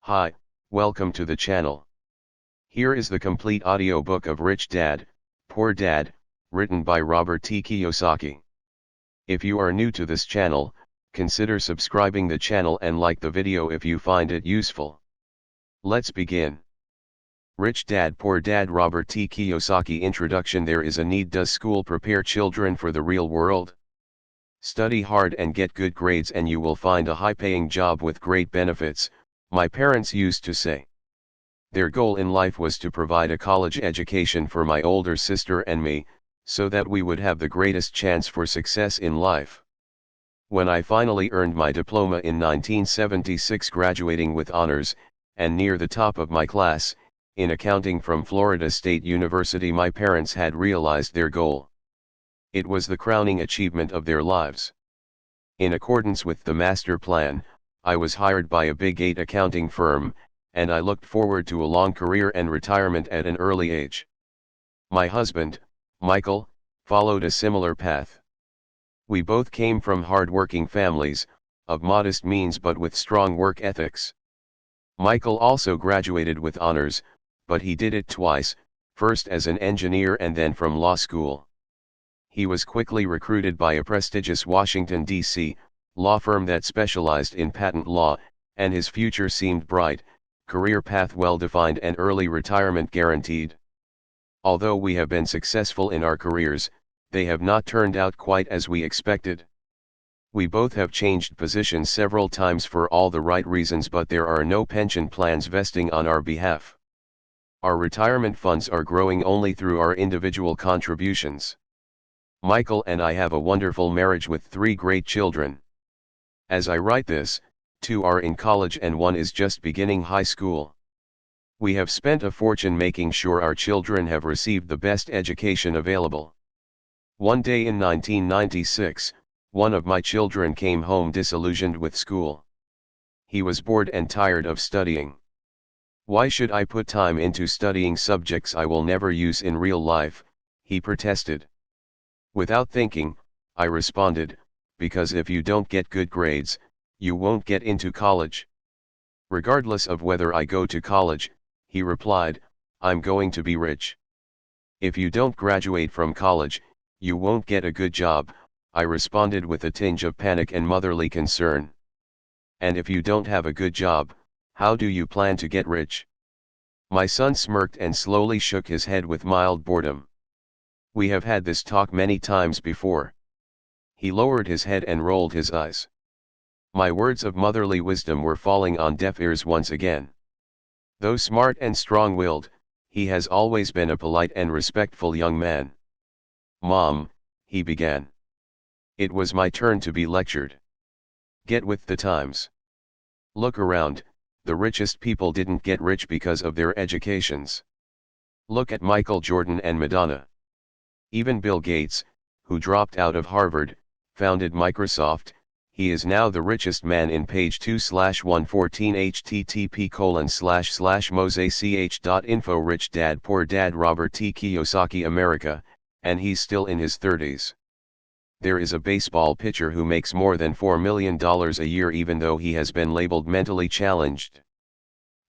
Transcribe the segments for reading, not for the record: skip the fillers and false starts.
Hi, welcome to the channel. Here is the complete audiobook of Rich Dad, Poor Dad, written by Robert T. Kiyosaki. If you are new to this channel, consider subscribing the channel and like the video if you find it useful. Let's begin. Rich Dad Poor Dad Robert T. Kiyosaki Introduction. There is a need. Does school prepare children for the real world? Study hard and get good grades and you will find a high-paying job with great benefits, my parents used to say. Their goal in life was to provide a college education for my older sister and me, so that we would have the greatest chance for success in life. When I finally earned my diploma in 1976, graduating with honors, and near the top of my class, in accounting from Florida State University, my parents had realized their goal. It was the crowning achievement of their lives. In accordance with the master plan, I was hired by a Big 8 accounting firm, and I looked forward to a long career and retirement at an early age. My husband, Michael, followed a similar path. We both came from hard-working families, of modest means but with strong work ethics. Michael also graduated with honors, but he did it twice, first as an engineer and then from law school. He was quickly recruited by a prestigious Washington, D.C., law firm that specialized in patent law, and his future seemed bright, career path well-defined and early retirement guaranteed. Although we have been successful in our careers, they have not turned out quite as we expected. We both have changed positions several times for all the right reasons, but there are no pension plans vesting on our behalf. Our retirement funds are growing only through our individual contributions. Michael and I have a wonderful marriage with 3 great children. As I write this, 2 are in college and 1 is just beginning high school. We have spent a fortune making sure our children have received the best education available. One day in 1996, one of my children came home disillusioned with school. He was bored and tired of studying. "Why should I put time into studying subjects I will never use in real life?" he protested. Without thinking, I responded, "Because if you don't get good grades, you won't get into college." "Regardless of whether I go to college," he replied, "I'm going to be rich." "If you don't graduate from college, you won't get a good job," I responded with a tinge of panic and motherly concern. "And if you don't have a good job, how do you plan to get rich?" My son smirked and slowly shook his head with mild boredom. "We have had this talk many times before." He lowered his head and rolled his eyes. My words of motherly wisdom were falling on deaf ears once again. Though smart and strong-willed, he has always been a polite and respectful young man. "Mom," he began. It was my turn to be lectured. "Get with the times. Look around, the richest people didn't get rich because of their educations. Look at Michael Jordan and Madonna. Even Bill Gates, who dropped out of Harvard, founded Microsoft. He is now the richest man in page 2/114 http://mosech.info. Rich Dad Poor Dad Robert T. Kiyosaki America, and he's still in his 30s. There is a baseball pitcher who makes more than $4 million a year even though he has been labeled mentally challenged.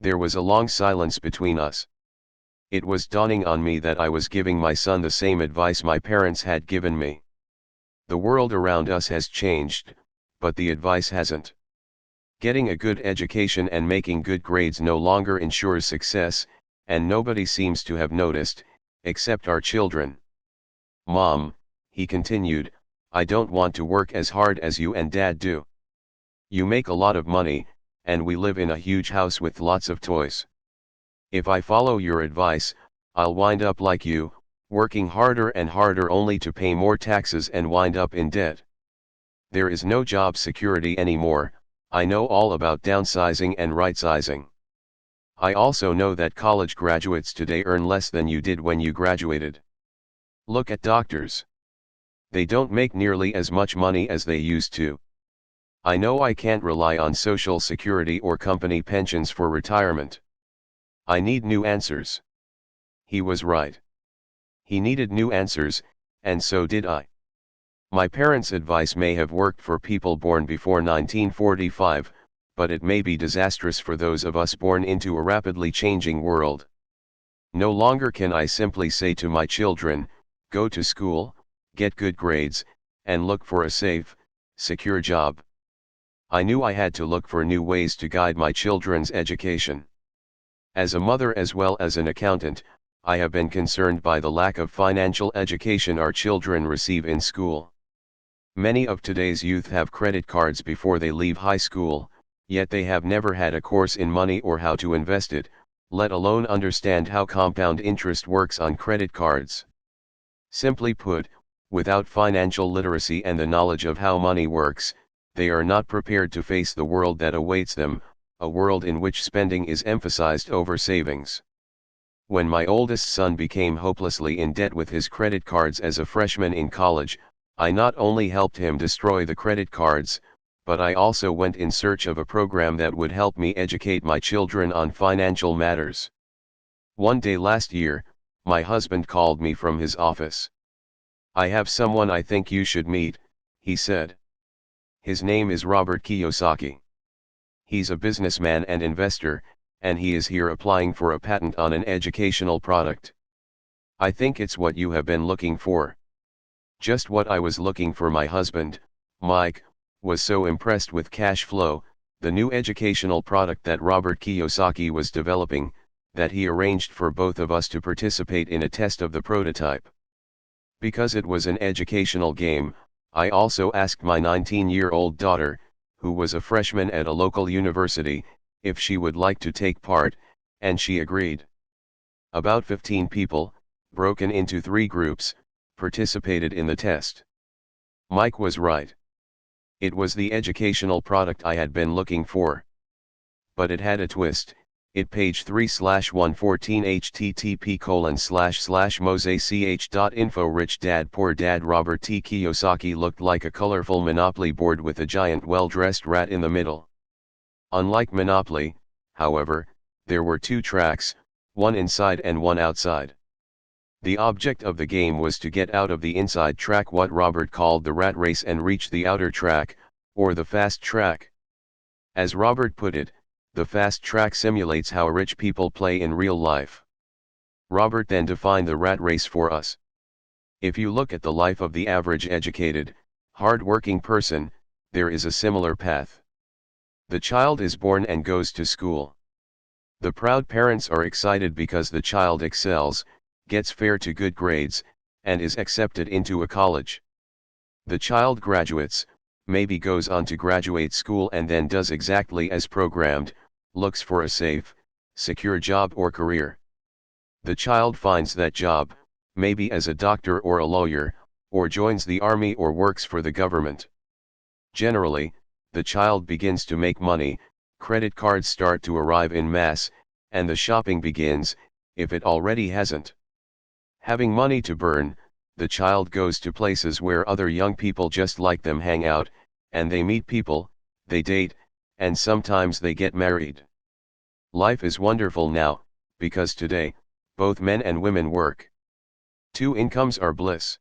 There was a long silence between us. It was dawning on me that I was giving my son the same advice my parents had given me. The world around us has changed, but the advice hasn't. Getting a good education and making good grades no longer ensures success, and nobody seems to have noticed, except our children. "Mom," he continued, "I don't want to work as hard as you and Dad do. You make a lot of money, and we live in a huge house with lots of toys. If I follow your advice, I'll wind up like you, working harder and harder only to pay more taxes and wind up in debt. There is no job security anymore. I know all about downsizing and right-sizing. I also know that college graduates today earn less than you did when you graduated. Look at doctors. They don't make nearly as much money as they used to. I know I can't rely on Social Security or company pensions for retirement. I need new answers." He was right. He needed new answers, and so did I. My parents' advice may have worked for people born before 1945, but it may be disastrous for those of us born into a rapidly changing world. No longer can I simply say to my children, go to school, get good grades, and look for a safe, secure job. I knew I had to look for new ways to guide my children's education. As a mother as well as an accountant, I have been concerned by the lack of financial education our children receive in school. Many of today's youth have credit cards before they leave high school, yet they have never had a course in money or how to invest it, let alone understand how compound interest works on credit cards. Simply put, without financial literacy and the knowledge of how money works, they are not prepared to face the world that awaits them, a world in which spending is emphasized over savings. When my oldest son became hopelessly in debt with his credit cards as a freshman in college, I not only helped him destroy the credit cards, but I also went in search of a program that would help me educate my children on financial matters. One day last year, my husband called me from his office. "I have someone I think you should meet," he said. "His name is Robert Kiyosaki. He's a businessman and investor, and he is here applying for a patent on an educational product. I think it's what you have been looking for." Just what I was looking for. My husband, Mike, was so impressed with Cash Flow, the new educational product that Robert Kiyosaki was developing, that he arranged for both of us to participate in a test of the prototype. Because it was an educational game, I also asked my 19-year-old daughter, who was a freshman at a local university, if she would like to take part, and she agreed. About 15 people, broken into 3 groups, participated in the test. Mike was right. It was the educational product I had been looking for. But it had a twist. It page 3/114 http://mosech.info. Rich Dad Poor Dad. Robert T. Kiyosaki looked like a colorful Monopoly board with a giant well-dressed rat in the middle. Unlike Monopoly, however, there were 2 tracks, one inside and one outside. The object of the game was to get out of the inside track, what Robert called the rat race, and reach the outer track, or the fast track. As Robert put it, the fast track simulates how rich people play in real life. Robert then defined the rat race for us. If you look at the life of the average educated, hard-working person, there is a similar path. The child is born and goes to school. The proud parents are excited because the child excels, gets fair to good grades, and is accepted into a college. The child graduates, maybe goes on to graduate school and then does exactly as programmed, looks for a safe, secure job or career. The child finds that job, maybe as a doctor or a lawyer, or joins the army or works for the government. Generally, the child begins to make money, credit cards start to arrive in mass, and the shopping begins, if it already hasn't. Having money to burn, the child goes to places where other young people just like them hang out, and they meet people, they date, and sometimes they get married. Life is wonderful now, because today, both men and women work. 2 incomes are bliss.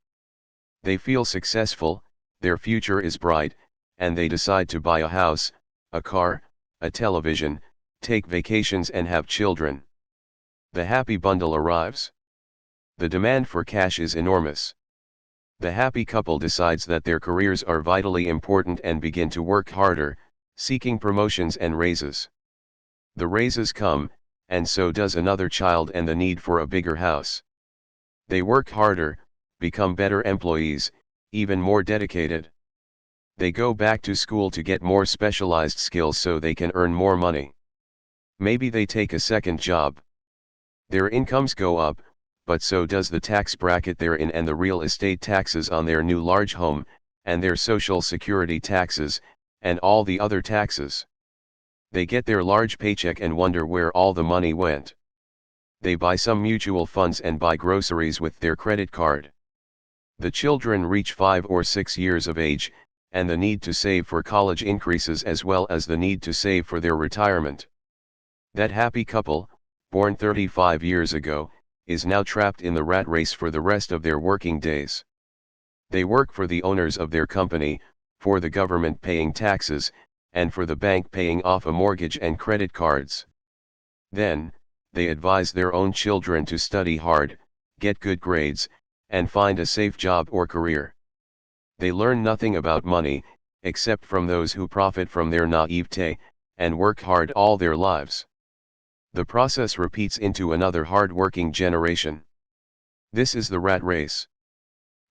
They feel successful, their future is bright, and they decide to buy a house, a car, a television, take vacations and have children. The happy bundle arrives. The demand for cash is enormous. The happy couple decides that their careers are vitally important and begin to work harder, seeking promotions and raises. The raises come, and so does another child and the need for a bigger house. They work harder, become better employees, even more dedicated. They go back to school to get more specialized skills so they can earn more money. Maybe they take a second job. Their incomes go up, but so does the tax bracket they're in and the real estate taxes on their new large home, and their social security taxes, and all the other taxes. They get their large paycheck and wonder where all the money went. They buy some mutual funds and buy groceries with their credit card. The children reach 5 or 6 years of age, and the need to save for college increases as well as the need to save for their retirement. That happy couple, born 35 years ago, is now trapped in the rat race for the rest of their working days. They work for the owners of their company, for the government paying taxes, and for the bank paying off a mortgage and credit cards. Then, they advise their own children to study hard, get good grades, and find a safe job or career. They learn nothing about money, except from those who profit from their naivete, and work hard all their lives. The process repeats into another hard-working generation. This is the rat race.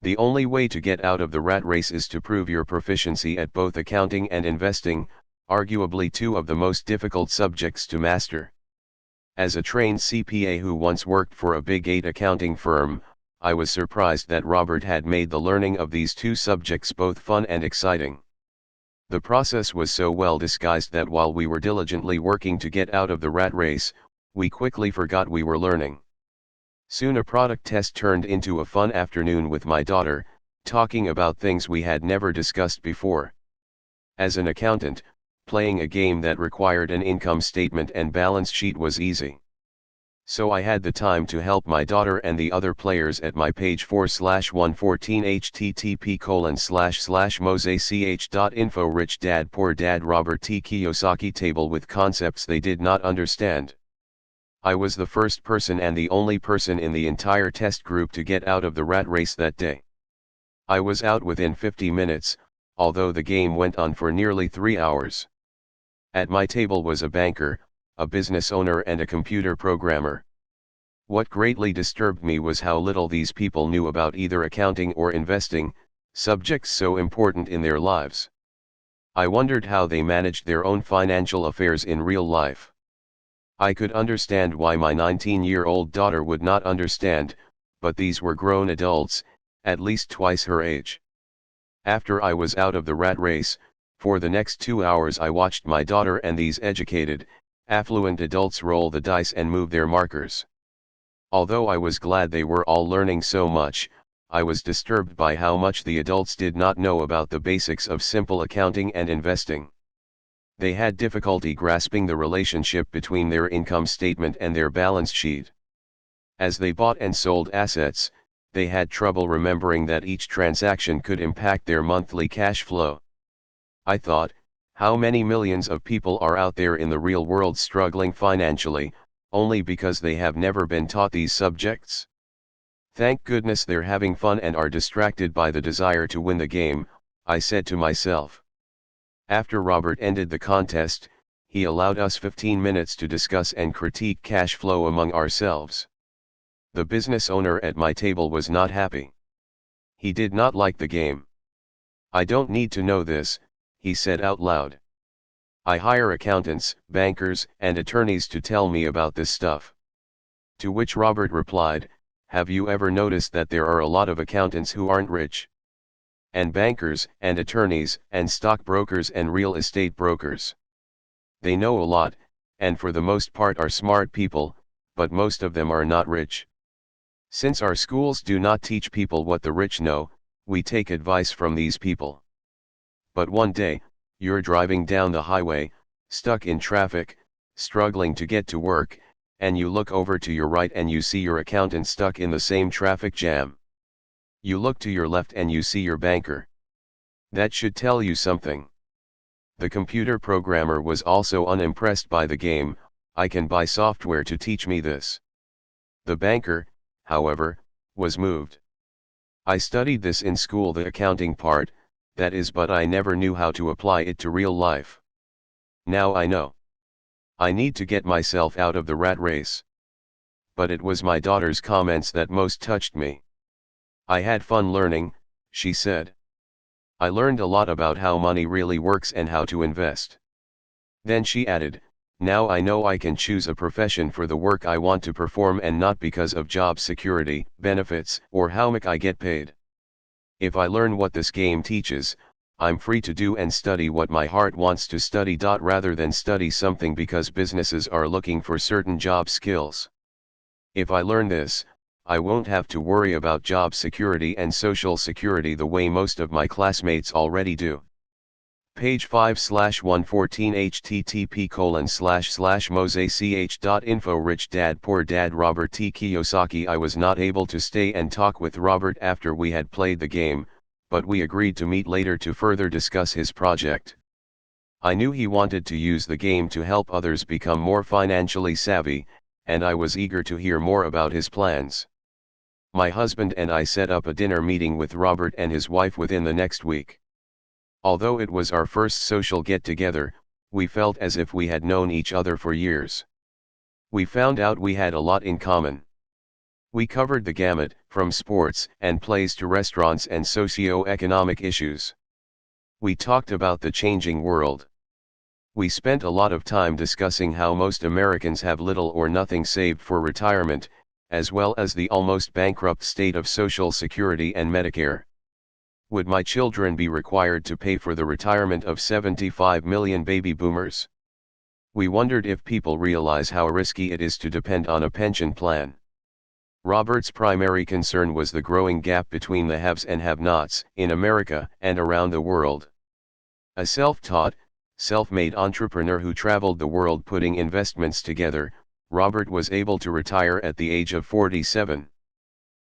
The only way to get out of the rat race is to prove your proficiency at both accounting and investing, arguably two of the most difficult subjects to master. As a trained CPA who once worked for a Big 8 accounting firm, I was surprised that Robert had made the learning of these two subjects both fun and exciting. The process was so well disguised that while we were diligently working to get out of the rat race, we quickly forgot we were learning. Soon a product test turned into a fun afternoon with my daughter, talking about things we had never discussed before. As an accountant, playing a game that required an income statement and balance sheet was easy. So I had the time to help my daughter and the other players at my page 4/114 http://mosech.info Rich Dad Poor Dad Robert T. Kiyosaki table with concepts they did not understand. I was the first person and the only person in the entire test group to get out of the rat race that day. I was out within 50 minutes, although the game went on for nearly 3 hours. At my table was a banker, a business owner and a computer programmer. What greatly disturbed me was how little these people knew about either accounting or investing, subjects so important in their lives. I wondered how they managed their own financial affairs in real life. I could understand why my 19-year-old daughter would not understand, but these were grown adults, at least twice her age. After I was out of the rat race, for the next 2 hours I watched my daughter and these educated, affluent adults roll the dice and move their markers. Although I was glad they were all learning so much, I was disturbed by how much the adults did not know about the basics of simple accounting and investing. They had difficulty grasping the relationship between their income statement and their balance sheet. As they bought and sold assets, they had trouble remembering that each transaction could impact their monthly cash flow. I thought, how many millions of people are out there in the real world struggling financially, only because they have never been taught these subjects? Thank goodness they're having fun and are distracted by the desire to win the game, I said to myself. After Robert ended the contest, he allowed us 15 minutes to discuss and critique cash flow among ourselves. The business owner at my table was not happy. He did not like the game. I don't need to know this, he said out loud. I hire accountants, bankers, and attorneys to tell me about this stuff. To which Robert replied, have you ever noticed that there are a lot of accountants who aren't rich? And bankers, and attorneys, and stockbrokers and real estate brokers. They know a lot, and for the most part are smart people, but most of them are not rich. Since our schools do not teach people what the rich know, we take advice from these people. But one day, you're driving down the highway, stuck in traffic, struggling to get to work, and you look over to your right and you see your accountant stuck in the same traffic jam. You look to your left and you see your banker. That should tell you something. The computer programmer was also unimpressed by the game. I can buy software to teach me this. The banker, however, was moved. I studied this in school, the accounting part, that is, but I never knew how to apply it to real life. Now I know. I need to get myself out of the rat race. But it was my daughter's comments that most touched me. I had fun learning, she said. I learned a lot about how money really works and how to invest. Then she added, now I know I can choose a profession for the work I want to perform and not because of job security, benefits, or how much I get paid. If I learn what this game teaches, I'm free to do and study what my heart wants to study. Rather than study something because businesses are looking for certain job skills. If I learn this, I won't have to worry about job security and social security the way most of my classmates already do. Page 5/114 http://mosech.info Rich Dad Poor Dad Robert T. Kiyosaki. I was not able to stay and talk with Robert after we had played the game, but we agreed to meet later to further discuss his project. I knew he wanted to use the game to help others become more financially savvy, and I was eager to hear more about his plans. My husband and I set up a dinner meeting with Robert and his wife within the next week. Although it was our first social get-together, we felt as if we had known each other for years. We found out we had a lot in common. We covered the gamut, from sports and plays to restaurants and socio-economic issues. We talked about the changing world. We spent a lot of time discussing how most Americans have little or nothing saved for retirement, as well as the almost bankrupt state of Social Security and Medicare. Would my children be required to pay for the retirement of 75 million baby boomers? We wondered if people realize how risky it is to depend on a pension plan. Robert's primary concern was the growing gap between the haves and have-nots in America and around the world. A self-taught, self-made entrepreneur who traveled the world putting investments together, Robert was able to retire at the age of 47.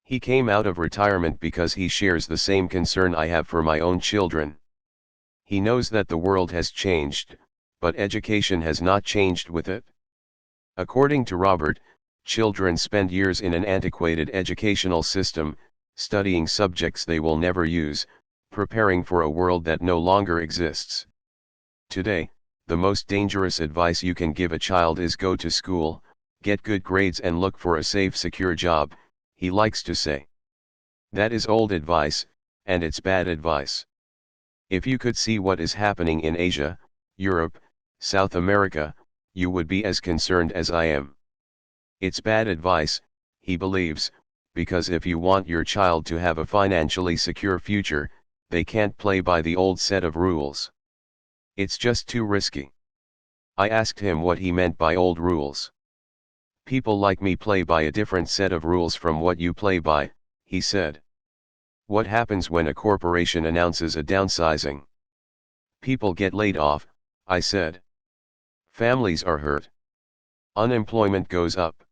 He came out of retirement because he shares the same concern I have for my own children. He knows that the world has changed, but education has not changed with it. According to Robert, children spend years in an antiquated educational system, studying subjects they will never use, preparing for a world that no longer exists. Today, the most dangerous advice you can give a child is go to school, get good grades and look for a safe, secure job, he likes to say. That is old advice, and it's bad advice. If you could see what is happening in Asia, Europe, South America, you would be as concerned as I am. It's bad advice, he believes, because if you want your child to have a financially secure future, they can't play by the old set of rules. It's just too risky. I asked him what he meant by old rules. People like me play by a different set of rules from what you play by, he said. What happens when a corporation announces a downsizing? People get laid off, I said. Families are hurt. Unemployment goes up.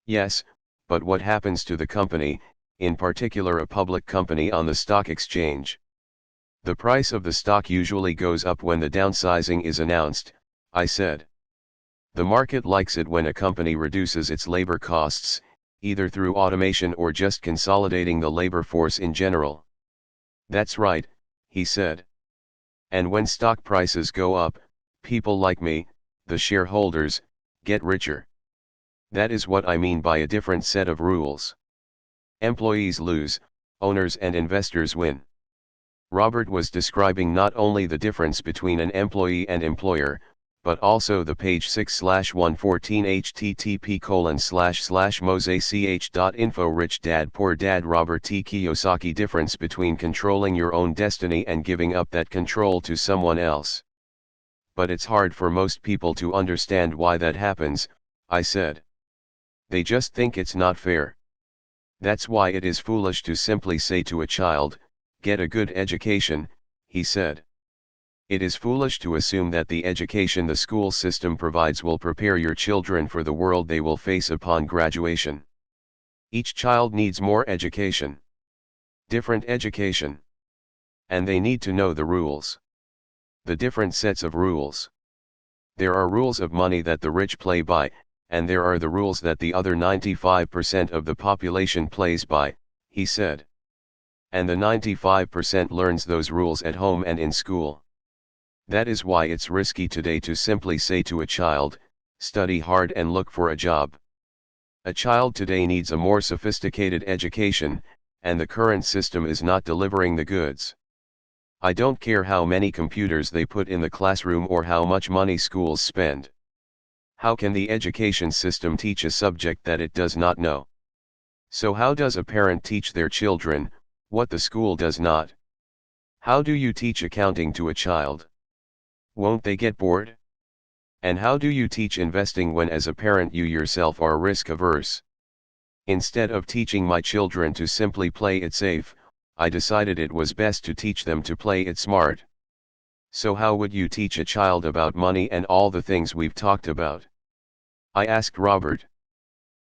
Yes, but what happens to the company, in particular a public company on the stock exchange? The price of the stock usually goes up when the downsizing is announced, I said. The market likes it when a company reduces its labor costs, either through automation or just consolidating the labor force in general. That's right, he said. And when stock prices go up, people like me, the shareholders, get richer. That is what I mean by a different set of rules. Employees lose, owners and investors win. Robert was describing not only the difference between an employee and employer, but also the page 6/114 http://mosech.info Rich Dad Poor Dad Robert T. Kiyosaki difference between controlling your own destiny and giving up that control to someone else. But it's hard for most people to understand why that happens, I said. They just think it's not fair. That's why it is foolish to simply say to a child, get a good education, he said. It is foolish to assume that the education the school system provides will prepare your children for the world they will face upon graduation. Each child needs more education. Different education. And they need to know the rules. The different sets of rules. There are rules of money that the rich play by, and there are the rules that the other 95% of the population plays by, he said. And the 95% learns those rules at home and in school. That is why it's risky today to simply say to a child, study hard and look for a job. A child today needs a more sophisticated education, and the current system is not delivering the goods. I don't care how many computers they put in the classroom or how much money schools spend. How can the education system teach a subject that it does not know? So how does a parent teach their children, what the school does not? How do you teach accounting to a child? Won't they get bored? And how do you teach investing when as a parent you yourself are risk-averse? Instead of teaching my children to simply play it safe, I decided it was best to teach them to play it smart. So how would you teach a child about money and all the things we've talked about? I asked Robert.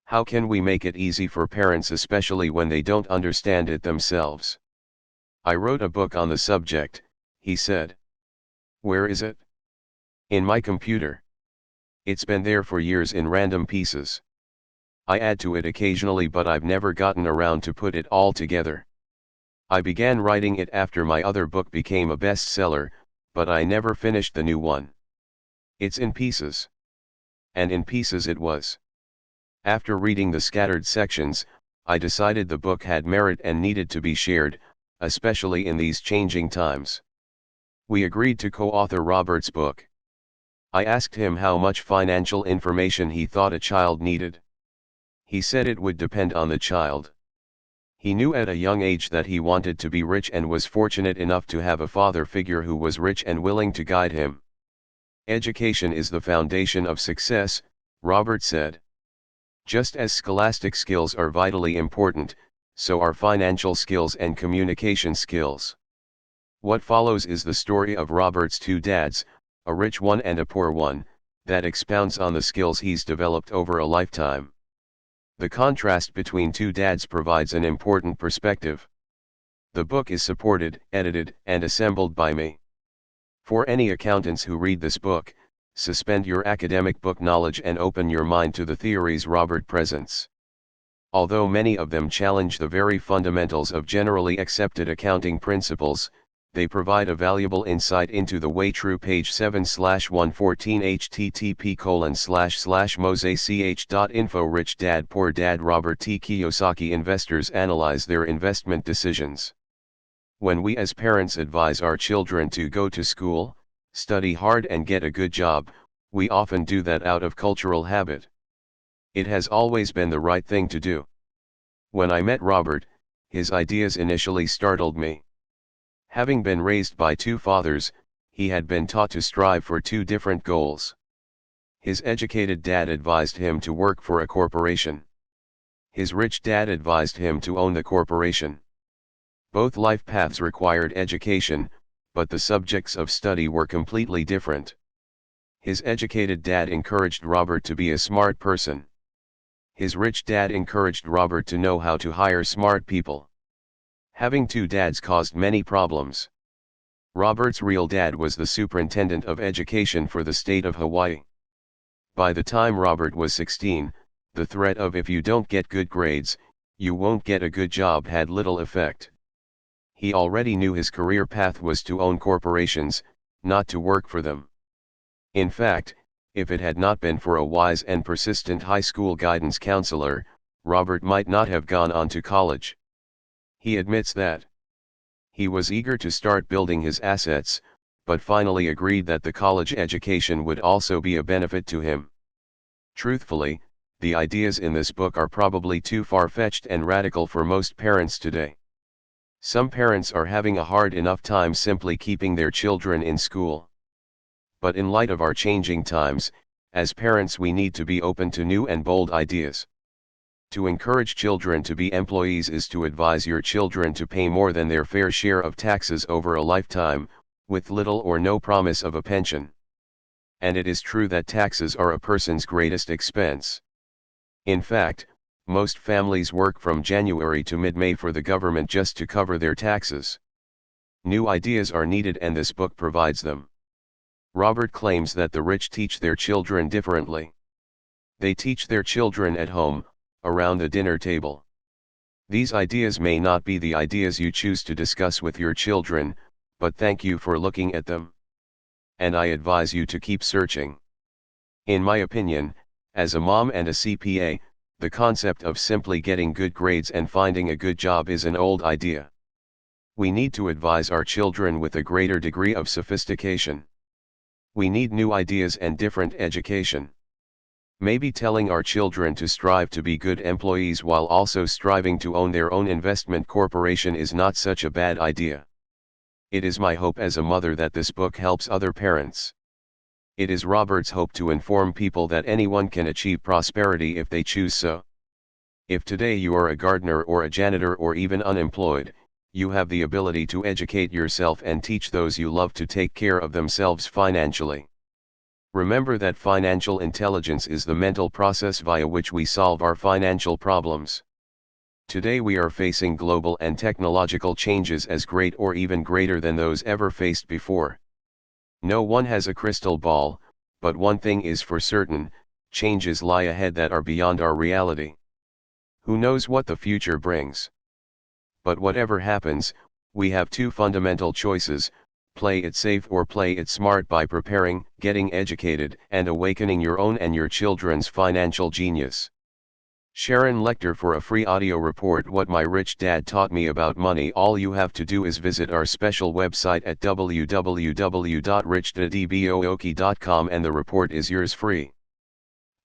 How can we make it easy for parents, especially when they don't understand it themselves? I wrote a book on the subject, he said. Where is it? In my computer. It's been there for years in random pieces. I add to it occasionally, but I've never gotten around to put it all together. I began writing it after my other book became a bestseller, but I never finished the new one. It's in pieces. And in pieces it was. After reading the scattered sections, I decided the book had merit and needed to be shared, especially in these changing times. We agreed to co-author Robert's book. I asked him how much financial information he thought a child needed. He said it would depend on the child. He knew at a young age that he wanted to be rich and was fortunate enough to have a father figure who was rich and willing to guide him. Education is the foundation of success, Robert said. Just as scholastic skills are vitally important, so are financial skills and communication skills. What follows is the story of Robert's two dads, a rich one and a poor one, that expounds on the skills he's developed over a lifetime. The contrast between two dads provides an important perspective. The book is supported, edited, and assembled by me. For any accountants who read this book, suspend your academic book knowledge and open your mind to the theories Robert presents. Although many of them challenge the very fundamentals of generally accepted accounting principles, they provide a valuable insight into the way true. Page 7/114 http://mosech.info. Rich Dad Poor Dad. Robert T. Kiyosaki. Investors analyze their investment decisions. When we as parents advise our children to go to school, study hard and get a good job, we often do that out of cultural habit. It has always been the right thing to do. When I met Robert, his ideas initially startled me. Having been raised by two fathers, he had been taught to strive for two different goals. His educated dad advised him to work for a corporation. His rich dad advised him to own the corporation. Both life paths required education, but the subjects of study were completely different. His educated dad encouraged Robert to be a smart person. His rich dad encouraged Robert to know how to hire smart people. Having two dads caused many problems. Robert's real dad was the superintendent of education for the state of Hawaii. By the time Robert was 16, the threat of if you don't get good grades, you won't get a good job had little effect. He already knew his career path was to own corporations, not to work for them. In fact, if it had not been for a wise and persistent high school guidance counselor, Robert might not have gone on to college. He admits that. He was eager to start building his assets, but finally agreed that the college education would also be a benefit to him. Truthfully, the ideas in this book are probably too far-fetched and radical for most parents today. Some parents are having a hard enough time simply keeping their children in school. But in light of our changing times, as parents we need to be open to new and bold ideas. To encourage children to be employees is to advise your children to pay more than their fair share of taxes over a lifetime, with little or no promise of a pension. And it is true that taxes are a person's greatest expense. In fact, most families work from January to mid-May for the government just to cover their taxes. New ideas are needed and this book provides them. Robert claims that the rich teach their children differently. They teach their children at home, around the dinner table. These ideas may not be the ideas you choose to discuss with your children, but thank you for looking at them. And I advise you to keep searching. In my opinion, as a mom and a CPA, the concept of simply getting good grades and finding a good job is an old idea. We need to advise our children with a greater degree of sophistication. We need new ideas and different education. Maybe telling our children to strive to be good employees while also striving to own their own investment corporation is not such a bad idea. It is my hope as a mother that this book helps other parents. It is Robert's hope to inform people that anyone can achieve prosperity if they choose so. If today you are a gardener or a janitor or even unemployed, you have the ability to educate yourself and teach those you love to take care of themselves financially. Remember that financial intelligence is the mental process via which we solve our financial problems. Today we are facing global and technological changes as great or even greater than those ever faced before. No one has a crystal ball, but one thing is for certain, changes lie ahead that are beyond our reality. Who knows what the future brings? But whatever happens, we have two fundamental choices: play it safe or play it smart by preparing, getting educated, and awakening your own and your children's financial genius. Sharon Lechter. For a free audio report What My Rich Dad Taught Me About Money, all you have to do is visit our special website at www.richdaddybookie.com and the report is yours free.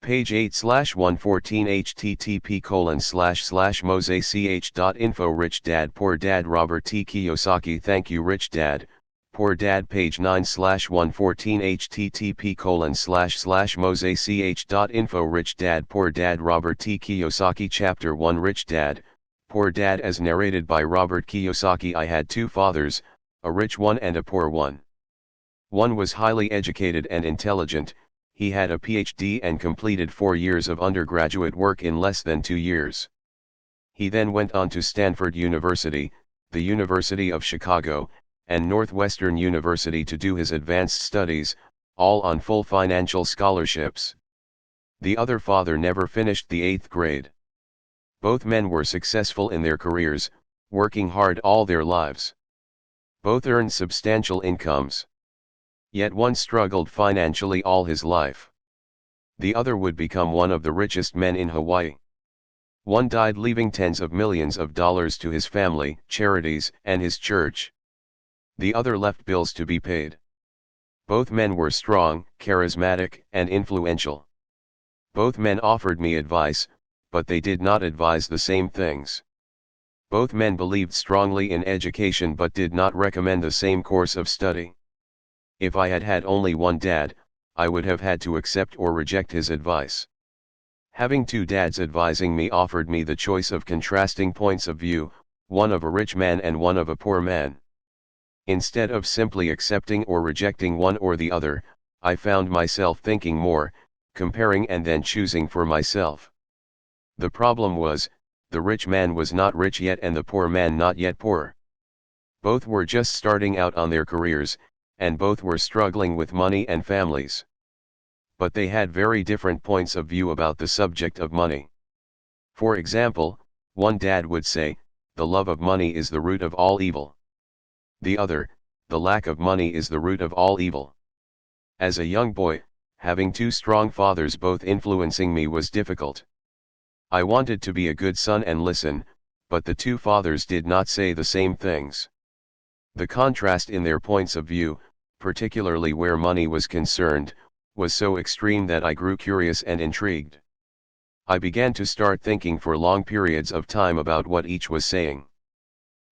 Page 8/114 http://mosech.info Rich Dad Poor Dad Robert T. Kiyosaki. Thank you Rich Dad, Poor Dad. Page 9/114 http://mosech.info Rich Dad Poor Dad Robert T. Kiyosaki. Chapter 1 Rich Dad, Poor Dad. As narrated by Robert Kiyosaki. I had two fathers, a rich one and a poor one. One was highly educated and intelligent. He had a PhD and completed 4 years of undergraduate work in less than 2 years. He then went on to Stanford University, the University of Chicago, and Northwestern University to do his advanced studies, all on full financial scholarships. The other father never finished the 8th grade. Both men were successful in their careers, working hard all their lives. Both earned substantial incomes. Yet one struggled financially all his life. The other would become one of the richest men in Hawaii. One died leaving tens of millions of dollars to his family, charities, and his church. The other left bills to be paid. Both men were strong, charismatic, and influential. Both men offered me advice, but they did not advise the same things. Both men believed strongly in education but did not recommend the same course of study. If I had had only one dad, I would have had to accept or reject his advice. Having two dads advising me offered me the choice of contrasting points of view, one of a rich man and one of a poor man. Instead of simply accepting or rejecting one or the other, I found myself thinking more, comparing and then choosing for myself. The problem was, the rich man was not rich yet and the poor man not yet poor. Both were just starting out on their careers, and both were struggling with money and families. But they had very different points of view about the subject of money. For example, one dad would say, the love of money is the root of all evil. The other, the lack of money is the root of all evil. As a young boy, having two strong fathers both influencing me was difficult. I wanted to be a good son and listen, but the two fathers did not say the same things. The contrast in their points of view, particularly where money was concerned, was so extreme that I grew curious and intrigued. I began to start thinking for long periods of time about what each was saying.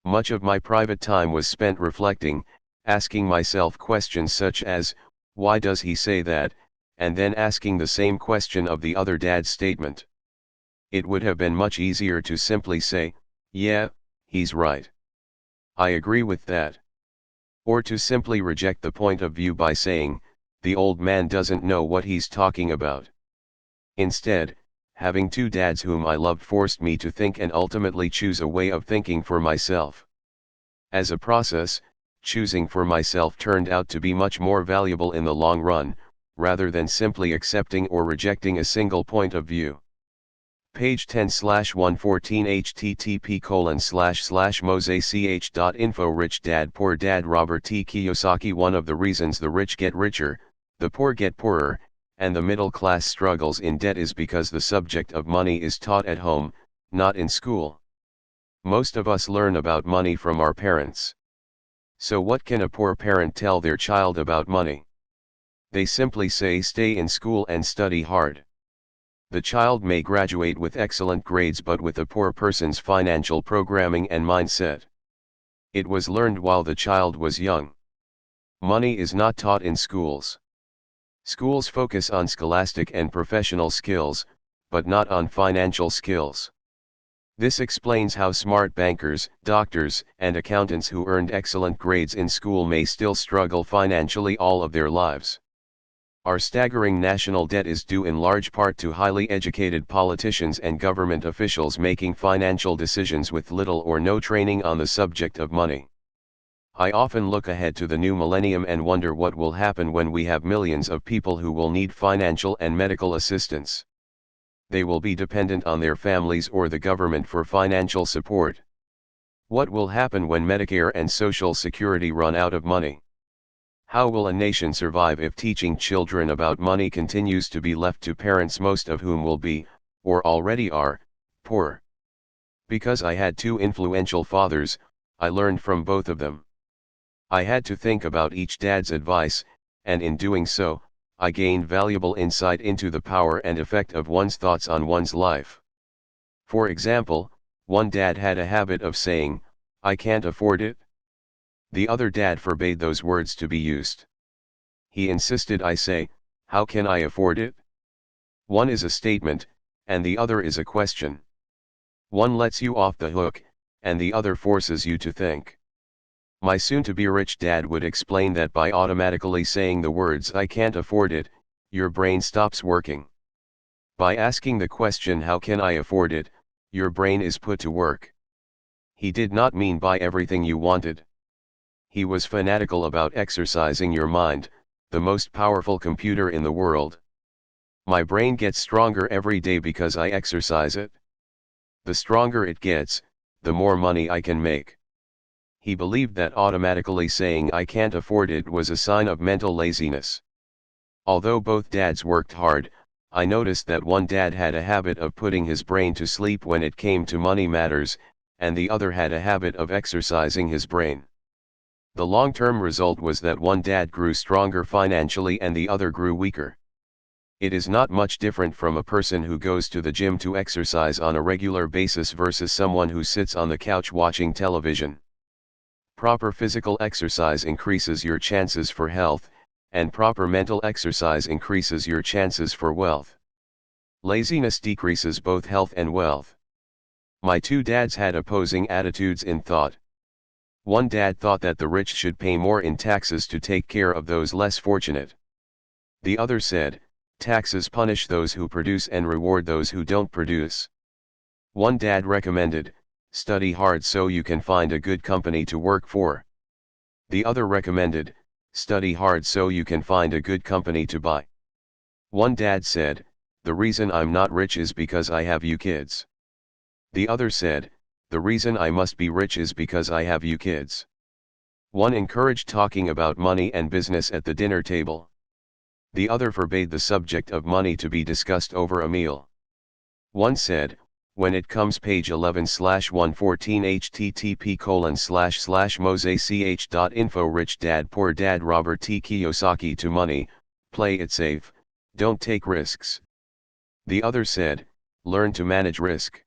Much of my private time was spent reflecting, asking myself questions such as, why does he say that, and then asking the same question of the other dad's statement. It would have been much easier to simply say, yeah, he's right. I agree with that. Or to simply reject the point of view by saying, the old man doesn't know what he's talking about. Instead, having two dads whom I loved forced me to think and ultimately choose a way of thinking for myself. As a process, choosing for myself turned out to be much more valuable in the long run, rather than simply accepting or rejecting a single point of view. Page 10/114 http://mosech.info Rich Dad Poor Dad Robert T. Kiyosaki. One of the reasons the rich get richer, the poor get poorer, and the middle class struggles in debt is because the subject of money is taught at home, not in school. Most of us learn about money from our parents. So what can a poor parent tell their child about money? They simply say stay in school and study hard. The child may graduate with excellent grades but with a poor person's financial programming and mindset. It was learned while the child was young. Money is not taught in schools. Schools focus on scholastic and professional skills, but not on financial skills. This explains how smart bankers, doctors, and accountants who earned excellent grades in school may still struggle financially all of their lives. Our staggering national debt is due in large part to highly educated politicians and government officials making financial decisions with little or no training on the subject of money. I often look ahead to the new millennium and wonder what will happen when we have millions of people who will need financial and medical assistance. They will be dependent on their families or the government for financial support. What will happen when Medicare and Social Security run out of money? How will a nation survive if teaching children about money continues to be left to parents, most of whom will be, or already are, poor? Because I had two influential fathers, I learned from both of them. I had to think about each dad's advice, and in doing so, I gained valuable insight into the power and effect of one's thoughts on one's life. For example, one dad had a habit of saying, "I can't afford it." The other dad forbade those words to be used. He insisted I say, "How can I afford it?" One is a statement, and the other is a question. One lets you off the hook, and the other forces you to think. My soon-to-be-rich dad would explain that by automatically saying the words "I can't afford it," your brain stops working. By asking the question "How can I afford it?" your brain is put to work. He did not mean buy everything you wanted. He was fanatical about exercising your mind, the most powerful computer in the world. My brain gets stronger every day because I exercise it. The stronger it gets, the more money I can make. He believed that automatically saying "I can't afford it" was a sign of mental laziness. Although both dads worked hard, I noticed that one dad had a habit of putting his brain to sleep when it came to money matters, and the other had a habit of exercising his brain. The long-term result was that one dad grew stronger financially and the other grew weaker. It is not much different from a person who goes to the gym to exercise on a regular basis versus someone who sits on the couch watching television. Proper physical exercise increases your chances for health, and proper mental exercise increases your chances for wealth. Laziness decreases both health and wealth. My two dads had opposing attitudes in thought. One dad thought that the rich should pay more in taxes to take care of those less fortunate. The other said, taxes punish those who produce and reward those who don't produce. One dad recommended, study hard so you can find a good company to work for. The other recommended, study hard so you can find a good company to buy. One dad said, the reason I'm not rich is because I have you kids. The other said, the reason I must be rich is because I have you kids. One encouraged talking about money and business at the dinner table. The other forbade the subject of money to be discussed over a meal. One said, when it comes page 11/114 http://mosech.info Rich Dad Poor Dad Robert T. Kiyosaki to money, play it safe, don't take risks. The other said, learn to manage risk.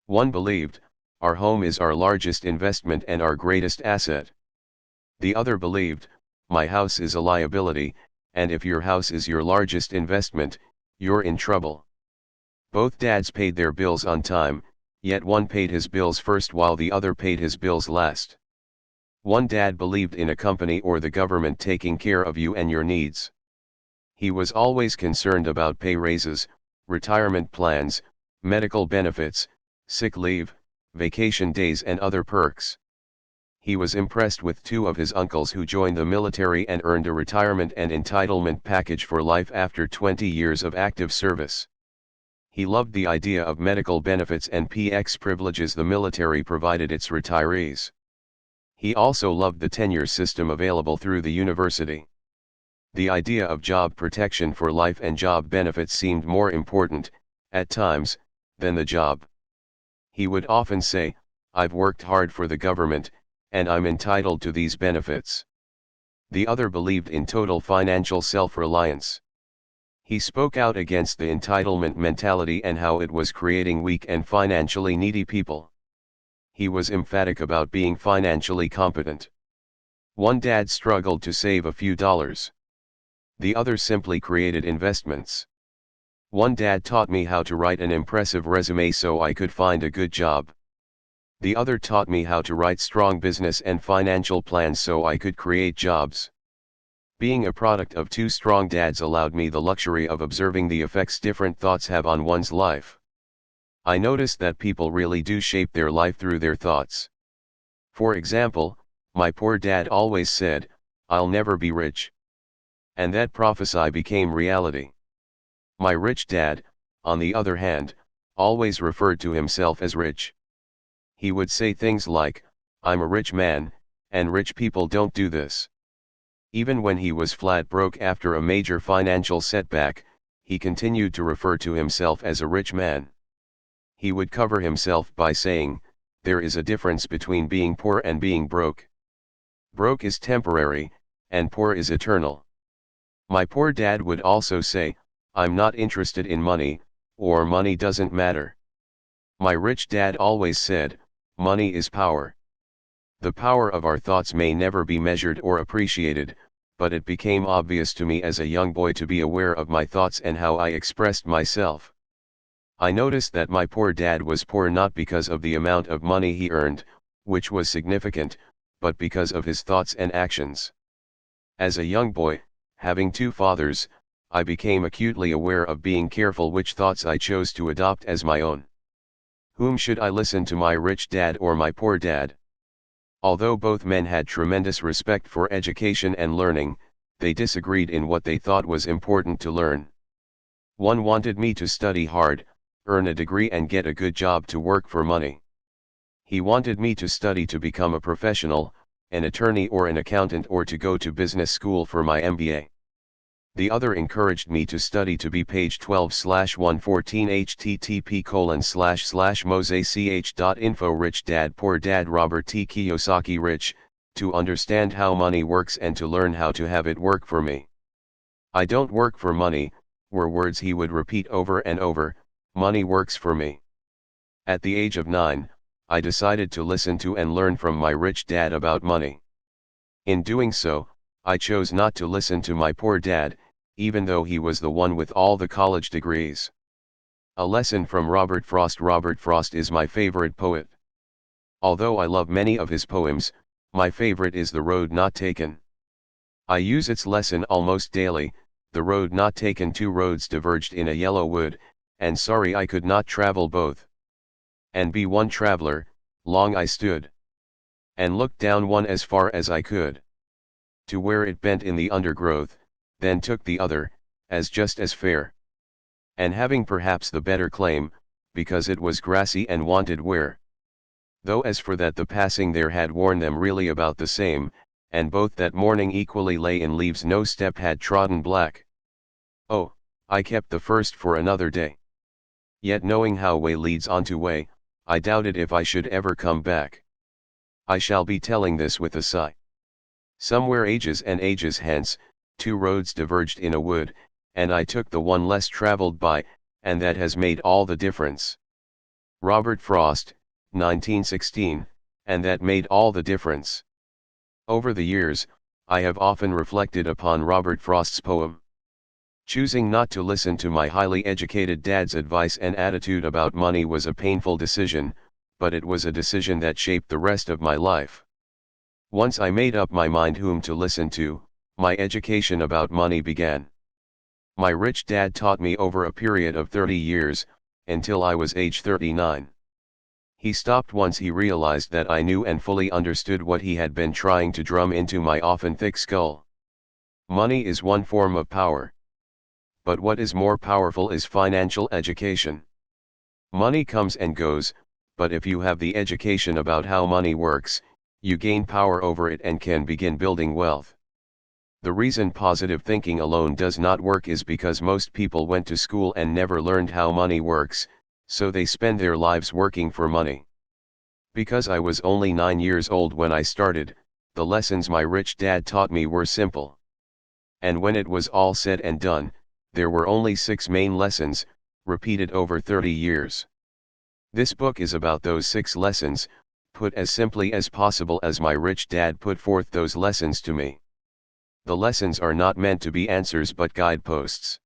One believed, our home is our largest investment and our greatest asset. The other believed, my house is a liability, and if your house is your largest investment, you're in trouble. Both dads paid their bills on time, yet one paid his bills first while the other paid his bills last. One dad believed in a company or the government taking care of you and your needs. He was always concerned about pay raises, retirement plans, medical benefits, sick leave, vacation days and other perks. He was impressed with two of his uncles who joined the military and earned a retirement and entitlement package for life after 20 years of active service. He loved the idea of medical benefits and PX privileges the military provided its retirees. He also loved the tenure system available through the university. The idea of job protection for life and job benefits seemed more important, at times, than the job. He would often say, I've worked hard for the government, and I'm entitled to these benefits. The other believed in total financial self-reliance. He spoke out against the entitlement mentality and how it was creating weak and financially needy people. He was emphatic about being financially competent. One dad struggled to save a few dollars. The other simply created investments. One dad taught me how to write an impressive resume so I could find a good job. The other taught me how to write strong business and financial plans so I could create jobs. Being a product of two strong dads allowed me the luxury of observing the effects different thoughts have on one's life. I noticed that people really do shape their life through their thoughts. For example, My poor dad always said, "I'll never be rich." And that prophecy became reality. My rich dad, on the other hand, always referred to himself as rich. He would say things like, "I'm a rich man, and rich people don't do this." Even when he was flat broke after a major financial setback, he continued to refer to himself as a rich man. He would cover himself by saying, "There is a difference between being poor and being broke. Broke is temporary, and poor is eternal." My poor dad would also say, "I'm not interested in money, or money doesn't matter." My rich dad always said, "Money is power." The power of our thoughts may never be measured or appreciated, but it became obvious to me as a young boy to be aware of my thoughts and how I expressed myself. I noticed that my poor dad was poor not because of the amount of money he earned, which was significant, but because of his thoughts and actions. As a young boy, having two fathers, I became acutely aware of being careful which thoughts I chose to adopt as my own. Whom should I listen to, my rich dad or my poor dad? Although both men had tremendous respect for education and learning, they disagreed in what they thought was important to learn. One wanted me to study hard, earn a degree and get a good job to work for money. He wanted me to study to become a professional, an attorney or an accountant, or to go to business school for my MBA. The other encouraged me to study to be page 12/114 http://mosech.info. Rich Dad Poor Dad Robert T. Kiyosaki. Rich, to understand how money works and to learn how to have it work for me. "I don't work for money," were words he would repeat over and over. "Money works for me." At the age of 9, I decided to listen to and learn from my rich dad about money. In doing so, I chose not to listen to my poor dad, even though he was the one with all the college degrees. A lesson from Robert Frost. Robert Frost is my favorite poet. Although I love many of his poems, my favorite is The Road Not Taken. I use its lesson almost daily. "The road not taken, two roads diverged in a yellow wood, and sorry I could not travel both. And be one traveler, long I stood, and looked down one as far as I could, to where it bent in the undergrowth, then took the other, as just as fair. And having perhaps the better claim, because it was grassy and wanted wear. Though as for that the passing there had worn them really about the same, and both that morning equally lay in leaves no step had trodden black. Oh, I kept the first for another day. Yet knowing how way leads on to way, I doubted if I should ever come back." I shall be telling this with a sigh. Somewhere ages and ages hence, two roads diverged in a wood, and I took the one less traveled by, and that has made all the difference. Robert Frost, 1916, and that made all the difference. Over the years, I have often reflected upon Robert Frost's poem. Choosing not to listen to my highly educated dad's advice and attitude about money was a painful decision, but it was a decision that shaped the rest of my life. Once I made up my mind whom to listen to, my education about money began. My rich dad taught me over a period of 30 years, until I was age 39. He stopped once he realized that I knew and fully understood what he had been trying to drum into my often thick skull. Money is one form of power. But what is more powerful is financial education. Money comes and goes, but if you have the education about how money works, you gain power over it and can begin building wealth. The reason positive thinking alone does not work is because most people went to school and never learned how money works, so they spend their lives working for money. Because I was only 9 years old when I started, the lessons my rich dad taught me were simple. And when it was all said and done, there were only 6 main lessons, repeated over 30 years. This book is about those 6 lessons, put as simply as possible as my rich dad put forth those lessons to me. The lessons are not meant to be answers but guideposts.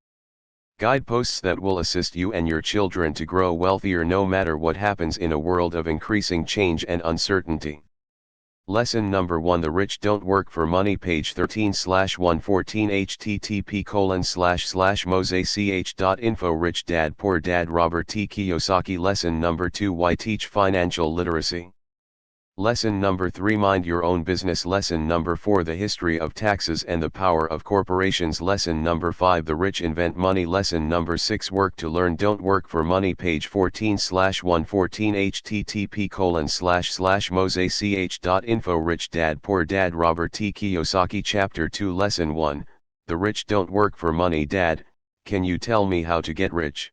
Guideposts that will assist you and your children to grow wealthier no matter what happens in a world of increasing change and uncertainty. Lesson number 1: The rich don't work for money. Page 13/114 http://mosech.info. Rich Dad Poor Dad Robert T. Kiyosaki. Lesson number 2: Why teach financial literacy? Lesson number 3, Mind your own business. Lesson number 4, The history of taxes and the power of corporations. Lesson number 5, The rich invent money. Lesson number 6, Work to learn, don't work for money. Page 14/114, http://mosech.info. Rich Dad Poor Dad, Robert T. Kiyosaki. Chapter 2, Lesson 1, The rich don't work for money. Dad, can you tell me how to get rich?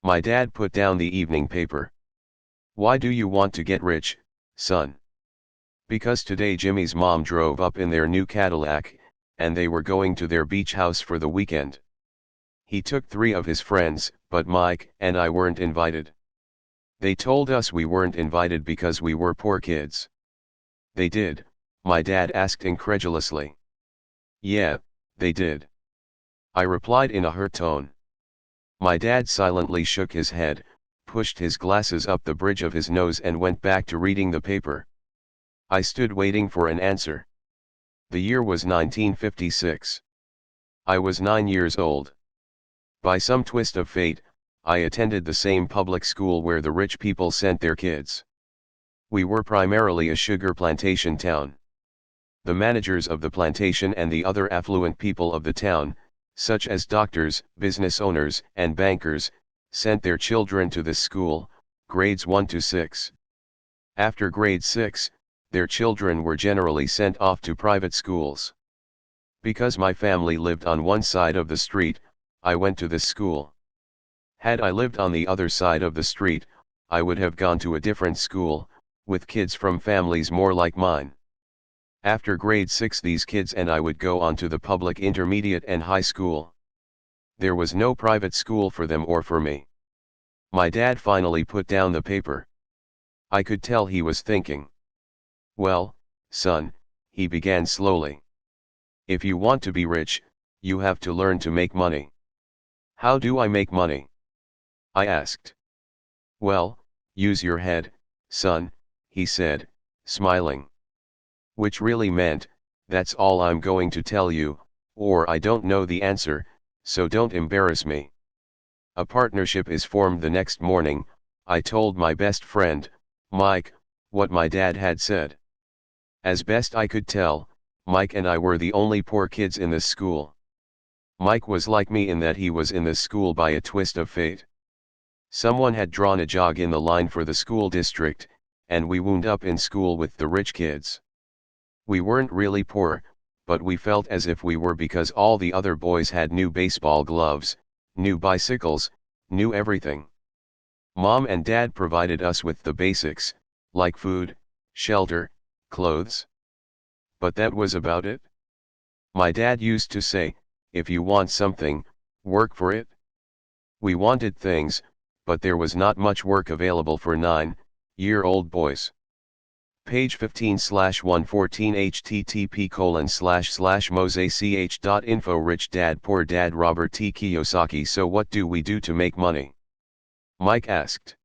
My dad put down the evening paper. Why do you want to get rich, son? Because today Jimmy's mom drove up in their new Cadillac, and they were going to their beach house for the weekend. He took 3 of his friends, but Mike and I weren't invited. They told us we weren't invited because we were poor kids. They did? My dad asked incredulously. Yeah, they did. I replied in a hurt tone. My dad silently shook his head, pushed his glasses up the bridge of his nose and went back to reading the paper. I stood waiting for an answer. The year was 1956. I was 9 years old. By some twist of fate, I attended the same public school where the rich people sent their kids. We were primarily a sugar plantation town. The managers of the plantation and the other affluent people of the town, such as doctors, business owners, and bankers, sent their children to this school, grades 1 to 6. After grade 6, their children were generally sent off to private schools. Because my family lived on one side of the street, I went to this school. Had I lived on the other side of the street, I would have gone to a different school, with kids from families more like mine. After grade 6, these kids and I would go on to the public intermediate and high school. There was no private school for them or for me. My dad finally put down the paper. I could tell he was thinking. Well, son, he began slowly. If you want to be rich, you have to learn to make money. How do I make money? I asked. Well, use your head, son, he said, smiling. Which really meant, that's all I'm going to tell you, or I don't know the answer, so don't embarrass me. A partnership is formed the next morning. I told my best friend, Mike, what my dad had said. As best I could tell, Mike and I were the only poor kids in this school. Mike was like me in that he was in this school by a twist of fate. Someone had drawn a jog in the line for the school district, and we wound up in school with the rich kids. We weren't really poor, but we felt as if we were because all the other boys had new baseball gloves, new bicycles, new everything. Mom and Dad provided us with the basics, like food, shelter, clothes. But that was about it. My dad used to say, if you want something, work for it. We wanted things, but there was not much work available for 9-year-old boys. Page 15/114 http://mosech.info. Rich Dad Poor Dad, Robert T. Kiyosaki. So what do we do to make money? Mike asked.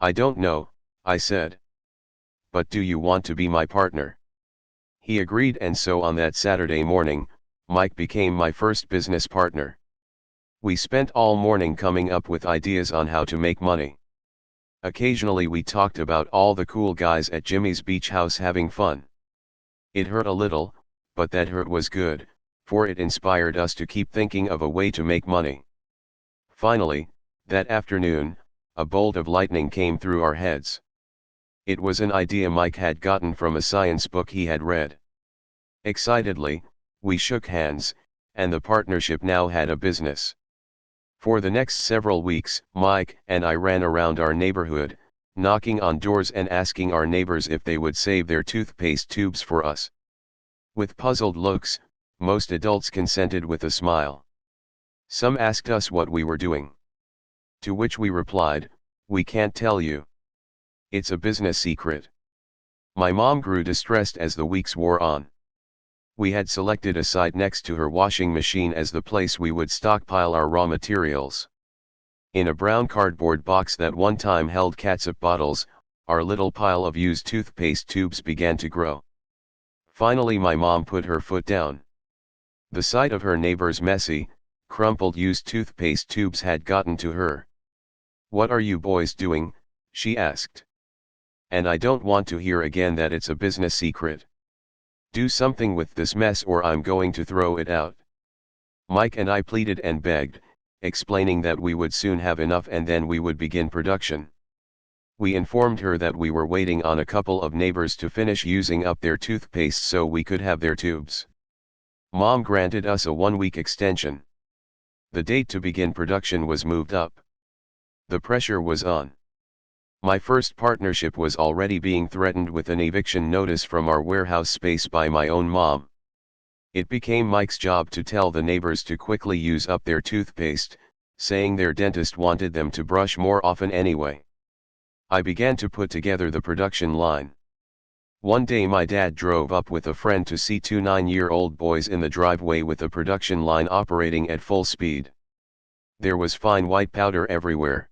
I don't know, I said. But do you want to be my partner? He agreed, and so on that Saturday morning, Mike became my first business partner. We spent all morning coming up with ideas on how to make money. Occasionally we talked about all the cool guys at Jimmy's beach house having fun. It hurt a little, but that hurt was good, for it inspired us to keep thinking of a way to make money. Finally, that afternoon, a bolt of lightning came through our heads. It was an idea Mike had gotten from a science book he had read. Excitedly, we shook hands, and the partnership now had a business. For the next several weeks, Mike and I ran around our neighborhood, knocking on doors and asking our neighbors if they would save their toothpaste tubes for us. With puzzled looks, most adults consented with a smile. Some asked us what we were doing. To which we replied, we can't tell you. It's a business secret. My mom grew distressed as the weeks wore on. We had selected a site next to her washing machine as the place we would stockpile our raw materials. In a brown cardboard box that one time held catsup bottles, our little pile of used toothpaste tubes began to grow. Finally my mom put her foot down. The sight of her neighbor's messy, crumpled used toothpaste tubes had gotten to her. "What are you boys doing?" she asked. and I don't want to hear again that it's a business secret. Do something with this mess or I'm going to throw it out. Mike and I pleaded and begged, explaining that we would soon have enough and then we would begin production. We informed her that we were waiting on a couple of neighbors to finish using up their toothpaste so we could have their tubes. Mom granted us a 1-week extension. The date to begin production was moved up. The pressure was on. My first partnership was already being threatened with an eviction notice from our warehouse space by my own mom. It became Mike's job to tell the neighbors to quickly use up their toothpaste, saying their dentist wanted them to brush more often anyway. I began to put together the production line. One day my dad drove up with a friend to see 2 9-year-old boys in the driveway with the production line operating at full speed. There was fine white powder everywhere.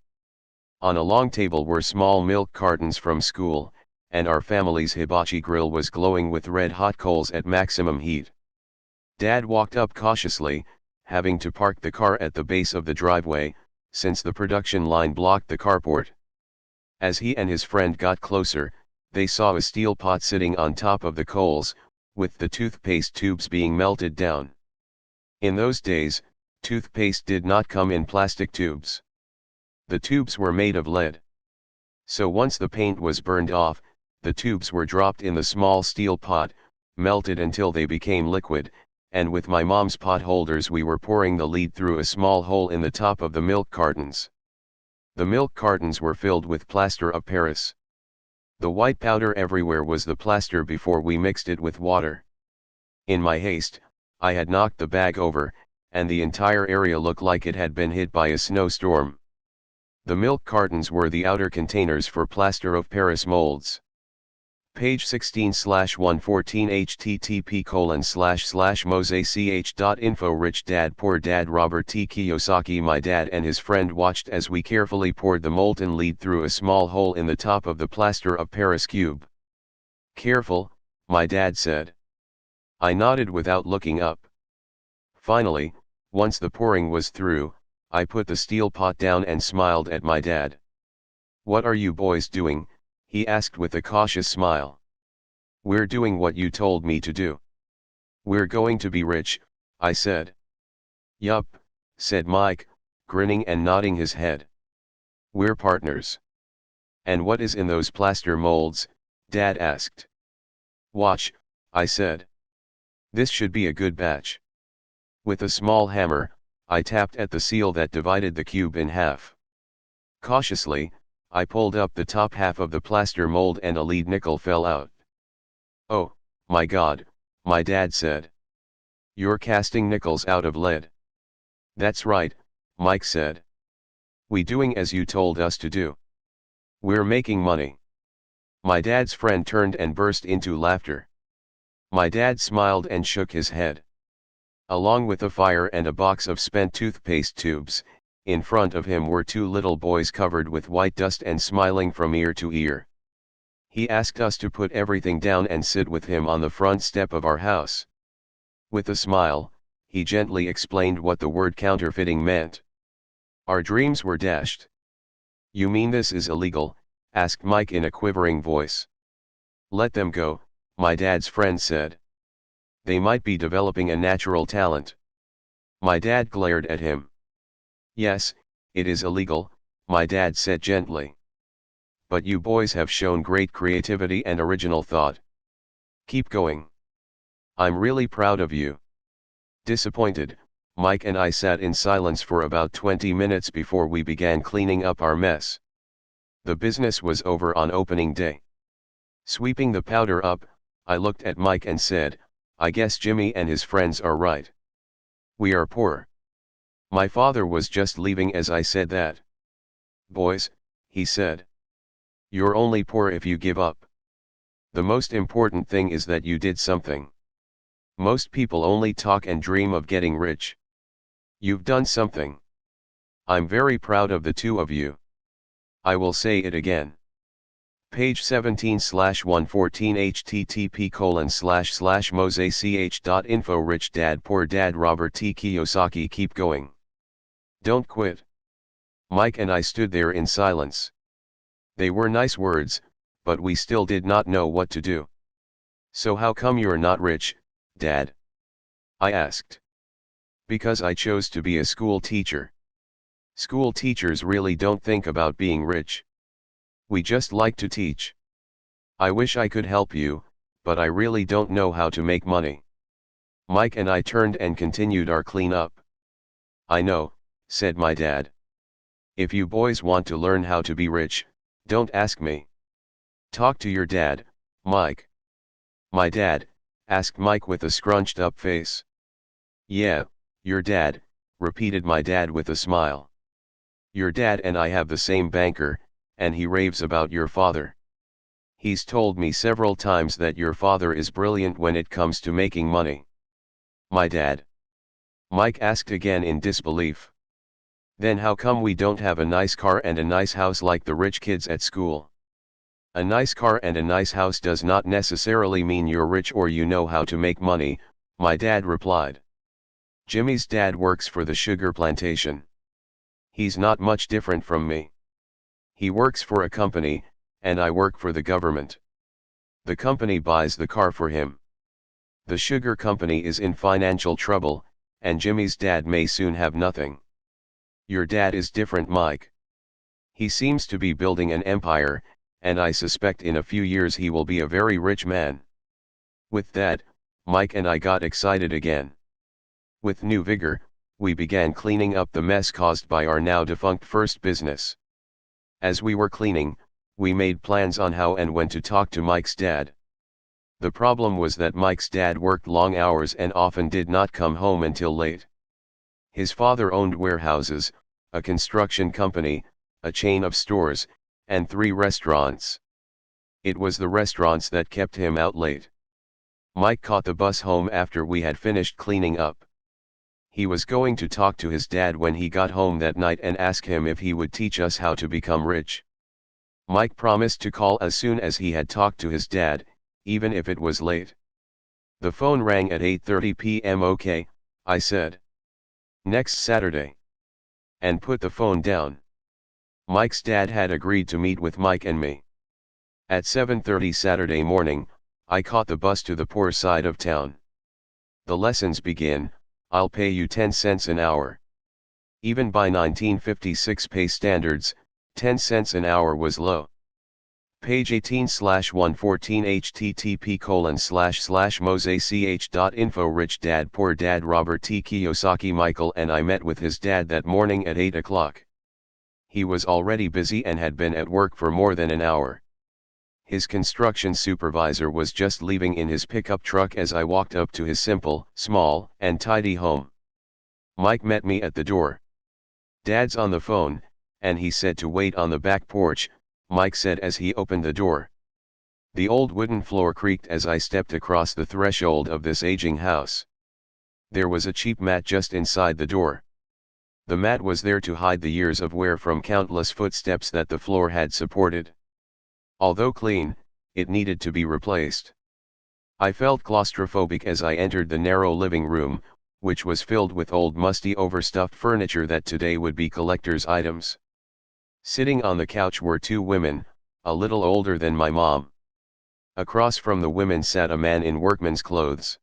On a long table were small milk cartons from school, and our family's hibachi grill was glowing with red-hot coals at maximum heat. Dad walked up cautiously, having to park the car at the base of the driveway, since the production line blocked the carport. As he and his friend got closer, they saw a steel pot sitting on top of the coals, with the toothpaste tubes being melted down. In those days, toothpaste did not come in plastic tubes. The tubes were made of lead. So once the paint was burned off, the tubes were dropped in the small steel pot, melted until they became liquid, and with my mom's pot holders we were pouring the lead through a small hole in the top of the milk cartons. The milk cartons were filled with plaster of Paris. The white powder everywhere was the plaster before we mixed it with water. In my haste, I had knocked the bag over, and the entire area looked like it had been hit by a snowstorm. The milk cartons were the outer containers for plaster of Paris molds. Page 16/114 http://mosech.info Rich Dad Poor Dad Robert T. Kiyosaki My dad and his friend watched as we carefully poured the molten lead through a small hole in the top of the plaster of Paris cube. Careful, my dad said. I nodded without looking up. Finally, once the pouring was through, I put the steel pot down and smiled at my dad. What are you boys doing? He asked with a cautious smile. We're doing what you told me to do. We're going to be rich, I said. Yup, said Mike, grinning and nodding his head. We're partners. And what is in those plaster molds? Dad asked. Watch, I said. This should be a good batch. With a small hammer, I tapped at the seal that divided the cube in half. Cautiously, I pulled up the top half of the plaster mold and a lead nickel fell out. Oh, my God, my dad said. You're casting nickels out of lead. That's right, Mike said. We doing as you told us to do. We're making money. My dad's friend turned and burst into laughter. My dad smiled and shook his head. Along with a fire and a box of spent toothpaste tubes, in front of him were 2 little boys covered with white dust and smiling from ear to ear. He asked us to put everything down and sit with him on the front step of our house. With a smile, he gently explained what the word counterfeiting meant. Our dreams were dashed. You mean this is illegal? Asked Mike in a quivering voice. Let them go, my dad's friend said. They might be developing a natural talent. My dad glared at him. Yes, it is illegal, my dad said gently. But you boys have shown great creativity and original thought. Keep going. I'm really proud of you. Disappointed, Mike and I sat in silence for about 20 minutes before we began cleaning up our mess. The business was over on opening day. Sweeping the powder up, I looked at Mike and said, I guess Jimmy and his friends are right. We are poor. My father was just leaving as I said that. Boys, he said. You're only poor if you give up. The most important thing is that you did something. Most people only talk and dream of getting rich. You've done something. I'm very proud of the 2 of you. I will say it again. Page 17/114 http://mosech.info Rich Dad Poor Dad Robert T. Kiyosaki Keep going. Don't quit. Mike and I stood there in silence. They were nice words, but we still did not know what to do. "So how come you're not rich, Dad?" I asked. "Because I chose to be a school teacher. School teachers really don't think about being rich. We just like to teach. I wish I could help you, but I really don't know how to make money." Mike and I turned and continued our cleanup. "I know," said my dad. "If you boys want to learn how to be rich, don't ask me. Talk to your dad, Mike." "My dad?" asked Mike with a scrunched up face. "Yeah, your dad," repeated my dad with a smile. "Your dad and I have the same banker, and he raves about your father. He's told me several times that your father is brilliant when it comes to making money." "My dad?" Mike asked again in disbelief. "Then how come we don't have a nice car and a nice house like the rich kids at school?" "A nice car and a nice house does not necessarily mean you're rich or you know how to make money," my dad replied. "Jimmy's dad works for the sugar plantation. He's not much different from me. He works for a company, and I work for the government. The company buys the car for him. The sugar company is in financial trouble, and Jimmy's dad may soon have nothing. Your dad is different, Mike. He seems to be building an empire, and I suspect in a few years he will be a very rich man." With that, Mike and I got excited again. With new vigor, we began cleaning up the mess caused by our now defunct first business. As we were cleaning, we made plans on how and when to talk to Mike's dad. The problem was that Mike's dad worked long hours and often did not come home until late. His father owned warehouses, a construction company, a chain of stores, and 3 restaurants. It was the restaurants that kept him out late. Mike caught the bus home after we had finished cleaning up. He was going to talk to his dad when he got home that night and ask him if he would teach us how to become rich. Mike promised to call as soon as he had talked to his dad, even if it was late. The phone rang at 8:30 p.m. "Okay," I said. "Next Saturday." And put the phone down. Mike's dad had agreed to meet with Mike and me. At 7:30 Saturday morning, I caught the bus to the poor side of town. "The lessons begin, I'll pay you 10 cents an hour." Even by 1956 pay standards, 10 cents an hour was low. Page 18/114 http://mosech.info Rich Dad Poor Dad Robert T. Kiyosaki Michael and I met with his dad that morning at 8 o'clock. He was already busy and had been at work for more than an hour. His construction supervisor was just leaving in his pickup truck as I walked up to his simple, small, and tidy home. Mike met me at the door. "Dad's on the phone," and he said to wait on the back porch, Mike said as he opened the door. The old wooden floor creaked as I stepped across the threshold of this aging house. There was a cheap mat just inside the door. The mat was there to hide the years of wear from countless footsteps that the floor had supported. Although clean, it needed to be replaced. I felt claustrophobic as I entered the narrow living room, which was filled with old musty overstuffed furniture that today would be collector's items. Sitting on the couch were 2 women, a little older than my mom. Across from the women sat a man in workman's clothes.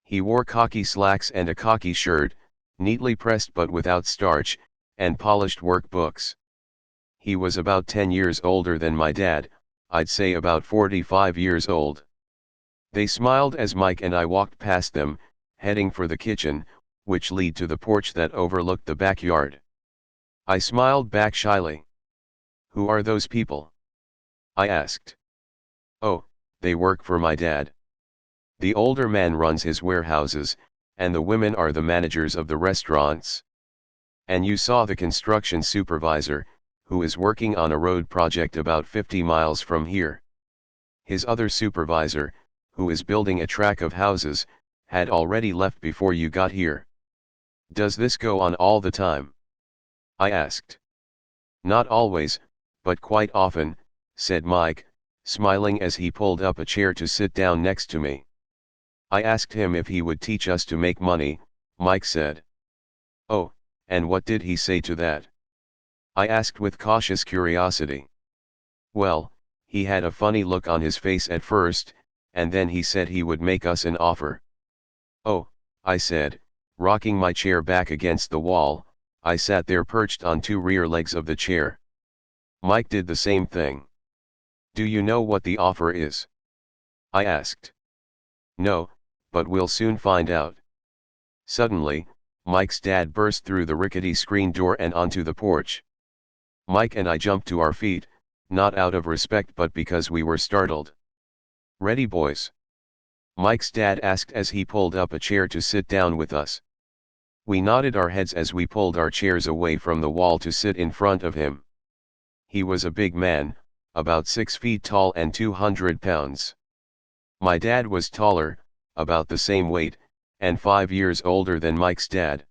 He wore khaki slacks and a khaki shirt, neatly pressed but without starch, and polished work books. He was about 10 years older than my dad, I'd say about 45 years old. They smiled as Mike and I walked past them, heading for the kitchen, which led to the porch that overlooked the backyard. I smiled back shyly. "Who are those people?" I asked. "Oh, they work for my dad. The older man runs his warehouses, and the women are the managers of the restaurants. And you saw the construction supervisor, who is working on a road project about 50 miles from here. His other supervisor, who is building a track of houses, had already left before you got here. Does this go on all the time?" I asked. "Not always, but quite often," said Mike, smiling as he pulled up a chair to sit down next to me. I asked him if he would teach us to make money, Mike said. "Oh, and what did he say to that?" I asked with cautious curiosity. "Well, He had a funny look on his face at first, and then he said he would make us an offer. Oh, I said, rocking my chair back against the wall. I sat there perched on two rear legs of the chair. Mike did the same thing. Do you know what the offer is? I asked. No, but we'll soon find out. Suddenly, Mike's dad burst through the rickety screen door and onto the porch. Mike and I jumped to our feet, not out of respect but because we were startled. Ready, boys? Mike's dad asked as he pulled up a chair to sit down with us. We nodded our heads as we pulled our chairs away from the wall to sit in front of him. He was a big man, about 6 feet tall and 200 pounds. My dad was taller, about the same weight, and 5 years older than Mike's dad.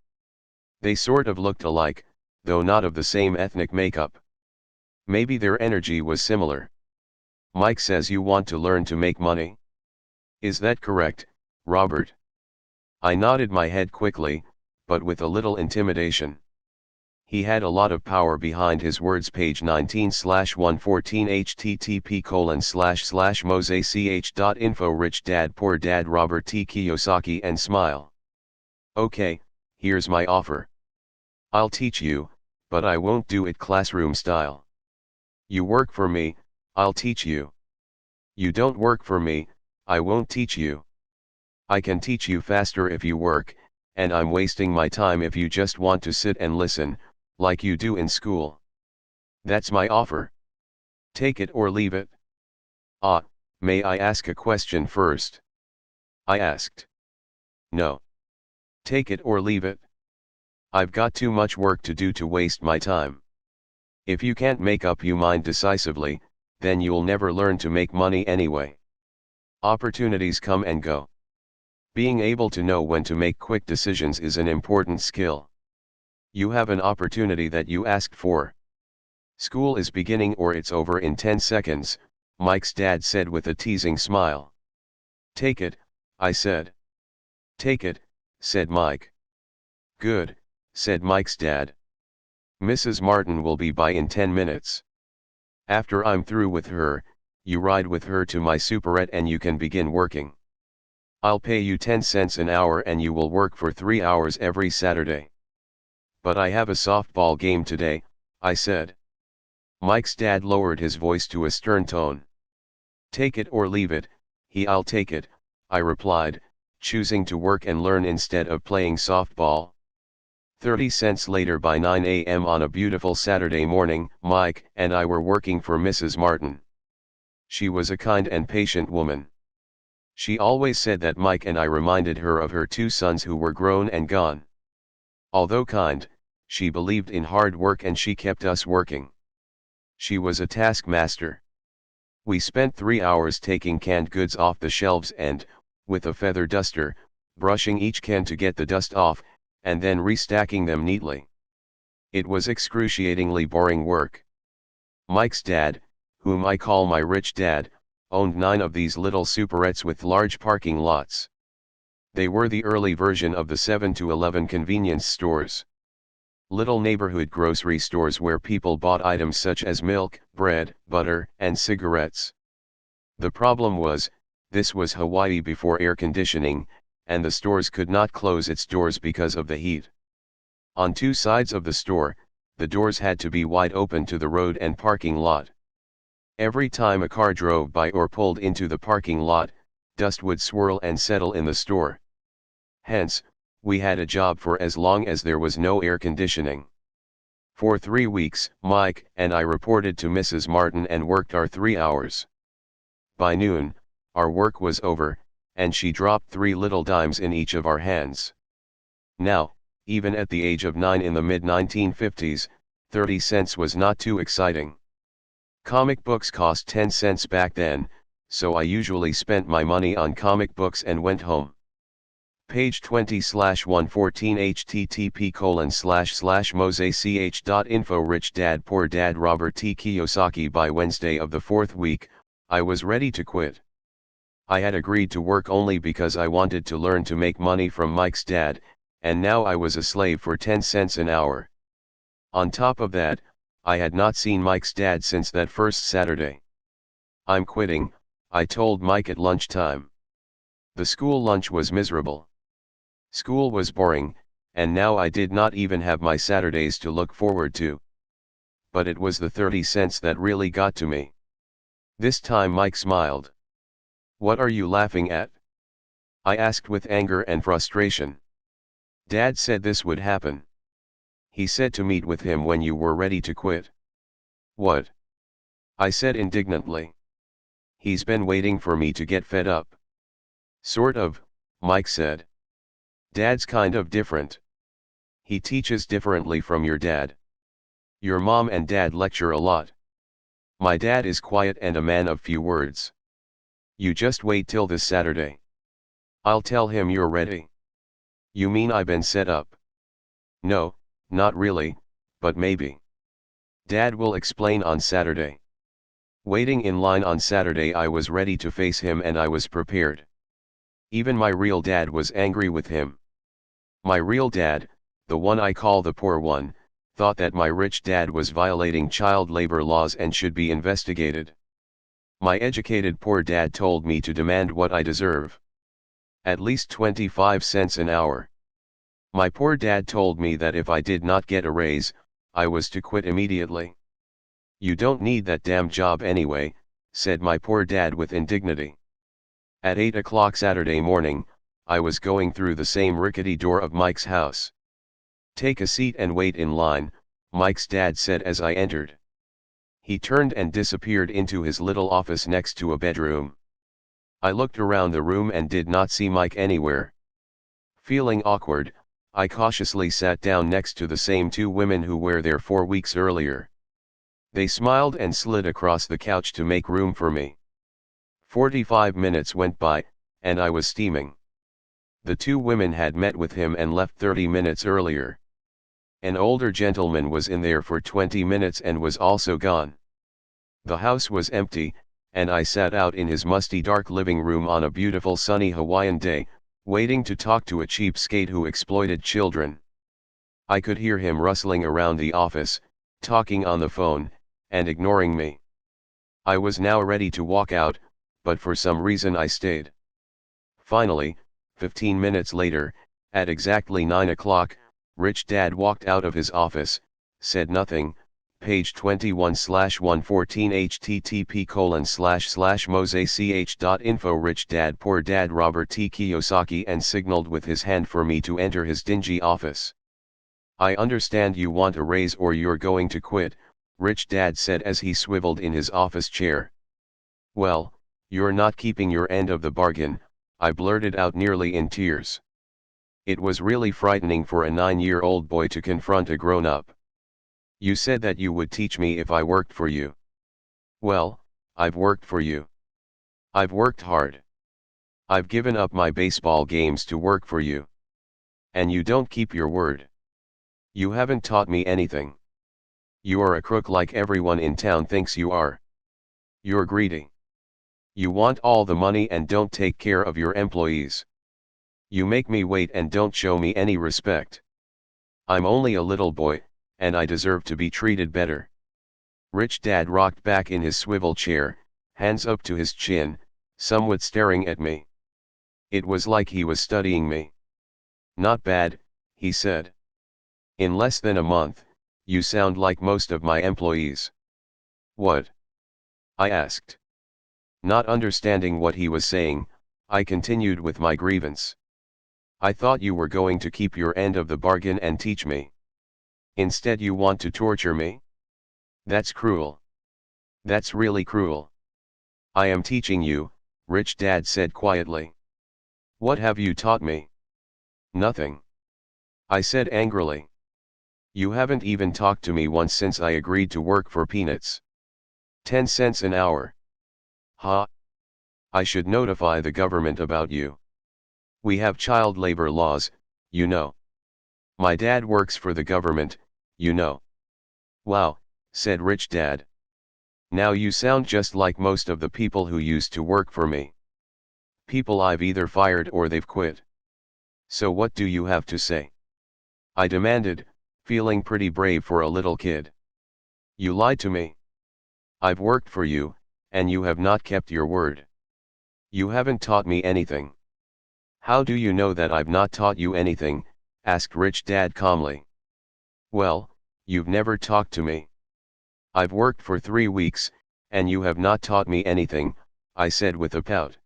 They sort of looked alike, though not of the same ethnic makeup. Maybe their energy was similar. Mike says you want to learn to make money. Is that correct, Robert? I nodded my head quickly, but with a little intimidation. He had a lot of power behind his words. Page 19/114 http://mosech.info Rich Dad Poor Dad Robert T. Kiyosaki and smile. Okay, here's my offer. I'll teach you, but I won't do it classroom style. You work for me, I'll teach you. You don't work for me, I won't teach you. I can teach you faster if you work, and I'm wasting my time if you just want to sit and listen, like you do in school. That's my offer. Take it or leave it. May I ask a question first? I asked. No. Take it or leave it. I've got too much work to do to waste my time. If you can't make up your mind decisively, then you'll never learn to make money anyway. Opportunities come and go. Being able to know when to make quick decisions is an important skill. You have an opportunity that you asked for. School is beginning or it's over in 10 seconds, Mike's dad said with a teasing smile. Take it, I said. Take it, said Mike. Good, said Mike's dad. Mrs. Martin will be by in 10 minutes. After I'm through with her, you ride with her to my superette and you can begin working. I'll pay you 10 cents an hour and you will work for 3 hours every Saturday. But I have a softball game today, I said. Mike's dad lowered his voice to a stern tone. Take it or leave it, I'll take it, I replied, choosing to work and learn instead of playing softball. 30 cents later by 9 a.m. on a beautiful Saturday morning, Mike and I were working for Mrs. Martin. She was a kind and patient woman. She always said that Mike and I reminded her of her 2 sons who were grown and gone. Although kind, she believed in hard work and she kept us working. She was a taskmaster. We spent 3 hours taking canned goods off the shelves and, with a feather duster, brushing each can to get the dust off, and then restacking them neatly. It was excruciatingly boring work. Mike's dad, whom I call my rich dad, owned 9 of these little superettes with large parking lots. They were the early version of the 7-Eleven convenience stores. Little neighborhood grocery stores where people bought items such as milk, bread, butter, and cigarettes. The problem was, this was Hawaii before air conditioning, and the stores could not close its doors because of the heat. On 2 sides of the store, the doors had to be wide open to the road and parking lot. Every time a car drove by or pulled into the parking lot, dust would swirl and settle in the store. Hence, we had a job for as long as there was no air conditioning. For 3 weeks, Mike and I reported to Mrs. Martin and worked our 3 hours. By noon, our work was over, and she dropped 3 little dimes in each of our hands. Now, even at the age of 9 in the mid-1950s, 30 cents was not too exciting. Comic books cost 10 cents back then, so I usually spent my money on comic books and went home. Page 20/114 http://mosech.info Rich Dad Poor Dad Robert T. Kiyosaki. By Wednesday of the 4th week, I was ready to quit. I had agreed to work only because I wanted to learn to make money from Mike's dad, and now I was a slave for 10 cents an hour. On top of that, I had not seen Mike's dad since that first Saturday. I'm quitting, I told Mike at lunchtime. The school lunch was miserable. School was boring, and now I did not even have my Saturdays to look forward to. But it was the 30 cents that really got to me. This time Mike smiled. What are you laughing at? I asked with anger and frustration. Dad said this would happen. He said to meet with him when you were ready to quit. What? I said indignantly. He's been waiting for me to get fed up. Sort of, Mike said. Dad's kind of different. He teaches differently from your dad. Your mom and dad lecture a lot. My dad is quiet and a man of few words. You just wait till this Saturday. I'll tell him you're ready. You mean I've been set up? No, not really, but maybe. Dad will explain on Saturday. Waiting in line on Saturday, I was ready to face him and I was prepared. Even my real dad was angry with him. My real dad, the one I call the poor one, thought that my rich dad was violating child labor laws and should be investigated. My educated poor dad told me to demand what I deserve. At least 25 cents an hour. My poor dad told me that if I did not get a raise, I was to quit immediately. You don't need that damn job anyway, said my poor dad with indignity. At 8 o'clock Saturday morning, I was going through the same rickety door of Mike's house. Take a seat and wait in line, Mike's dad said as I entered. He turned and disappeared into his little office next to a bedroom. I looked around the room and did not see Mike anywhere. Feeling awkward, I cautiously sat down next to the same two women who were there 4 weeks earlier. They smiled and slid across the couch to make room for me. 45 minutes went by, and I was steaming. The two women had met with him and left 30 minutes earlier. An older gentleman was in there for 20 minutes and was also gone. The house was empty, and I sat out in his musty dark living room on a beautiful sunny Hawaiian day, waiting to talk to a cheapskate who exploited children. I could hear him rustling around the office, talking on the phone, and ignoring me. I was now ready to walk out, but for some reason I stayed. Finally, 15 minutes later, at exactly 9 o'clock, Rich Dad walked out of his office, said nothing, page 21/114 http://mosech.info Rich Dad Poor Dad Robert T. Kiyosaki and signaled with his hand for me to enter his dingy office. I understand you want a raise or you're going to quit, Rich Dad said as he swiveled in his office chair. Well, you're not keeping your end of the bargain, I blurted out nearly in tears. It was really frightening for a 9-year-old boy to confront a grown-up. You said that you would teach me if I worked for you. Well, I've worked for you. I've worked hard. I've given up my baseball games to work for you. And you don't keep your word. You haven't taught me anything. You are a crook like everyone in town thinks you are. You're greedy. You want all the money and don't take care of your employees. You make me wait and don't show me any respect. I'm only a little boy, and I deserve to be treated better. Rich Dad rocked back in his swivel chair, hands up to his chin, somewhat staring at me. It was like he was studying me. Not bad, he said. In less than a month, you sound like most of my employees. What? I asked. Not understanding what he was saying, I continued with my grievance. I thought you were going to keep your end of the bargain and teach me. Instead you want to torture me? That's cruel. That's really cruel. I am teaching you, Rich Dad said quietly. What have you taught me? Nothing. I said angrily. You haven't even talked to me once since I agreed to work for peanuts. 10 cents an hour. Ha! I should notify the government about you. We have child labor laws, you know. My dad works for the government, you know. Wow, said Rich Dad. Now you sound just like most of the people who used to work for me. People I've either fired or they've quit. So what do you have to say? I demanded, feeling pretty brave for a little kid. You lied to me. I've worked for you, and you have not kept your word. You haven't taught me anything. How do you know that I've not taught you anything? Asked Rich Dad calmly. Well, you've never talked to me. I've worked for 3 weeks, and you have not taught me anything, I said with a pout.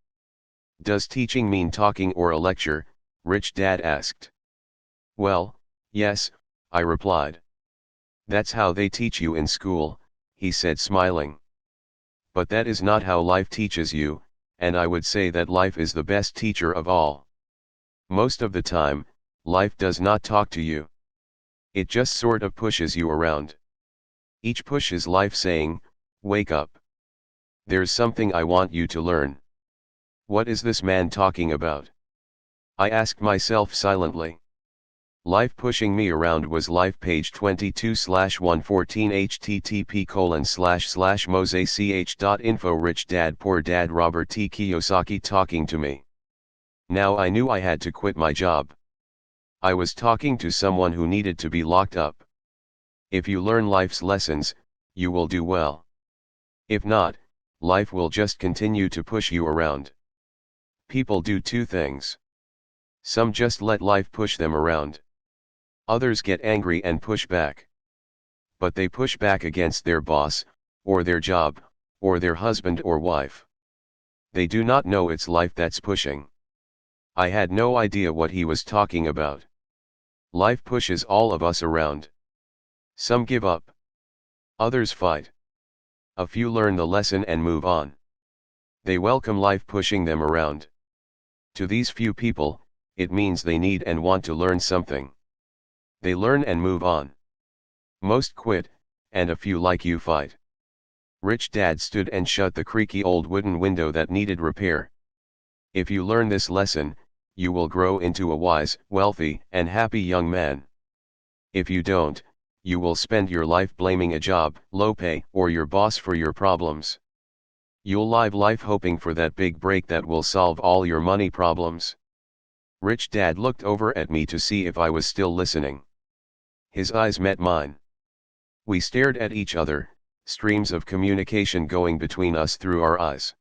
Does teaching mean talking or a lecture? Rich Dad asked. Well, yes, I replied. That's how they teach you in school, he said smiling. But that is not how life teaches you, and I would say that life is the best teacher of all. Most of the time, life does not talk to you. It just sort of pushes you around. Each push is life saying, wake up. There's something I want you to learn. What is this man talking about? I asked myself silently. Life pushing me around was life page 22/114 http://mosech.info Rich Dad Poor Dad Robert T. Kiyosaki talking to me. Now I knew I had to quit my job. I was talking to someone who needed to be locked up. If you learn life's lessons, you will do well. If not, life will just continue to push you around. People do two things. Some just let life push them around. Others get angry and push back. But they push back against their boss, or their job, or their husband or wife. They do not know it's life that's pushing. I had no idea what he was talking about. Life pushes all of us around. Some give up. Others fight. A few learn the lesson and move on. They welcome life pushing them around. To these few people, it means they need and want to learn something. They learn and move on. Most quit, and a few like you fight. Rich Dad stood and shut the creaky old wooden window that needed repair. If you learn this lesson, you will grow into a wise, wealthy, and happy young man. If you don't, you will spend your life blaming a job, low pay, or your boss for your problems. You'll live life hoping for that big break that will solve all your money problems. Rich Dad looked over at me to see if I was still listening. His eyes met mine. We stared at each other, streams of communication going between us through our eyes.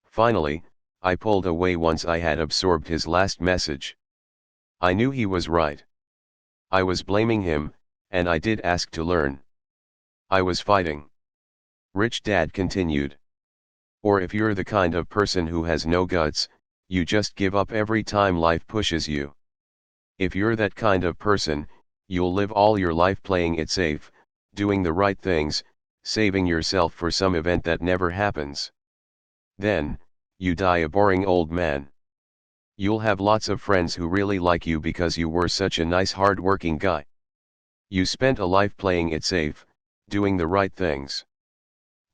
Finally, I pulled away once I had absorbed his last message. I knew he was right. I was blaming him, and I did ask to learn. I was fighting. Rich Dad continued. Or if you're the kind of person who has no guts, you just give up every time life pushes you. If you're that kind of person, you'll live all your life playing it safe, doing the right things, saving yourself for some event that never happens. Then, you die a boring old man. You'll have lots of friends who really like you because you were such a nice hard-working guy. You spent a life playing it safe, doing the right things.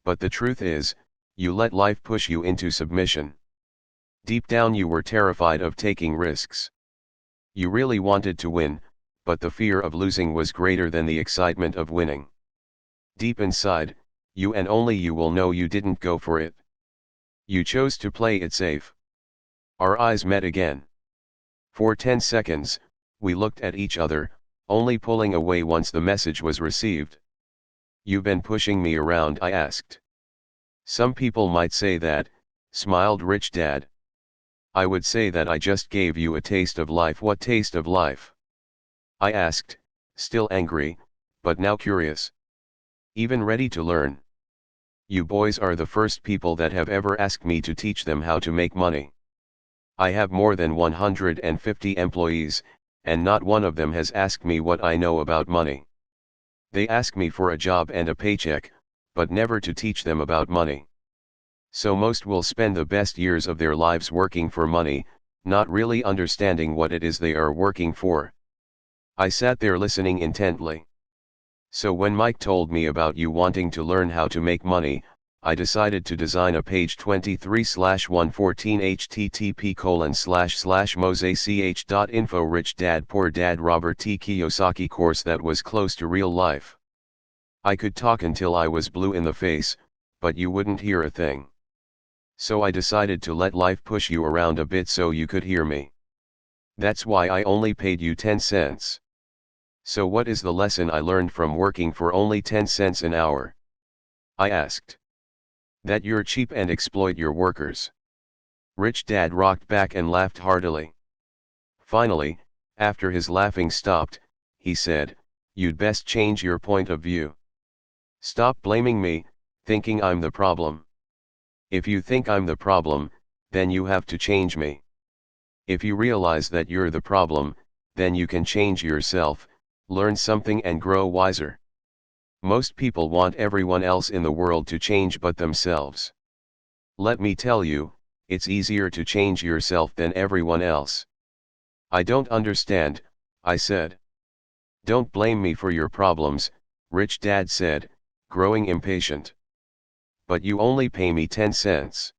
But the truth is, you let life push you into submission. Deep down you were terrified of taking risks. You really wanted to win, but the fear of losing was greater than the excitement of winning. Deep inside, you and only you will know you didn't go for it. You chose to play it safe. Our eyes met again. For 10 seconds, we looked at each other, only pulling away once the message was received. You've been pushing me around, I asked. Some people might say that, smiled Rich Dad. I would say that I just gave you a taste of life. What taste of life? I asked, still angry, but now curious. Even ready to learn. You boys are the first people that have ever asked me to teach them how to make money. I have more than 150 employees, and not one of them has asked me what I know about money. They ask me for a job and a paycheck, but never to teach them about money. So most will spend the best years of their lives working for money, not really understanding what it is they are working for. I sat there listening intently. So when Mike told me about you wanting to learn how to make money, I decided to design a page 23/114 http://mosech.info Rich Dad Poor Dad Robert T. Kiyosaki course that was close to real life. I could talk until I was blue in the face, but you wouldn't hear a thing. So I decided to let life push you around a bit so you could hear me. That's why I only paid you 10 cents. So what is the lesson I learned from working for only 10 cents an hour? I asked. That you're cheap and exploit your workers. Rich Dad rocked back and laughed heartily. Finally, after his laughing stopped, he said, "You'd best change your point of view. Stop blaming me, thinking I'm the problem. If you think I'm the problem, then you have to change me. If you realize that you're the problem, then you can change yourself, learn something and grow wiser. Most people want everyone else in the world to change but themselves. Let me tell you, it's easier to change yourself than everyone else." "I don't understand," I said. "Don't blame me for your problems," Rich Dad said, growing impatient. "But you only pay me 10 cents.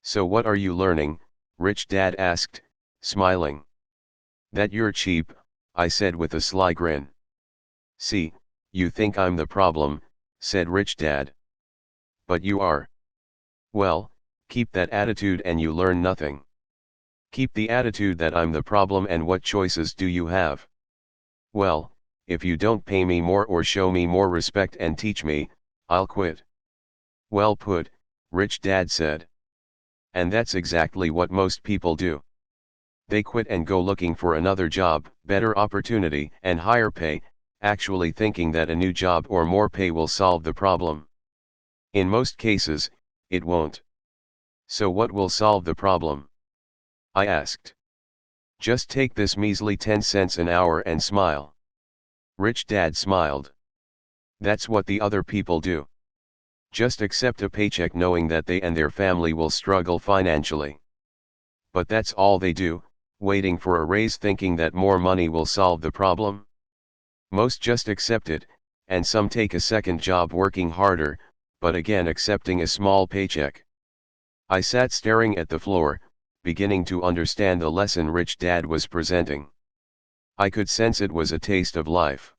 "So what are you learning?" Rich Dad asked, smiling. "That you're cheap," I said with a sly grin. "See, you think I'm the problem," said Rich Dad. "But you are. Well, keep that attitude and you learn nothing. Keep the attitude that I'm the problem, and what choices do you have? Well, if you don't pay me more or show me more respect and teach me, I'll quit." "Well put," Rich Dad said. And that's exactly what most people do. They quit and go looking for another job, better opportunity and higher pay, actually thinking that a new job or more pay will solve the problem. In most cases, it won't. So what will solve the problem? I asked. "Just take this measly 10 cents an hour and smile." Rich Dad smiled. "That's what the other people do. Just accept a paycheck knowing that they and their family will struggle financially. But that's all they do, waiting for a raise thinking that more money will solve the problem. Most just accept it, and some take a second job working harder, but again accepting a small paycheck." I sat staring at the floor, beginning to understand the lesson Rich Dad was presenting. I could sense it was a taste of life.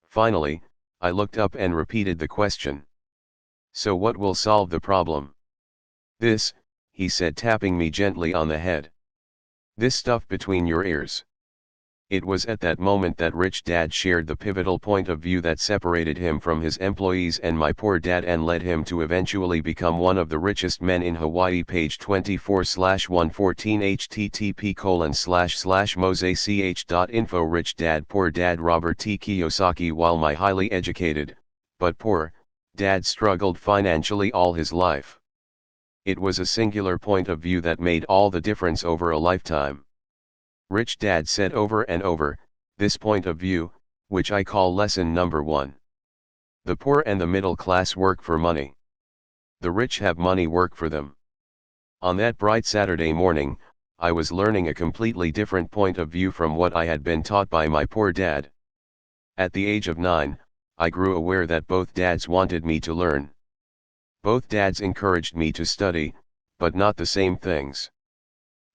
Finally, I looked up and repeated the question. "So what will solve the problem?" "This," he said, tapping me gently on the head. "This stuff between your ears." It was at that moment that Rich Dad shared the pivotal point of view that separated him from his employees and my poor dad and led him to eventually become one of the richest men in Hawaii. Page 24/114 http://mosech.info. Rich Dad Poor Dad Robert T. Kiyosaki. While my highly educated, but poor, dad struggled financially all his life. It was a singular point of view that made all the difference over a lifetime. Rich Dad said over and over, this point of view, which I call lesson number 1. The poor and the middle class work for money. The rich have money work for them. On that bright Saturday morning, I was learning a completely different point of view from what I had been taught by my poor dad. At the age of 9, I grew aware that both dads wanted me to learn. Both dads encouraged me to study, but not the same things.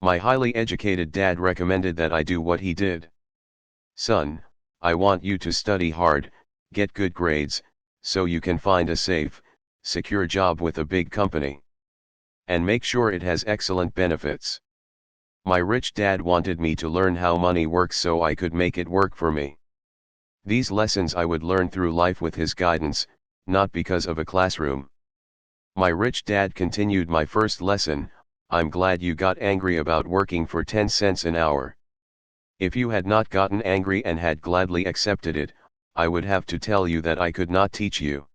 My highly educated dad recommended that I do what he did. "Son, I want you to study hard, get good grades, so you can find a safe, secure job with a big company. And make sure it has excellent benefits." My rich dad wanted me to learn how money works so I could make it work for me. These lessons I would learn through life with his guidance, not because of a classroom. My rich dad continued my first lesson. "I'm glad you got angry about working for 10 cents an hour. If you had not gotten angry and had gladly accepted it, I would have to tell you that I could not teach you.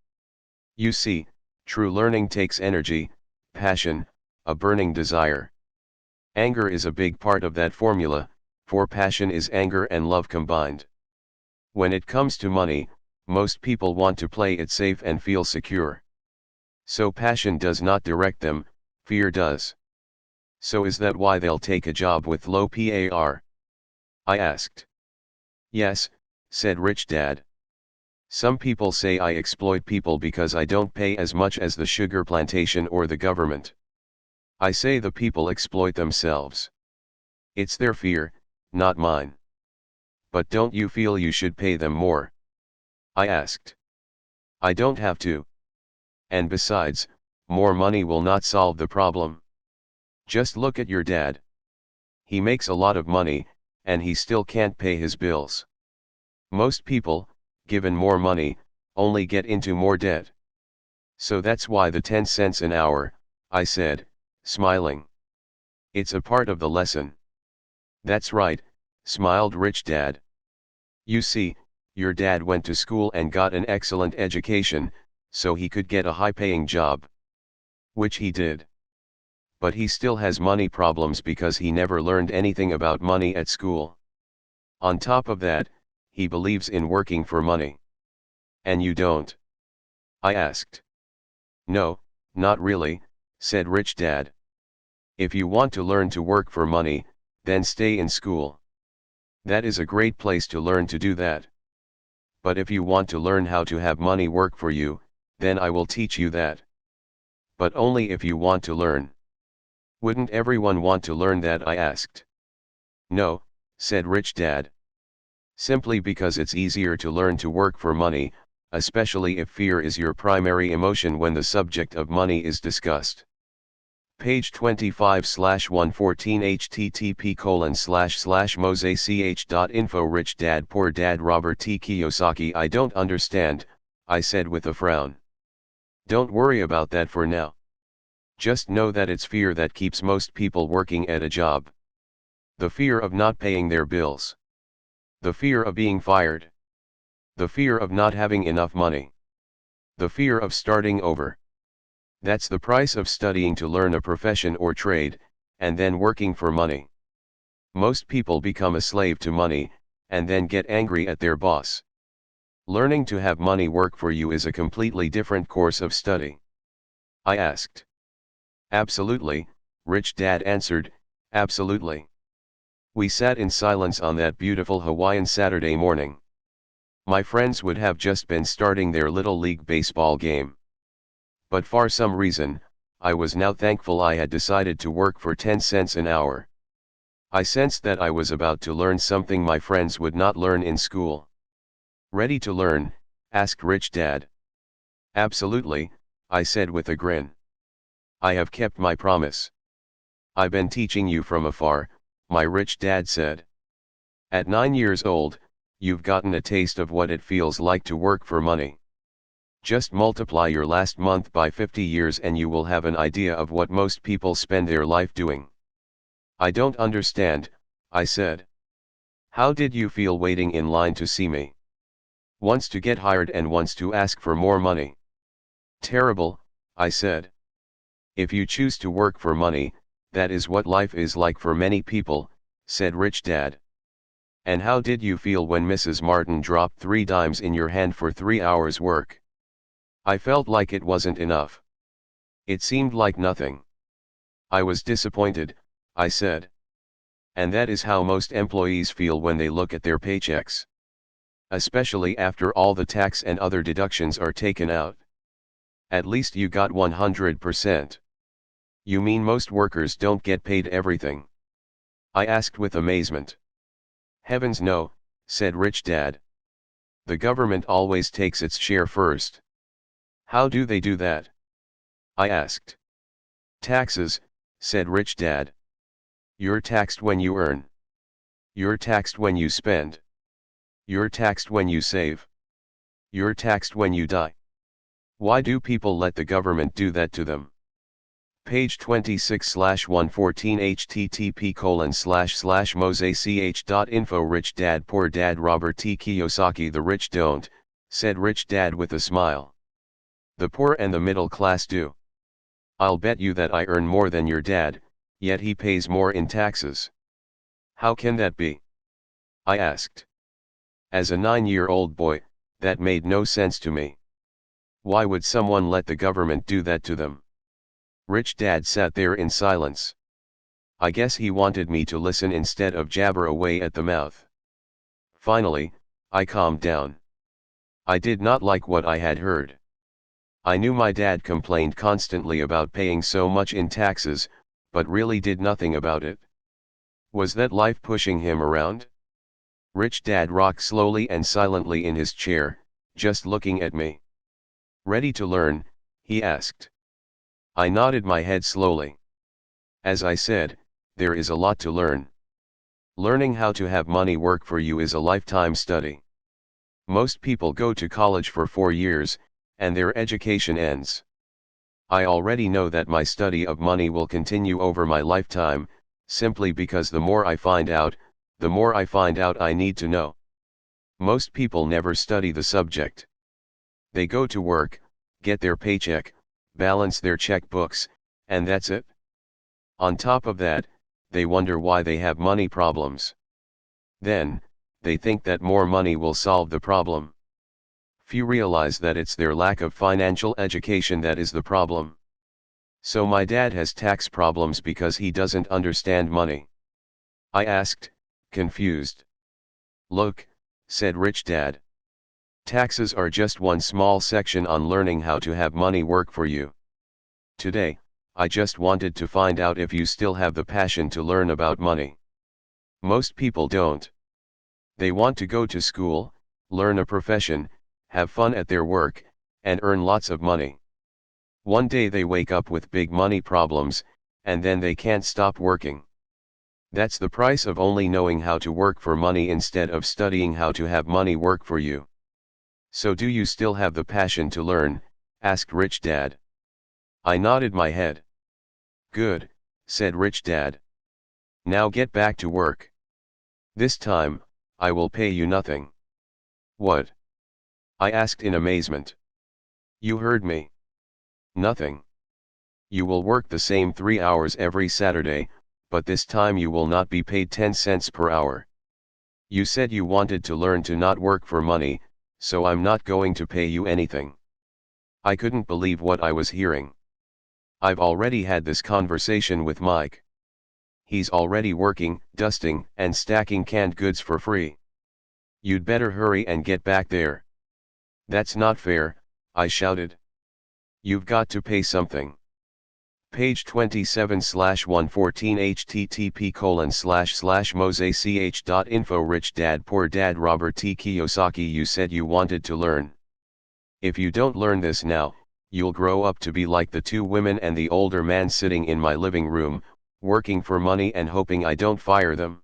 You see, true learning takes energy, passion, a burning desire. Anger is a big part of that formula, for passion is anger and love combined. When it comes to money, most people want to play it safe and feel secure. So passion does not direct them, fear does. So is that why they'll take a job with low PAR?" I asked. "Yes," said Rich Dad. "Some people say I exploit people because I don't pay as much as the sugar plantation or the government. I say the people exploit themselves. It's their fear, not mine. But don't you feel you should pay them more?" I asked. "I don't have to. And besides, more money will not solve the problem. Just look at your dad. He makes a lot of money, and he still can't pay his bills. Most people, given more money, only get into more debt. So that's why the 10 cents an hour, I said, smiling. It's a part of the lesson. That's right, smiled Rich Dad. You see, your dad went to school and got an excellent education, so he could get a high-paying job. Which he did. But he still has money problems because he never learned anything about money at school. On top of that, he believes in working for money. And you don't? I asked. No, not really, said Rich Dad. If you want to learn to work for money, then stay in school. That is a great place to learn to do that. But if you want to learn how to have money work for you, then I will teach you that. But only if you want to learn. Wouldn't everyone want to learn that? I asked. No, said Rich Dad. Simply because it's easier to learn to work for money, especially if fear is your primary emotion when the subject of money is discussed. Page 25/114 http://mosech.info Rich Dad Poor Dad Robert T. Kiyosaki I don't understand, I said with a frown. Don't worry about that for now. Just know that it's fear that keeps most people working at a job. The fear of not paying their bills. The fear of being fired. The fear of not having enough money. The fear of starting over. That's the price of studying to learn a profession or trade, and then working for money. Most people become a slave to money, and then get angry at their boss. Learning to have money work for you is a completely different course of study. I asked. Absolutely, Rich Dad answered, absolutely. We sat in silence on that beautiful Hawaiian Saturday morning. My friends would have just been starting their Little League baseball game. But for some reason, I was now thankful I had decided to work for 10 cents an hour. I sensed that I was about to learn something my friends would not learn in school. Ready to learn? Asked Rich Dad. Absolutely, I said with a grin. I have kept my promise. I've been teaching you from afar, my Rich Dad said. At 9 years old, you've gotten a taste of what it feels like to work for money. Just multiply your last month by 50 years and you will have an idea of what most people spend their life doing. I don't understand, I said. How did you feel waiting in line to see me? Once to get hired and once to ask for more money. Terrible, I said. If you choose to work for money, that is what life is like for many people, said Rich Dad. And how did you feel when Mrs. Martin dropped 3 dimes in your hand for 3 hours work? I felt like it wasn't enough. It seemed like nothing. I was disappointed, I said. And that is how most employees feel when they look at their paychecks. Especially after all the tax and other deductions are taken out. At least you got 100%. You mean most workers don't get paid everything? I asked with amazement. Heavens no, said Rich Dad. The government always takes its share first. How do they do that? I asked. Taxes, said Rich Dad. You're taxed when you earn. You're taxed when you spend. You're taxed when you save. You're taxed when you die. Why do people let the government do that to them? Page 26/114 http://mosech.info Rich Dad Poor Dad Robert T. Kiyosaki The rich don't, said Rich Dad with a smile. The poor and the middle class do. I'll bet you that I earn more than your dad, yet he pays more in taxes. How can that be? I asked. As a 9-year-old boy, that made no sense to me. Why would someone let the government do that to them? Rich Dad sat there in silence. I guess he wanted me to listen instead of jabber away at the mouth. Finally, I calmed down. I did not like what I had heard. I knew my dad complained constantly about paying so much in taxes, but really did nothing about it. Was that life pushing him around? Rich Dad rocked slowly and silently in his chair, just looking at me. Ready to learn? He asked. I nodded my head slowly. As I said, there is a lot to learn. Learning how to have money work for you is a lifetime study. Most people go to college for 4 years, and their education ends. I already know that my study of money will continue over my lifetime, simply because the more I find out, the more I find out I need to know. Most people never study the subject. They go to work, get their paycheck, balance their checkbooks, and that's it. On top of that, they wonder why they have money problems. Then, they think that more money will solve the problem. Few realize that it's their lack of financial education that is the problem. So my dad has tax problems because he doesn't understand money. I asked, confused. Look, said Rich Dad. Taxes are just one small section on learning how to have money work for you. Today, I just wanted to find out if you still have the passion to learn about money. Most people don't. They want to go to school, learn a profession, have fun at their work, and earn lots of money. One day they wake up with big money problems, and then they can't stop working. That's the price of only knowing how to work for money instead of studying how to have money work for you. So do you still have the passion to learn? Asked Rich Dad. I nodded my head. Good, said Rich Dad. Now get back to work. This time, I will pay you nothing. What? I asked in amazement. You heard me. Nothing. You will work the same 3 hours every Saturday, but this time you will not be paid 10 cents per hour. You said you wanted to learn to not work for money, so I'm not going to pay you anything. I couldn't believe what I was hearing. I've already had this conversation with Mike. He's already working, dusting, and stacking canned goods for free. You'd better hurry and get back there. That's not fair, I shouted. You've got to pay something. Page 27/114 http://mosech.info Rich Dad Poor Dad Robert T. Kiyosaki You said you wanted to learn. If you don't learn this now, you'll grow up to be like the two women and the older man sitting in my living room, working for money and hoping I don't fire them.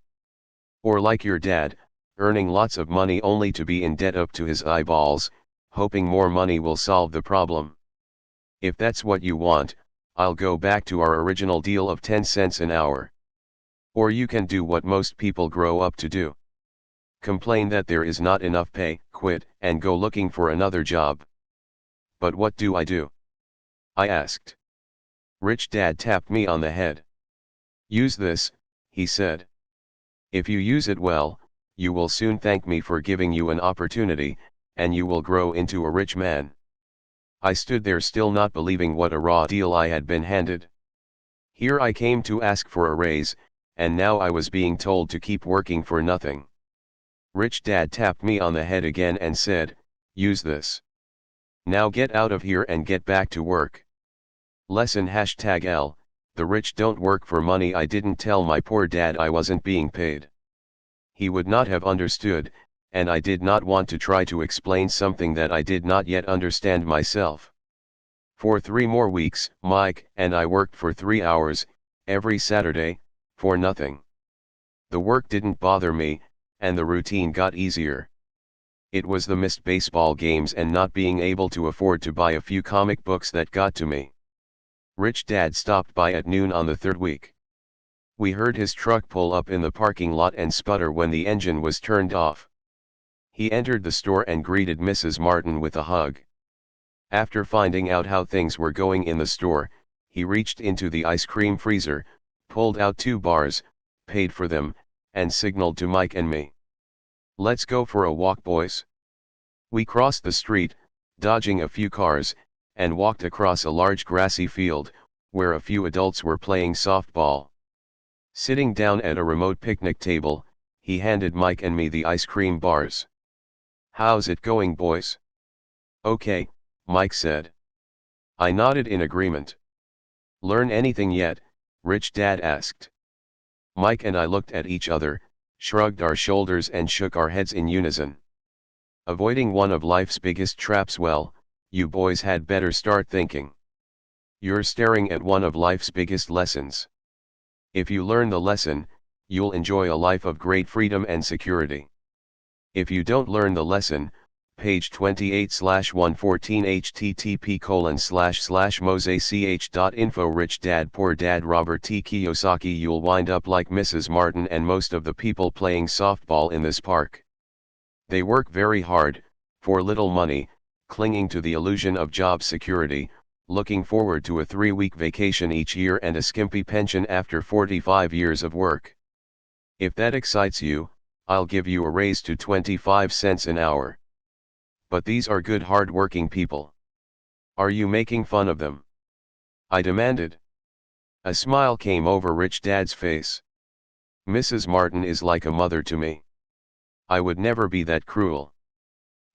Or like your dad, earning lots of money only to be in debt up to his eyeballs, hoping more money will solve the problem. If that's what you want, I'll go back to our original deal of 10 cents an hour. Or you can do what most people grow up to do. Complain that there is not enough pay, quit, and go looking for another job. But what do? I asked. Rich Dad tapped me on the head. Use this, he said. If you use it well, you will soon thank me for giving you an opportunity, and you will grow into a rich man. I stood there still not believing what a raw deal I had been handed. Here I came to ask for a raise, and now I was being told to keep working for nothing. Rich Dad tapped me on the head again and said, use this. Now get out of here and get back to work. Lesson #L, the rich don't work for money. I didn't tell my poor dad I wasn't being paid. He would not have understood, and I did not want to try to explain something that I did not yet understand myself. For 3 more weeks, Mike and I worked for 3 hours, every Saturday, for nothing. The work didn't bother me, and the routine got easier. It was the missed baseball games and not being able to afford to buy a few comic books that got to me. Rich Dad stopped by at noon on the 3rd week. We heard his truck pull up in the parking lot and sputter when the engine was turned off. He entered the store and greeted Mrs. Martin with a hug. After finding out how things were going in the store, he reached into the ice cream freezer, pulled out 2 bars, paid for them, and signaled to Mike and me. Let's go for a walk, boys. We crossed the street, dodging a few cars, and walked across a large grassy field, where a few adults were playing softball. Sitting down at a remote picnic table, he handed Mike and me the ice cream bars. How's it going, boys? Okay, Mike said. I nodded in agreement. Learn anything yet? Rich Dad asked. Mike and I looked at each other, shrugged our shoulders and shook our heads in unison. Avoiding one of life's biggest traps. Well, you boys had better start thinking. You're staring at one of life's biggest lessons. If you learn the lesson, you'll enjoy a life of great freedom and security. If you don't learn the lesson, Page 28/114 http://mosech.info Rich Dad Poor Dad Robert T. Kiyosaki. You'll wind up like Mrs. Martin and most of the people playing softball in this park. They work very hard, for little money, clinging to the illusion of job security, looking forward to a 3-week vacation each year and a skimpy pension after 45 years of work. If that excites you, I'll give you a raise to 25 cents an hour. But these are good hard-working people. Are you making fun of them? I demanded. A smile came over Rich Dad's face. Mrs. Martin is like a mother to me. I would never be that cruel.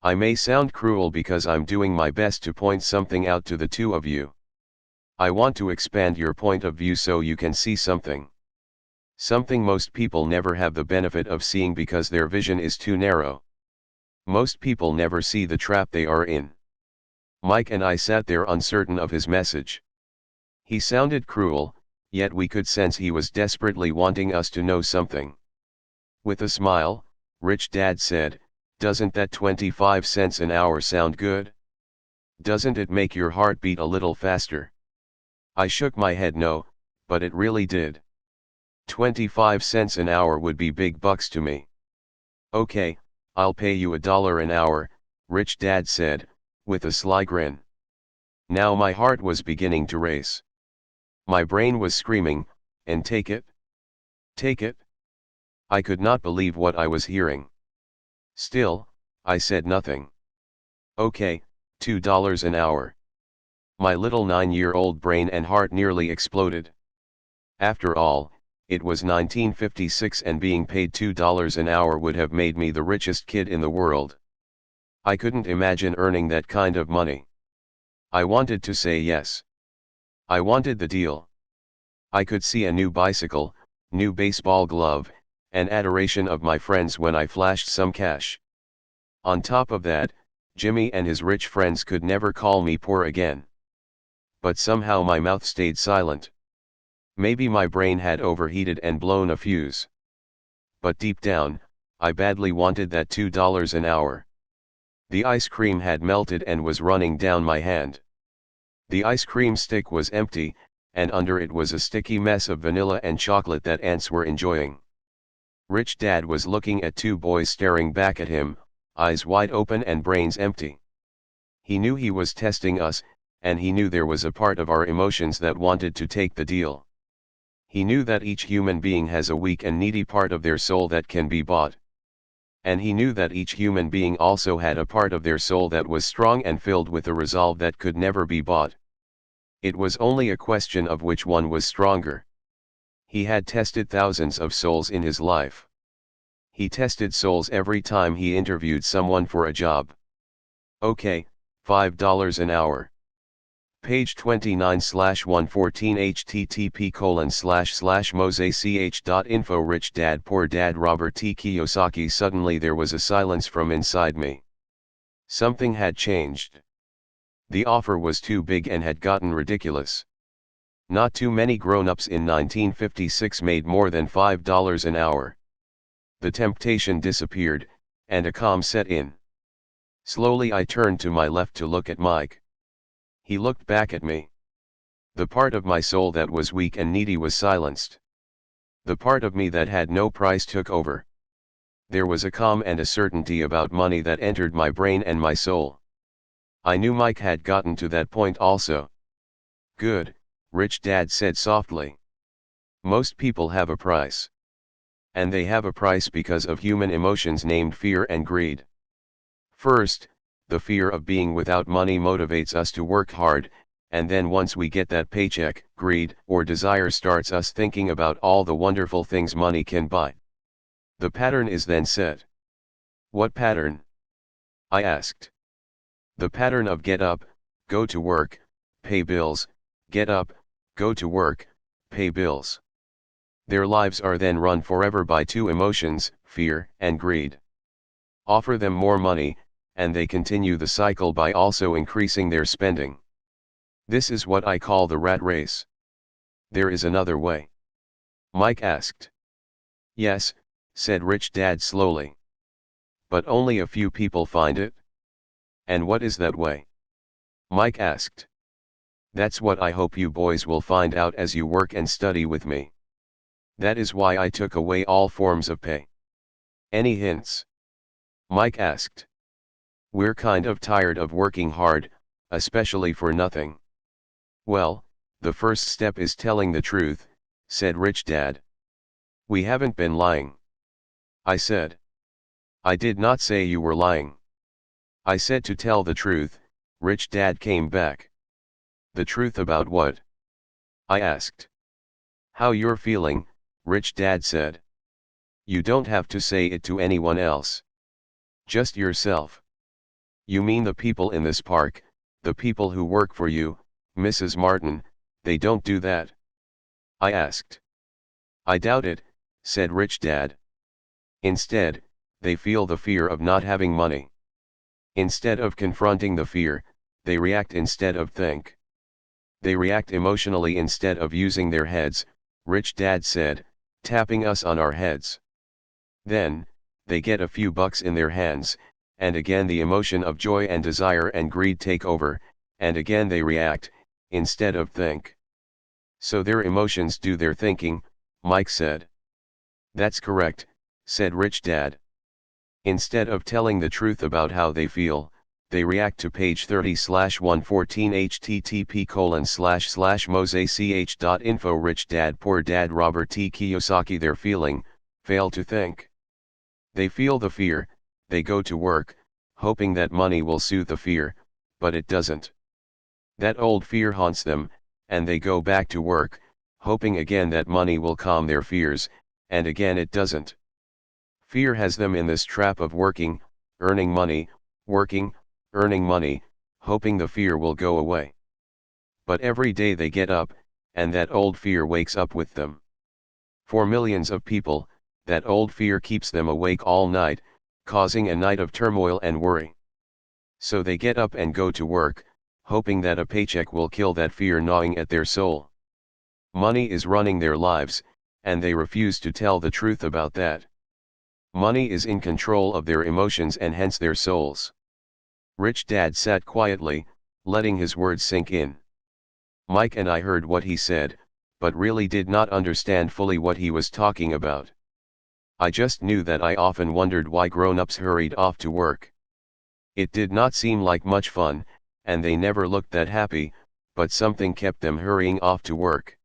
I may sound cruel because I'm doing my best to point something out to the two of you. I want to expand your point of view so you can see something. Something most people never have the benefit of seeing because their vision is too narrow. Most people never see the trap they are in. Mike and I sat there uncertain of his message. He sounded cruel, yet we could sense he was desperately wanting us to know something. With a smile, Rich Dad said, "Doesn't that 25 cents an hour sound good? Doesn't it make your heart beat a little faster?" I shook my head no, but it really did. 25 cents an hour would be big bucks to me. "Okay, I'll pay you $1 an hour," Rich Dad said, with a sly grin. Now my heart was beginning to race. My brain was screaming, "And take it? Take it?" I could not believe what I was hearing. Still, I said nothing. "Okay, $2 an hour." My little 9-year-old brain and heart nearly exploded. After all, it was 1956 and being paid $2 an hour would have made me the richest kid in the world. I couldn't imagine earning that kind of money. I wanted to say yes. I wanted the deal. I could see a new bicycle, new baseball glove, and adoration of my friends when I flashed some cash. On top of that, Jimmy and his rich friends could never call me poor again. But somehow my mouth stayed silent. Maybe my brain had overheated and blown a fuse. But deep down, I badly wanted that $2 an hour. The ice cream had melted and was running down my hand. The ice cream stick was empty, and under it was a sticky mess of vanilla and chocolate that ants were enjoying. Rich Dad was looking at two boys staring back at him, eyes wide open and brains empty. He knew he was testing us, and he knew there was a part of our emotions that wanted to take the deal. He knew that each human being has a weak and needy part of their soul that can be bought. And he knew that each human being also had a part of their soul that was strong and filled with a resolve that could never be bought. It was only a question of which one was stronger. He had tested thousands of souls in his life. He tested souls every time he interviewed someone for a job. "Okay, $5 an hour." Page 29/114 http://mosech.info Rich Dad Poor Dad Robert T. Kiyosaki. Suddenly there was a silence from inside me. Something had changed. The offer was too big and had gotten ridiculous. Not too many grown-ups in 1956 made more than $5 an hour. The temptation disappeared, and a calm set in. Slowly I turned to my left to look at Mike. He looked back at me. The part of my soul that was weak and needy was silenced. The part of me that had no price took over. There was a calm and a certainty about money that entered my brain and my soul. I knew Mike had gotten to that point also. "Good," Rich Dad said softly. "Most people have a price. And they have a price because of human emotions named fear and greed. First, the fear of being without money motivates us to work hard, and then once we get that paycheck, greed or desire starts us thinking about all the wonderful things money can buy. The pattern is then set." "What pattern?" I asked. "The pattern of get up, go to work, pay bills, get up, go to work, pay bills." Their lives are then run forever by two emotions, fear and greed. Offer them more money, and they continue the cycle by also increasing their spending. This is what I call the rat race. "There is another way?" Mike asked. "Yes," said Rich Dad slowly. "But only a few people find it. And what is that way? Mike asked. That's what I hope you boys will find out as you work and study with me. That is why I took away all forms of pay. Any hints? Mike asked. We're kind of tired of working hard, especially for nothing. Well, the first step is telling the truth, said Rich Dad. We haven't been lying. I said. I did not say you were lying. I said to tell the truth, Rich Dad came back. The truth about what? I asked. How you're feeling, Rich Dad said. You don't have to say it to anyone else. Just yourself. You mean the people in this park, the people who work for you, Mrs. Martin, they don't do that? I asked. I doubt it, said Rich Dad. Instead, they feel the fear of not having money. Instead of confronting the fear, they react instead of think. They react emotionally instead of using their heads, Rich Dad said, tapping us on our heads. Then, they get a few bucks in their hands, and again the emotion of joy and desire and greed take over, and again they react, instead of think. So their emotions do their thinking, Mike said. That's correct, said Rich Dad. Instead of telling the truth about how they feel, they react to page 30/114 http://mosech.info. Rich Dad Poor Dad Robert T. Kiyosaki. They're feeling, fail to think. They feel the fear, they go to work, hoping that money will soothe the fear, but it doesn't. That old fear haunts them, and they go back to work, hoping again that money will calm their fears, and again it doesn't. Fear has them in this trap of working, earning money, working, earning money, hoping the fear will go away. But every day they get up, and that old fear wakes up with them. For millions of people, that old fear keeps them awake all night, causing a night of turmoil and worry. So they get up and go to work, hoping that a paycheck will kill that fear gnawing at their soul. Money is running their lives, and they refuse to tell the truth about that. Money is in control of their emotions and hence their souls. Rich Dad sat quietly, letting his words sink in. Mike and I heard what he said, but really did not understand fully what he was talking about. I just knew that I often wondered why grown-ups hurried off to work. It did not seem like much fun, and they never looked that happy, but something kept them hurrying off to work.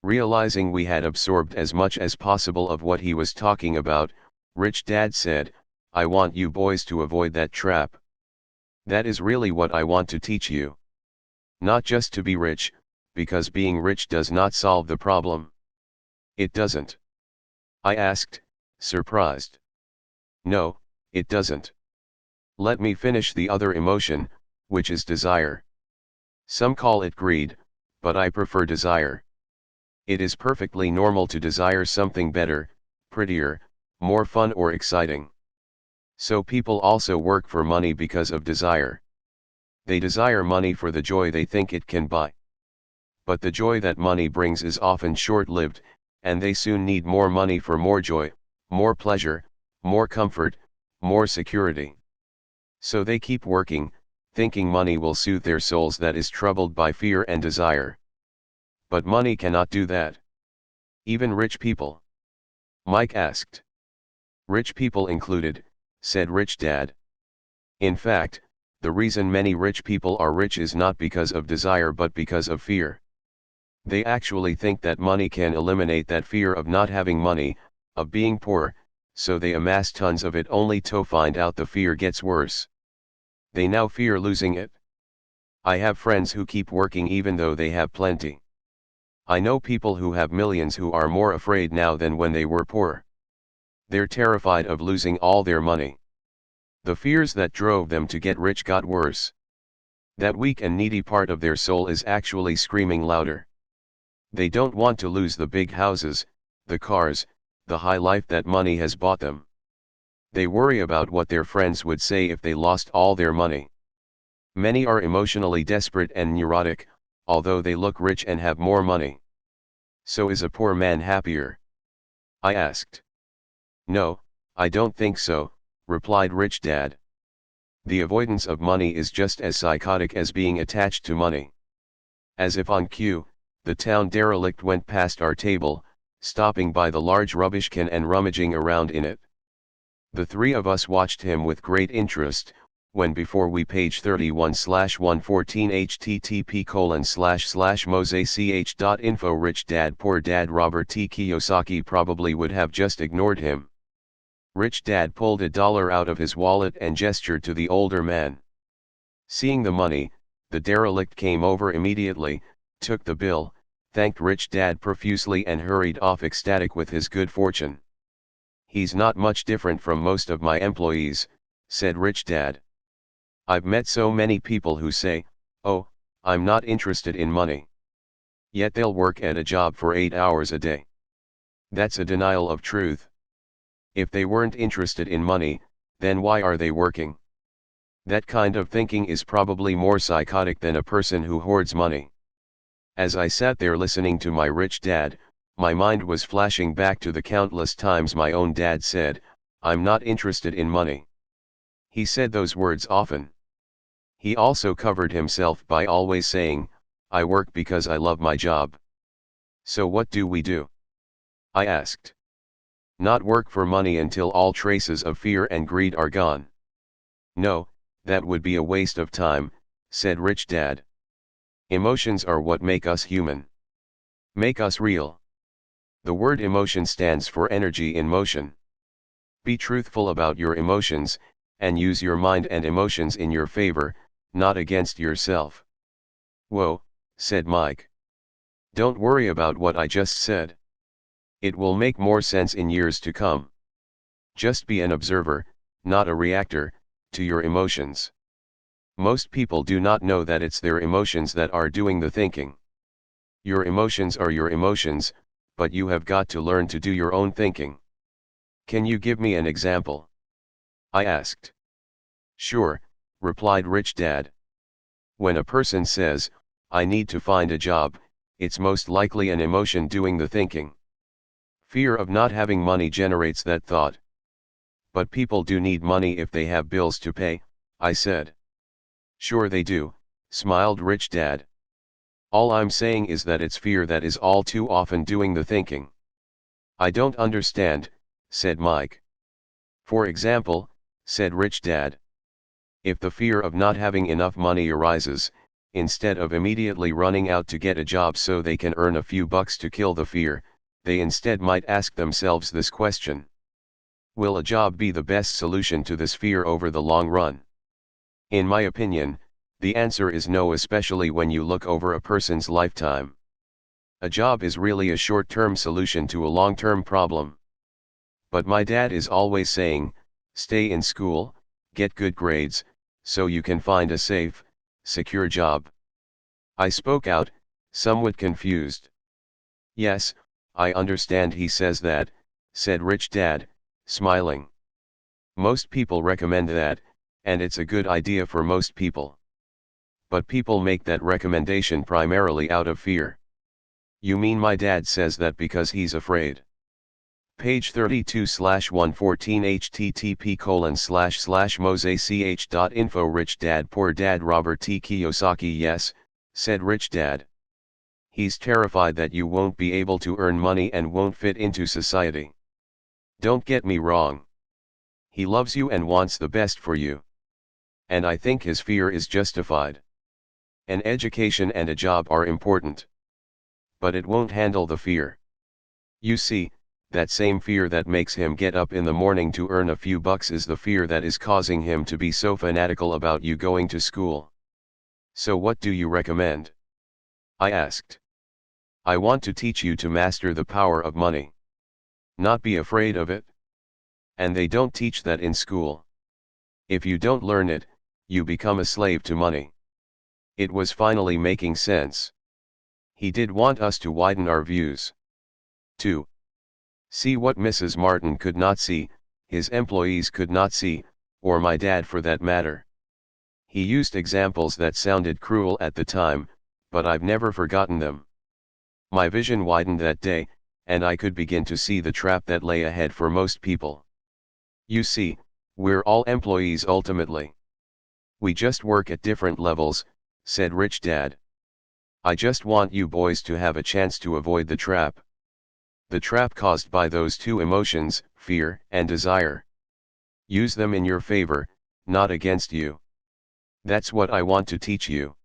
Realizing we had absorbed as much as possible of what he was talking about, Rich Dad said, I want you boys to avoid that trap. That is really what I want to teach you. Not just to be rich, because being rich does not solve the problem. It doesn't. I asked, surprised. No, it doesn't. Let me finish the other emotion, which is desire. Some call it greed, but I prefer desire. It is perfectly normal to desire something better, prettier, more fun or exciting. So people also work for money because of desire. They desire money for the joy they think it can buy. But the joy that money brings is often short-lived, and they soon need more money for more joy, more pleasure, more comfort, more security. So they keep working, thinking money will soothe their souls that is troubled by fear and desire. But money cannot do that. Even rich people? Mike asked. Rich people included, said Rich Dad. In fact, the reason many rich people are rich is not because of desire but because of fear. They actually think that money can eliminate that fear of not having money, of being poor, so they amass tons of it only to find out the fear gets worse. They now fear losing it. I have friends who keep working even though they have plenty. I know people who have millions who are more afraid now than when they were poor. They're terrified of losing all their money. The fears that drove them to get rich got worse. That weak and needy part of their soul is actually screaming louder. They don't want to lose the big houses, the cars, the high life that money has bought them. They worry about what their friends would say if they lost all their money. Many are emotionally desperate and neurotic, although they look rich and have more money. So is a poor man happier? I asked. No, I don't think so, replied Rich Dad. The avoidance of money is just as psychotic as being attached to money. As if on cue, the town derelict went past our table, stopping by the large rubbish can and rummaging around in it. The three of us watched him with great interest, when before we page 31/114 http://mosech.info Rich Dad Poor Dad Robert T. Kiyosaki probably would have just ignored him. Rich Dad pulled $1 out of his wallet and gestured to the older man. Seeing the money, the derelict came over immediately, took the bill, thanked Rich Dad profusely and hurried off ecstatic with his good fortune. "He's not much different from most of my employees," said Rich Dad. "I've met so many people who say, 'Oh, I'm not interested in money.' Yet they'll work at a job for 8 hours a day. That's a denial of truth. If they weren't interested in money, then why are they working?" That kind of thinking is probably more psychotic than a person who hoards money. As I sat there listening to my Rich Dad, my mind was flashing back to the countless times my own dad said, "I'm not interested in money." He said those words often. He also covered himself by always saying, "I work because I love my job." "So what do we do?" I asked. "Not work for money until all traces of fear and greed are gone." "No, that would be a waste of time," said Rich Dad. "Emotions are what make us human. Make us real. The word emotion stands for energy in motion. Be truthful about your emotions, and use your mind and emotions in your favor, not against yourself." "Whoa," said Mike. "Don't worry about what I just said. It will make more sense in years to come. Just be an observer, not a reactor, to your emotions." Most people do not know that it's their emotions that are doing the thinking. Your emotions are your emotions, but you have got to learn to do your own thinking. "Can you give me an example?" I asked. "Sure," replied Rich Dad. "When a person says, 'I need to find a job,' it's most likely an emotion doing the thinking. Fear of not having money generates that thought." "But people do need money if they have bills to pay," I said. "Sure they do," smiled Rich Dad. "All I'm saying is that it's fear that is all too often doing the thinking." "I don't understand," said Mike. "For example," said Rich Dad, "if the fear of not having enough money arises, instead of immediately running out to get a job so they can earn a few bucks to kill the fear, they instead might ask themselves this question: will a job be the best solution to this fear over the long run? In my opinion, the answer is no, especially when you look over a person's lifetime. A job is really a short-term solution to a long-term problem. But my dad is always saying, stay in school, get good grades, so you can find a safe, secure job." I spoke out, somewhat confused. "Yes, I understand he says that," said Rich Dad, smiling. "Most people recommend that, and it's a good idea for most people. But people make that recommendation primarily out of fear." "You mean my dad says that because he's afraid?" Page 32/114 http://mosech.info Rich Dad Poor Dad Robert T. Kiyosaki Yes, said Rich Dad. "He's terrified that you won't be able to earn money and won't fit into society. Don't get me wrong. He loves you and wants the best for you. And I think his fear is justified. An education and a job are important. But it won't handle the fear. You see, that same fear that makes him get up in the morning to earn a few bucks is the fear that is causing him to be so fanatical about you going to school. So what do you recommend?" I asked. "I want to teach you to master the power of money. Not be afraid of it. And they don't teach that in school. If you don't learn it, you become a slave to money." It was finally making sense. He did want us to widen our views. To see what Mrs. Martin could not see, his employees could not see, or my dad for that matter. He used examples that sounded cruel at the time, but I've never forgotten them. My vision widened that day, and I could begin to see the trap that lay ahead for most people. You see, we're all employees ultimately. We just work at different levels, said Rich Dad. I just want you boys to have a chance to avoid the trap. The trap caused by those two emotions, fear and desire. Use them in your favor, not against you. That's what I want to teach you.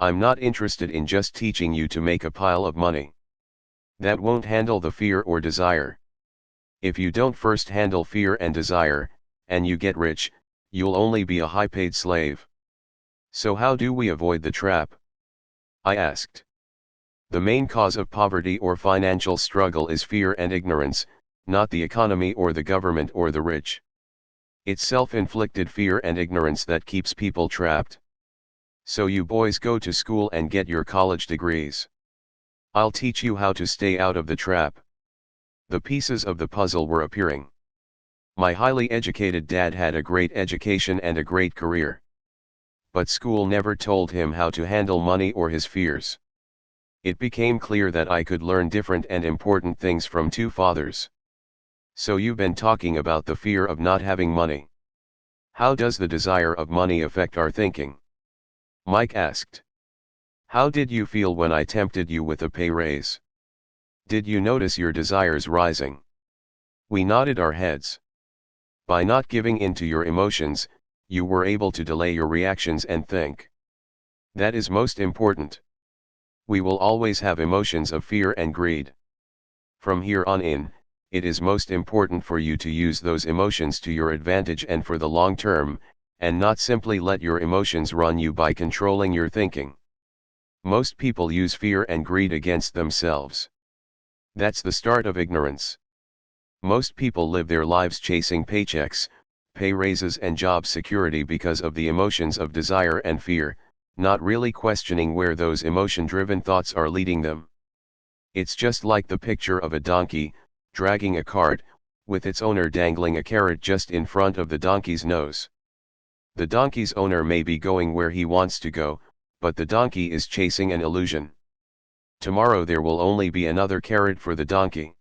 I'm not interested in just teaching you to make a pile of money. That won't handle the fear or desire. If you don't first handle fear and desire, and you get rich, you'll only be a high-paid slave. So how do we avoid the trap? I asked. The main cause of poverty or financial struggle is fear and ignorance, not the economy or the government or the rich. It's self-inflicted fear and ignorance that keeps people trapped. So you boys go to school and get your college degrees. I'll teach you how to stay out of the trap. The pieces of the puzzle were appearing. My highly educated dad had a great education and a great career. But school never told him how to handle money or his fears. It became clear that I could learn different and important things from two fathers. So you've been talking about the fear of not having money. How does the desire of money affect our thinking? Mike asked. How did you feel when I tempted you with a pay raise? Did you notice your desires rising? We nodded our heads. By not giving in to your emotions, you were able to delay your reactions and think. That is most important. We will always have emotions of fear and greed. From here on in, it is most important for you to use those emotions to your advantage and for the long term, and not simply let your emotions run you by controlling your thinking. Most people use fear and greed against themselves. That's the start of ignorance. Most people live their lives chasing paychecks, pay raises and job security because of the emotions of desire and fear, not really questioning where those emotion-driven thoughts are leading them. It's just like the picture of a donkey, dragging a cart, with its owner dangling a carrot just in front of the donkey's nose. The donkey's owner may be going where he wants to go, but the donkey is chasing an illusion. Tomorrow there will only be another carrot for the donkey.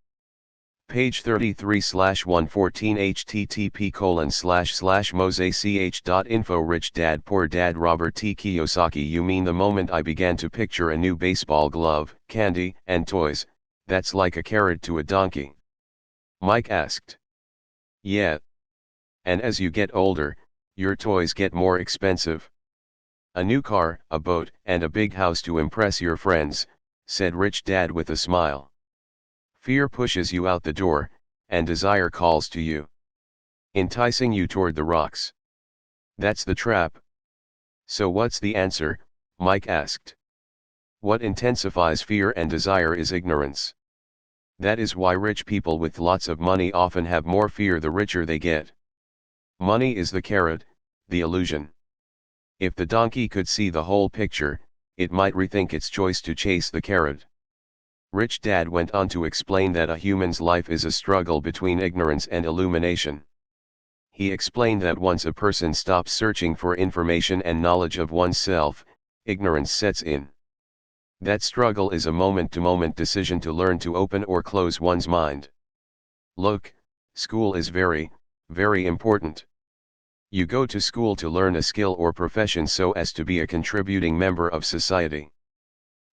Page 33/114 http://mosech.info Rich Dad Poor Dad Robert T. Kiyosaki. You mean the moment I began to picture a new baseball glove, candy, and toys, that's like a carrot to a donkey? Mike asked. Yeah. And as you get older, your toys get more expensive. A new car, a boat, and a big house to impress your friends, said Rich Dad with a smile. Fear pushes you out the door, and desire calls to you, enticing you toward the rocks. That's the trap. So what's the answer? Mike asked. What intensifies fear and desire is ignorance. That is why rich people with lots of money often have more fear the richer they get. Money is the carrot, the illusion. If the donkey could see the whole picture, it might rethink its choice to chase the carrot. Rich Dad went on to explain that a human's life is a struggle between ignorance and illumination. He explained that once a person stops searching for information and knowledge of oneself, ignorance sets in. That struggle is a moment-to-moment decision to learn to open or close one's mind. Look, school is very, very important. You go to school to learn a skill or profession so as to be a contributing member of society.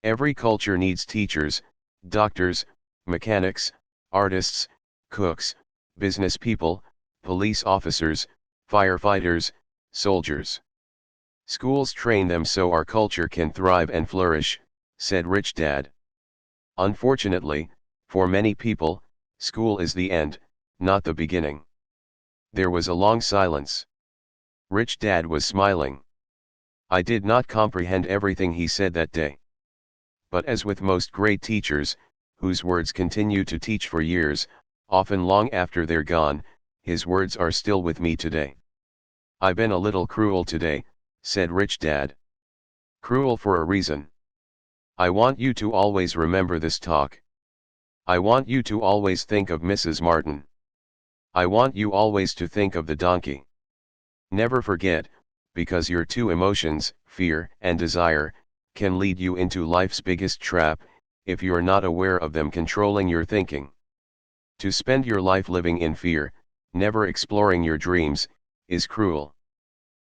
Every culture needs teachers, doctors, mechanics, artists, cooks, business people, police officers, firefighters, soldiers. Schools train them so our culture can thrive and flourish, said Rich Dad. Unfortunately, for many people, school is the end, not the beginning. There was a long silence. Rich Dad was smiling. I did not comprehend everything he said that day. But as with most great teachers, whose words continue to teach for years, often long after they're gone, his words are still with me today. I've been a little cruel today, said Rich Dad. Cruel for a reason. I want you to always remember this talk. I want you to always think of Mrs. Martin. I want you always to think of the donkey. Never forget, because your two emotions, fear and desire, can lead you into life's biggest trap, if you're not aware of them controlling your thinking. To spend your life living in fear, never exploring your dreams, is cruel.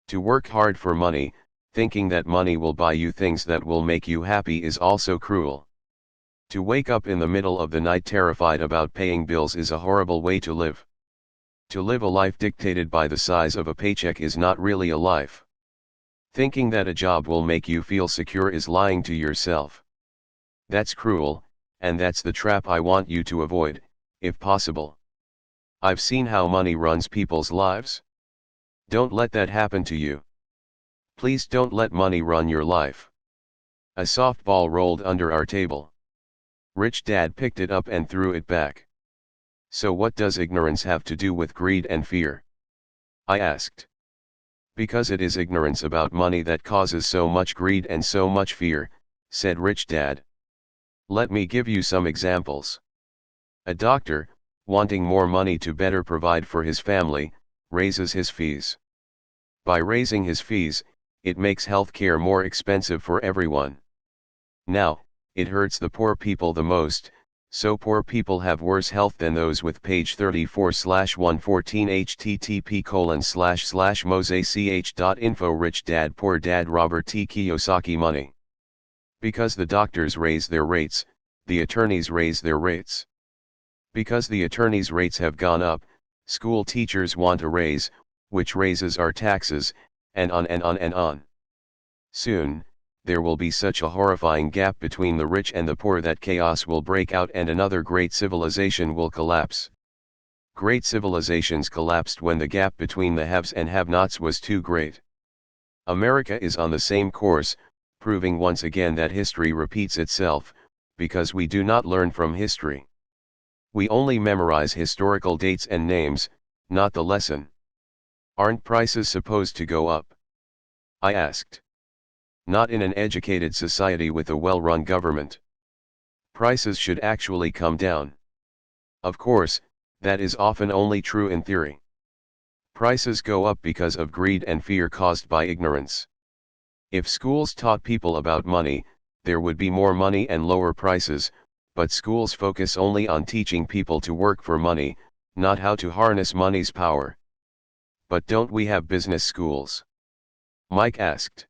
To work hard for money, thinking that money will buy you things that will make you happy is also cruel. To wake up in the middle of the night terrified about paying bills is a horrible way to live. To live a life dictated by the size of a paycheck is not really a life. Thinking that a job will make you feel secure is lying to yourself. That's cruel, and that's the trap I want you to avoid, if possible. I've seen how money runs people's lives. Don't let that happen to you. Please don't let money run your life. A softball rolled under our table. Rich Dad picked it up and threw it back. So what does ignorance have to do with greed and fear? I asked. Because it is ignorance about money that causes so much greed and so much fear, said Rich Dad. Let me give you some examples. A doctor, wanting more money to better provide for his family, raises his fees. By raising his fees, it makes healthcare more expensive for everyone. Now, it hurts the poor people the most, so poor people have worse health than those with page 34/114 http://mosech.info Rich Dad Poor Dad Robert T. Kiyosaki Money. Because the doctors raise their rates, the attorneys raise their rates. Because the attorneys' rates have gone up, school teachers want a raise, which raises our taxes, and on and on and on. Soon, there will be such a horrifying gap between the rich and the poor that chaos will break out and another great civilization will collapse. Great civilizations collapsed when the gap between the haves and have-nots was too great. America is on the same course, proving once again that history repeats itself, because we do not learn from history. We only memorize historical dates and names, not the lesson. Aren't prices supposed to go up? I asked. Not in an educated society with a well-run government. Prices should actually come down. Of course, that is often only true in theory. Prices go up because of greed and fear caused by ignorance. If schools taught people about money, there would be more money and lower prices, but schools focus only on teaching people to work for money, not how to harness money's power. But don't we have business schools? Mike asked.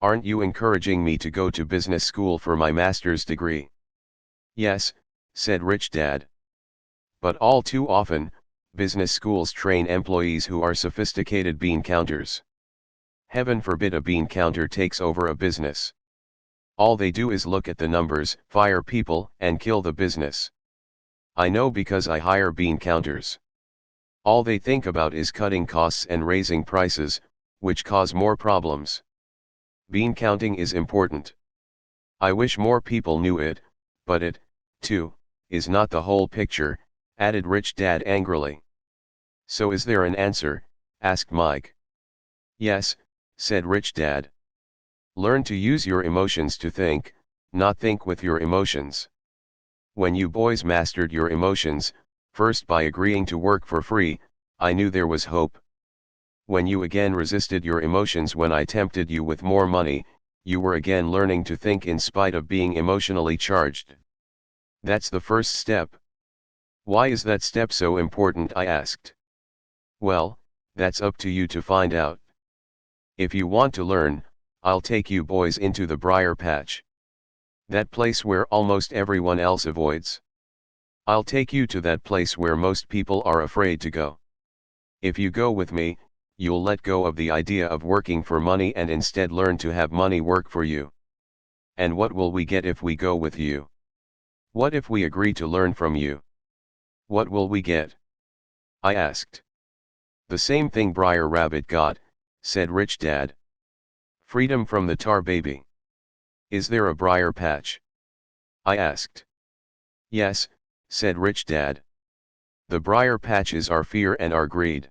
Aren't you encouraging me to go to business school for my master's degree? Yes, said Rich Dad. But all too often, business schools train employees who are sophisticated bean counters. Heaven forbid a bean counter takes over a business. All they do is look at the numbers, fire people, and kill the business. I know because I hire bean counters. All they think about is cutting costs and raising prices, which cause more problems. Bean counting is important. I wish more people knew it, but it, too, is not the whole picture, added Rich Dad angrily. So is there an answer? Asked Mike. Yes, said Rich Dad. Learn to use your emotions to think, not think with your emotions. When you boys mastered your emotions, first by agreeing to work for free, I knew there was hope. When you again resisted your emotions when I tempted you with more money, you were again learning to think in spite of being emotionally charged. That's the first step. Why is that step so important? I asked. Well, that's up to you to find out. If you want to learn, I'll take you boys into the briar patch. That place where almost everyone else avoids. I'll take you to that place where most people are afraid to go. If you go with me, you'll let go of the idea of working for money and instead learn to have money work for you. And what will we get if we go with you? What if we agree to learn from you? What will we get? I asked. The same thing Briar Rabbit got, said Rich Dad. Freedom from the tar baby. Is there a briar patch? I asked. Yes, said Rich Dad. The briar patch is our fear and our greed.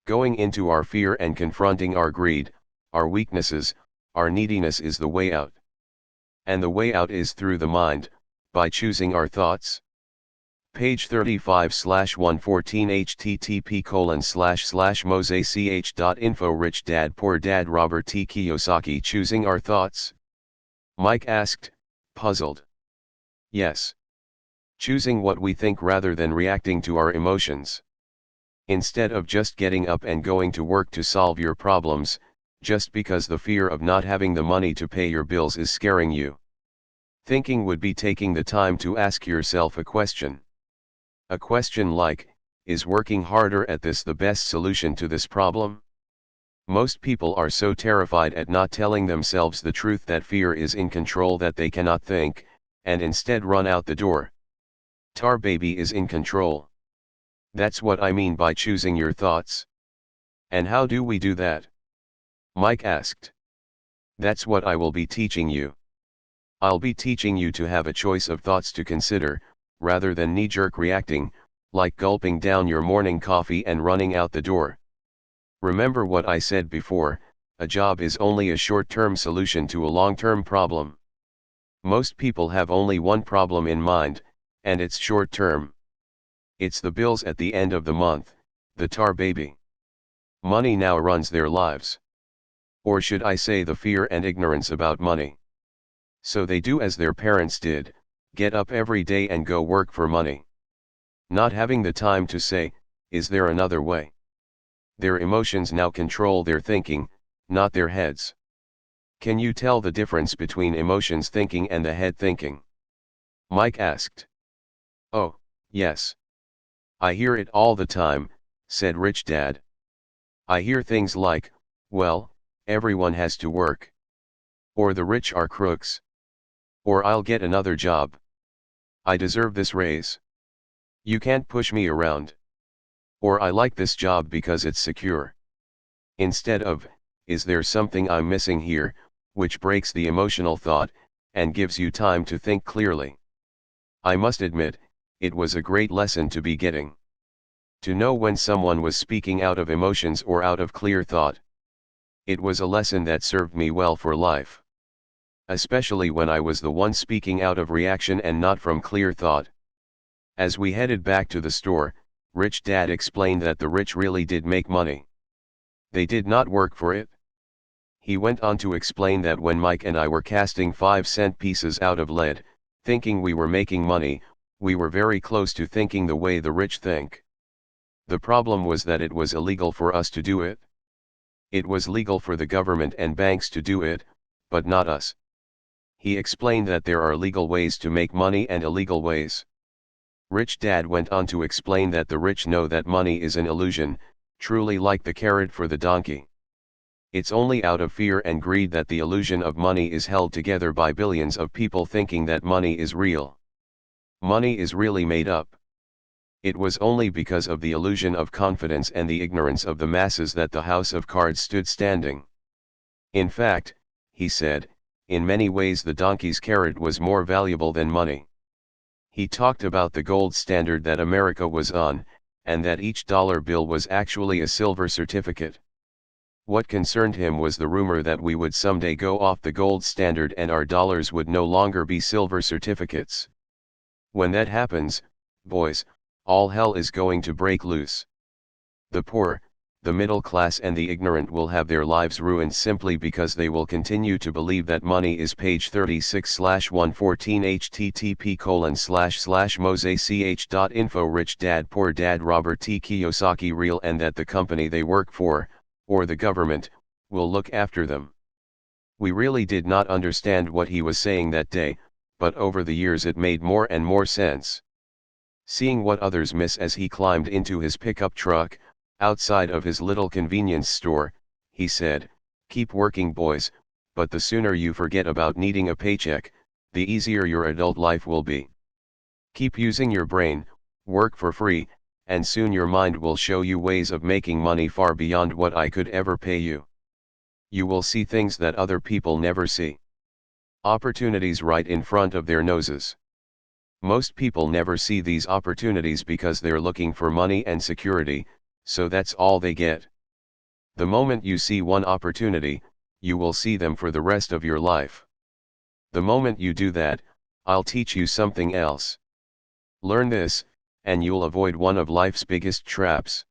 Going into our fear and confronting our greed, our weaknesses, our neediness is the way out. And the way out is through the mind, by choosing our thoughts. Page 35/114 http://mosech.info Rich Dad Poor Dad Robert T. Kiyosaki Choosing Our Thoughts? Mike asked, puzzled. Yes. Choosing what we think rather than reacting to our emotions. Instead of just getting up and going to work to solve your problems, just because the fear of not having the money to pay your bills is scaring you. Thinking would be taking the time to ask yourself a question. A question like, is working harder at this the best solution to this problem? Most people are so terrified at not telling themselves the truth that fear is in control that they cannot think, and instead run out the door. Tar Baby is in control. That's what I mean by choosing your thoughts. And how do we do that? Mike asked. That's what I will be teaching you. I'll be teaching you to have a choice of thoughts to consider, rather than knee-jerk reacting, like gulping down your morning coffee and running out the door. Remember what I said before, a job is only a short-term solution to a long-term problem. Most people have only one problem in mind, and it's short-term. It's the bills at the end of the month, the Tar Baby. Money now runs their lives. Or should I say the fear and ignorance about money. So they do as their parents did, get up every day and go work for money. Not having the time to say, is there another way? Their emotions now control their thinking, not their heads. Can you tell the difference between emotions thinking and the head thinking? Mike asked. Oh, yes. I hear it all the time, said Rich Dad. I hear things like, well, everyone has to work. Or the rich are crooks. Or I'll get another job. I deserve this raise. You can't push me around. Or I like this job because it's secure. Instead of, is there something I'm missing here, which breaks the emotional thought, and gives you time to think clearly. I must admit, it was a great lesson to be getting. To know when someone was speaking out of emotions or out of clear thought. It was a lesson that served me well for life. Especially when I was the one speaking out of reaction and not from clear thought. As we headed back to the store, Rich Dad explained that the rich really did make money. They did not work for it. He went on to explain that when Mike and I were casting 5-cent pieces out of lead, thinking we were making money, we were very close to thinking the way the rich think. The problem was that it was illegal for us to do it. It was legal for the government and banks to do it, but not us. He explained that there are legal ways to make money and illegal ways. Rich Dad went on to explain that the rich know that money is an illusion, truly like the carrot for the donkey. It's only out of fear and greed that the illusion of money is held together by billions of people thinking that money is real. Money is really made up. It was only because of the illusion of confidence and the ignorance of the masses that the house of cards stood standing. In fact, he said, in many ways the donkey's carrot was more valuable than money. He talked about the gold standard that America was on, and that each dollar bill was actually a silver certificate. What concerned him was the rumor that we would someday go off the gold standard and our dollars would no longer be silver certificates. When that happens, boys, all hell is going to break loose. The poor, the middle class and the ignorant will have their lives ruined simply because they will continue to believe that money is page 36/114 http://mosech.info Rich Dad Poor Dad Robert T. Kiyosaki Real and that the company they work for, or the government, will look after them. We really did not understand what he was saying that day, but over the years it made more and more sense. Seeing what others miss as he climbed into his pickup truck, outside of his little convenience store, he said, "Keep working boys, but the sooner you forget about needing a paycheck, the easier your adult life will be. Keep using your brain, work for free, and soon your mind will show you ways of making money far beyond what I could ever pay you. You will see things that other people never see. Opportunities right in front of their noses. Most people never see these opportunities because they're looking for money and security, so that's all they get. The moment you see one opportunity, you will see them for the rest of your life. The moment you do that, I'll teach you something else. Learn this, and you'll avoid one of life's biggest traps.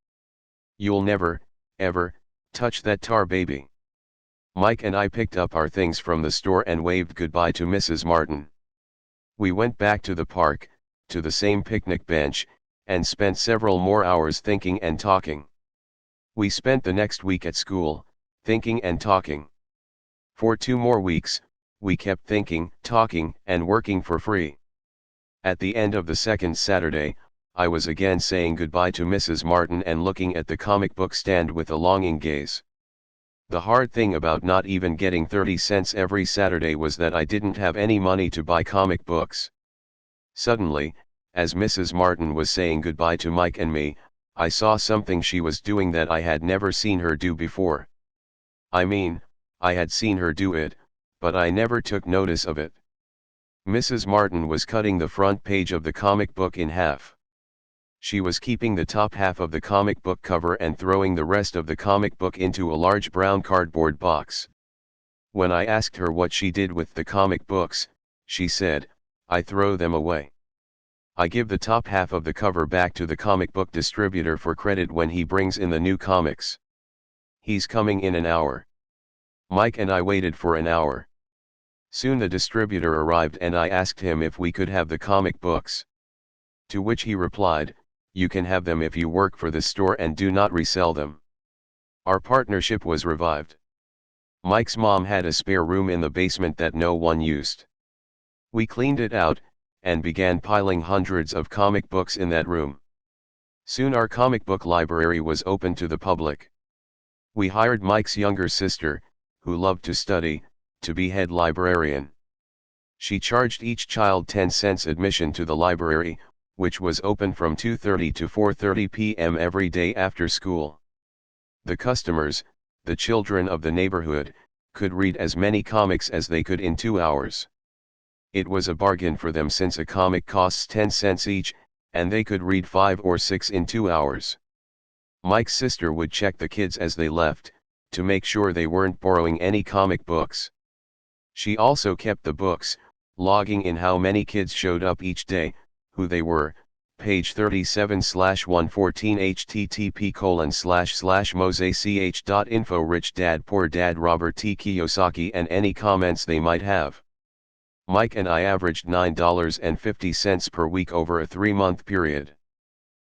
You'll never, ever, touch that Tar Baby." Mike and I picked up our things from the store and waved goodbye to Mrs. Martin. We went back to the park, to the same picnic bench, and spent several more hours thinking and talking. We spent the next week at school, thinking and talking. For 2 more weeks, we kept thinking, talking, and working for free. At the end of the second Saturday, I was again saying goodbye to Mrs. Martin and looking at the comic book stand with a longing gaze. The hard thing about not even getting 30 cents every Saturday was that I didn't have any money to buy comic books. Suddenly, as Mrs. Martin was saying goodbye to Mike and me, I saw something she was doing that I had never seen her do before. I mean, I had seen her do it, but I never took notice of it. Mrs. Martin was cutting the front page of the comic book in half. She was keeping the top half of the comic book cover and throwing the rest of the comic book into a large brown cardboard box. When I asked her what she did with the comic books, she said, "I throw them away. I give the top half of the cover back to the comic book distributor for credit when he brings in the new comics. He's coming in an hour." Mike and I waited for an hour. Soon the distributor arrived and I asked him if we could have the comic books. To which he replied, "You can have them if you work for the store and do not resell them." Our partnership was revived. Mike's mom had a spare room in the basement that no one used. We cleaned it out, and began piling hundreds of comic books in that room. Soon our comic book library was open to the public. We hired Mike's younger sister, who loved to study, to be head librarian. She charged each child 10 cents admission to the library, which was open from 2:30 to 4:30 p.m. every day after school. The customers, the children of the neighborhood, could read as many comics as they could in 2 hours. It was a bargain for them since a comic costs 10 cents each, and they could read 5 or 6 in 2 hours. Mike's sister would check the kids as they left, to make sure they weren't borrowing any comic books. She also kept the books, logging in how many kids showed up each day, who they were. Page 37/114 http://mosech.info. Rich Dad Poor Dad Robert T. Kiyosaki, and any comments they might have. Mike and I averaged $9.50 per week over a 3-month period.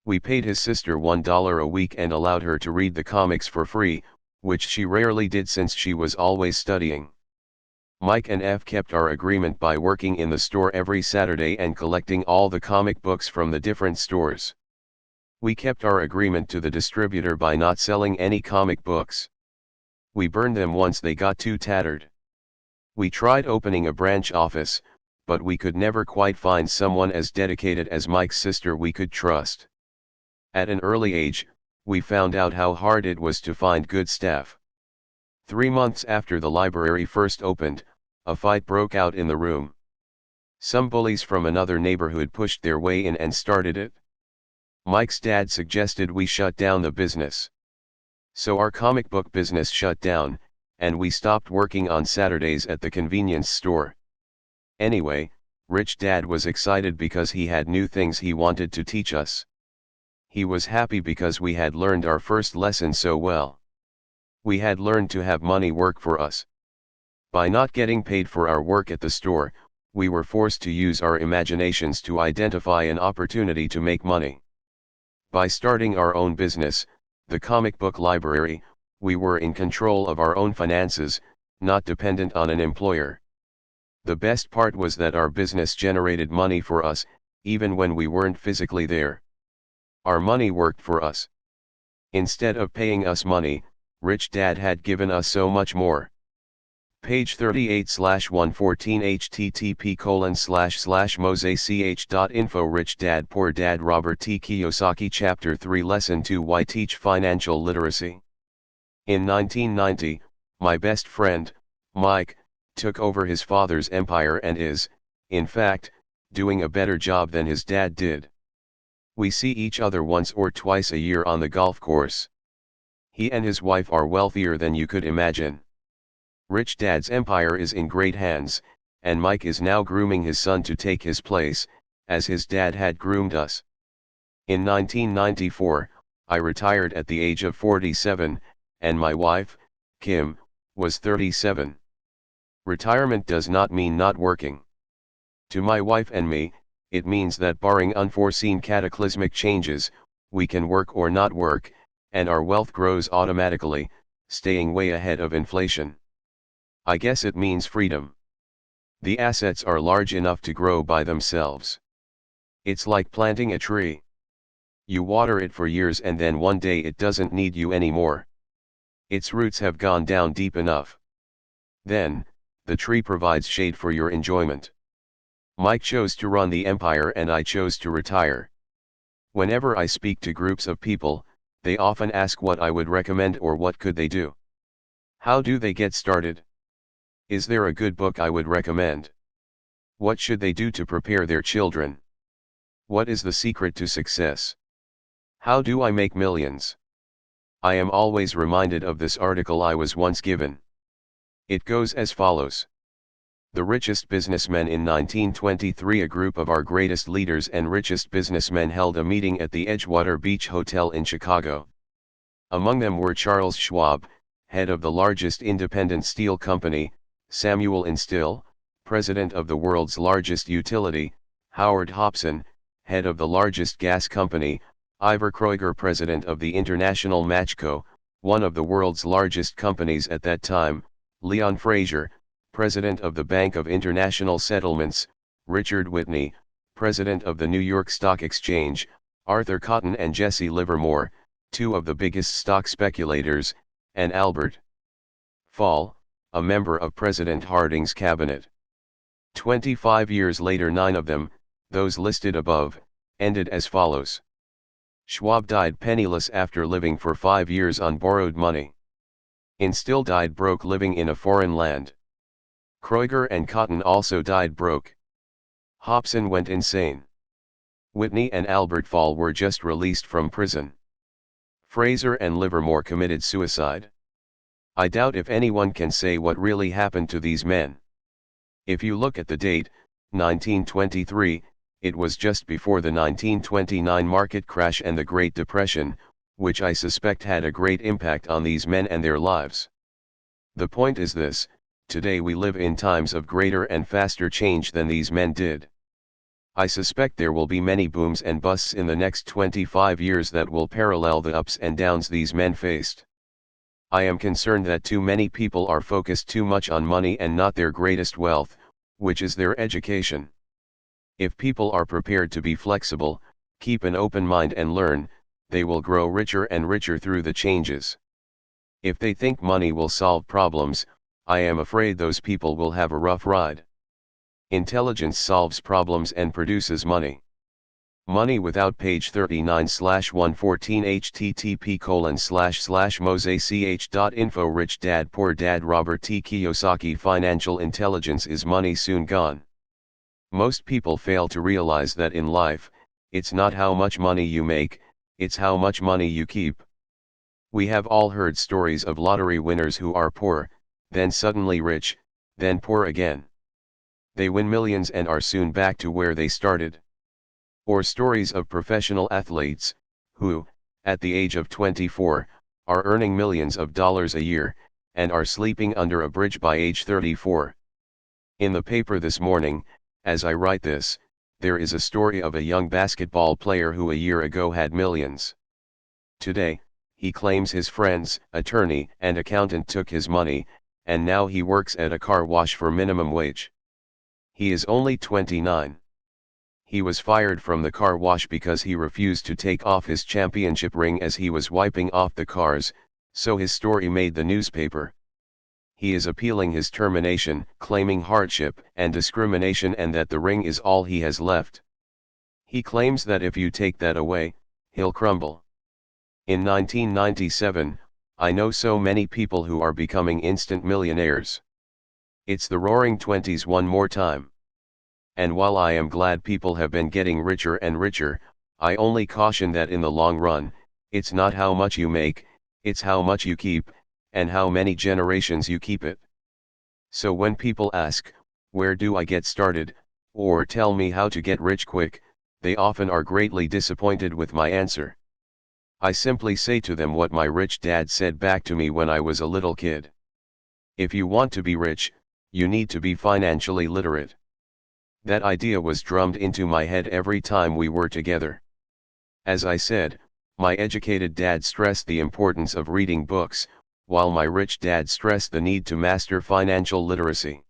We paid his sister $1 a week and allowed her to read the comics for free, which she rarely did since she was always studying. Mike and F kept our agreement by working in the store every Saturday and collecting all the comic books from the different stores. We kept our agreement to the distributor by not selling any comic books. We burned them once they got too tattered. We tried opening a branch office, but we could never quite find someone as dedicated as Mike's sister we could trust. At an early age, we found out how hard it was to find good staff. 3 months after the library first opened, a fight broke out in the room. Some bullies from another neighborhood pushed their way in and started it. Mike's dad suggested we shut down the business. So our comic book business shut down, and we stopped working on Saturdays at the convenience store. Anyway, Rich Dad was excited because he had new things he wanted to teach us. He was happy because we had learned our first lesson so well. We had learned to have money work for us. By not getting paid for our work at the store, we were forced to use our imaginations to identify an opportunity to make money. By starting our own business, the comic book library, we were in control of our own finances, not dependent on an employer. The best part was that our business generated money for us, even when we weren't physically there. Our money worked for us. Instead of paying us money, Rich Dad had given us so much more. Page 38/114 http://mosech.info. Rich Dad Poor Dad Robert T. Kiyosaki. Chapter 3 Lesson 2 Why Teach Financial Literacy. In 1990, my best friend, Mike, took over his father's empire and is, in fact, doing a better job than his dad did. We see each other once or twice a year on the golf course. He and his wife are wealthier than you could imagine. Rich Dad's empire is in great hands, and Mike is now grooming his son to take his place, as his dad had groomed us. In 1994, I retired at the age of 47, and my wife, Kim, was 37. Retirement does not mean not working. To my wife and me, it means that barring unforeseen cataclysmic changes, we can work or not work, and our wealth grows automatically, staying way ahead of inflation. I guess it means freedom. The assets are large enough to grow by themselves. It's like planting a tree. You water it for years and then one day it doesn't need you anymore. Its roots have gone down deep enough. Then, the tree provides shade for your enjoyment. Mike chose to run the empire and I chose to retire. Whenever I speak to groups of people, they often ask what I would recommend or what could they do. How do they get started? Is there a good book I would recommend? What should they do to prepare their children? What is the secret to success? How do I make millions? I am always reminded of this article I was once given. It goes as follows. The richest businessmen in 1923. A group of our greatest leaders and richest businessmen held a meeting at the Edgewater Beach Hotel in Chicago. Among them were Charles Schwab, head of the largest independent steel company, Samuel Instill, president of the world's largest utility, Howard Hopson, head of the largest gas company, Ivar Kreuger, president of the International Matchco, one of the world's largest companies at that time, Leon Fraser, president of the Bank of International Settlements, Richard Whitney, president of the New York Stock Exchange, Arthur Cotton and Jesse Livermore, two of the biggest stock speculators, and Albert Fall, a member of President Harding's cabinet. 25 years later, 9 of them, those listed above, ended as follows. Schwab died penniless after living for 5 years on borrowed money. Instill died broke living in a foreign land. Kreuger and Cotton also died broke. Hopson went insane. Whitney and Albert Fall were just released from prison. Fraser and Livermore committed suicide. I doubt if anyone can say what really happened to these men. If you look at the date, 1923, it was just before the 1929 market crash and the Great Depression, which I suspect had a great impact on these men and their lives. The point is this: today we live in times of greater and faster change than these men did. I suspect there will be many booms and busts in the next 25 years that will parallel the ups and downs these men faced. I am concerned that too many people are focused too much on money and not their greatest wealth, which is their education. If people are prepared to be flexible, keep an open mind and learn, they will grow richer and richer through the changes. If they think money will solve problems, I am afraid those people will have a rough ride. Intelligence solves problems and produces money. Money Without, page 39/114, http://mosech.info. Rich Dad Poor Dad, Robert T. Kiyosaki. Financial intelligence is money soon gone. Most people fail to realize that in life, it's not how much money you make, it's how much money you keep. We have all heard stories of lottery winners who are poor, then suddenly rich, then poor again. They win millions and are soon back to where they started. Or stories of professional athletes, who, at the age of 24, are earning millions of dollars a year, and are sleeping under a bridge by age 34. In the paper this morning, as I write this, there is a story of a young basketball player who a year ago had millions. Today, he claims his friends, attorney and accountant took his money, and now he works at a car wash for minimum wage. He is only 29. He was fired from the car wash because he refused to take off his championship ring as he was wiping off the cars, so his story made the newspaper. He is appealing his termination, claiming hardship and discrimination and that the ring is all he has left. He claims that if you take that away, he'll crumble. In 1997, I know so many people who are becoming instant millionaires. It's the roaring 20s one more time. And while I am glad people have been getting richer and richer, I only caution that in the long run, it's not how much you make, it's how much you keep, and how many generations you keep it. So when people ask, where do I get started, or tell me how to get rich quick, they often are greatly disappointed with my answer. I simply say to them what my rich dad said back to me when I was a little kid. If you want to be rich, you need to be financially literate. That idea was drummed into my head every time we were together. As I said, my educated dad stressed the importance of reading books, while my rich dad stressed the need to master financial literacy.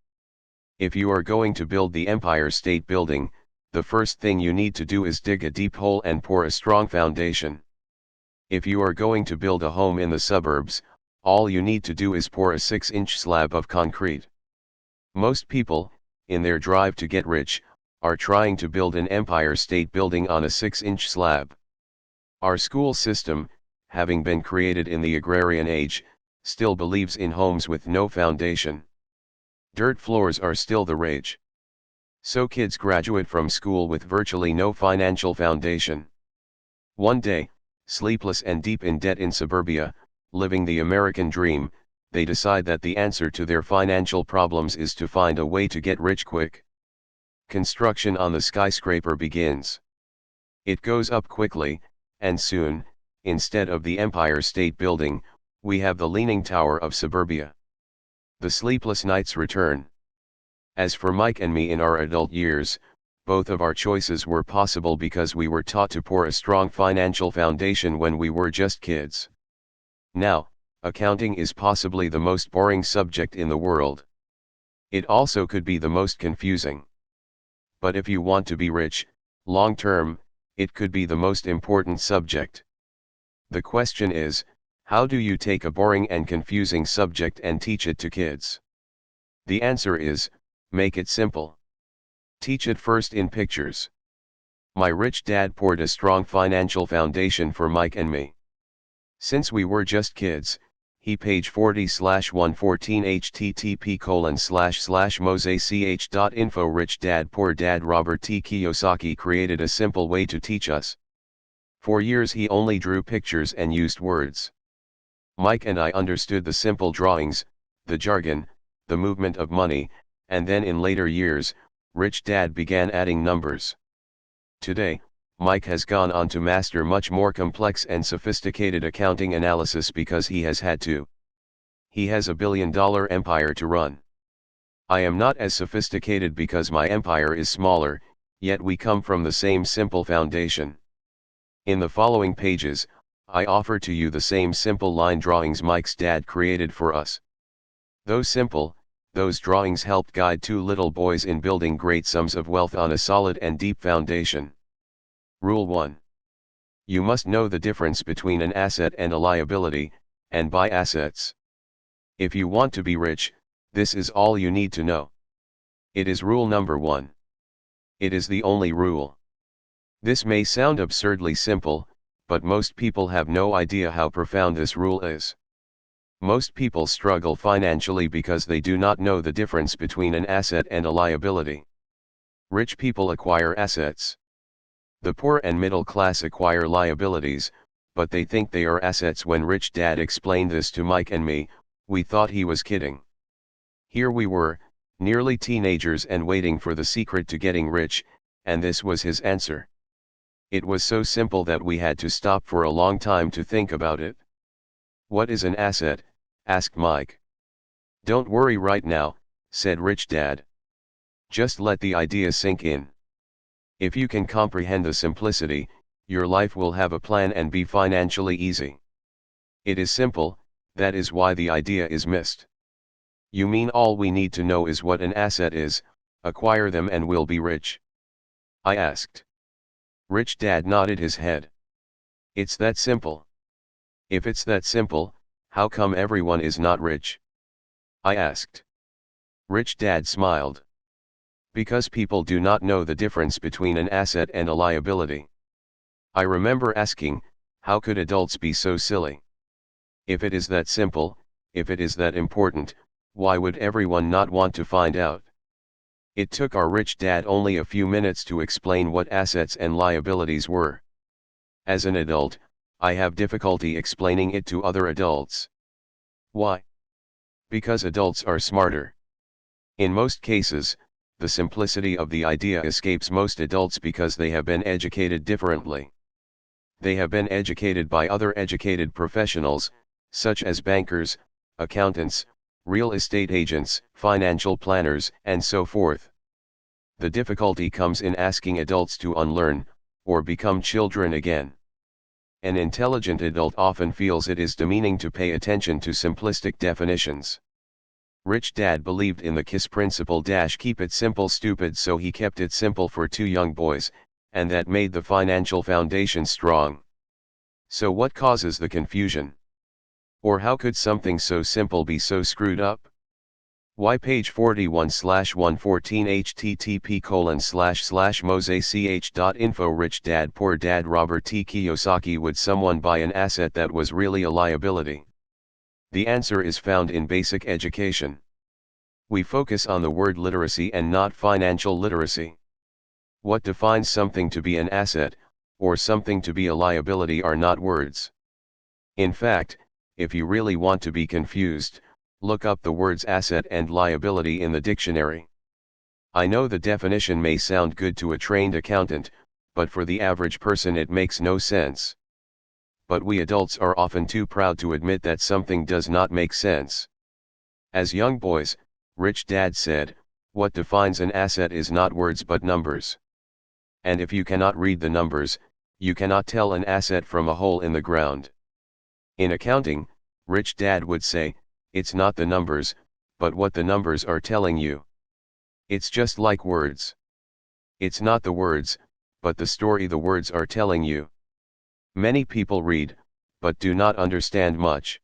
If you are going to build the Empire State Building, the first thing you need to do is dig a deep hole and pour a strong foundation. If you are going to build a home in the suburbs, all you need to do is pour a 6-inch slab of concrete. Most people, in their drive to get rich, are trying to build an Empire State Building on a 6-inch slab. Our school system, having been created in the agrarian age, still believes in homes with no foundation. Dirt floors are still the rage. So kids graduate from school with virtually no financial foundation. One day, sleepless and deep in debt in suburbia, living the American dream, they decide that the answer to their financial problems is to find a way to get rich quick. Construction on the skyscraper begins. It goes up quickly, and soon, instead of the Empire State Building, we have the Leaning Tower of suburbia. The sleepless nights return. As for Mike and me in our adult years, both of our choices were possible because we were taught to pour a strong financial foundation when we were just kids. Now, accounting is possibly the most boring subject in the world. It also could be the most confusing. But if you want to be rich, long term, it could be the most important subject. The question is, how do you take a boring and confusing subject and teach it to kids? The answer is, make it simple. Teach it first in pictures. My rich dad poured a strong financial foundation for Mike and me. Since we were just kids, he page 40/114 http://mosech.info Rich Dad Poor Dad Robert T. Kiyosaki created a simple way to teach us. For years he only drew pictures and used words. Mike and I understood the simple drawings, the jargon, the movement of money, and then in later years, Rich Dad began adding numbers. Today, Mike has gone on to master much more complex and sophisticated accounting analysis because he has had to. He has a billion-dollar empire to run. I am not as sophisticated because my empire is smaller, yet we come from the same simple foundation. In the following pages, I offer to you the same simple line drawings Mike's dad created for us. Though simple, those drawings helped guide two little boys in building great sums of wealth on a solid and deep foundation. Rule 1. You must know the difference between an asset and a liability, and buy assets. If you want to be rich, this is all you need to know. It is rule number 1. It is the only rule. This may sound absurdly simple, but most people have no idea how profound this rule is. Most people struggle financially because they do not know the difference between an asset and a liability. Rich people acquire assets. The poor and middle class acquire liabilities, but they think they are assets. When Rich Dad explained this to Mike and me, we thought he was kidding. Here we were, nearly teenagers and waiting for the secret to getting rich, and this was his answer. It was so simple that we had to stop for a long time to think about it. What is an asset? Asked Mike. Don't worry right now, said Rich Dad. Just let the idea sink in. If you can comprehend the simplicity, your life will have a plan and be financially easy. It is simple, that is why the idea is missed. You mean all we need to know is what an asset is, acquire them and we'll be rich? I asked. Rich Dad nodded his head. It's that simple. If it's that simple, how come everyone is not rich? I asked. Rich Dad smiled. Because people do not know the difference between an asset and a liability. I remember asking, how could adults be so silly? If it is that simple, if it is that important, why would everyone not want to find out? It took our rich dad only a few minutes to explain what assets and liabilities were. As an adult, I have difficulty explaining it to other adults. Why? Because adults are smarter. In most cases, the simplicity of the idea escapes most adults because they have been educated differently. They have been educated by other educated professionals, such as bankers, accountants, real estate agents, financial planners, and so forth. The difficulty comes in asking adults to unlearn, or become children again. An intelligent adult often feels it is demeaning to pay attention to simplistic definitions. Rich Dad believed in the KISS principle - keep it simple stupid, so he kept it simple for two young boys, and that made the financial foundation strong. So what causes the confusion? Or how could something so simple be so screwed up? Why page 41/114 http://mosech.info Rich Dad Poor Dad Robert T. Kiyosaki. Would someone buy an asset that was really a liability? The answer is found in basic education. We focus on the word literacy and not financial literacy. What defines something to be an asset, or something to be a liability, are not words. In fact, if you really want to be confused, look up the words asset and liability in the dictionary. I know the definition may sound good to a trained accountant, but for the average person it makes no sense. But we adults are often too proud to admit that something does not make sense. As young boys, Rich Dad said, what defines an asset is not words but numbers. And if you cannot read the numbers, you cannot tell an asset from a hole in the ground. In accounting, Rich Dad would say, it's not the numbers, but what the numbers are telling you. It's just like words. It's not the words, but the story the words are telling you. Many people read, but do not understand much.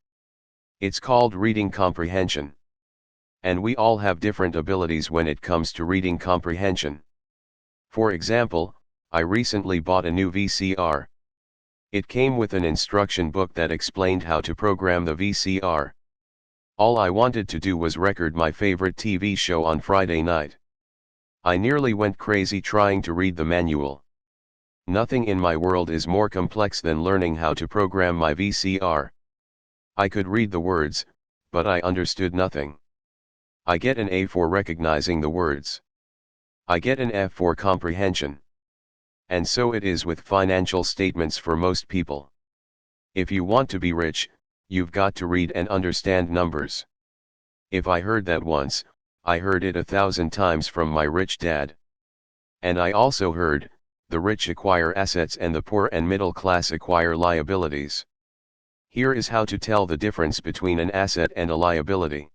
It's called reading comprehension. And we all have different abilities when it comes to reading comprehension. For example, I recently bought a new VCR. It came with an instruction book that explained how to program the VCR. All I wanted to do was record my favorite TV show on Friday night. I nearly went crazy trying to read the manual. Nothing in my world is more complex than learning how to program my VCR. I could read the words, but I understood nothing. I get an A for recognizing the words. I get an F for comprehension. And so it is with financial statements for most people. If you want to be rich, you've got to read and understand numbers. If I heard that once, I heard it 1,000 times from my rich dad. And I also heard, the rich acquire assets and the poor and middle class acquire liabilities. Here is how to tell the difference between an asset and a liability.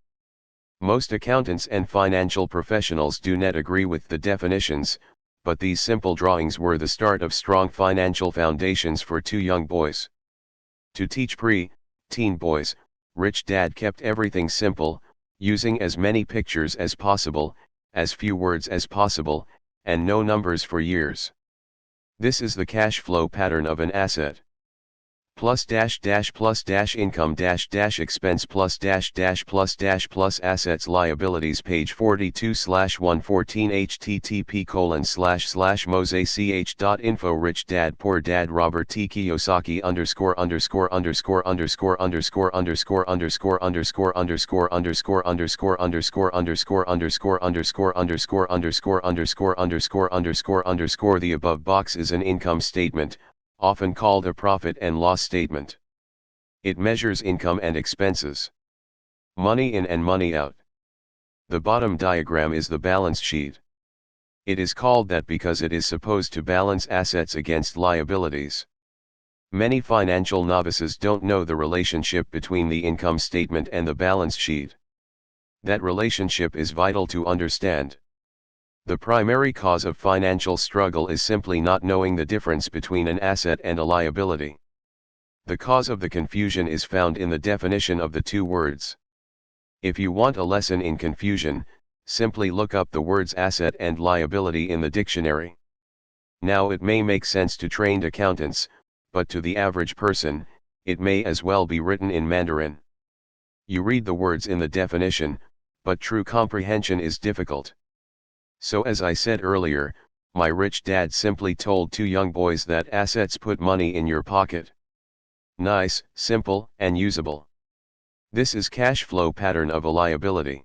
Most accountants and financial professionals do not agree with the definitions, but these simple drawings were the start of strong financial foundations for two young boys. To teach pre-teen boys, Rich Dad kept everything simple, using as many pictures as possible, as few words as possible, and no numbers for years. This is the cash flow pattern of an asset. Plus income expense plus assets liabilities page 42/114 http://mosech.info Rich Dad Poor Dad Robert T. Kiyosaki The above box is an income statement, often called a profit and loss statement. It measures income and expenses. Money in and money out. The bottom diagram is the balance sheet. It is called that because it is supposed to balance assets against liabilities. Many financial novices don't know the relationship between the income statement and the balance sheet. That relationship is vital to understand. The primary cause of financial struggle is simply not knowing the difference between an asset and a liability. The cause of the confusion is found in the definition of the two words. If you want a lesson in confusion, simply look up the words asset and liability in the dictionary. Now it may make sense to trained accountants, but to the average person, it may as well be written in Mandarin. You read the words in the definition, but true comprehension is difficult. So as I said earlier, my rich dad simply told two young boys that assets put money in your pocket. Nice, simple, and usable. This is cash flow pattern of a liability.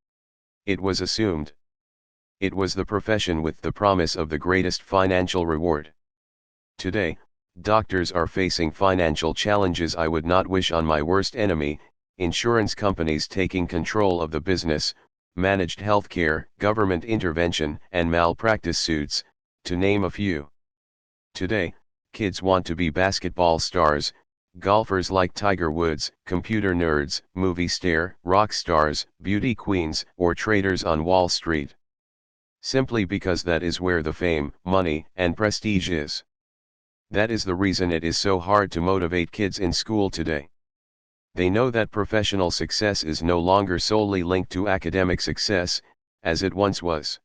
It was assumed. It was the profession with the promise of the greatest financial reward. Today, doctors are facing financial challenges I would not wish on my worst enemy, insurance companies taking control of the business, managed healthcare, government intervention, and malpractice suits, to name a few. Today, kids want to be basketball stars, golfers like Tiger Woods, computer nerds, movie star, rock stars, beauty queens, or traders on Wall Street. Simply because that is where the fame, money, and prestige is. That is the reason it is so hard to motivate kids in school today. They know that professional success is no longer solely linked to academic success, as it once was.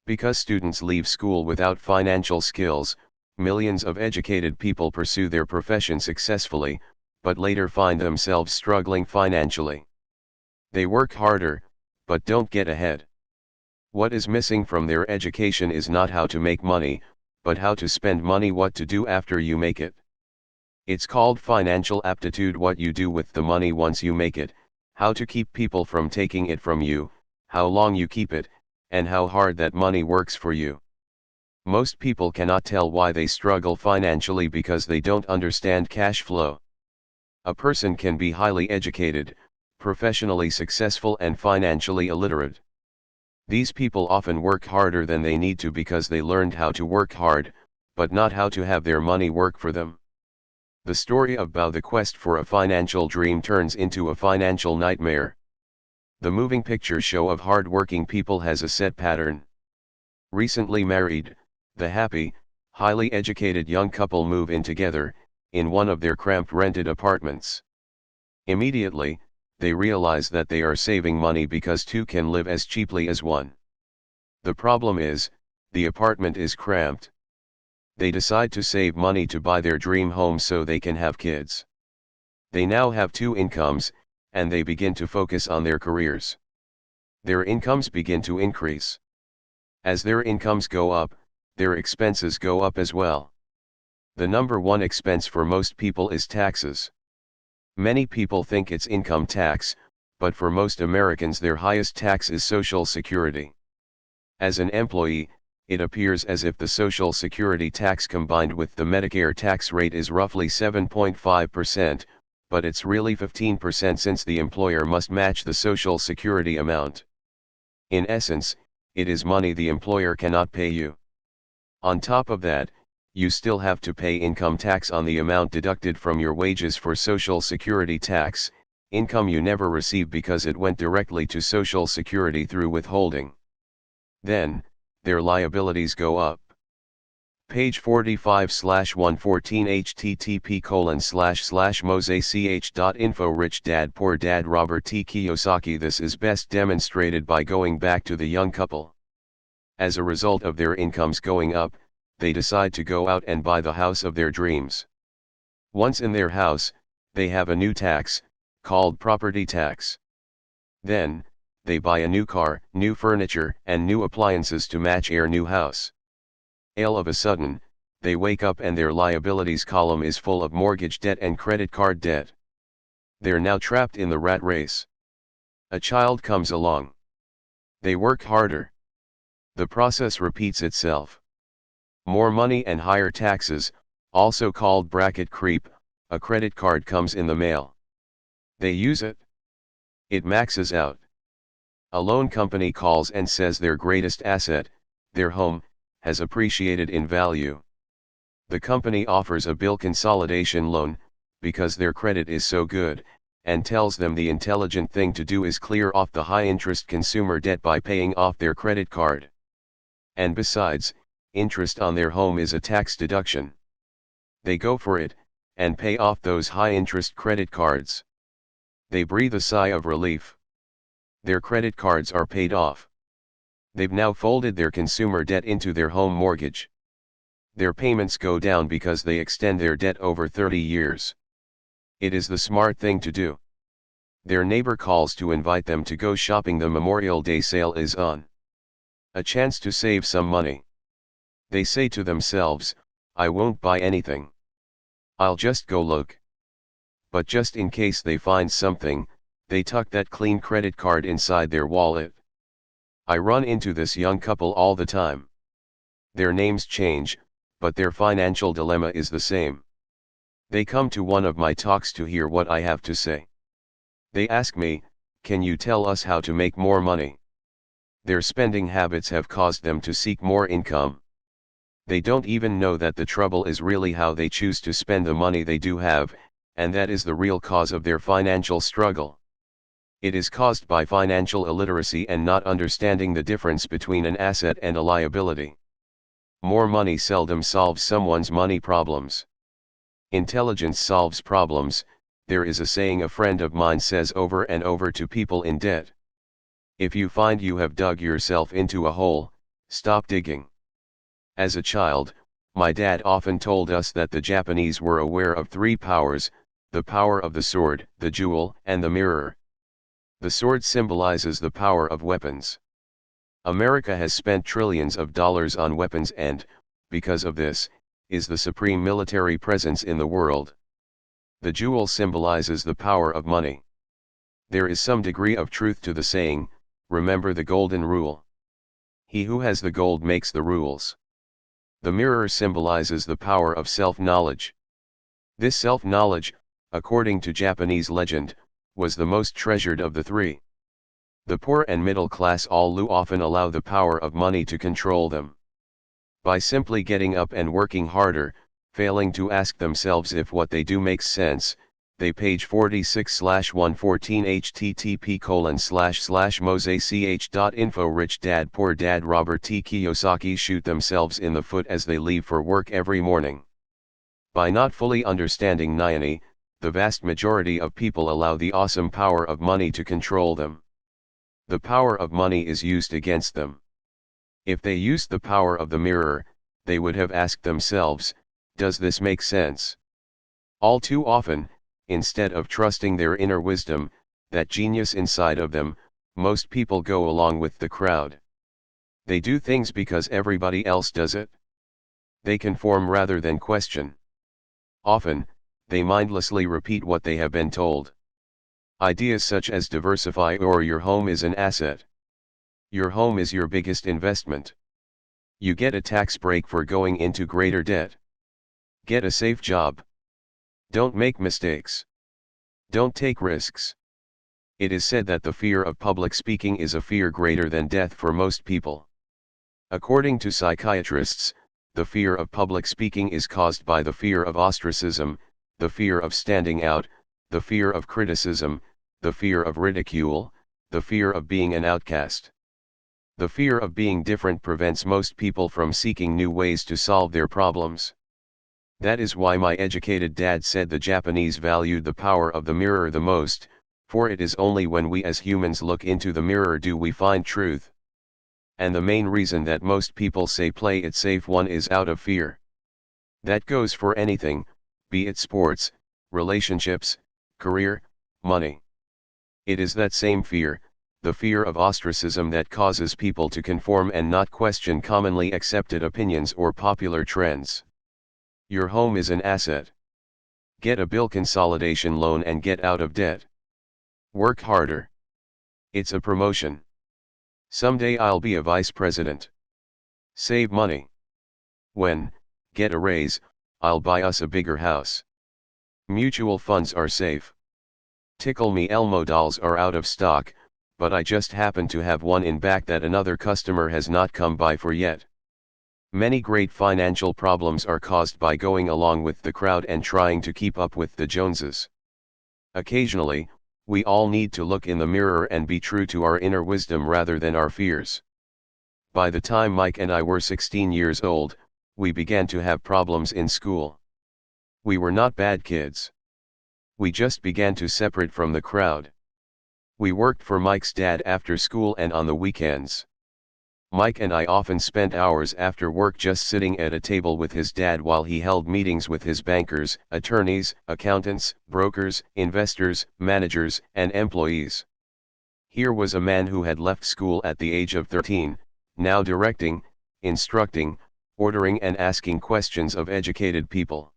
Because students leave school without financial skills, millions of educated people pursue their profession successfully, but later find themselves struggling financially. They work harder, but don't get ahead. What is missing from their education is not how to make money, but how to spend money, what to do after you make it. It's called financial aptitude, what you do with the money once you make it, how to keep people from taking it from you, how long you keep it, and how hard that money works for you. Most people cannot tell why they struggle financially because they don't understand cash flow. A person can be highly educated, professionally successful, and financially illiterate. These people often work harder than they need to because they learned how to work hard, but not how to have their money work for them. The story of Bao, the quest for a financial dream, turns into a financial nightmare. The moving picture show of hard-working people has a set pattern. Recently married, the happy, highly educated young couple move in together, in one of their cramped rented apartments. Immediately, they realize that they are saving money because two can live as cheaply as one. The problem is, the apartment is cramped. They decide to save money to buy their dream home so they can have kids. They now have two incomes, and they begin to focus on their careers. Their incomes begin to increase. As their incomes go up, their expenses go up as well. The number one expense for most people is taxes. Many people think it's income tax, but for most Americans their highest tax is Social Security. As an employee, it appears as if the Social Security tax combined with the Medicare tax rate is roughly 7.5%, but it's really 15% since the employer must match the Social Security amount. In essence, it is money the employer cannot pay you. On top of that, you still have to pay income tax on the amount deducted from your wages for Social Security tax, income you never receive because it went directly to Social Security through withholding. Then, their liabilities go up. Page 45/114 http://mosech.info Rich Dad Poor Dad Robert T. Kiyosaki. This is best demonstrated by going back to the young couple. As a result of their incomes going up, they decide to go out and buy the house of their dreams. Once in their house, they have a new tax, called property tax. Then, they buy a new car, new furniture, and new appliances to match their new house. All of a sudden, they wake up and their liabilities column is full of mortgage debt and credit card debt. They're now trapped in the rat race. A child comes along. They work harder. The process repeats itself. More money and higher taxes, also called bracket creep, a credit card comes in the mail. They use it. It maxes out. A loan company calls and says their greatest asset, their home, has appreciated in value. The company offers a bill consolidation loan, because their credit is so good, and tells them the intelligent thing to do is clear off the high-interest consumer debt by paying off their credit card. And besides, interest on their home is a tax deduction. They go for it, and pay off those high-interest credit cards. They breathe a sigh of relief. Their credit cards are paid off. They've now folded their consumer debt into their home mortgage. Their payments go down because they extend their debt over 30 years. It is the smart thing to do. Their neighbor calls to invite them to go shopping. The Memorial Day sale is on. A chance to save some money. They say to themselves, I won't buy anything. I'll just go look. But just in case they find something, they tuck that clean credit card inside their wallet. I run into this young couple all the time. Their names change, but their financial dilemma is the same. They come to one of my talks to hear what I have to say. They ask me, can you tell us how to make more money? Their spending habits have caused them to seek more income. They don't even know that the trouble is really how they choose to spend the money they do have, and that is the real cause of their financial struggle. It is caused by financial illiteracy and not understanding the difference between an asset and a liability. More money seldom solves someone's money problems. Intelligence solves problems. There is a saying a friend of mine says over and over to people in debt. If you find you have dug yourself into a hole, stop digging. As a child, my dad often told us that the Japanese were aware of three powers: the power of the sword, the jewel, and the mirror. The sword symbolizes the power of weapons. America has spent trillions of dollars on weapons and, because of this, is the supreme military presence in the world. The jewel symbolizes the power of money. There is some degree of truth to the saying, remember the golden rule. He who has the gold makes the rules. The mirror symbolizes the power of self-knowledge. This self-knowledge, according to Japanese legend, was the most treasured of the three. The poor and middle class all often allow the power of money to control them. By simply getting up and working harder, failing to ask themselves if what they do makes sense, they page 46/114 http://mosech.info. Rich Dad Poor Dad. Robert T. Kiyosaki shoot themselves in the foot as they leave for work every morning. By not fully understanding Nayani, the vast majority of people allow the awesome power of money to control them. The power of money is used against them. If they used the power of the mirror, they would have asked themselves, does this make sense? All too often, instead of trusting their inner wisdom, that genius inside of them, most people go along with the crowd. They do things because everybody else does it. They conform rather than question. Often, they mindlessly repeat what they have been told. Ideas such as diversify or your home is an asset. Your home is your biggest investment. You get a tax break for going into greater debt. Get a safe job. Don't make mistakes. Don't take risks. It is said that the fear of public speaking is a fear greater than death for most people. According to psychiatrists, the fear of public speaking is caused by the fear of ostracism, the fear of standing out, the fear of criticism, the fear of ridicule, the fear of being an outcast. The fear of being different prevents most people from seeking new ways to solve their problems. That is why my educated dad said the Japanese valued the power of the mirror the most, for it is only when we as humans look into the mirror do we find truth. And the main reason that most people say play it safe one is out of fear. That goes for anything, be it sports, relationships, career, money. It is that same fear, the fear of ostracism, that causes people to conform and not question commonly accepted opinions or popular trends. Your home is an asset. Get a bill consolidation loan and get out of debt. Work harder. It's a promotion. Someday I'll be a vice president. Save money. When, get a raise, I'll buy us a bigger house. Mutual funds are safe. Tickle Me Elmo dolls are out of stock, but I just happen to have one in back that another customer has not come by for yet. Many great financial problems are caused by going along with the crowd and trying to keep up with the Joneses. Occasionally, we all need to look in the mirror and be true to our inner wisdom rather than our fears. By the time Mike and I were 16 years old, we began to have problems in school. We were not bad kids. We just began to separate from the crowd. We worked for Mike's dad after school and on the weekends. Mike and I often spent hours after work just sitting at a table with his dad while he held meetings with his bankers, attorneys, accountants, brokers, investors, managers, and employees. Here was a man who had left school at the age of 13, now directing, instructing, ordering and asking questions of educated people.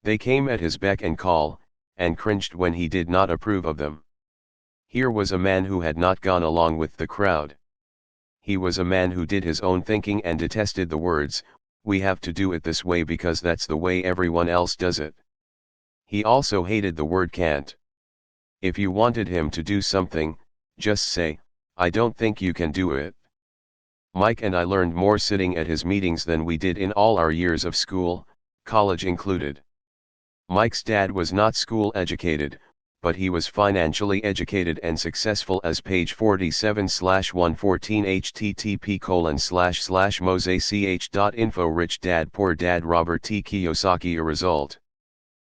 They came at his beck and call, and cringed when he did not approve of them. Here was a man who had not gone along with the crowd. He was a man who did his own thinking and detested the words, "We have to do it this way because that's the way everyone else does it." He also hated the word can't. If you wanted him to do something, just say, "I don't think you can do it." Mike and I learned more sitting at his meetings than we did in all our years of school, college included. Mike's dad was not school educated, but he was financially educated and successful, as page 47/114 http://mosech.info. Rich Dad Poor Dad, Robert T. Kiyosaki. A result.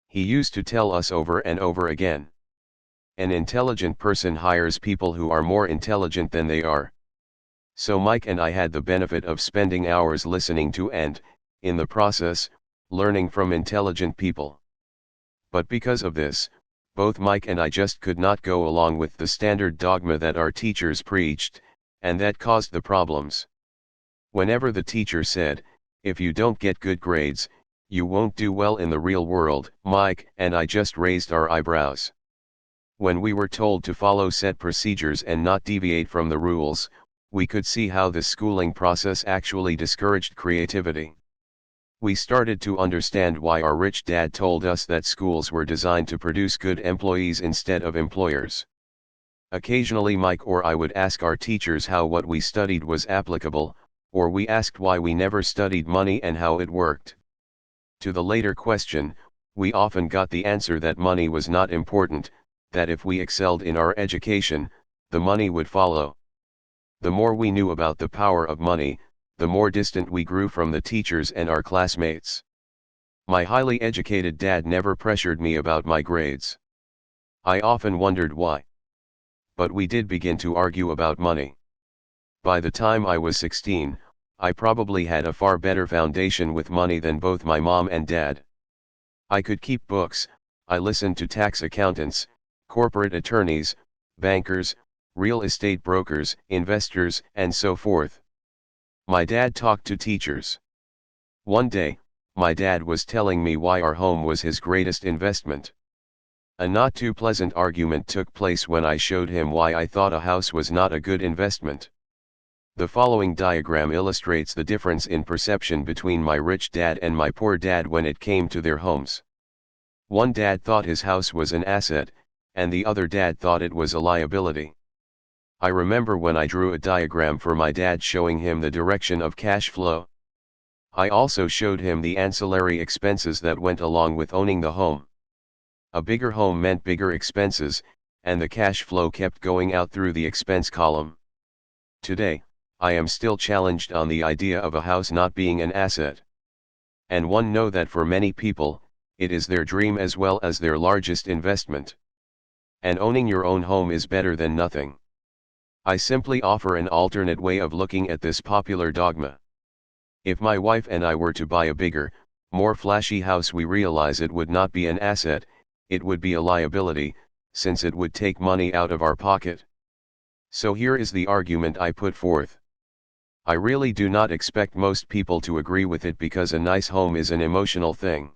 He used to tell us over and over again. An intelligent person hires people who are more intelligent than they are. So Mike and I had the benefit of spending hours listening to and, in the process, learning from intelligent people. But because of this, both Mike and I just could not go along with the standard dogma that our teachers preached, and that caused the problems. Whenever the teacher said, "If you don't get good grades, you won't do well in the real world," Mike and I just raised our eyebrows. When we were told to follow set procedures and not deviate from the rules, we could see how the schooling process actually discouraged creativity. We started to understand why our rich dad told us that schools were designed to produce good employees instead of employers. Occasionally Mike or I would ask our teachers how what we studied was applicable, or we asked why we never studied money and how it worked. To the later question, we often got the answer that money was not important, that if we excelled in our education, the money would follow. The more we knew about the power of money, the more distant we grew from the teachers and our classmates. My highly educated dad never pressured me about my grades. I often wondered why. But we did begin to argue about money. By the time I was 16, I probably had a far better foundation with money than both my mom and dad. I could keep books, I listened to tax accountants, corporate attorneys, bankers, real estate brokers, investors, and so forth. My dad talked to teachers. One day, my dad was telling me why our home was his greatest investment. A not too pleasant argument took place when I showed him why I thought a house was not a good investment. The following diagram illustrates the difference in perception between my rich dad and my poor dad when it came to their homes. One dad thought his house was an asset, and the other dad thought it was a liability. I remember when I drew a diagram for my dad showing him the direction of cash flow. I also showed him the ancillary expenses that went along with owning the home. A bigger home meant bigger expenses, and the cash flow kept going out through the expense column. Today, I am still challenged on the idea of a house not being an asset. And one know that for many people, it is their dream as well as their largest investment. And owning your own home is better than nothing. I simply offer an alternate way of looking at this popular dogma. If my wife and I were to buy a bigger, more flashy house, we realize it would not be an asset, it would be a liability, since it would take money out of our pocket. So here is the argument I put forth. I really do not expect most people to agree with it because a nice home is an emotional thing.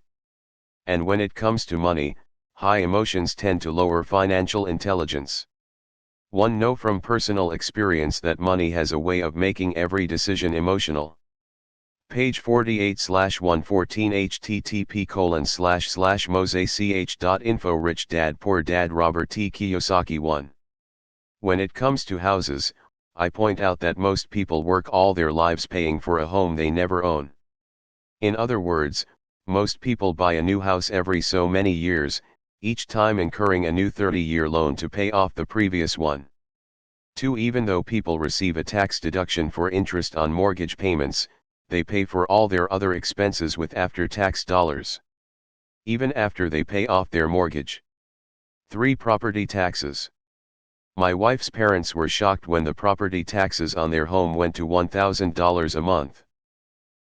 And when it comes to money, high emotions tend to lower financial intelligence. One know from personal experience that money has a way of making every decision emotional. Page 48/114 http://mosech.info. Rich Dad Poor Dad, Robert T. Kiyosaki. 1. When it comes to houses, I point out that most people work all their lives paying for a home they never own. In other words, most people buy a new house every so many years, each time incurring a new 30-year loan to pay off the previous one. 2. Even though people receive a tax deduction for interest on mortgage payments, they pay for all their other expenses with after-tax dollars, even after they pay off their mortgage. 3. Property taxes. My wife's parents were shocked when the property taxes on their home went to $1,000 a month.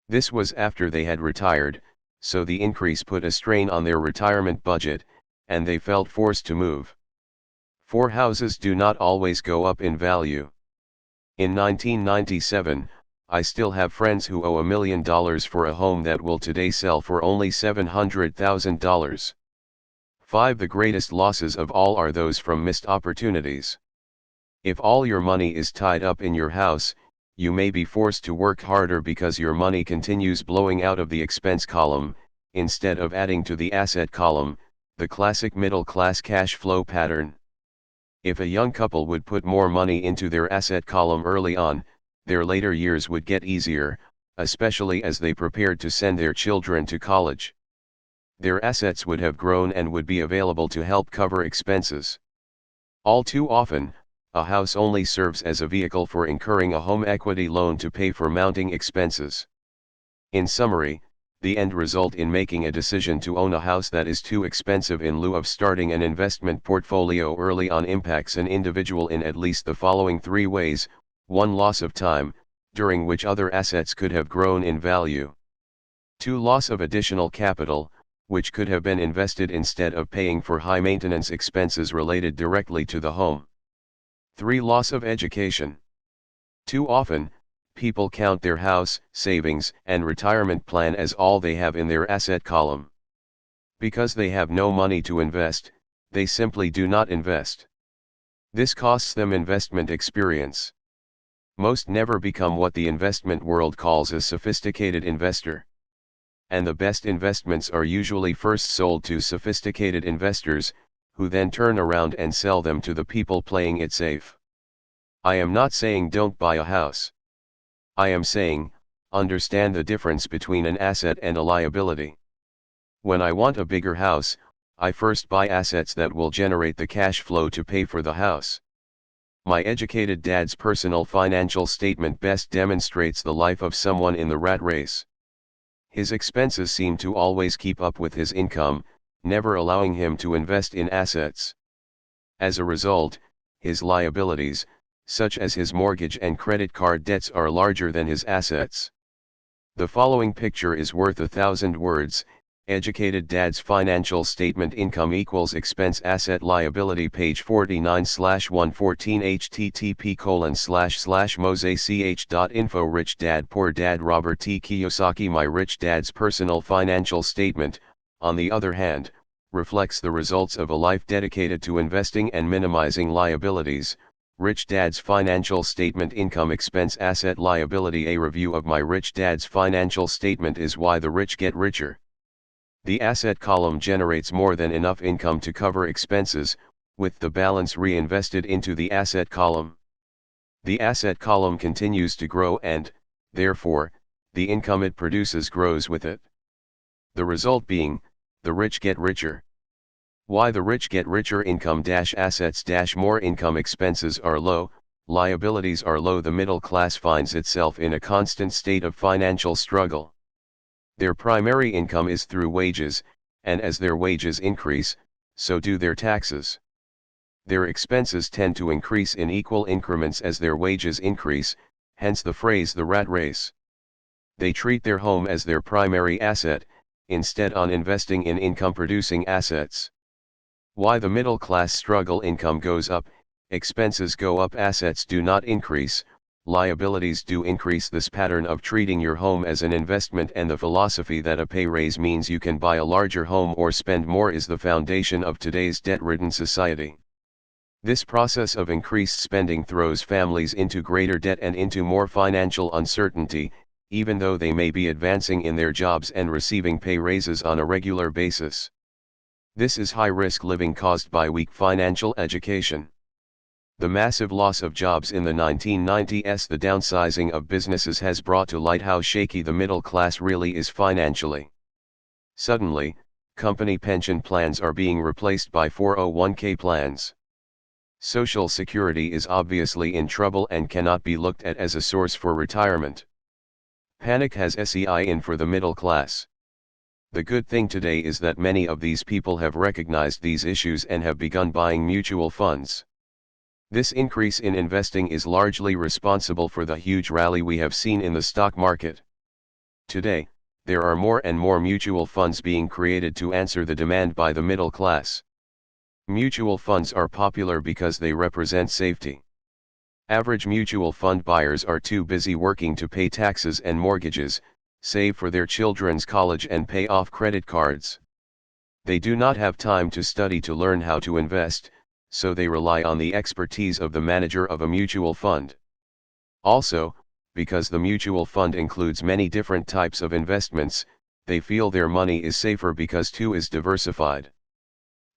This was after they had retired, so the increase put a strain on their retirement budget, and they felt forced to move. 4. Houses do not always go up in value. In 1997, I still have friends who owe $1 million for a home that will today sell for only $700,000. 5. The greatest losses of all are those from missed opportunities. If all your money is tied up in your house, you may be forced to work harder because your money continues blowing out of the expense column, instead of adding to the asset column, the classic middle-class cash flow pattern. If a young couple would put more money into their asset column early on, their later years would get easier, especially as they prepared to send their children to college. Their assets would have grown and would be available to help cover expenses. All too often, a house only serves as a vehicle for incurring a home equity loan to pay for mounting expenses. In summary, the end result in making a decision to own a house that is too expensive in lieu of starting an investment portfolio early on impacts an individual in at least the following 3 ways: 1. Loss of time, during which other assets could have grown in value. 2. Loss of additional capital, which could have been invested instead of paying for high maintenance expenses related directly to the home. 3. Loss of education. Too often, people count their house, savings, and retirement plan as all they have in their asset column. Because they have no money to invest, they simply do not invest. This costs them investment experience. Most never become what the investment world calls a sophisticated investor. And the best investments are usually first sold to sophisticated investors, who then turn around and sell them to the people playing it safe. I am not saying don't buy a house. I am saying, understand the difference between an asset and a liability. When I want a bigger house, I first buy assets that will generate the cash flow to pay for the house. My educated dad's personal financial statement best demonstrates the life of someone in the rat race. His expenses seem to always keep up with his income, never allowing him to invest in assets. As a result, his liabilities, such as his mortgage and credit card debts, are larger than his assets. The following picture is worth 1,000 words. Educated dad's financial statement: income equals expense asset liability, page 49/114, http://mosech.info. Rich Dad Poor Dad, Robert T. Kiyosaki. My Rich Dad's personal financial statement, on the other hand, reflects the results of a life dedicated to investing and minimizing liabilities. Rich Dad's financial statement: income expense asset liability. A review of My Rich Dad's financial statement is why the rich get richer. The asset column generates more than enough income to cover expenses, with the balance reinvested into the asset column. The asset column continues to grow and, therefore, the income it produces grows with it. The result being, the rich get richer. Why the rich get richer: income-assets- more income, expenses are low, liabilities are low. The middle class finds itself in a constant state of financial struggle. Their primary income is through wages, and as their wages increase, so do their taxes. Their expenses tend to increase in equal increments as their wages increase, hence the phrase the rat race. They treat their home as their primary asset, instead on investing in income-producing assets. Why the middle class struggle: income goes up, expenses go up, assets do not increase, liabilities do increase. This pattern of treating your home as an investment and the philosophy that a pay raise means you can buy a larger home or spend more is the foundation of today's debt-ridden society. This process of increased spending throws families into greater debt and into more financial uncertainty, even though they may be advancing in their jobs and receiving pay raises on a regular basis. This is high-risk living caused by weak financial education. The massive loss of jobs in the 1990s, the downsizing of businesses has brought to light how shaky the middle class really is financially. Suddenly, company pension plans are being replaced by 401k plans. Social Security is obviously in trouble and cannot be looked at as a source for retirement. Panic has set in for the middle class. The good thing today is that many of these people have recognized these issues and have begun buying mutual funds. This increase in investing is largely responsible for the huge rally we have seen in the stock market. Today, there are more and more mutual funds being created to answer the demand by the middle class. Mutual funds are popular because they represent safety. Average mutual fund buyers are too busy working to pay taxes and mortgages, save for their children's college and pay off credit cards. They do not have time to study to learn how to invest, so they rely on the expertise of the manager of a mutual fund. Also, because the mutual fund includes many different types of investments, they feel their money is safer because too is diversified.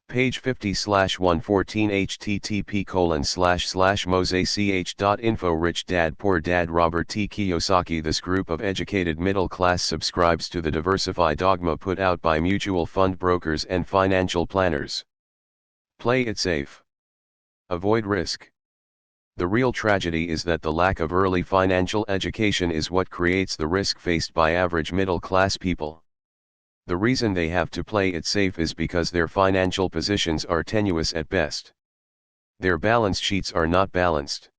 Page 50/114 http://mosech.info Rich Dad Poor Dad Robert T. Kiyosaki. This group of educated middle class subscribes to the diversify dogma put out by mutual fund brokers and financial planners. Play it safe. Avoid risk. The real tragedy is that the lack of early financial education is what creates the risk faced by average middle class people. The reason they have to play it safe is because their financial positions are tenuous at best. Their balance sheets are not balanced.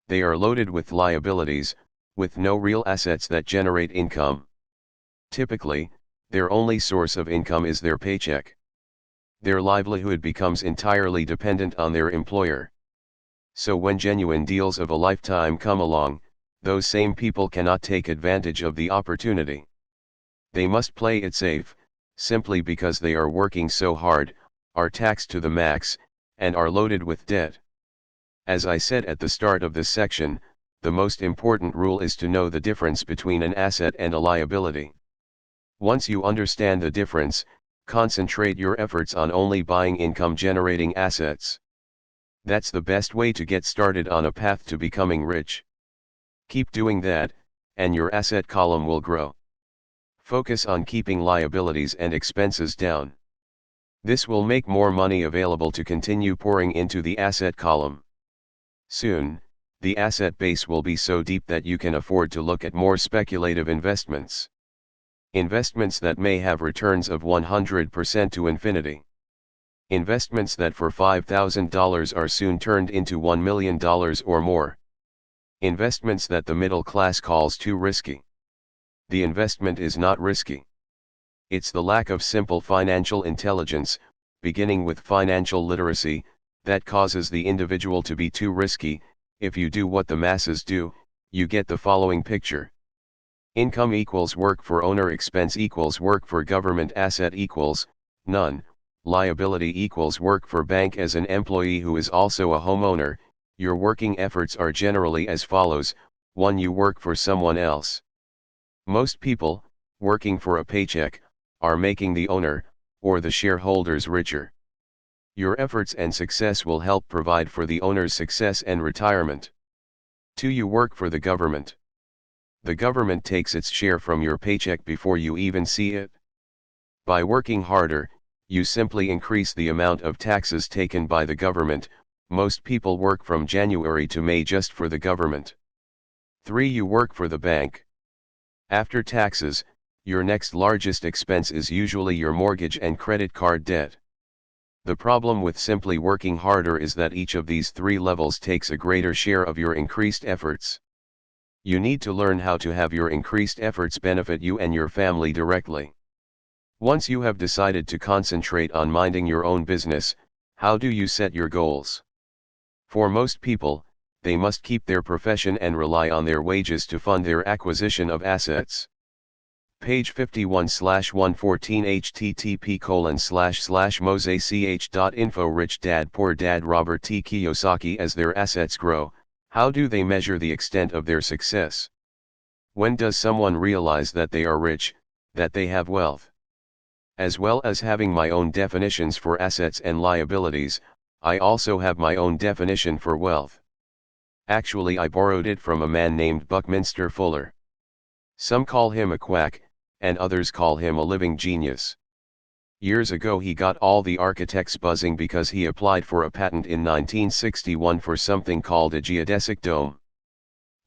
They are loaded with liabilities, with no real assets that generate income. Typically, their only source of income is their paycheck. Their livelihood becomes entirely dependent on their employer. So when genuine deals of a lifetime come along, those same people cannot take advantage of the opportunity. They must play it safe, simply because they are working so hard, are taxed to the max, and are loaded with debt. As I said at the start of this section, the most important rule is to know the difference between an asset and a liability. Once you understand the difference, concentrate your efforts on only buying income-generating assets. That's the best way to get started on a path to becoming rich. Keep doing that, and your asset column will grow. Focus on keeping liabilities and expenses down. This will make more money available to continue pouring into the asset column. Soon, the asset base will be so deep that you can afford to look at more speculative investments. Investments that may have returns of 100% to infinity. Investments that for $5,000 are soon turned into $1 million or more. Investments that the middle class calls too risky. The investment is not risky. It's the lack of simple financial intelligence, beginning with financial literacy, that causes the individual to be too risky. If you do what the masses do, you get the following picture. Income equals work for owner, expense equals work for government, asset equals none, liability equals work for bank. As an employee who is also a homeowner, your working efforts are generally as follows: 1. You work for someone else. Most people, working for a paycheck, are making the owner, or the shareholders, richer. Your efforts and success will help provide for the owner's success and retirement. 2. You work for the government. The government takes its share from your paycheck before you even see it. By working harder, you simply increase the amount of taxes taken by the government. Most people work from January to May just for the government. 3. You work for the bank. After taxes, your next largest expense is usually your mortgage and credit card debt. The problem with simply working harder is that each of these three levels takes a greater share of your increased efforts. You need to learn how to have your increased efforts benefit you and your family directly. Once you have decided to concentrate on minding your own business, how do you set your goals? For most people, they must keep their profession and rely on their wages to fund their acquisition of assets. Page 51/114 http://mosech.info Rich Dad Poor Dad Robert T. Kiyosaki. As their assets grow, how do they measure the extent of their success? When does someone realize that they are rich, that they have wealth? As well as having my own definitions for assets and liabilities, I also have my own definition for wealth. Actually, I borrowed it from a man named Buckminster Fuller. Some call him a quack, and others call him a living genius. Years ago he got all the architects buzzing because he applied for a patent in 1961 for something called a geodesic dome.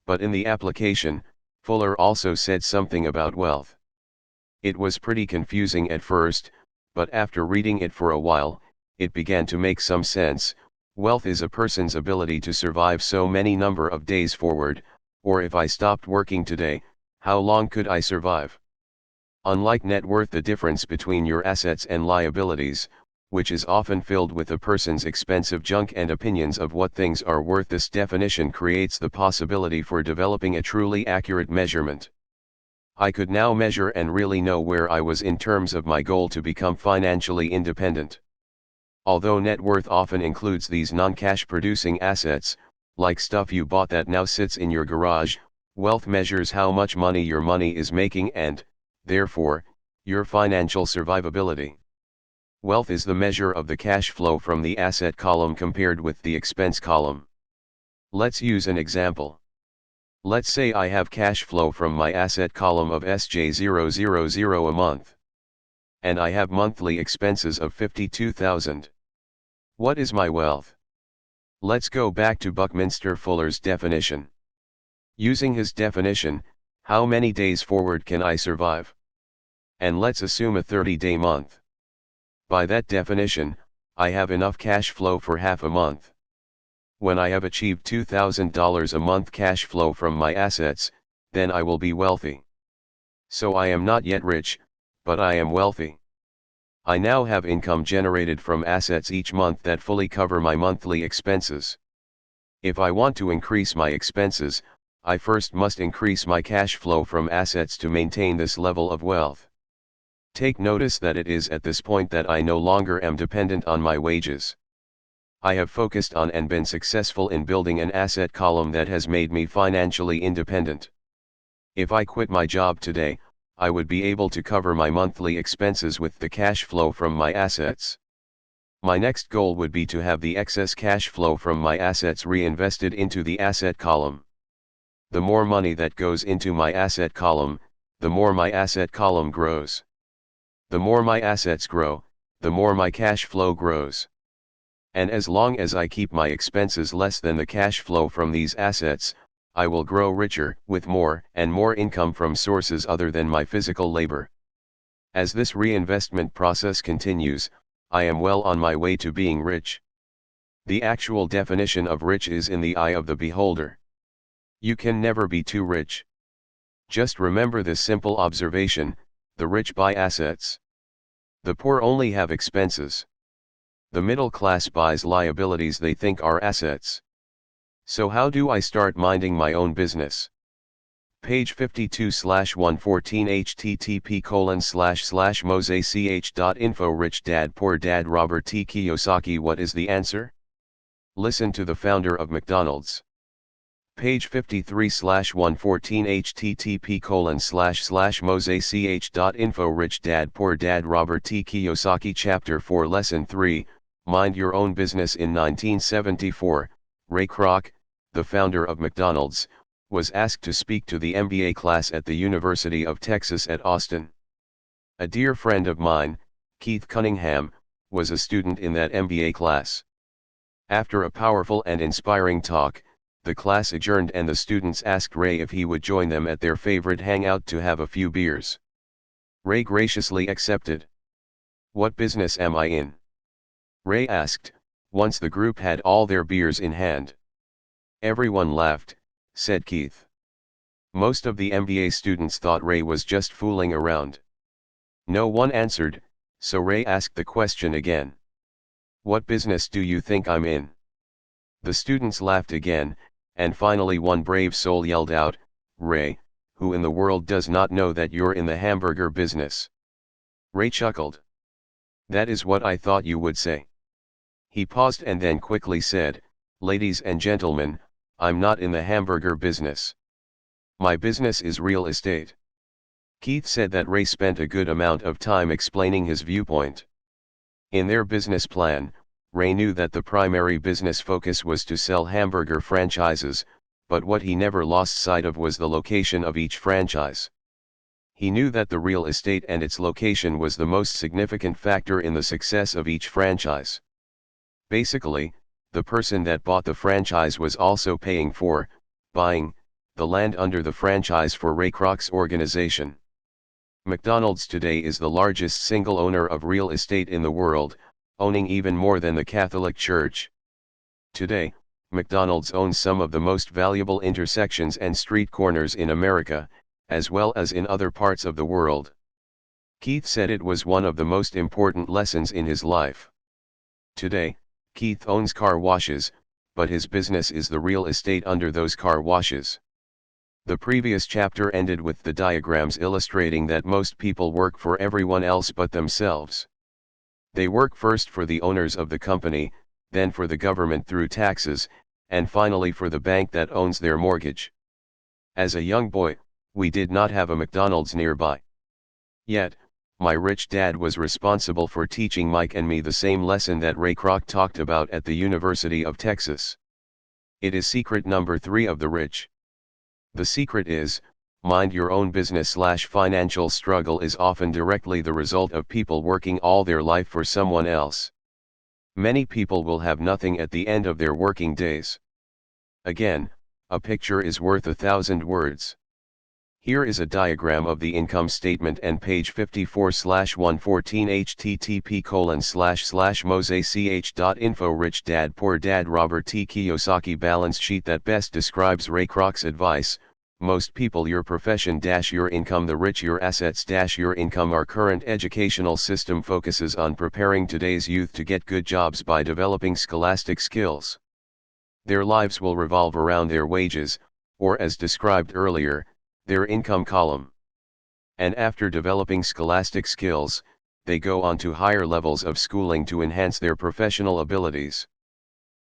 But in the application, Fuller also said something about wealth. It was pretty confusing at first, but after reading it for a while, it began to make some sense. Wealth is a person's ability to survive so many number of days forward, or if I stopped working today, how long could I survive? Unlike net worth, the difference between your assets and liabilities, which is often filled with a person's expensive junk and opinions of what things are worth, this definition creates the possibility for developing a truly accurate measurement. I could now measure and really know where I was in terms of my goal to become financially independent. Although net worth often includes these non-cash producing assets, like stuff you bought that now sits in your garage, Wealth measures how much money your money is making and, therefore, your financial survivability. Wealth is the measure of the cash flow from the asset column compared with the expense column. Let's use an example. Let's say I have cash flow from my asset column of SJ000 a month. And I have monthly expenses of 52,000. What is my wealth? Let's go back to Buckminster Fuller's definition. Using his definition, how many days forward can I survive? And let's assume a 30-day month. By that definition, I have enough cash flow for half a month. When I have achieved $2,000 a month cash flow from my assets, then I will be wealthy. So I am not yet rich, but I am wealthy. I now have income generated from assets each month that fully cover my monthly expenses. If I want to increase my expenses, I first must increase my cash flow from assets to maintain this level of wealth. Take notice that it is at this point that I no longer am dependent on my wages. I have focused on and been successful in building an asset column that has made me financially independent. If I quit my job today, I would be able to cover my monthly expenses with the cash flow from my assets. My next goal would be to have the excess cash flow from my assets reinvested into the asset column. The more money that goes into my asset column, the more my asset column grows. The more my assets grow, the more my cash flow grows. And as long as I keep my expenses less than the cash flow from these assets, I will grow richer, with more and more income from sources other than my physical labor. As this reinvestment process continues, I am well on my way to being rich. The actual definition of rich is in the eye of the beholder. You can never be too rich. Just remember this simple observation: the rich buy assets. The poor only have expenses. The middle class buys liabilities they think are assets. So how do I start minding my own business? Page 52/114 http://mosech.info Rich Dad Poor Dad Robert T. Kiyosaki. What is the answer? Listen to the founder of McDonald's. Page 53/114 http://mosech.info Rich Dad Poor Dad Robert T. Kiyosaki. Chapter 4 Lesson 3 Mind Your Own Business. In 1974, Ray Kroc, the founder of McDonald's, was asked to speak to the MBA class at the University of Texas at Austin. A dear friend of mine, Keith Cunningham, was a student in that MBA class. After a powerful and inspiring talk, the class adjourned and the students asked Ray if he would join them at their favorite hangout to have a few beers. Ray graciously accepted. "What business am I in?" Ray asked, once the group had all their beers in hand. Everyone laughed, said Keith. Most of the MBA students thought Ray was just fooling around. No one answered, so Ray asked the question again. "What business do you think I'm in?" The students laughed again, and finally one brave soul yelled out, "Ray, who in the world does not know that you're in the hamburger business?" Ray chuckled. "That is what I thought you would say." He paused and then quickly said, "Ladies and gentlemen, I'm not in the hamburger business. My business is real estate." Keith said that Ray spent a good amount of time explaining his viewpoint. In their business plan, Ray knew that the primary business focus was to sell hamburger franchises, but what he never lost sight of was the location of each franchise. He knew that the real estate and its location was the most significant factor in the success of each franchise. Basically, the person that bought the franchise was also paying for, buying, the land under the franchise for Ray Kroc's organization. McDonald's today is the largest single owner of real estate in the world, owning even more than the Catholic Church. Today, McDonald's owns some of the most valuable intersections and street corners in America, as well as in other parts of the world. Keith said it was one of the most important lessons in his life. Today, Keith owns car washes, but his business is the real estate under those car washes. The previous chapter ended with the diagrams illustrating that most people work for everyone else but themselves. They work first for the owners of the company, then for the government through taxes, and finally for the bank that owns their mortgage. As a young boy, we did not have a McDonald's nearby. Yet, my rich dad was responsible for teaching Mike and me the same lesson that Ray Kroc talked about at the University of Texas. It is secret number 3 of the rich. The secret is, mind your own business. Financial struggle is often directly the result of people working all their life for someone else. Many people will have nothing at the end of their working days. Again, a picture is worth 1,000 words. Here is a diagram of the income statement and page 54/114 http://mosech.info. Rich Dad Poor Dad Robert T. Kiyosaki balance sheet that best describes Ray Kroc's advice. Most people your profession - your income the rich your assets - your income. Our current educational system focuses on preparing today's youth to get good jobs by developing scholastic skills. Their lives will revolve around their wages, or as described earlier, their income column. And after developing scholastic skills, they go on to higher levels of schooling to enhance their professional abilities.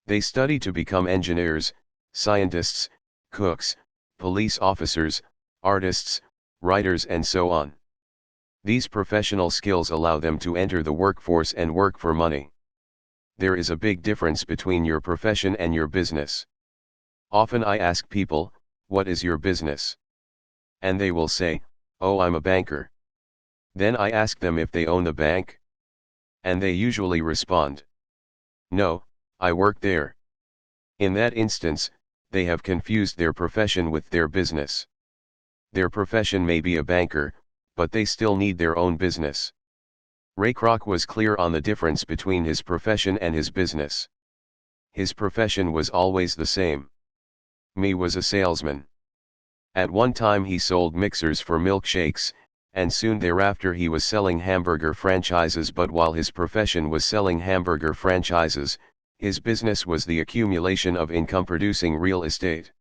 They study to become engineers, scientists, cooks, police officers, artists, writers and so on. These professional skills allow them to enter the workforce and work for money. There is a big difference between your profession and your business. Often I ask people, what is your business? And they will say, oh, I'm a banker. Then I ask them if they own the bank. And they usually respond, no, I work there. In that instance, they have confused their profession with their business. Their profession may be a banker, but they still need their own business. Ray Kroc was clear on the difference between his profession and his business. His profession was always the same. Me was a salesman. At one time he sold mixers for milkshakes, and soon thereafter he was selling hamburger franchises. But while his profession was selling hamburger franchises, his business was the accumulation of income-producing real estate.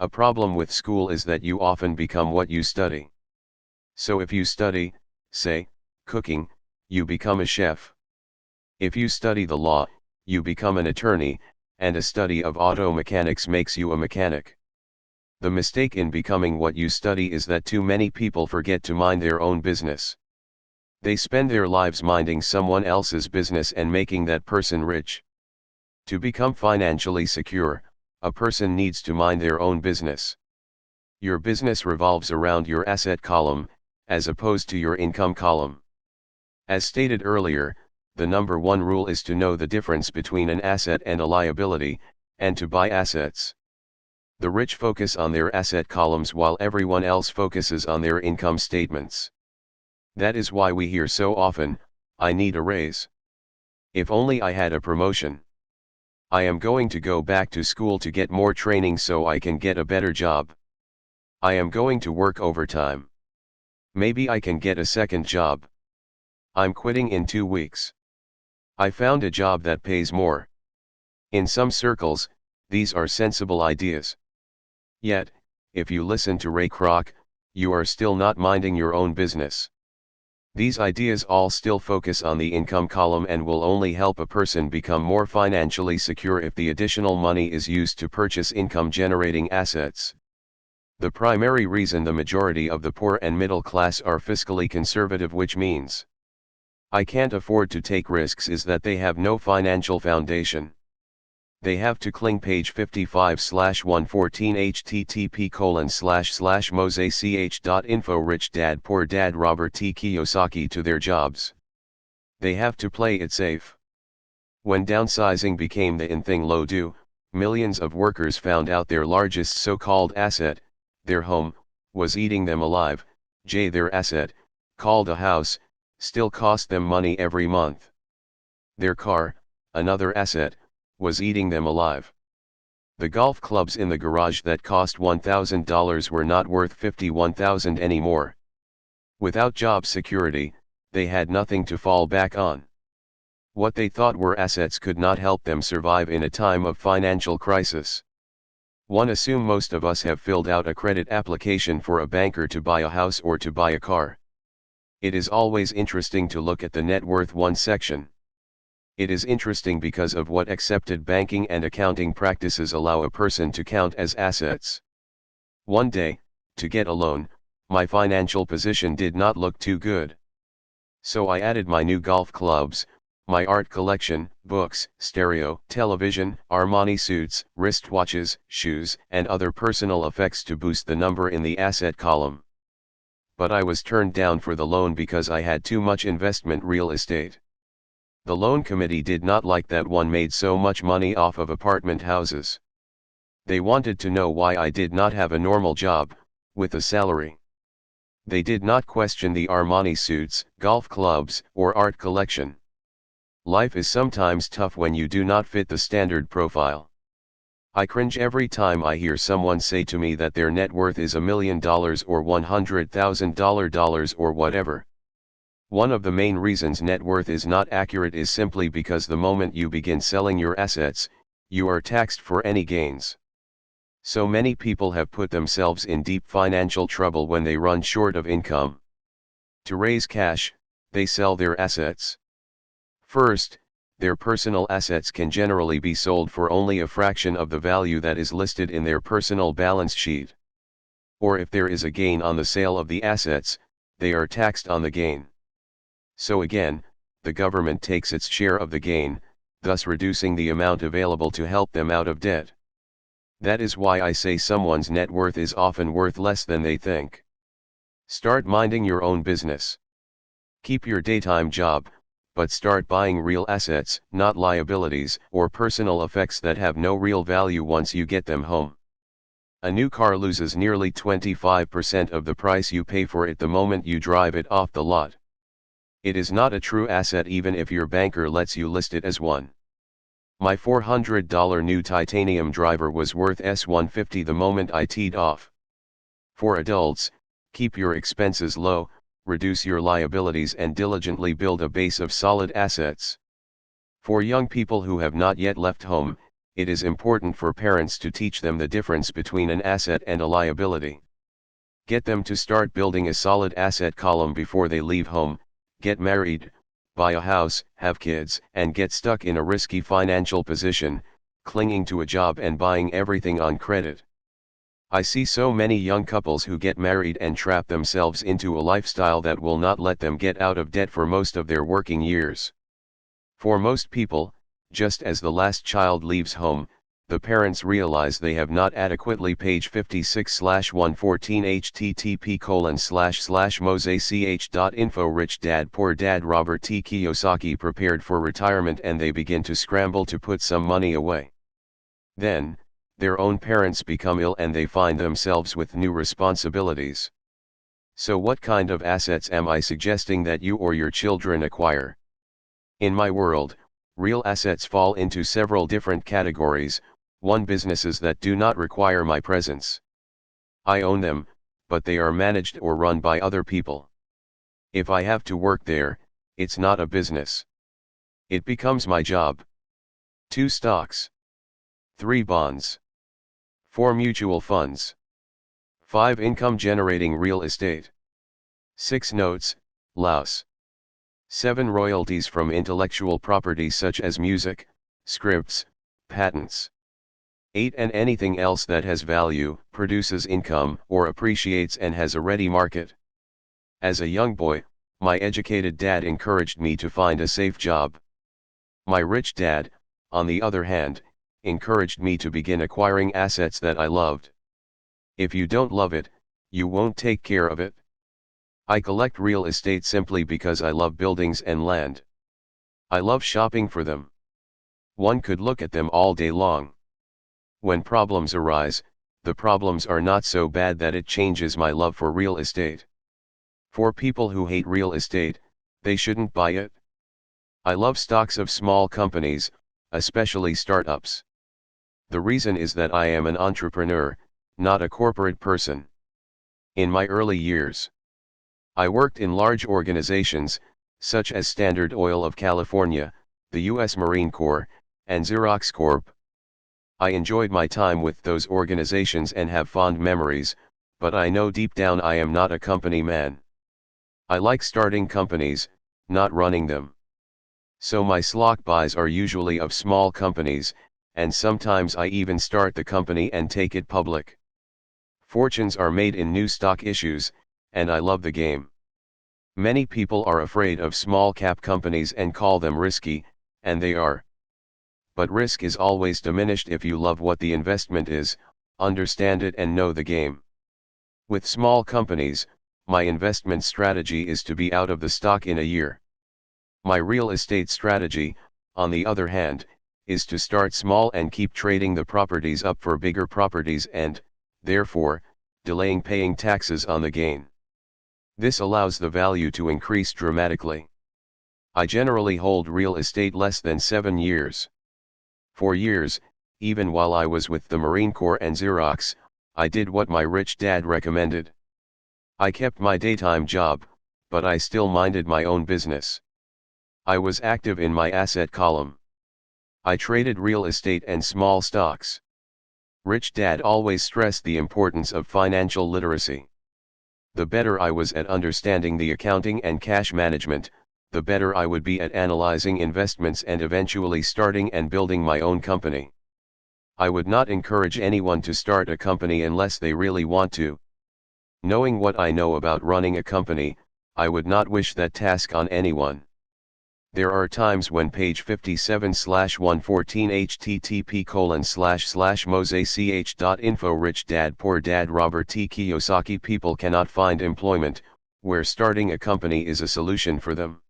A problem with school is that you often become what you study. So if you study, say, cooking, you become a chef. If you study the law, you become an attorney, and a study of auto mechanics makes you a mechanic. The mistake in becoming what you study is that too many people forget to mind their own business. They spend their lives minding someone else's business and making that person rich. To become financially secure, a person needs to mind their own business. Your business revolves around your asset column, as opposed to your income column. As stated earlier, the number 1 rule is to know the difference between an asset and a liability, and to buy assets. The rich focus on their asset columns while everyone else focuses on their income statements. That is why we hear so often, I need a raise. If only I had a promotion. I am going to go back to school to get more training so I can get a better job. I am going to work overtime. Maybe I can get a second job. I'm quitting in 2 weeks. I found a job that pays more. In some circles, these are sensible ideas. Yet, if you listen to Ray Kroc, you are still not minding your own business. These ideas all still focus on the income column and will only help a person become more financially secure if the additional money is used to purchase income-generating assets. The primary reason the majority of the poor and middle class are fiscally conservative, which means I can't afford to take risks, is that they have no financial foundation. They have to cling page 55/114 http://mosech.info. Rich Dad Poor Dad Robert T. Kiyosaki to their jobs. They have to play it safe. When downsizing became the in thing, millions of workers found out their largest so-called asset, their home, was eating them alive. Their asset, called a house, still cost them money every month. Their car, another asset, was eating them alive. The golf clubs in the garage that cost $1,000 were not worth $51,000 anymore. Without job security, they had nothing to fall back on. What they thought were assets could not help them survive in a time of financial crisis. One assume most of us have filled out a credit application for a banker to buy a house or to buy a car. It is always interesting to look at the net worth one section. It is interesting because of what accepted banking and accounting practices allow a person to count as assets. One day, to get a loan, my financial position did not look too good. So I added my new golf clubs, my art collection, books, stereo, television, Armani suits, wristwatches, shoes, and other personal effects to boost the number in the asset column. But I was turned down for the loan because I had too much investment real estate. The loan committee did not like that one made so much money off of apartment houses. They wanted to know why I did not have a normal job, with a salary. They did not question the Armani suits, golf clubs, or art collection. Life is sometimes tough when you do not fit the standard profile. I cringe every time I hear someone say to me that their net worth is $1 million or $100,000 or whatever. One of the main reasons net worth is not accurate is simply because the moment you begin selling your assets, you are taxed for any gains. So many people have put themselves in deep financial trouble when they run short of income. To raise cash, they sell their assets. First, their personal assets can generally be sold for only a fraction of the value that is listed in their personal balance sheet. Or if there is a gain on the sale of the assets, they are taxed on the gain. So again, the government takes its share of the gain, thus reducing the amount available to help them out of debt. That is why I say someone's net worth is often worth less than they think. Start minding your own business. Keep your daytime job, but start buying real assets, not liabilities or personal effects that have no real value once you get them home. A new car loses nearly 25% of the price you pay for it the moment you drive it off the lot. It is not a true asset even if your banker lets you list it as one. My $400 new titanium driver was worth $150 the moment I teed off. For adults, keep your expenses low, reduce your liabilities and diligently build a base of solid assets. For young people who have not yet left home, it is important for parents to teach them the difference between an asset and a liability. Get them to start building a solid asset column before they leave home, get married, buy a house, have kids, and get stuck in a risky financial position, clinging to a job and buying everything on credit. I see so many young couples who get married and trap themselves into a lifestyle that will not let them get out of debt for most of their working years. For most people, just as the last child leaves home, the parents realize they have not adequately page 56/114 http://mosech.info. Rich Dad Poor Dad Robert T. Kiyosaki prepared for retirement and they begin to scramble to put some money away. Then, their own parents become ill and they find themselves with new responsibilities. So what kind of assets am I suggesting that you or your children acquire? In my world, real assets fall into several different categories. 1. Businesses that do not require my presence. I own them, but they are managed or run by other people. If I have to work there, it's not a business. It becomes my job. 2. Stocks. 3. Bonds. 4. Mutual funds. 5. Income generating real estate. 6. Notes, loss. 7. Royalties from intellectual property such as music, scripts, patents. 8. And anything else that has value, produces income, or appreciates and has a ready market. As a young boy, my educated dad encouraged me to find a safe job. My rich dad, on the other hand, encouraged me to begin acquiring assets that I loved. If you don't love it, you won't take care of it. I collect real estate simply because I love buildings and land. I love shopping for them. One could look at them all day long. When problems arise, the problems are not so bad that it changes my love for real estate. For people who hate real estate, they shouldn't buy it. I love stocks of small companies, especially startups. The reason is that I am an entrepreneur, not a corporate person. In my early years, I worked in large organizations, such as Standard Oil of California, the U.S. Marine Corps, and Xerox Corp. I enjoyed my time with those organizations and have fond memories, but I know deep down I am not a company man. I like starting companies, not running them. So my stock buys are usually of small companies, and sometimes I even start the company and take it public. Fortunes are made in new stock issues, and I love the game. Many people are afraid of small cap companies and call them risky, and they are. But risk is always diminished if you love what the investment is, understand it and know the game. With small companies, my investment strategy is to be out of the stock in a year. My real estate strategy, on the other hand, is to start small and keep trading the properties up for bigger properties and, therefore, delaying paying taxes on the gain. This allows the value to increase dramatically. I generally hold real estate less than 7 years. For years, even while I was with the Marine Corps and Xerox, I did what my rich dad recommended. I kept my daytime job, but I still minded my own business. I was active in my asset column. I traded real estate and small stocks. Rich Dad always stressed the importance of financial literacy. The better I was at understanding the accounting and cash management, the better I would be at analyzing investments and eventually starting and building my own company. I would not encourage anyone to start a company unless they really want to. Knowing what I know about running a company, I would not wish that task on anyone. There are times when page 57/114 http://mosech.info Rich Dad Poor Dad Robert T. Kiyosaki People cannot find employment, where starting a company is a solution for them.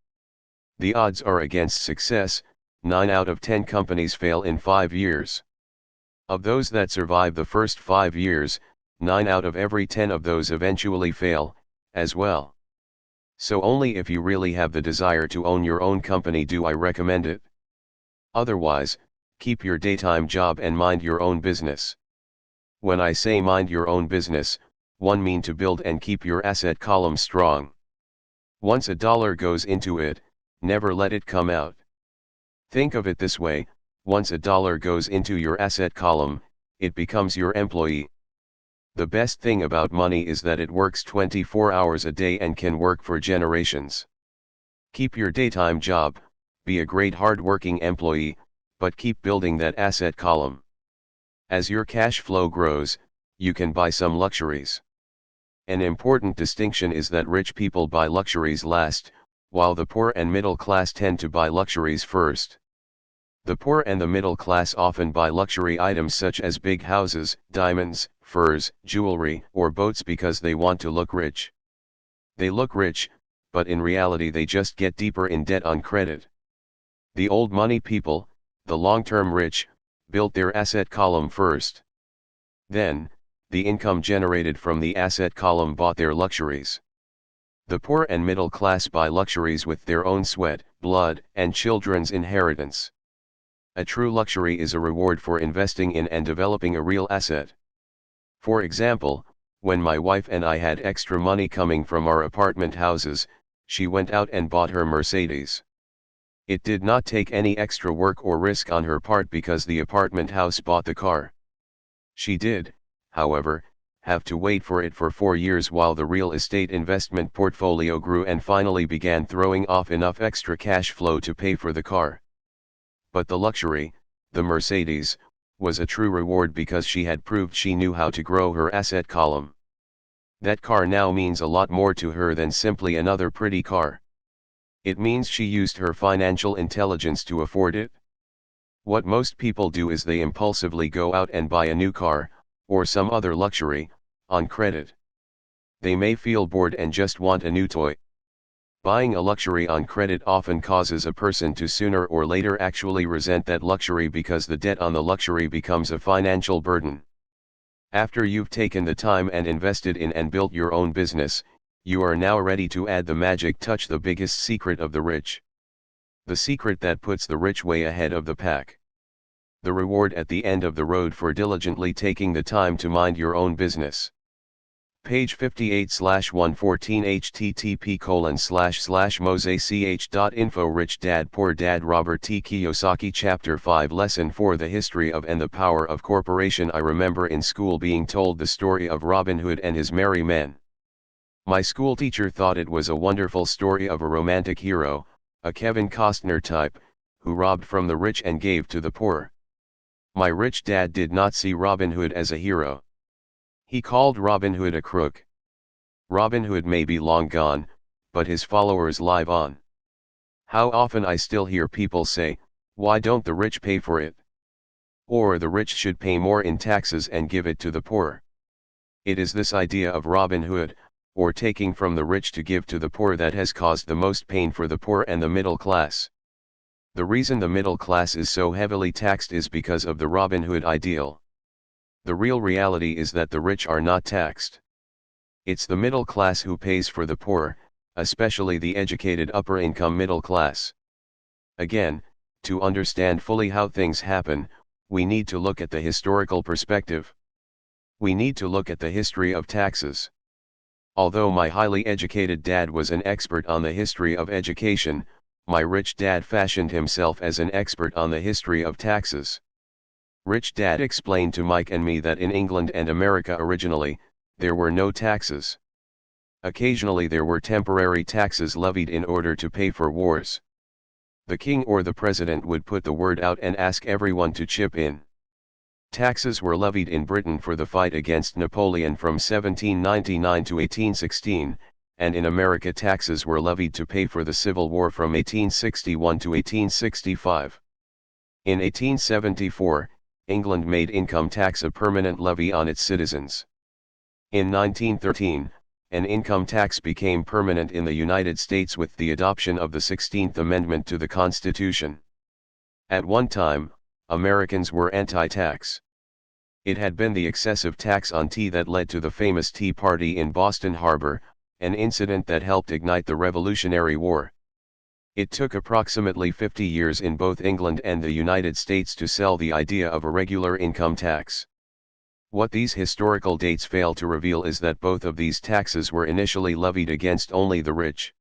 The odds are against success, 9 out of 10 companies fail in 5 years. Of those that survive the first 5 years, 9 out of every 10 of those eventually fail, as well. So only if you really have the desire to own your own company do I recommend it. Otherwise, keep your daytime job and mind your own business. When I say mind your own business, one mean to build and keep your asset column strong. Once a dollar goes into it, never let it come out. Think of it this way, once a dollar goes into your asset column, it becomes your employee. The best thing about money is that it works 24 hours a day and can work for generations. Keep your daytime job, be a great hard-working employee, but keep building that asset column. As your cash flow grows, you can buy some luxuries. An important distinction is that rich people buy luxuries last, while the poor and middle class tend to buy luxuries first. The poor and the middle class often buy luxury items such as big houses, diamonds, furs, jewelry, or boats because they want to look rich. They look rich, but in reality they just get deeper in debt on credit. The old money people, the long-term rich, built their asset column first. Then, the income generated from the asset column bought their luxuries. The poor and middle class buy luxuries with their own sweat, blood, and children's inheritance. A true luxury is a reward for investing in and developing a real asset. For example, when my wife and I had extra money coming from our apartment houses, she went out and bought her Mercedes. It did not take any extra work or risk on her part because the apartment house bought the car. She did, however, have to wait for it for 4 years while the real estate investment portfolio grew and finally began throwing off enough extra cash flow to pay for the car. But the luxury, the Mercedes, was a true reward because she had proved she knew how to grow her asset column. That car now means a lot more to her than simply another pretty car. It means she used her financial intelligence to afford it. What most people do is they impulsively go out and buy a new car, or some other luxury, on credit. They may feel bored and just want a new toy. Buying a luxury on credit often causes a person to sooner or later actually resent that luxury because the debt on the luxury becomes a financial burden. After you've taken the time and invested in and built your own business, you are now ready to add the magic touch, the biggest secret of the rich. The secret that puts the rich way ahead of the pack. The reward at the end of the road for diligently taking the time to mind your own business. Page 58/114 http://mosech.info Rich Dad Poor Dad Robert T. Kiyosaki Chapter 5 Lesson 4 The History of and the Power of Corporation. I remember in school being told the story of Robin Hood and his merry men. My school teacher thought it was a wonderful story of a romantic hero, a Kevin Costner type, who robbed from the rich and gave to the poor. My rich dad did not see Robin Hood as a hero. He called Robin Hood a crook. Robin Hood may be long gone, but his followers live on. How often I still hear people say, "Why don't the rich pay for it?" Or the rich should pay more in taxes and give it to the poor. It is this idea of Robin Hood, or taking from the rich to give to the poor, that has caused the most pain for the poor and the middle class. The reason the middle class is so heavily taxed is because of the Robin Hood ideal. The real reality is that the rich are not taxed. It's the middle class who pays for the poor, especially the educated upper-income middle class. Again, to understand fully how things happen, we need to look at the historical perspective. We need to look at the history of taxes. Although my highly educated dad was an expert on the history of education, my rich dad fashioned himself as an expert on the history of taxes. Rich Dad explained to Mike and me that in England and America originally, there were no taxes. Occasionally there were temporary taxes levied in order to pay for wars. The king or the president would put the word out and ask everyone to chip in. Taxes were levied in Britain for the fight against Napoleon from 1799 to 1816, and in America taxes were levied to pay for the Civil War from 1861 to 1865. In 1874, England made income tax a permanent levy on its citizens. In 1913, an income tax became permanent in the United States with the adoption of the 16th Amendment to the Constitution. At one time, Americans were anti-tax. It had been the excessive tax on tea that led to the famous Tea Party in Boston Harbor, an incident that helped ignite the Revolutionary War. It took approximately 50 years in both England and the United States to sell the idea of a regular income tax. What these historical dates fail to reveal is that both of these taxes were initially levied against only the rich.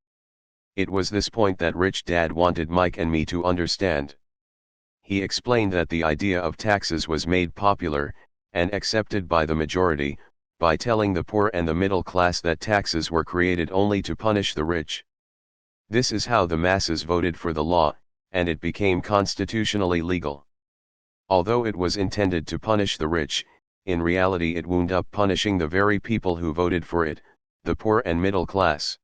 It was this point that Rich Dad wanted Mike and me to understand. He explained that the idea of taxes was made popular, and accepted by the majority, by telling the poor and the middle class that taxes were created only to punish the rich. This is how the masses voted for the law, and it became constitutionally legal. Although it was intended to punish the rich, in reality it wound up punishing the very people who voted for it, the poor and middle class.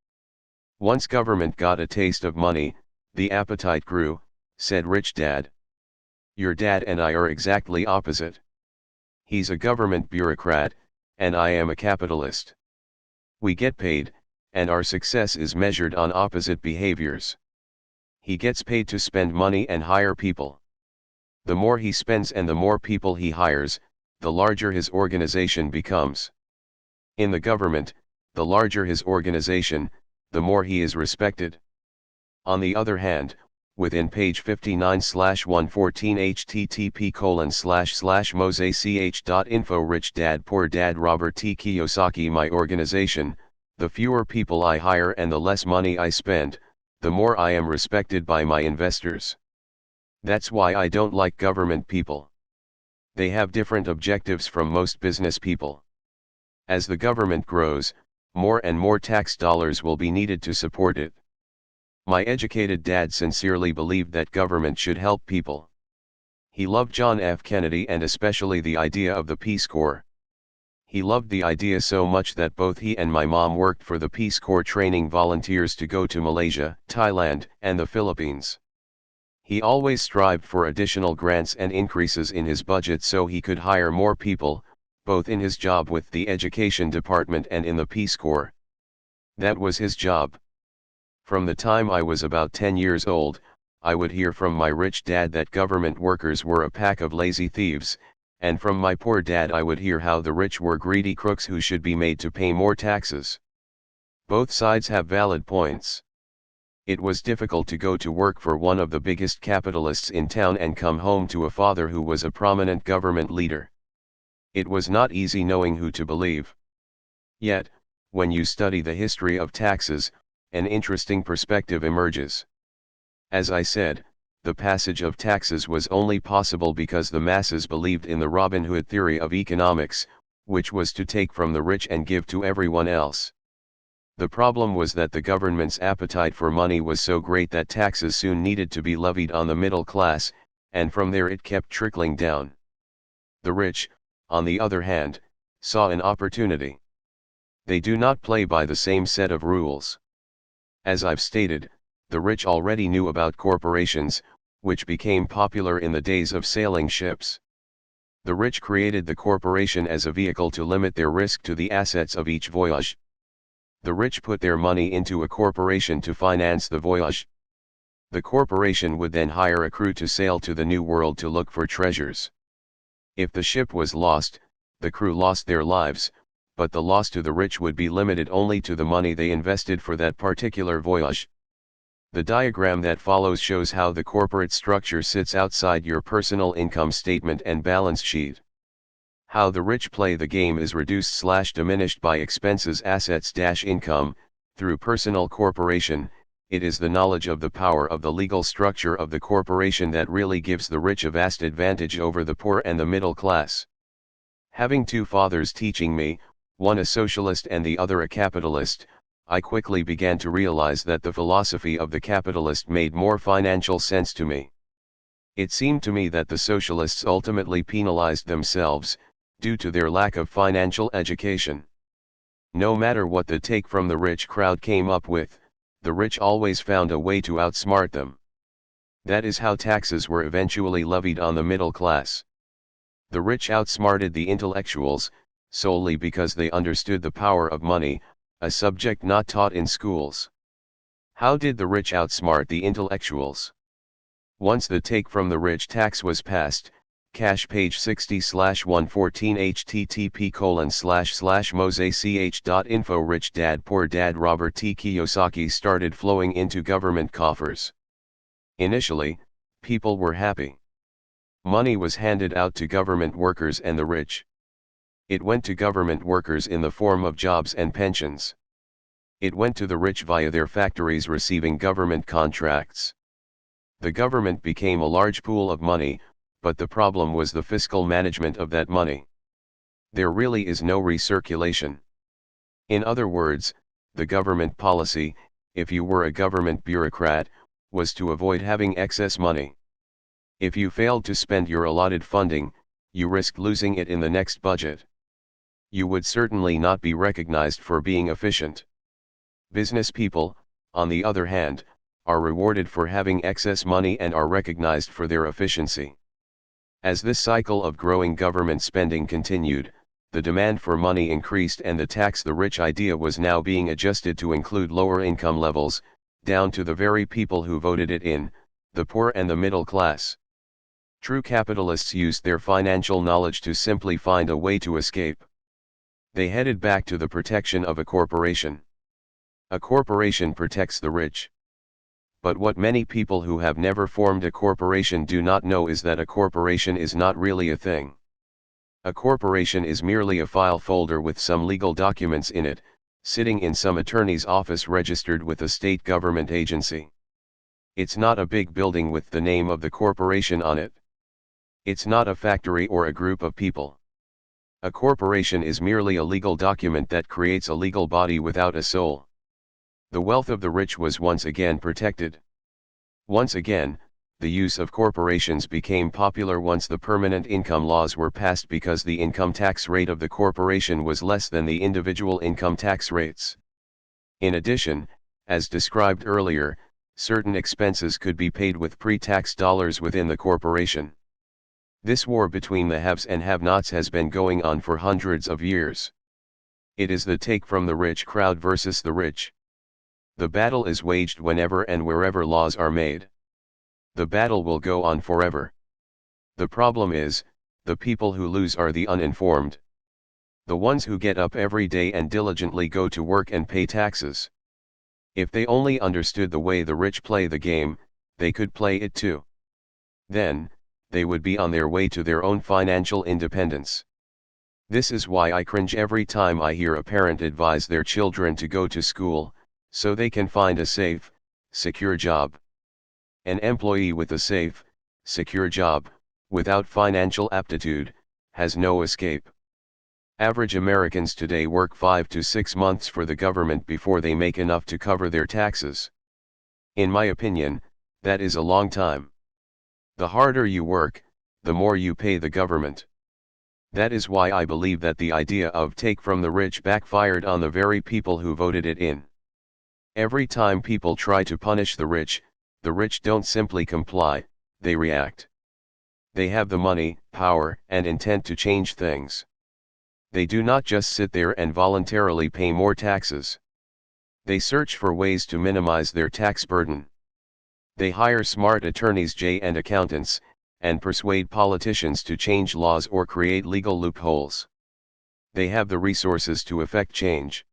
Once government got a taste of money, the appetite grew, said Rich Dad. Your dad and I are exactly opposite. He's a government bureaucrat, and I am a capitalist. We get paid, and our success is measured on opposite behaviors. He gets paid to spend money and hire people. The more he spends and the more people he hires, the larger his organization becomes. In the government, the larger his organization, the more he is respected. On the other hand, within page 59/114 http://mosech.info Rich Dad Poor Dad Robert T. Kiyosaki My organization, the fewer people I hire and the less money I spend, the more I am respected by my investors. That's why I don't like government people. They have different objectives from most business people. As the government grows, more and more tax dollars will be needed to support it. My educated dad sincerely believed that government should help people. He loved John F. Kennedy and especially the idea of the Peace Corps. He loved the idea so much that both he and my mom worked for the Peace Corps training volunteers to go to Malaysia, Thailand, and the Philippines. He always strived for additional grants and increases in his budget so he could hire more people, both in his job with the Education Department and in the Peace Corps. That was his job. From the time I was about 10 years old, I would hear from my rich dad that government workers were a pack of lazy thieves, and from my poor dad I would hear how the rich were greedy crooks who should be made to pay more taxes. Both sides have valid points. It was difficult to go to work for one of the biggest capitalists in town and come home to a father who was a prominent government leader. It was not easy knowing who to believe. Yet, when you study the history of taxes, an interesting perspective emerges. As I said, the passage of taxes was only possible because the masses believed in the Robin Hood theory of economics, which was to take from the rich and give to everyone else. The problem was that the government's appetite for money was so great that taxes soon needed to be levied on the middle class, and from there it kept trickling down. The rich, on the other hand, saw an opportunity. They do not play by the same set of rules. As I've stated, the rich already knew about corporations, which became popular in the days of sailing ships. The rich created the corporation as a vehicle to limit their risk to the assets of each voyage. The rich put their money into a corporation to finance the voyage. The corporation would then hire a crew to sail to the New World to look for treasures. If the ship was lost, the crew lost their lives, but the loss to the rich would be limited only to the money they invested for that particular voyage. The diagram that follows shows how the corporate structure sits outside your personal income statement and balance sheet. How the rich play the game is reduced/diminished by expenses assets-income, through personal corporation. It is the knowledge of the power of the legal structure of the corporation that really gives the rich a vast advantage over the poor and the middle class. Having two fathers teaching me, one a socialist and the other a capitalist, I quickly began to realize that the philosophy of the capitalist made more financial sense to me. It seemed to me that the socialists ultimately penalized themselves, due to their lack of financial education. No matter what the take from the rich crowd came up with, the rich always found a way to outsmart them. That is how taxes were eventually levied on the middle class. The rich outsmarted the intellectuals, solely because they understood the power of money, a subject not taught in schools. How did the rich outsmart the intellectuals? Once the take from the rich tax was passed, cash page 60/114 http://mosech.info Rich Dad Poor Dad Robert T. Kiyosaki started flowing into government coffers. Initially, people were happy. Money was handed out to government workers and the rich. It went to government workers in the form of jobs and pensions. It went to the rich via their factories receiving government contracts. The government became a large pool of money, but the problem was the fiscal management of that money. There really is no recirculation. In other words, the government policy, if you were a government bureaucrat, was to avoid having excess money. If you failed to spend your allotted funding, you risked losing it in the next budget. You would certainly not be recognized for being efficient. Business people, on the other hand, are rewarded for having excess money and are recognized for their efficiency. As this cycle of growing government spending continued, the demand for money increased and the tax the rich idea was now being adjusted to include lower income levels, down to the very people who voted it in, the poor and the middle class. True capitalists used their financial knowledge to simply find a way to escape. They headed back to the protection of a corporation. A corporation protects the rich. But what many people who have never formed a corporation do not know is that a corporation is not really a thing. A corporation is merely a file folder with some legal documents in it, sitting in some attorney's office registered with a state government agency. It's not a big building with the name of the corporation on it. It's not a factory or a group of people. A corporation is merely a legal document that creates a legal body without a soul. The wealth of the rich was once again protected. Once again, the use of corporations became popular once the permanent income laws were passed because the income tax rate of the corporation was less than the individual income tax rates. In addition, as described earlier, certain expenses could be paid with pre-tax dollars within the corporation. This war between the haves and have-nots has been going on for hundreds of years. It is the take from the rich crowd versus the rich. The battle is waged whenever and wherever laws are made. The battle will go on forever. The problem is, the people who lose are the uninformed. The ones who get up every day and diligently go to work and pay taxes. If they only understood the way the rich play the game, they could play it too. Then, they would be on their way to their own financial independence. This is why I cringe every time I hear a parent advise their children to go to school, so they can find a safe, secure job. An employee with a safe, secure job, without financial aptitude, has no escape. Average Americans today work 5 to 6 months for the government before they make enough to cover their taxes. In my opinion, that is a long time. The harder you work, the more you pay the government. That is why I believe that the idea of take from the rich backfired on the very people who voted it in. Every time people try to punish the rich don't simply comply, they react. They have the money, power, and intent to change things. They do not just sit there and voluntarily pay more taxes. They search for ways to minimize their tax burden. They hire smart attorneys and accountants, and persuade politicians to change laws or create legal loopholes. They have the resources to effect change.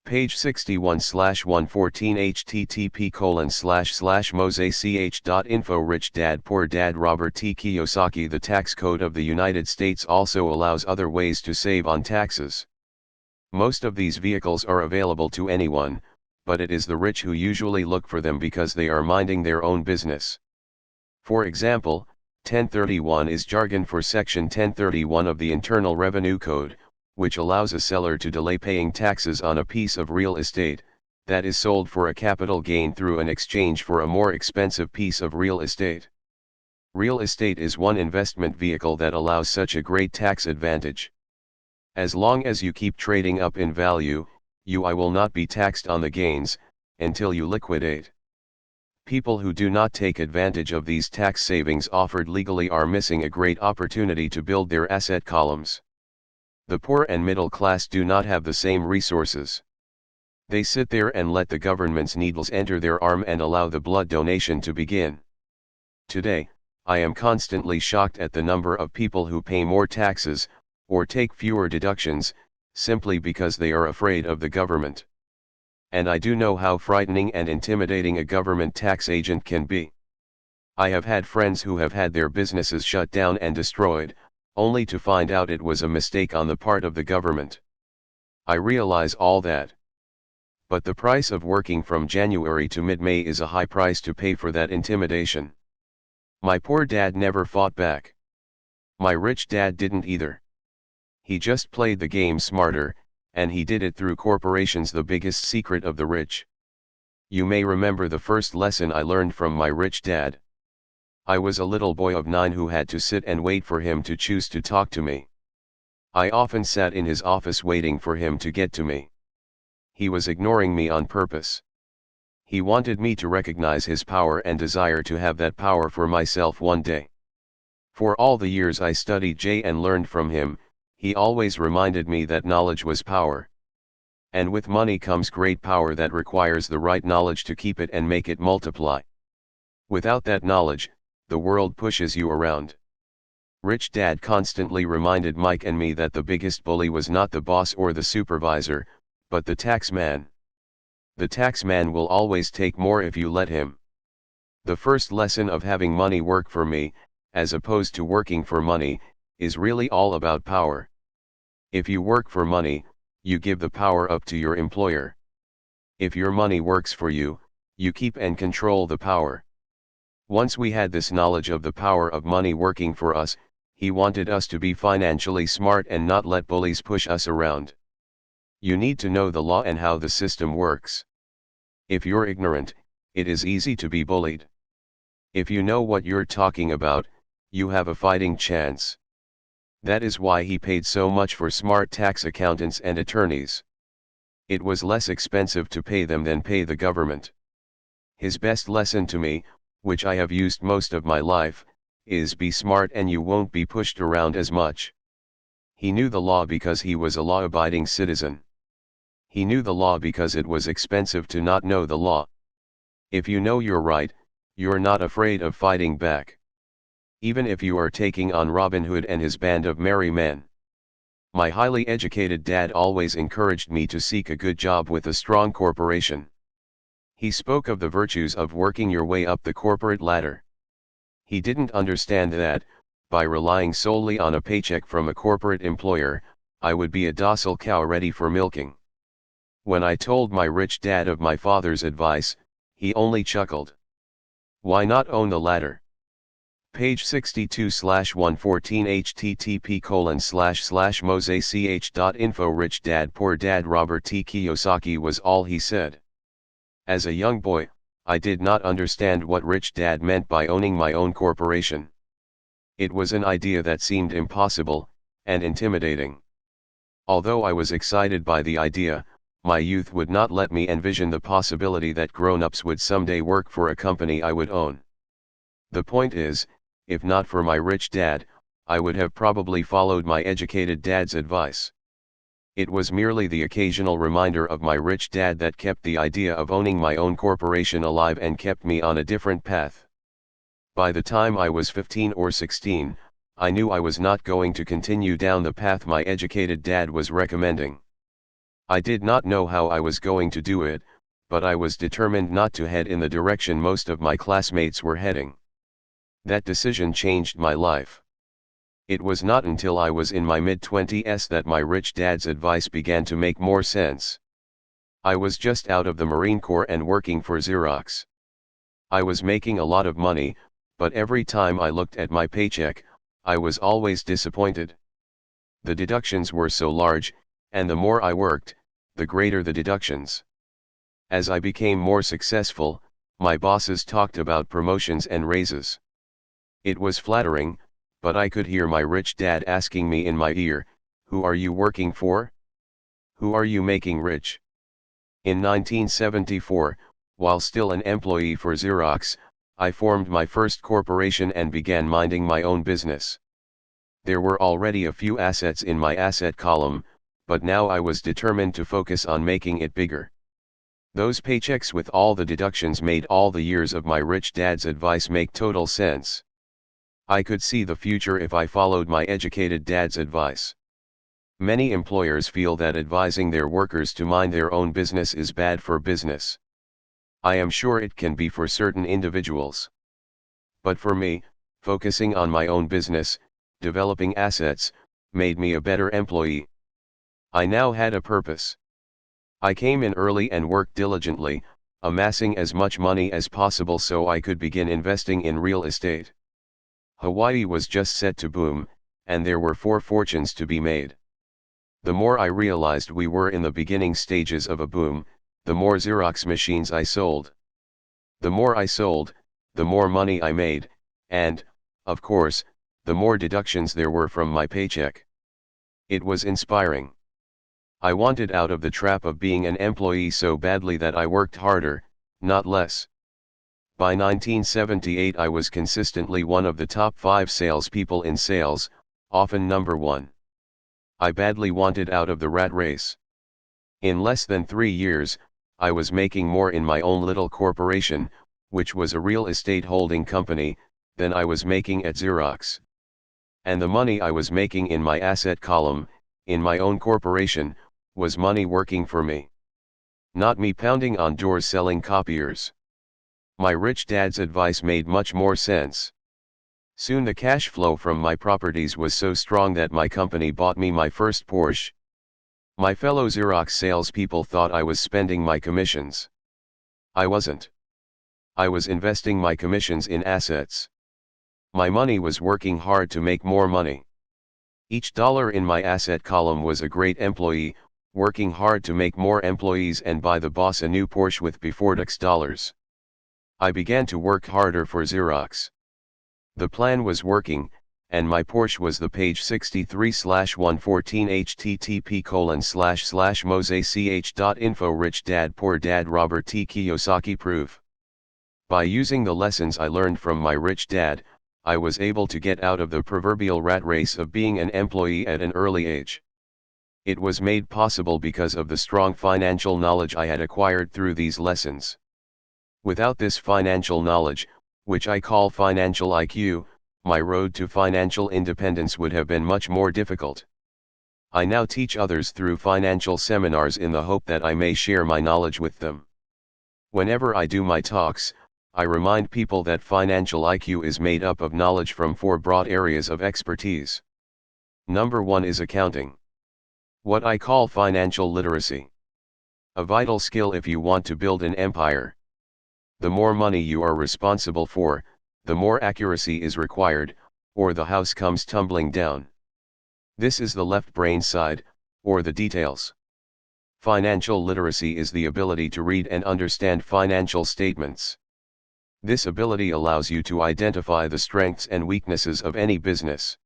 Page 61/114 http://mosech.info Rich Dad Poor Dad Robert T. Kiyosaki The tax code of the United States also allows other ways to save on taxes. Most of these vehicles are available to anyone, but it is the rich who usually look for them because they are minding their own business. For example, 1031 is jargon for Section 1031 of the Internal Revenue Code, which allows a seller to delay paying taxes on a piece of real estate that is sold for a capital gain through an exchange for a more expensive piece of real estate. Real estate is one investment vehicle that allows such a great tax advantage. As long as you keep trading up in value, you will not be taxed on the gains until you liquidate. People who do not take advantage of these tax savings offered legally are missing a great opportunity to build their asset columns. The poor and middle class do not have the same resources. They sit there and let the government's needles enter their arm and allow the blood donation to begin. Today, I am constantly shocked at the number of people who pay more taxes, or take fewer deductions, simply because they are afraid of the government. And I do know how frightening and intimidating a government tax agent can be. I have had friends who have had their businesses shut down and destroyed, only to find out it was a mistake on the part of the government. I realize all that. But the price of working from January to mid-May is a high price to pay for that intimidation. My poor dad never fought back. My rich dad didn't either. He just played the game smarter, and he did it through corporations, the biggest secret of the rich. You may remember the first lesson I learned from my rich dad. I was a little boy of 9 who had to sit and wait for him to choose to talk to me. I often sat in his office waiting for him to get to me. He was ignoring me on purpose. He wanted me to recognize his power and desire to have that power for myself one day. For all the years I studied and learned from him, he always reminded me that knowledge was power. And with money comes great power that requires the right knowledge to keep it and make it multiply. Without that knowledge, the world pushes you around. Rich Dad constantly reminded Mike and me that the biggest bully was not the boss or the supervisor, but the tax man. The tax man will always take more if you let him. The first lesson of having money work for me, as opposed to working for money, is really all about power. If you work for money, you give the power up to your employer. If your money works for you, you keep and control the power. Once we had this knowledge of the power of money working for us, he wanted us to be financially smart and not let bullies push us around. You need to know the law and how the system works. If you're ignorant, it is easy to be bullied. If you know what you're talking about, you have a fighting chance. That is why he paid so much for smart tax accountants and attorneys. It was less expensive to pay them than pay the government. His best lesson to me, which I have used most of my life, is be smart and you won't be pushed around as much. He knew the law because he was a law-abiding citizen. He knew the law because it was expensive to not know the law. If you know you're right, you're not afraid of fighting back. Even if you are taking on Robin Hood and his band of merry men. My highly educated dad always encouraged me to seek a good job with a strong corporation. He spoke of the virtues of working your way up the corporate ladder. He didn't understand that, by relying solely on a paycheck from a corporate employer, I would be a docile cow ready for milking. When I told my rich dad of my father's advice, he only chuckled. Why not own the ladder? Page 62/114 http://mosech.info Rich Dad Poor Dad Robert T. Kiyosaki was all he said. As a young boy, I did not understand what Rich Dad meant by owning my own corporation. It was an idea that seemed impossible, and intimidating. Although I was excited by the idea, my youth would not let me envision the possibility that grown-ups would someday work for a company I would own. The point is, if not for my rich dad, I would have probably followed my educated dad's advice. It was merely the occasional reminder of my rich dad that kept the idea of owning my own corporation alive and kept me on a different path. By the time I was 15 or 16, I knew I was not going to continue down the path my educated dad was recommending. I did not know how I was going to do it, but I was determined not to head in the direction most of my classmates were heading. That decision changed my life. It was not until I was in my mid-20s that my rich dad's advice began to make more sense. I was just out of the Marine Corps and working for Xerox. I was making a lot of money, but every time I looked at my paycheck, I was always disappointed. The deductions were so large, and the more I worked, the greater the deductions. As I became more successful, my bosses talked about promotions and raises. It was flattering, but I could hear my rich dad asking me in my ear, "Who are you working for? Who are you making rich?" In 1974, while still an employee for Xerox, I formed my first corporation and began minding my own business. There were already a few assets in my asset column, but now I was determined to focus on making it bigger. Those paychecks with all the deductions made all the years of my rich dad's advice make total sense. I could see the future if I followed my educated dad's advice. Many employers feel that advising their workers to mind their own business is bad for business. I am sure it can be for certain individuals. But for me, focusing on my own business, developing assets, made me a better employee. I now had a purpose. I came in early and worked diligently, amassing as much money as possible so I could begin investing in real estate. Hawaii was just set to boom, and there were 4 fortunes to be made. The more I realized we were in the beginning stages of a boom, the more Xerox machines I sold. The more I sold, the more money I made, and, of course, the more deductions there were from my paycheck. It was inspiring. I wanted out of the trap of being an employee so badly that I worked harder, not less. By 1978 I was consistently one of the top 5 salespeople in sales, often number 1. I badly wanted out of the rat race. In less than 3 years, I was making more in my own little corporation, which was a real estate holding company, than I was making at Xerox. And the money I was making in my asset column, in my own corporation, was money working for me. Not me pounding on doors selling copiers. My rich dad's advice made much more sense. Soon the cash flow from my properties was so strong that my company bought me my first Porsche. My fellow Xerox salespeople thought I was spending my commissions. I wasn't. I was investing my commissions in assets. My money was working hard to make more money. Each dollar in my asset column was a great employee, working hard to make more employees and buy the boss a new Porsche with Befordex dollars. I began to work harder for Xerox. The plan was working, and my Porsche was the page 63/114 http://mosech.info Rich Dad Poor Dad Robert T. Kiyosaki proof. By using the lessons I learned from my rich dad, I was able to get out of the proverbial rat race of being an employee at an early age. It was made possible because of the strong financial knowledge I had acquired through these lessons. Without this financial knowledge, which I call financial IQ, my road to financial independence would have been much more difficult. I now teach others through financial seminars in the hope that I may share my knowledge with them. Whenever I do my talks, I remind people that financial IQ is made up of knowledge from 4 broad areas of expertise. Number 1 is accounting. What I call financial literacy. A vital skill if you want to build an empire. The more money you are responsible for, the more accuracy is required, or the house comes tumbling down. This is the left brain side, or the details. Financial literacy is the ability to read and understand financial statements. This ability allows you to identify the strengths and weaknesses of any business.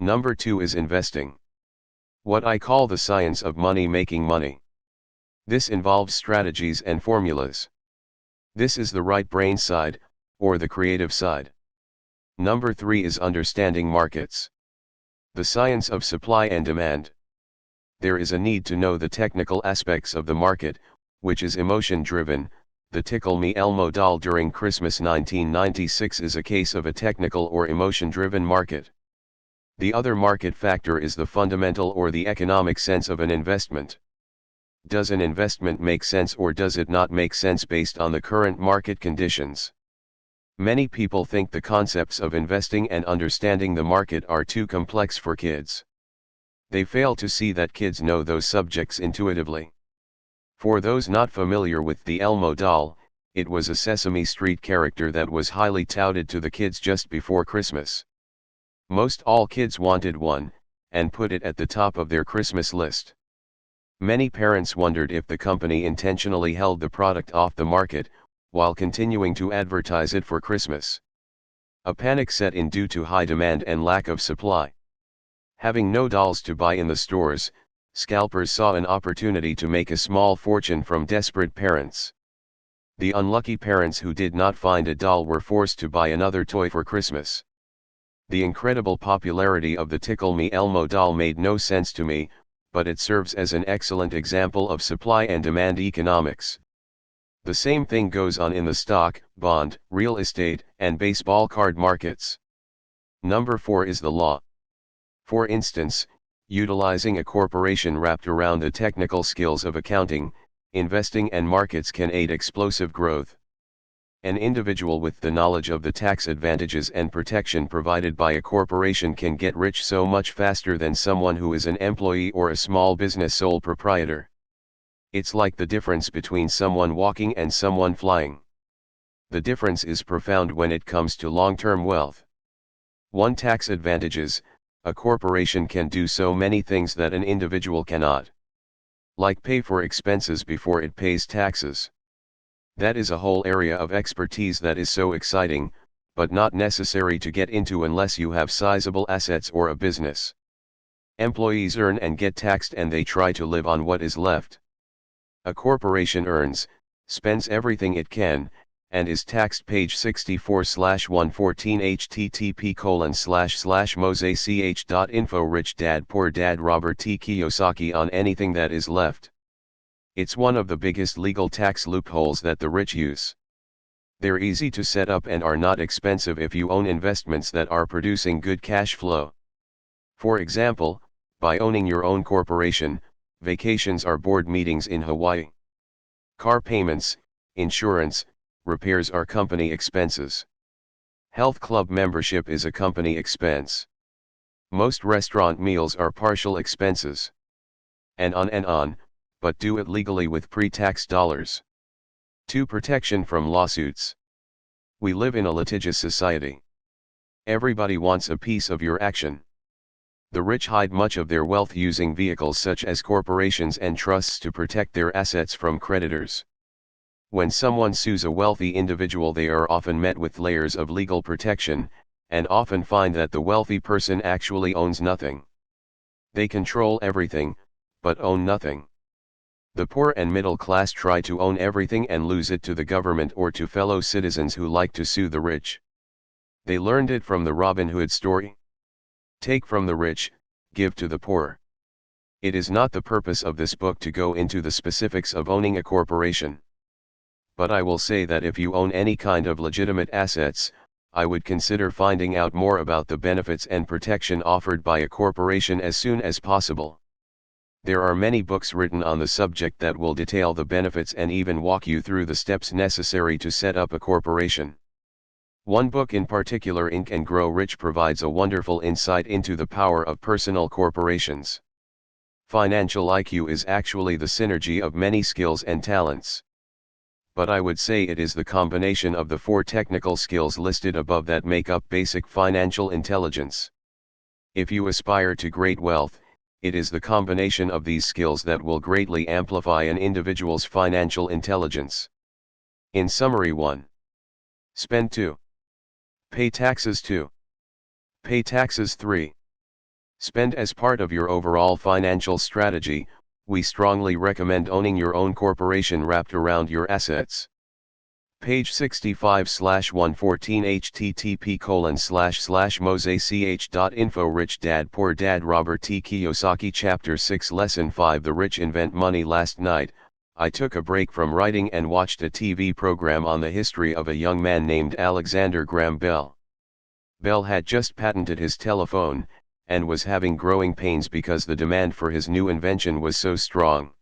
Number 2 is investing. What I call the science of money making money. This involves strategies and formulas. This is the right brain side, or the creative side. Number 3 is understanding markets. The science of supply and demand. There is a need to know the technical aspects of the market, which is emotion driven. The Tickle Me Elmo doll during Christmas 1996 is a case of a technical or emotion driven market. The other market factor is the fundamental or the economic sense of an investment. Does an investment make sense or does it not make sense based on the current market conditions? Many people think the concepts of investing and understanding the market are too complex for kids. They fail to see that kids know those subjects intuitively. For those not familiar with the Elmo doll, it was a Sesame Street character that was highly touted to the kids just before Christmas. Most all kids wanted one, and put it at the top of their Christmas list. Many parents wondered if the company intentionally held the product off the market, while continuing to advertise it for Christmas. A panic set in due to high demand and lack of supply. Having no dolls to buy in the stores, scalpers saw an opportunity to make a small fortune from desperate parents. The unlucky parents who did not find a doll were forced to buy another toy for Christmas. The incredible popularity of the Tickle Me Elmo doll made no sense to me, but it serves as an excellent example of supply and demand economics. The same thing goes on in the stock, bond, real estate, and baseball card markets. Number 4 is the law. For instance, utilizing a corporation wrapped around the technical skills of accounting, investing and markets can aid explosive growth. An individual with the knowledge of the tax advantages and protection provided by a corporation can get rich so much faster than someone who is an employee or a small business sole proprietor. It's like the difference between someone walking and someone flying. The difference is profound when it comes to long-term wealth. 1. Tax advantages. A corporation can do so many things that an individual cannot. Like pay for expenses before it pays taxes. That is a whole area of expertise that is so exciting, but not necessary to get into unless you have sizable assets or a business. Employees earn and get taxed and they try to live on what is left. A corporation earns, spends everything it can, and is taxed. Page 64/114 http://mosech.info. Rich Dad Poor Dad Robert T. Kiyosaki on anything that is left. It's one of the biggest legal tax loopholes that the rich use. They're easy to set up and are not expensive if you own investments that are producing good cash flow. For example, by owning your own corporation, vacations are board meetings in Hawaii. Car payments, insurance, repairs are company expenses. Health club membership is a company expense. Most restaurant meals are partial expenses. And on, but do it legally with pre-tax dollars. 2. Protection from lawsuits. We live in a litigious society. Everybody wants a piece of your action. The rich hide much of their wealth using vehicles such as corporations and trusts to protect their assets from creditors. When someone sues a wealthy individual, they are often met with layers of legal protection, and often find that the wealthy person actually owns nothing. They control everything, but own nothing. The poor and middle class try to own everything and lose it to the government or to fellow citizens who like to sue the rich. They learned it from the Robin Hood story. Take from the rich, give to the poor. It is not the purpose of this book to go into the specifics of owning a corporation. But I will say that if you own any kind of legitimate assets, I would consider finding out more about the benefits and protection offered by a corporation as soon as possible. There are many books written on the subject that will detail the benefits and even walk you through the steps necessary to set up a corporation. One book in particular, Inc. and Grow Rich, provides a wonderful insight into the power of personal corporations. Financial IQ is actually the synergy of many skills and talents. But I would say it is the combination of the 4 technical skills listed above that make up basic financial intelligence. If you aspire to great wealth, it is the combination of these skills that will greatly amplify an individual's financial intelligence. In summary: 1. Spend. 2. Pay taxes. 2. Pay taxes. 3. Spend as part of your overall financial strategy. We strongly recommend owning your own corporation wrapped around your assets. Page 65/114 http://mosech.info Rich Dad Poor Dad Robert T. Kiyosaki Chapter 6 Lesson 5 The Rich Invent Money Last night, I took a break from writing and watched a TV program on the history of a young man named Alexander Graham Bell. Bell had just patented his telephone, and was having growing pains because the demand for his new invention was so strong.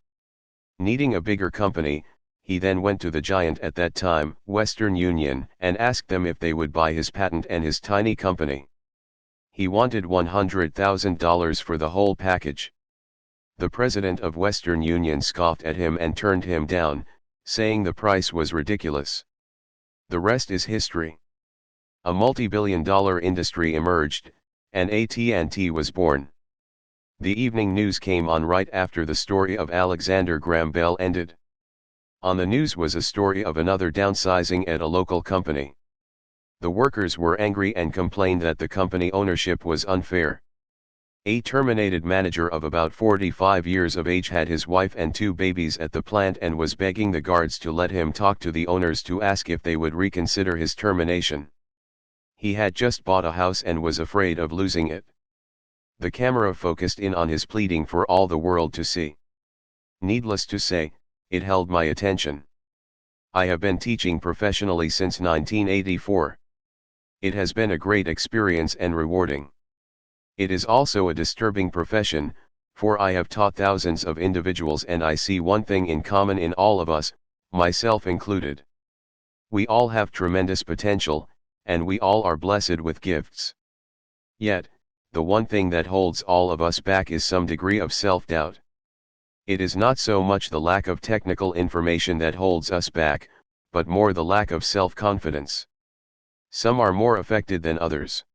Needing a bigger company, he then went to the giant at that time, Western Union, and asked them if they would buy his patent and his tiny company. He wanted $100,000 for the whole package. The president of Western Union scoffed at him and turned him down, saying the price was ridiculous. The rest is history. A multi-billion-dollar industry emerged, and AT&T was born. The evening news came on right after the story of Alexander Graham Bell ended. On the news was a story of another downsizing at a local company. The workers were angry and complained that the company ownership was unfair. A terminated manager of about 45 years of age had his wife and 2 babies at the plant and was begging the guards to let him talk to the owners to ask if they would reconsider his termination. He had just bought a house and was afraid of losing it. The camera focused in on his pleading for all the world to see. Needless to say, it held my attention. I have been teaching professionally since 1984. It has been a great experience and rewarding. It is also a disturbing profession, for I have taught thousands of individuals and I see one thing in common in all of us, myself included. We all have tremendous potential, and we all are blessed with gifts. Yet, the one thing that holds all of us back is some degree of self-doubt. It is not so much the lack of technical information that holds us back, but more the lack of self-confidence. Some are more affected than others.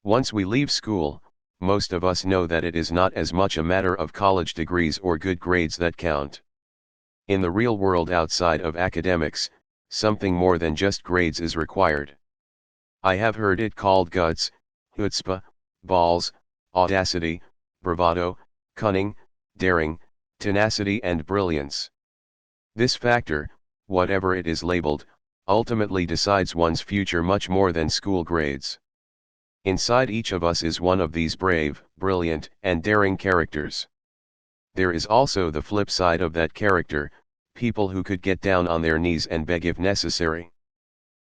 Once we leave school, most of us know that it is not as much a matter of college degrees or good grades that count. In the real world outside of academics, something more than just grades is required. I have heard it called guts, chutzpah, balls, audacity, bravado, cunning, daring, tenacity and brilliance. This factor, whatever it is labeled, ultimately decides one's future much more than school grades. Inside each of us is one of these brave, brilliant, and daring characters. There is also the flip side of that character, people who could get down on their knees and beg if necessary.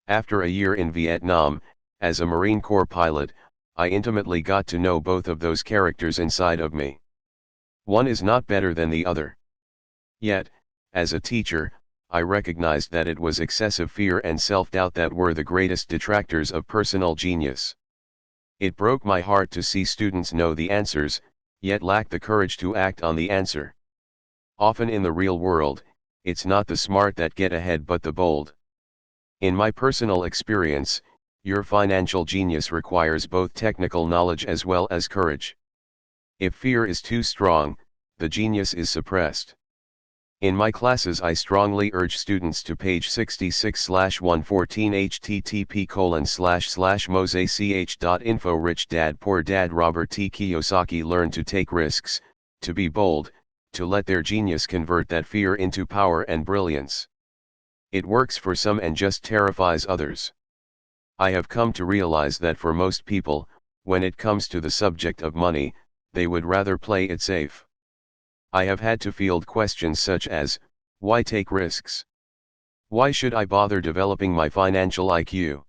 After a year in Vietnam, as a Marine Corps pilot, I intimately got to know both of those characters inside of me. One is not better than the other. Yet, as a teacher, I recognized that it was excessive fear and self-doubt that were the greatest detractors of personal genius. It broke my heart to see students know the answers, yet lack the courage to act on the answer. Often in the real world, it's not the smart that get ahead but the bold. In my personal experience, your financial genius requires both technical knowledge as well as courage. If fear is too strong, the genius is suppressed. In my classes I strongly urge students to page 66/114 http://mosech.info Rich Dad Poor Dad Robert T. Kiyosaki learn to take risks, to be bold, to let their genius convert that fear into power and brilliance. It works for some and just terrifies others. I have come to realize that for most people, when it comes to the subject of money, they would rather play it safe. I have had to field questions such as, why take risks? Why should I bother developing my financial IQ?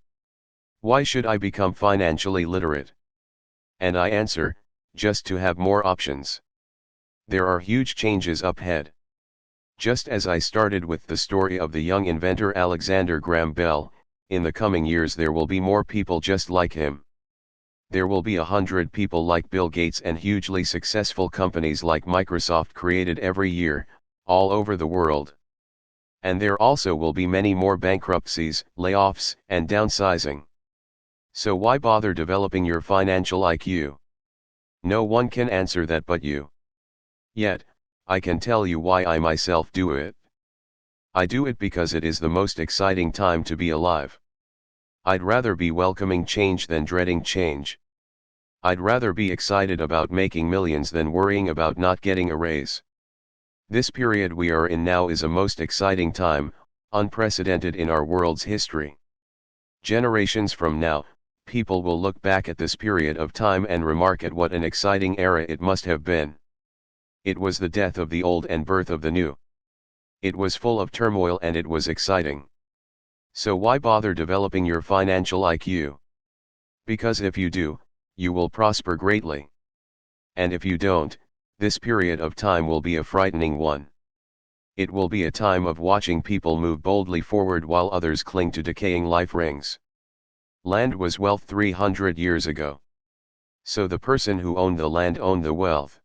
Why should I become financially literate? And I answer, just to have more options. There are huge changes up ahead. Just as I started with the story of the young inventor Alexander Graham Bell, in the coming years there will be more people just like him. There will be 100 people like Bill Gates and hugely successful companies like Microsoft created every year, all over the world. And there also will be many more bankruptcies, layoffs, and downsizing. So why bother developing your financial IQ? No one can answer that but you. Yet, I can tell you why I myself do it. I do it because it is the most exciting time to be alive. I'd rather be welcoming change than dreading change. I'd rather be excited about making millions than worrying about not getting a raise. This period we are in now is a most exciting time, unprecedented in our world's history. Generations from now, people will look back at this period of time and remark at what an exciting era it must have been. It was the death of the old and birth of the new. It was full of turmoil and it was exciting. So why bother developing your financial IQ? Because if you do, you will prosper greatly. And if you don't, this period of time will be a frightening one. It will be a time of watching people move boldly forward while others cling to decaying life rings. Land was wealth 300 years ago. So the person who owned the land owned the wealth.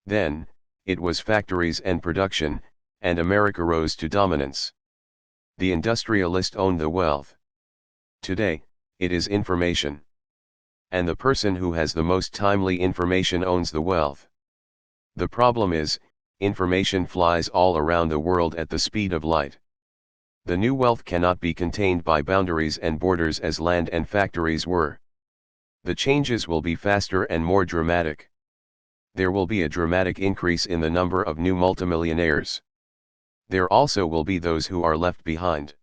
Then, it was factories and production, and America rose to dominance. The industrialist owned the wealth. Today, it is information. And the person who has the most timely information owns the wealth. The problem is, information flies all around the world at the speed of light. The new wealth cannot be contained by boundaries and borders as land and factories were. The changes will be faster and more dramatic. There will be a dramatic increase in the number of new multimillionaires. There also will be those who are left behind.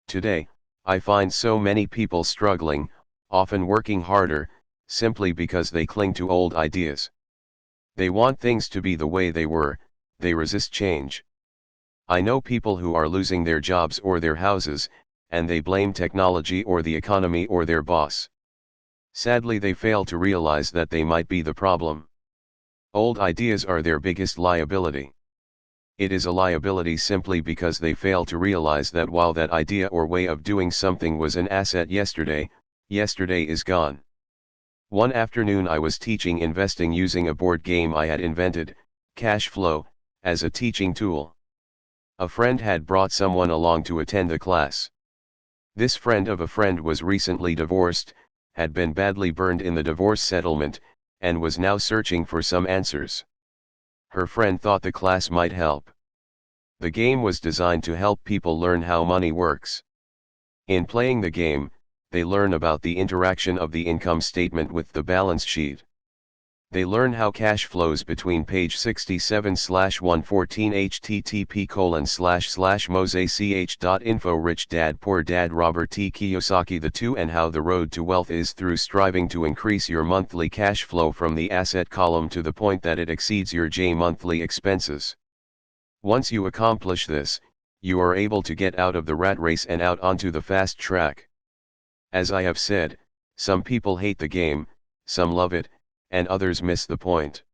Today, I find so many people struggling, often working harder, simply because they cling to old ideas. They want things to be the way they were, they resist change. I know people who are losing their jobs or their houses, and they blame technology or the economy or their boss. Sadly, they fail to realize that they might be the problem. Old ideas are their biggest liability. It is a liability simply because they fail to realize that while that idea or way of doing something was an asset yesterday, yesterday is gone. One afternoon I was teaching investing using a board game I had invented, Cash Flow, as a teaching tool. A friend had brought someone along to attend the class. This friend of a friend was recently divorced, had been badly burned in the divorce settlement, and was now searching for some answers. Her friend thought the class might help. The game was designed to help people learn how money works. In playing the game, they learn about the interaction of the income statement with the balance sheet. They learn how cash flows between page 67/114 http://mosech.info. Rich Dad Poor Dad Robert T. Kiyosaki. The two, and how the road to wealth is through striving to increase your monthly cash flow from the asset column to the point that it exceeds your monthly expenses. Once you accomplish this, you are able to get out of the rat race and out onto the fast track. As I have said, some people hate the game, some love it, and others miss the point.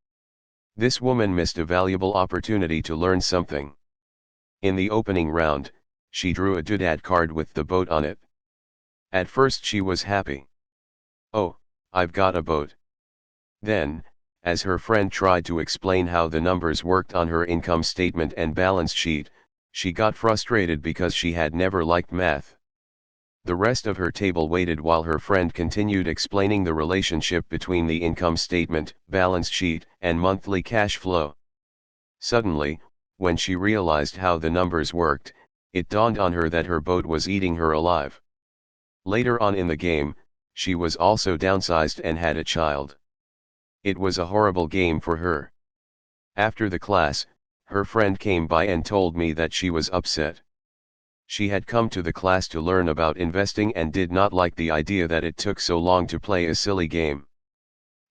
This woman missed a valuable opportunity to learn something. In the opening round, she drew a doodad card with the boat on it. At first she was happy. Oh, I've got a boat. Then, as her friend tried to explain how the numbers worked on her income statement and balance sheet, she got frustrated because she had never liked math. The rest of her table waited while her friend continued explaining the relationship between the income statement, balance sheet, and monthly cash flow. Suddenly, when she realized how the numbers worked, it dawned on her that her boat was eating her alive. Later on in the game, she was also downsized and had a child. It was a horrible game for her. After the class, her friend came by and told me that she was upset. She had come to the class to learn about investing and did not like the idea that it took so long to play a silly game.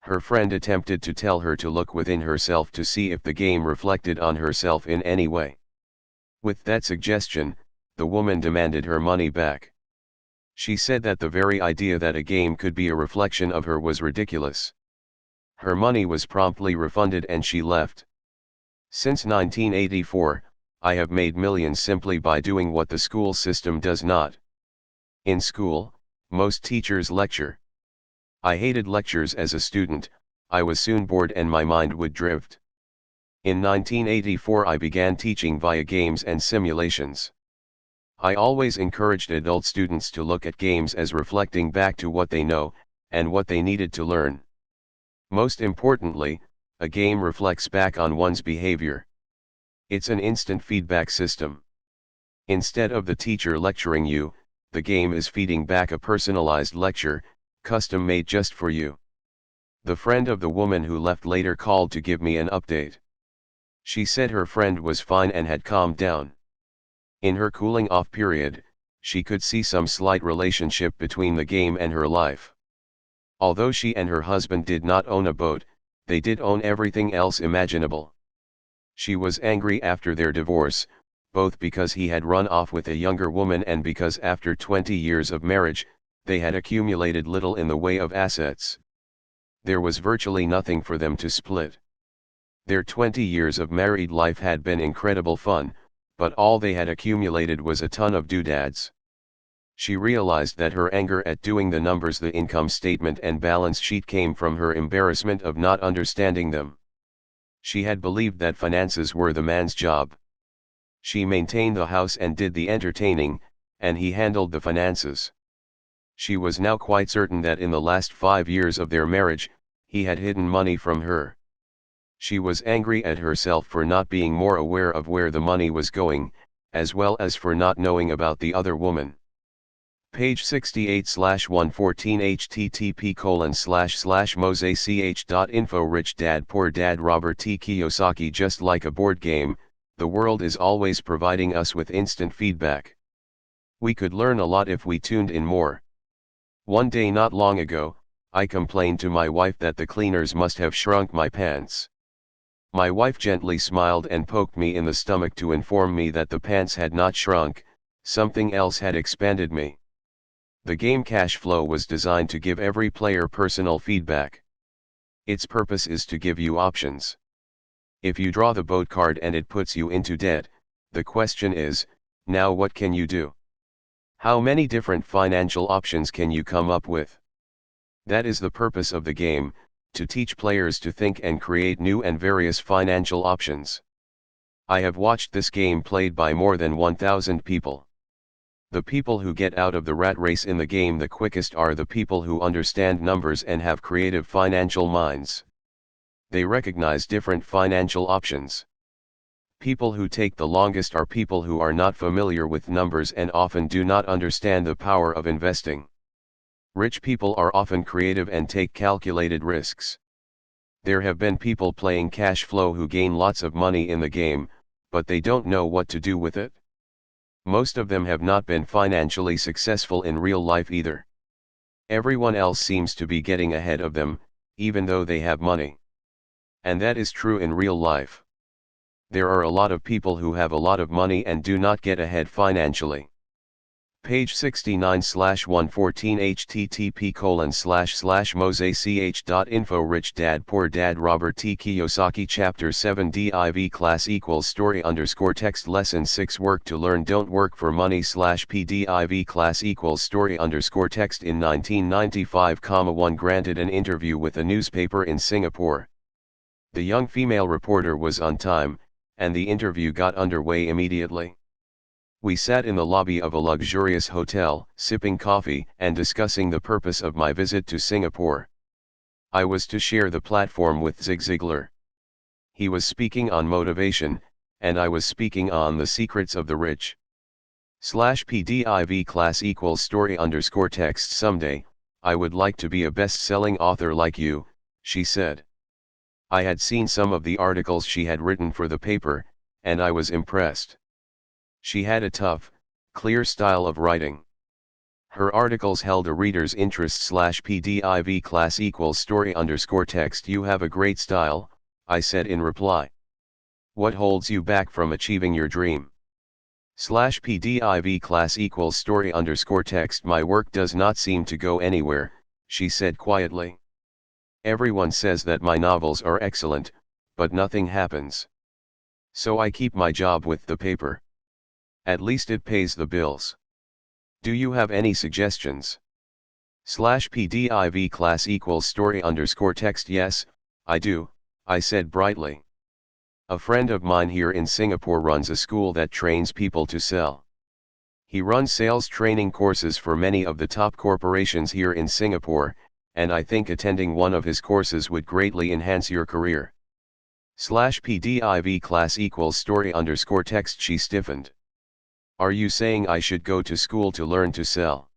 Her friend attempted to tell her to look within herself to see if the game reflected on herself in any way. With that suggestion, the woman demanded her money back. She said that the very idea that a game could be a reflection of her was ridiculous. Her money was promptly refunded and she left. Since 1984, I have made millions simply by doing what the school system does not. In school, most teachers lecture. I hated lectures as a student, I was soon bored and my mind would drift. In 1984 I began teaching via games and simulations. I always encouraged adult students to look at games as reflecting back to what they know, and what they needed to learn. Most importantly, a game reflects back on one's behavior. It's an instant feedback system. Instead of the teacher lecturing you, the game is feeding back a personalized lecture, custom made just for you. The friend of the woman who left later called to give me an update. She said her friend was fine and had calmed down. In her cooling off period, she could see some slight relationship between the game and her life. Although she and her husband did not own a boat, they did own everything else imaginable. She was angry after their divorce, both because he had run off with a younger woman and because after 20 years of marriage, they had accumulated little in the way of assets. There was virtually nothing for them to split. Their 20 years of married life had been incredible fun, but all they had accumulated was a ton of doodads. She realized that her anger at doing the numbers, the income statement and balance sheet, came from her embarrassment of not understanding them. She had believed that finances were the man's job. She maintained the house and did the entertaining, and he handled the finances. She was now quite certain that in the last 5 years of their marriage, he had hidden money from her. She was angry at herself for not being more aware of where the money was going, as well as for not knowing about the other woman. Page 68/114 http://mosech.info Rich Dad Poor Dad Robert T. Kiyosaki. Just like a board game, the world is always providing us with instant feedback. We could learn a lot if we tuned in more. One day not long ago, I complained to my wife that the cleaners must have shrunk my pants. My wife gently smiled and poked me in the stomach to inform me that the pants had not shrunk, something else had expanded me. The game Cash Flow was designed to give every player personal feedback. Its purpose is to give you options. If you draw the boat card and it puts you into debt, the question is, now what can you do? How many different financial options can you come up with? That is the purpose of the game, to teach players to think and create new and various financial options. I have watched this game played by more than 1,000 people. The people who get out of the rat race in the game the quickest are the people who understand numbers and have creative financial minds. They recognize different financial options. People who take the longest are people who are not familiar with numbers and often do not understand the power of investing. Rich people are often creative and take calculated risks. There have been people playing Cash Flow who gain lots of money in the game, but they don't know what to do with it. Most of them have not been financially successful in real life either. Everyone else seems to be getting ahead of them, even though they have money. And that is true in real life. There are a lot of people who have a lot of money and do not get ahead financially. Page 69/114 http://mosech.info Rich Dad Poor Dad Robert T. Kiyosaki Chapter 7 Div Class equals Story _Text Lesson 6 Work to Learn Don't Work for Money /PDIV Class equals Story _Text In 1995, 1 granted an interview with a newspaper in Singapore. The young female reporter was on time, and the interview got underway immediately. We sat in the lobby of a luxurious hotel, sipping coffee and discussing the purpose of my visit to Singapore. I was to share the platform with Zig Ziglar. He was speaking on motivation, and I was speaking on the secrets of the rich. /PDIV Class equals Story _Text Someday, I would like to be a best-selling author like you, she said. I had seen some of the articles she had written for the paper, and I was impressed. She had a tough, clear style of writing. Her articles held a reader's interest. /PDIV Class equals Story _Text You have a great style, I said in reply. What holds you back from achieving your dream? /PDIV Class equals Story _Text My work does not seem to go anywhere, she said quietly. Everyone says that my novels are excellent, but nothing happens. So I keep my job with the paper. At least it pays the bills. Do you have any suggestions? /PDIV Class equals Story _Text Yes, I do, I said brightly. A friend of mine here in Singapore runs a school that trains people to sell. He runs sales training courses for many of the top corporations here in Singapore, and I think attending one of his courses would greatly enhance your career. /PDIV Class equals Story _Text She stiffened. Are you saying I should go to school to learn to sell?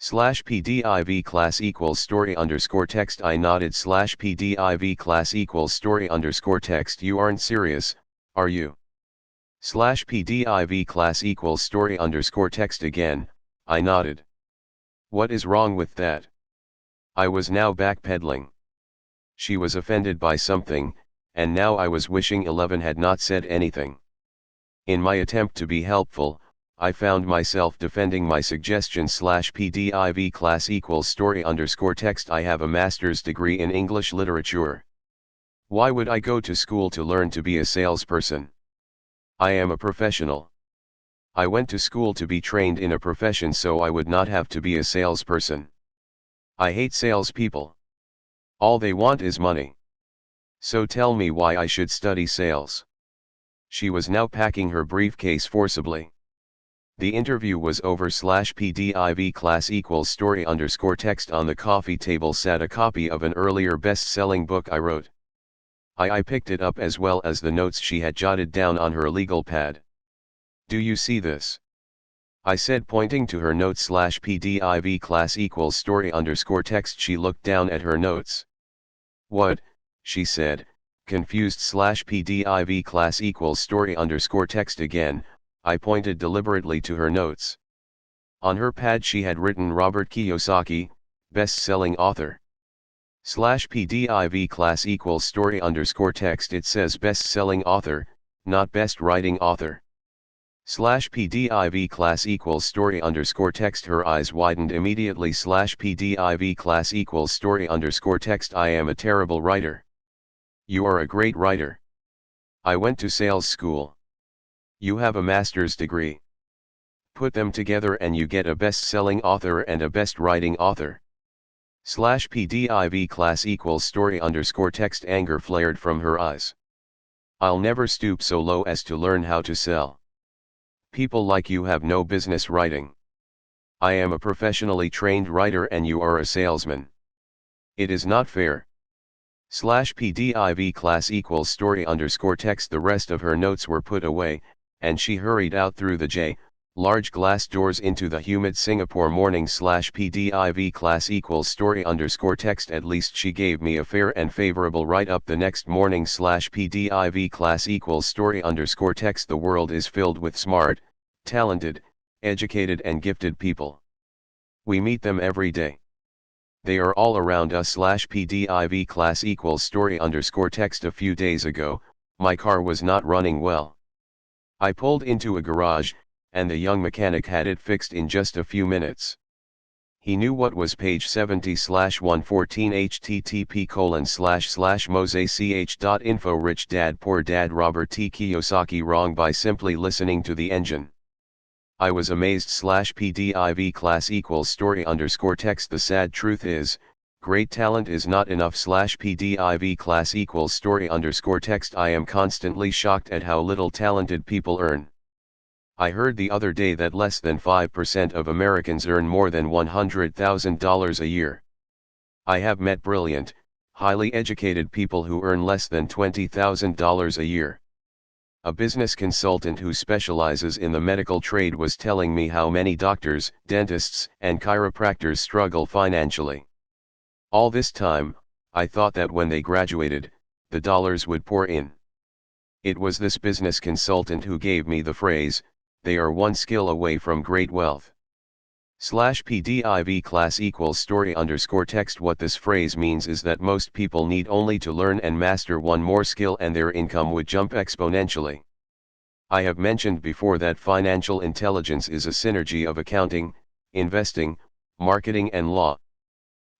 Slash pdiv class equals story underscore text I nodded slash pdiv class equals story underscore text You aren't serious, are you? Slash pdiv class equals story underscore text again, I nodded. What is wrong with that? I was now backpedaling. She was offended by something, and now I was wishing 11 had not said anything. In my attempt to be helpful, I found myself defending my suggestion slash pdiv class equals story underscore text I have a master's degree in English literature. Why would I go to school to learn to be a salesperson? I am a professional. I went to school to be trained in a profession so I would not have to be a salesperson. I hate salespeople. All they want is money. So tell me why I should study sales. She was now packing her briefcase forcibly. The interview was over slash pdiv class equals story underscore text on the coffee table sat a copy of an earlier best-selling book I wrote. I picked it up as well as the notes she had jotted down on her legal pad. Do you see this? I said pointing to her notes slash pdiv class equals story underscore text She looked down at her notes. What, she said, confused slash pdiv class equals story underscore text again. I pointed deliberately to her notes. On her pad she had written Robert Kiyosaki, best-selling author. Slash pdiv class equals story underscore text It says best-selling author, not best writing author. Slash pdiv class equals story underscore text Her eyes widened immediately slash pdiv class equals story underscore text I am a terrible writer. You are a great writer. I went to sales school. You have a master's degree. Put them together and you get a best-selling author and a best writing author. Slash pdiv class equals story underscore text Anger flared from her eyes. I'll never stoop so low as to learn how to sell. People like you have no business writing. I am a professionally trained writer and you are a salesman. It is not fair. Slash pdiv class equals story underscore text The rest of her notes were put away, and she hurried out through the large glass doors into the humid Singapore morning slash pdiv class equals story underscore text At least she gave me a fair and favorable write-up the next morning slash pdiv class equals story underscore text The world is filled with smart, talented, educated and gifted people. We meet them every day. They are all around us slash pdiv class equals story underscore text A few days ago, my car was not running well. I pulled into a garage, and the young mechanic had it fixed in just a few minutes. He knew what was page 70/114 http://mosech.info Rich Dad Poor Dad Robert T. Kiyosaki wrong by simply listening to the engine. I was amazed /pdiv class equals story underscore text The sad truth is, great talent is not enough /pdiv class equals story underscore text I am constantly shocked at how little talented people earn. I heard the other day that less than 5% of Americans earn more than $100,000 a year. I have met brilliant, highly educated people who earn less than $20,000 a year. A business consultant who specializes in the medical trade was telling me how many doctors, dentists, and chiropractors struggle financially. All this time, I thought that when they graduated, the dollars would pour in. It was this business consultant who gave me the phrase, they are one skill away from great wealth. /pdiv class equals story underscore text What this phrase means is that most people need only to learn and master one more skill and their income would jump exponentially. I have mentioned before that financial intelligence is a synergy of accounting, investing, marketing and law.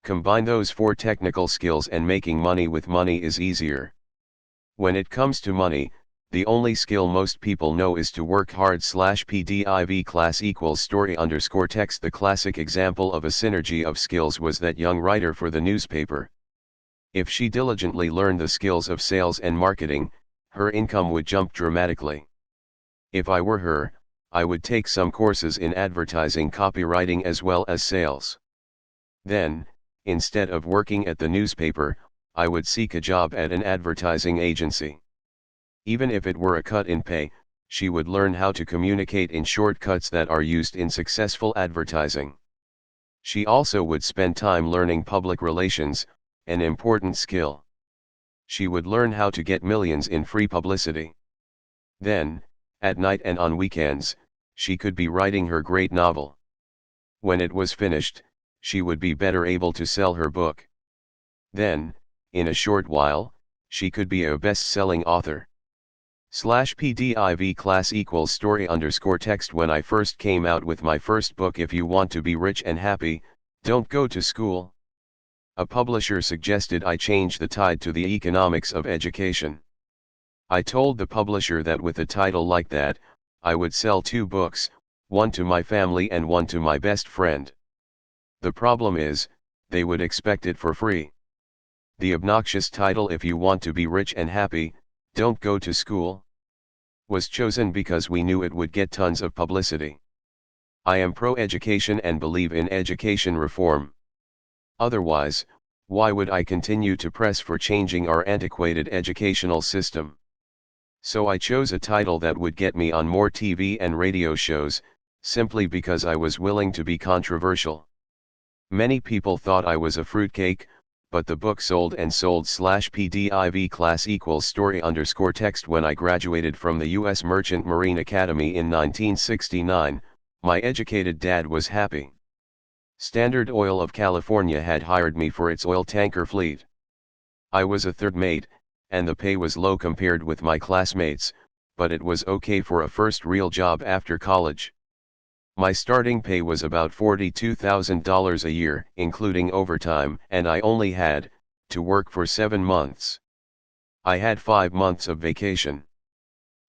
Combine those 4 technical skills and making money with money is easier. When it comes to money, the only skill most people know is to work hard /pdiv class equals story underscore text The classic example of a synergy of skills was that young writer for the newspaper. If she diligently learned the skills of sales and marketing, her income would jump dramatically. If I were her, I would take some courses in advertising copywriting as well as sales. Then, instead of working at the newspaper, I would seek a job at an advertising agency. Even if it were a cut in pay, she would learn how to communicate in shortcuts that are used in successful advertising. She also would spend time learning public relations, an important skill. She would learn how to get millions in free publicity. Then, at night and on weekends, she could be writing her great novel. When it was finished, she would be better able to sell her book. Then, in a short while, she could be a best-selling author. /PDIV class equals story _ text. When I first came out with my first book, If You Want to Be Rich and Happy, Don't Go to School, a publisher suggested I change the tide to the economics of education. I told the publisher that with a title like that, I would sell 2 books, one to my family and one to my best friend. The problem is, they would expect it for free. The obnoxious title If You Want to Be Rich and Happy, Don't Go to School, was chosen because we knew it would get tons of publicity. I am pro-education and believe in education reform. Otherwise, why would I continue to press for changing our antiquated educational system? So I chose a title that would get me on more TV and radio shows, simply because I was willing to be controversial. Many people thought I was a fruitcake, but the book sold and sold. /PDIV class equals story _ text. When I graduated from the U.S. Merchant Marine Academy in 1969, my educated dad was happy. Standard Oil of California had hired me for its oil tanker fleet. I was a third mate, and the pay was low compared with my classmates, but it was okay for a first real job after college. My starting pay was about $42,000 a year, including overtime, and I only had to work for 7 months. I had 5 months of vacation.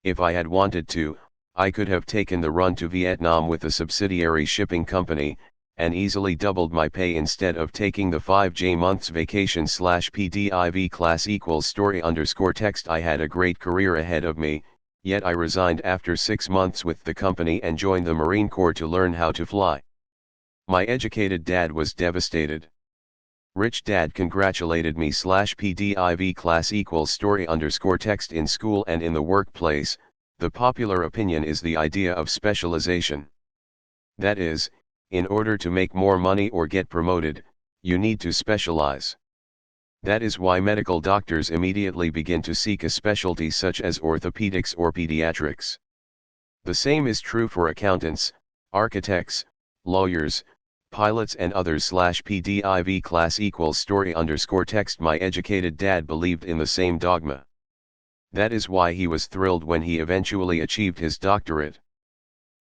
If I had wanted to, I could have taken the run to Vietnam with a subsidiary shipping company, and easily doubled my pay instead of taking the 5 months vacation. /PDIV class equals story _ text. I had a great career ahead of me, yet I resigned after 6 months with the company and joined the Marine Corps to learn how to fly. My educated dad was devastated. Rich Dad congratulated me. /PDIV class equals story _ text. In school and in the workplace, the popular opinion is the idea of specialization. That is, in order to make more money or get promoted, you need to specialize. That is why medical doctors immediately begin to seek a specialty such as orthopedics or pediatrics. The same is true for accountants, architects, lawyers, pilots and others. /PDIV class equals story _ text. My educated dad believed in the same dogma. That is why he was thrilled when he eventually achieved his doctorate.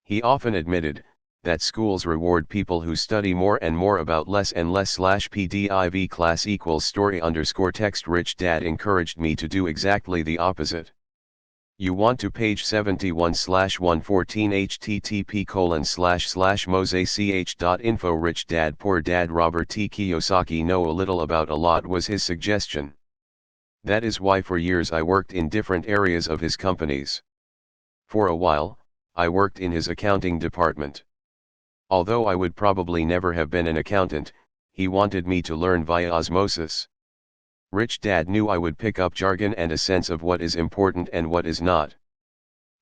He often admitted that schools reward people who study more and more about less and less. /PDIV class equals story _ text. Rich Dad encouraged me to do exactly the opposite. You want to page 71/114 http://mosech.info. Rich Dad Poor Dad. Robert T. Kiyosaki. Know a little about a lot was his suggestion. That is why for years I worked in different areas of his companies. For a while, I worked in his accounting department. Although I would probably never have been an accountant, he wanted me to learn via osmosis. Rich Dad knew I would pick up jargon and a sense of what is important and what is not.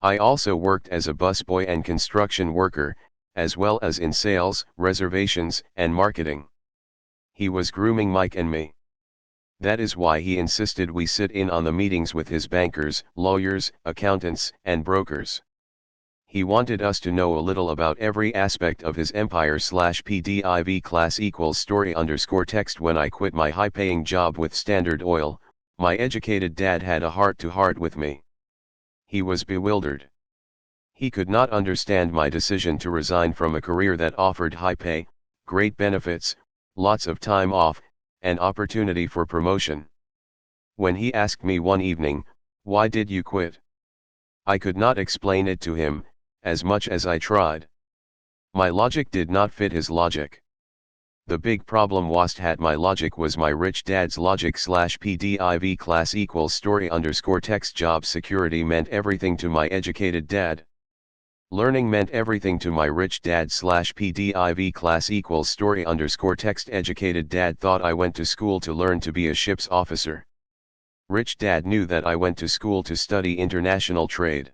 I also worked as a busboy and construction worker, as well as in sales, reservations, and marketing. He was grooming Mike and me. That is why he insisted we sit in on the meetings with his bankers, lawyers, accountants, and brokers. He wanted us to know a little about every aspect of his empire. /PDIV class equals story _ text. When I quit my high-paying job with Standard Oil, my educated dad had a heart-to-heart with me. He was bewildered. He could not understand my decision to resign from a career that offered high pay, great benefits, lots of time off, and opportunity for promotion. When he asked me one evening, "Why did you quit?" I could not explain it to him, as much as I tried. My logic did not fit his logic. The big problem was that my logic was my rich dad's logic. /PDIV class equals story _ text. Job security meant everything to my educated dad. Learning meant everything to my rich dad. /PDIV class equals story _ text. Educated dad thought I went to school to learn to be a ship's officer. Rich Dad knew that I went to school to study international trade.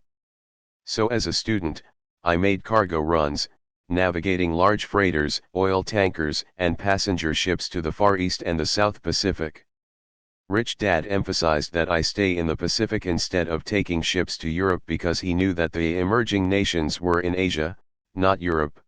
So as a student, I made cargo runs, navigating large freighters, oil tankers, and passenger ships to the Far East and the South Pacific. Rich Dad emphasized that I stay in the Pacific instead of taking ships to Europe because he knew that the emerging nations were in Asia, not Europe.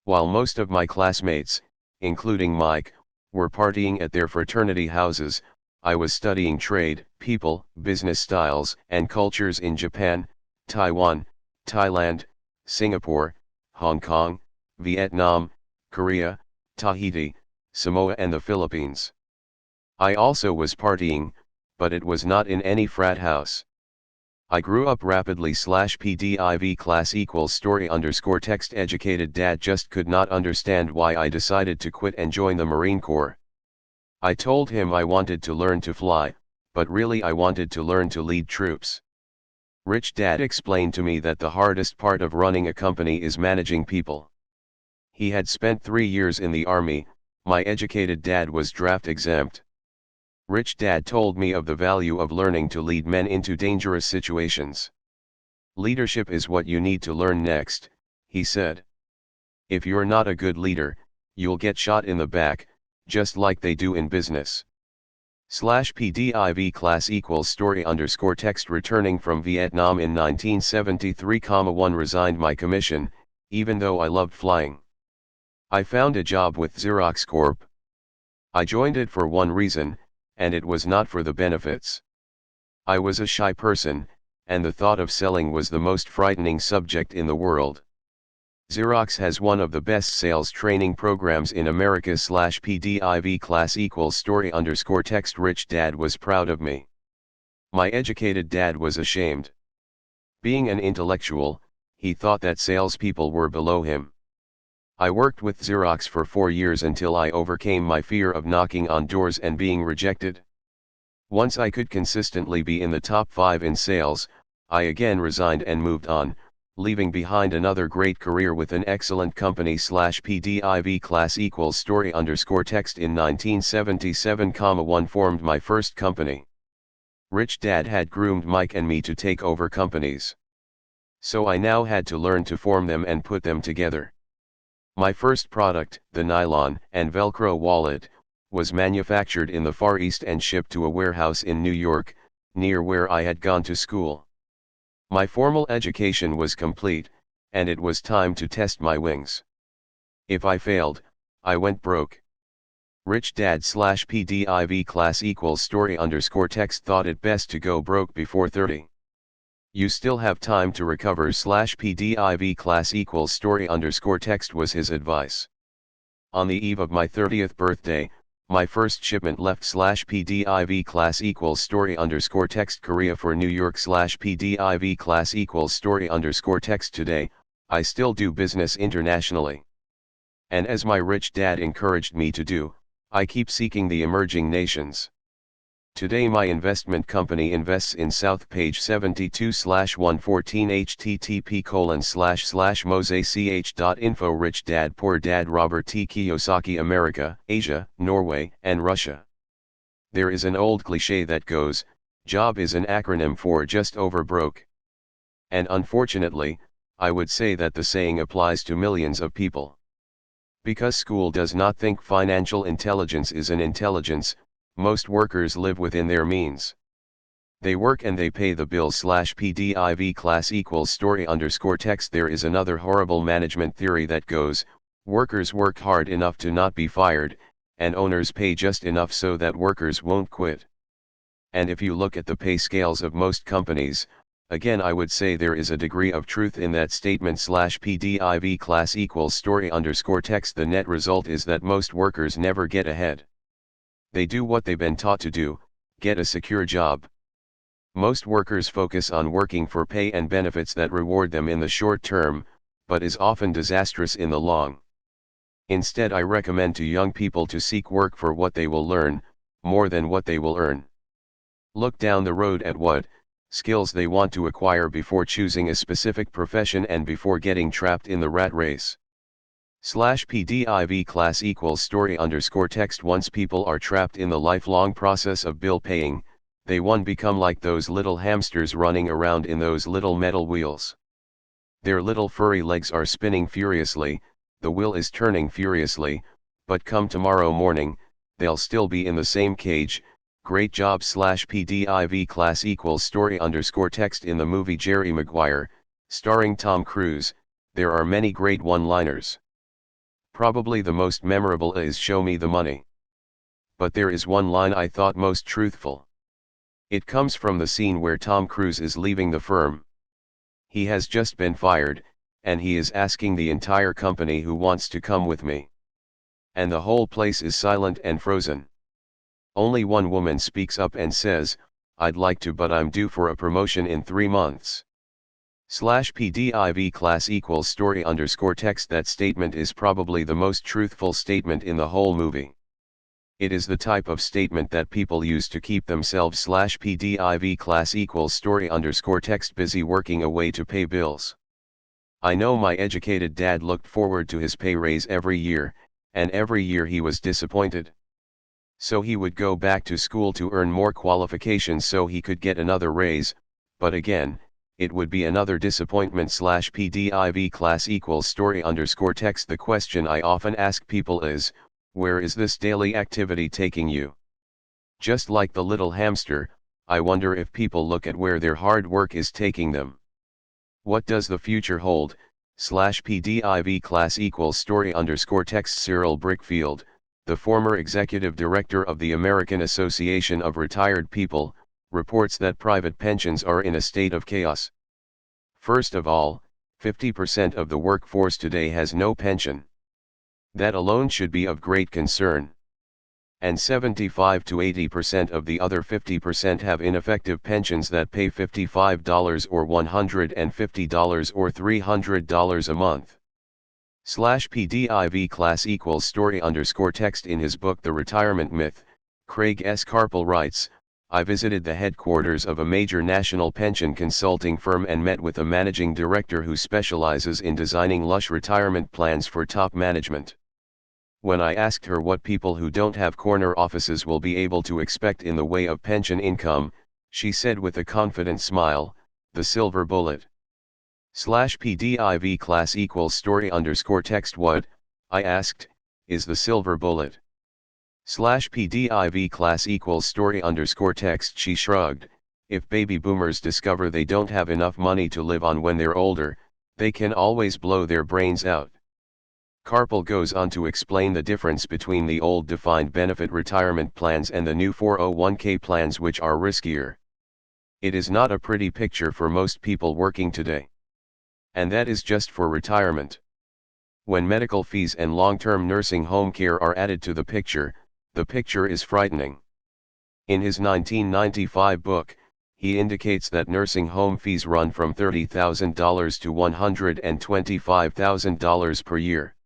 While most of my classmates, including Mike, were partying at their fraternity houses, I was studying trade, people, business styles, and cultures in Japan, Taiwan, Thailand, Singapore, Hong Kong, Vietnam, Korea, Tahiti, Samoa and the Philippines. I also was partying, but it was not in any frat house. I grew up rapidly /PDIV class equals story _ text educated dad just could not understand why I decided to quit and join the Marine Corps. I told him I wanted to learn to fly, but really I wanted to learn to lead troops. Rich Dad explained to me that the hardest part of running a company is managing people. He had spent 3 years in the Army. My educated dad was draft exempt. Rich Dad told me of the value of learning to lead men into dangerous situations. Leadership is what you need to learn next, he said. If you're not a good leader, you'll get shot in the back, just like they do in business. /PDIV class equals story _ text returning from Vietnam in 1973, resigned my commission, even though I loved flying. I found a job with Xerox Corp. I joined it for one reason, and it was not for the benefits. I was a shy person, and the thought of selling was the most frightening subject in the world. Xerox has one of the best sales training programs in America /PDIV class equals story _ text. Rich Dad was proud of me. My educated dad was ashamed. Being an intellectual, he thought that salespeople were below him. I worked with Xerox for 4 years until I overcame my fear of knocking on doors and being rejected. Once I could consistently be in the top 5 in sales, I again resigned and moved on, leaving behind another great career with an excellent company /PDIV class equals story _ text. In 1977, one formed my first company. Rich Dad had groomed Mike and me to take over companies. So I now had to learn to form them and put them together. My first product, the nylon and Velcro wallet, was manufactured in the Far East and shipped to a warehouse in New York, near where I had gone to school. My formal education was complete, and it was time to test my wings. If I failed, I went broke. Rich Dad /PDIV class equals story _ text thought it best to go broke before 30. You still have time to recover /PDIV class equals story _ text was his advice. On the eve of my 30th birthday, my first shipment left /PDIV class equals story _ text Korea for New York /PDIV class equals story _ text. Today, I still do business internationally. And as my rich dad encouraged me to do, I keep seeking the emerging nations. Today my investment company invests in South Page 72/114 http://mosech.info. Rich Dad Poor Dad Robert T. Kiyosaki. America, Asia, Norway, and Russia. There is an old cliche that goes, job is an acronym for just over broke. And unfortunately, I would say that the saying applies to millions of people. Because school does not think financial intelligence is an intelligence, most workers live within their means. They work and they pay the bills /PDIV class equals story _ text. There is another horrible management theory that goes, workers work hard enough to not be fired, and owners pay just enough so that workers won't quit. And if you look at the pay scales of most companies, again I would say there is a degree of truth in that statement /PDIV class equals story _ text. The net result is that most workers never get ahead. They do what they've been taught to do, get a secure job. Most workers focus on working for pay and benefits that reward them in the short term, but is often disastrous in the long. Instead, I recommend to young people to seek work for what they will learn, more than what they will earn. Look down the road at what skills they want to acquire before choosing a specific profession and before getting trapped in the rat race. /PDIV class equals story _ text. Once people are trapped in the lifelong process of bill paying, they become like those little hamsters running around in those little metal wheels. Their little furry legs are spinning furiously, the wheel is turning furiously, but come tomorrow morning, they'll still be in the same cage. Great job /PDIV class equals story underscore text. In the movie Jerry Maguire, starring Tom Cruise, there are many great one-liners. Probably the most memorable is "Show me the money." But there is one line I thought most truthful. It comes from the scene where Tom Cruise is leaving the firm. He has just been fired, and he is asking the entire company who wants to come with me. And the whole place is silent and frozen. Only one woman speaks up and says, "I'd like to, but I'm due for a promotion in 3 months." /PDIV class equals story underscore text. That statement is probably the most truthful statement in the whole movie. It is the type of statement that people use to keep themselves /PDIV class equals story underscore text busy working away to pay bills. I know my educated dad looked forward to his pay raise every year, and every year he was disappointed. So he would go back to school to earn more qualifications so he could get another raise, but again, it would be another disappointment /PDIV class equals story underscore text. The question I often ask people is, where is this daily activity taking you? Just like the little hamster, I wonder if people look at where their hard work is taking them. What does the future hold? /PDIV class equals story underscore text. Cyril Brickfield, the former executive director of the American Association of Retired People, reports that private pensions are in a state of chaos. First of all, 50% of the workforce today has no pension. That alone should be of great concern. And 75 to 80% of the other 50% have ineffective pensions that pay $55 or $150 or $300 a month. /PDIV class equals story underscore text. In his book The Retirement Myth, Craig S. Carpel writes, I visited the headquarters of a major national pension consulting firm and met with a managing director who specializes in designing lush retirement plans for top management. When I asked her what people who don't have corner offices will be able to expect in the way of pension income, she said with a confident smile, the silver bullet. /PDIV class equals story underscore text. What, I asked, is the silver bullet? /PDIV class equals story underscore text. She shrugged. If baby boomers discover they don't have enough money to live on when they're older, they can always blow their brains out. Carpel goes on to explain the difference between the old defined benefit retirement plans and the new 401k plans, which are riskier. It is not a pretty picture for most people working today. And that is just for retirement. When medical fees and long-term nursing home care are added to the picture is frightening. In his 1995 book, he indicates that nursing home fees run from $30,000 to $125,000 per year.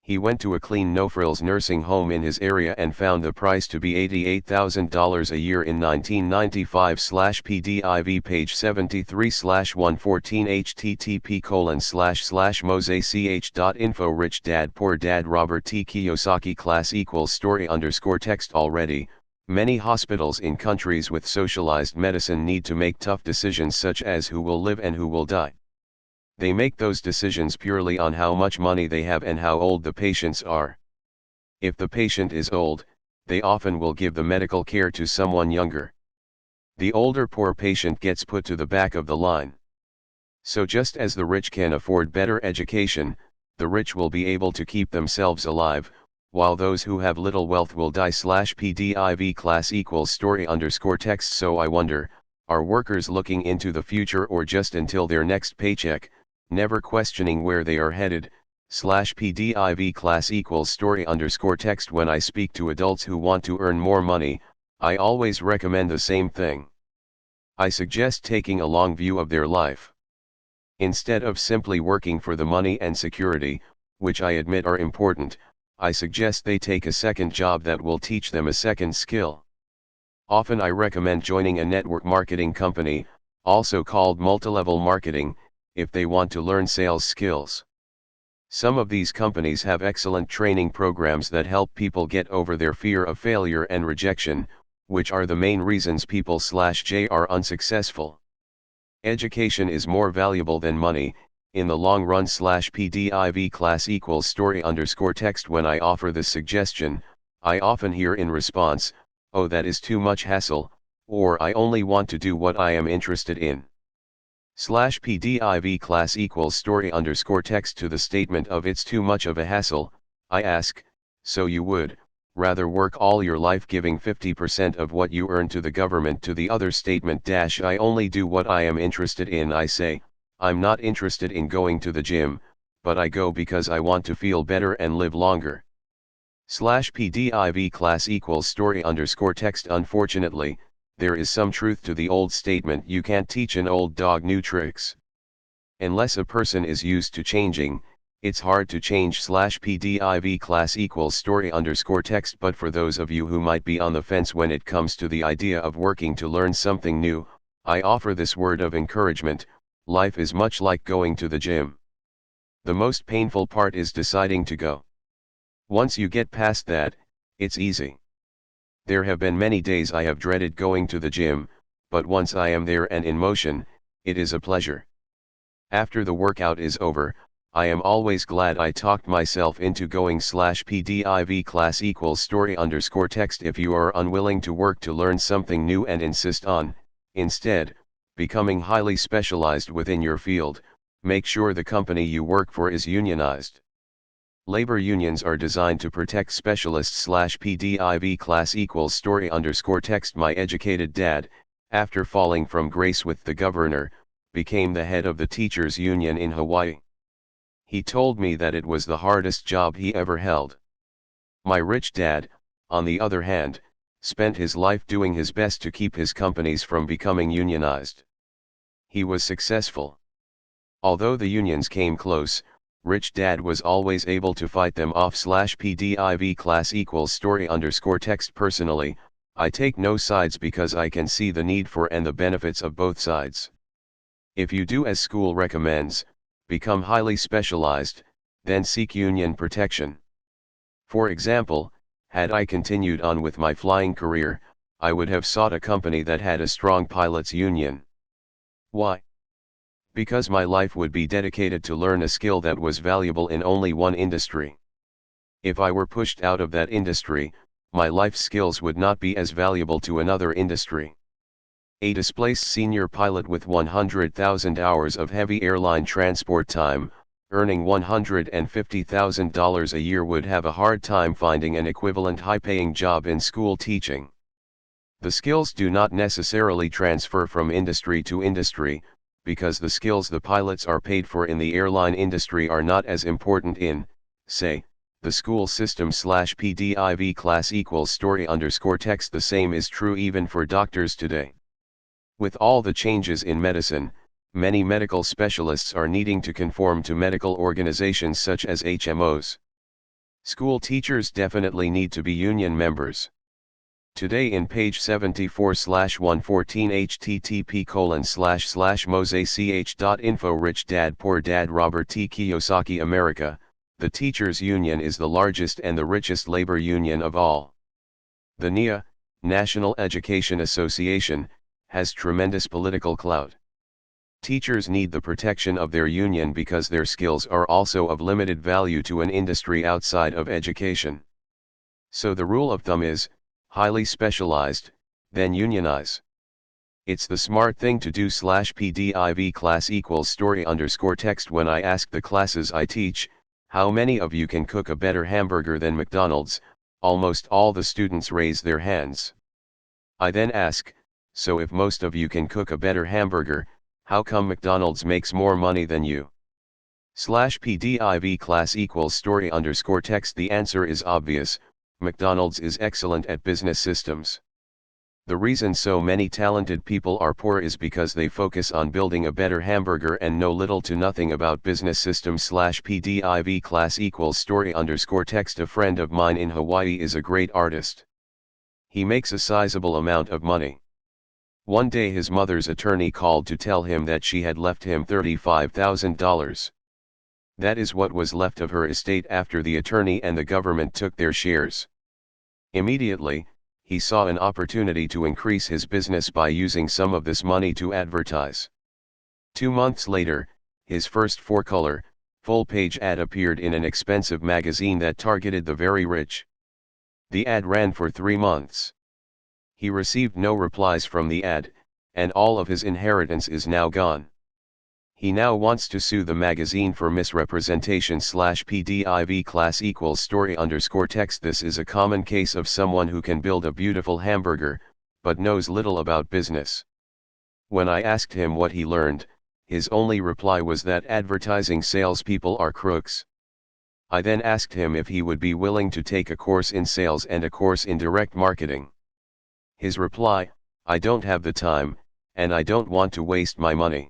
He went to a clean no-frills nursing home in his area and found the price to be $88,000 a year in 1995. /PDIV page 73/114 http://mosech.info. Rich Dad Poor Dad. Robert T. Kiyosaki class equals story underscore text. Already, many hospitals in countries with socialized medicine need to make tough decisions such as who will live and who will die. They make those decisions purely on how much money they have and how old the patients are. If the patient is old, they often will give the medical care to someone younger. The older poor patient gets put to the back of the line. So just as the rich can afford better education, the rich will be able to keep themselves alive, while those who have little wealth will die. /PDIV class equals story underscore text. So I wonder, are workers looking into the future or just until their next paycheck, never questioning where they are headed? /PDIV class equals story underscore text. When I speak to adults who want to earn more money, I always recommend the same thing. I suggest taking a long view of their life. Instead of simply working for the money and security, which I admit are important, I suggest they take a second job that will teach them a second skill. Often I recommend joining a network marketing company, also called multilevel marketing, if they want to learn sales skills. Some of these companies have excellent training programs that help people get over their fear of failure and rejection, which are the main reasons people /J are unsuccessful. Education is more valuable than money, In the long run /PDIV class equals story underscore text. When I offer this suggestion, I often hear in response, "Oh, that is too much hassle," or "I only want to do what I am interested in." /PDIV class equals story underscore text. To the statement of "it's too much of a hassle," I ask, so you would rather work all your life giving 50% of what you earn to the government? To the other statement "I only do what I am interested in," I say, I'm not interested in going to the gym, but I go because I want to feel better and live longer. /PDIV class equals story underscore text. Unfortunately, there is some truth to the old statement, "You can't teach an old dog new tricks." Unless a person is used to changing, it's hard to change. /PDIV class equals story underscore text. But for those of you who might be on the fence when it comes to the idea of working to learn something new, I offer this word of encouragement: life is much like going to the gym. The most painful part is deciding to go. Once you get past that, it's easy. There have been many days I have dreaded going to the gym, but once I am there and in motion, it is a pleasure. After the workout is over, I am always glad I talked myself into going. /PDIV class equals story underscore text. If you are unwilling to work to learn something new and insist on, instead, becoming highly specialized within your field, make sure the company you work for is unionized. Labor unions are designed to protect specialists. /PDIV class equals story underscore text. My educated dad, after falling from grace with the governor, became the head of the teachers union in Hawaii. He told me that it was the hardest job he ever held. My rich dad, on the other hand, spent his life doing his best to keep his companies from becoming unionized. He was successful. Although the unions came close, Rich Dad was always able to fight them off. /PDIV class equals story underscore text. Personally, I take no sides because I can see the need for and the benefits of both sides. If you do as school recommends, become highly specialized, then seek union protection. For example, had I continued on with my flying career, I would have sought a company that had a strong pilots union. Why? Because my life would be dedicated to learn a skill that was valuable in only one industry. If I were pushed out of that industry, my life skills would not be as valuable to another industry. A displaced senior pilot with 100,000 hours of heavy airline transport time, earning $150,000 a year, would have a hard time finding an equivalent high-paying job in school teaching. The skills do not necessarily transfer from industry to industry, because the skills the pilots are paid for in the airline industry are not as important in, say, the school system. /PDIV class equals story underscore text. The same is true even for doctors today. With all the changes in medicine, many medical specialists are needing to conform to medical organizations such as HMOs. School teachers definitely need to be union members. Today in page 74/114 http://mosech.info. Rich Dad Poor Dad. Robert T. Kiyosaki. America, the teachers union is the largest and the richest labor union of all. The NEA, National Education Association, has tremendous political clout. Teachers need the protection of their union because their skills are also of limited value to an industry outside of education. So the rule of thumb is, highly specialized, then unionize. It's the smart thing to do. /PDIV class equals story underscore text. When I ask the classes I teach, how many of you can cook a better hamburger than McDonald's, almost all the students raise their hands. I then ask, so if most of you can cook a better hamburger, how come McDonald's makes more money than you? /PDIV class equals story underscore text. The answer is obvious: McDonald's is excellent at business systems. The reason so many talented people are poor is because they focus on building a better hamburger and know little to nothing about business systems. /PDIV class equals story underscore text. A friend of mine in Hawaii is a great artist. He makes a sizable amount of money. One day his mother's attorney called to tell him that she had left him $35,000. That is what was left of her estate after the attorney and the government took their shares. Immediately, he saw an opportunity to increase his business by using some of this money to advertise. 2 months later, His first 4-color, full-page ad appeared in an expensive magazine that targeted the very rich. The ad ran for 3 months. He received no replies from the ad, and all of his inheritance is now gone. He now wants to sue the magazine for misrepresentation /PDIV class equals story _ text. This is a common case of someone who can build a beautiful hamburger, but knows little about business. When I asked him what he learned, his only reply was that advertising salespeople are crooks. I then asked him if he would be willing to take a course in sales and a course in direct marketing. His reply, I don't have the time, and I don't want to waste my money.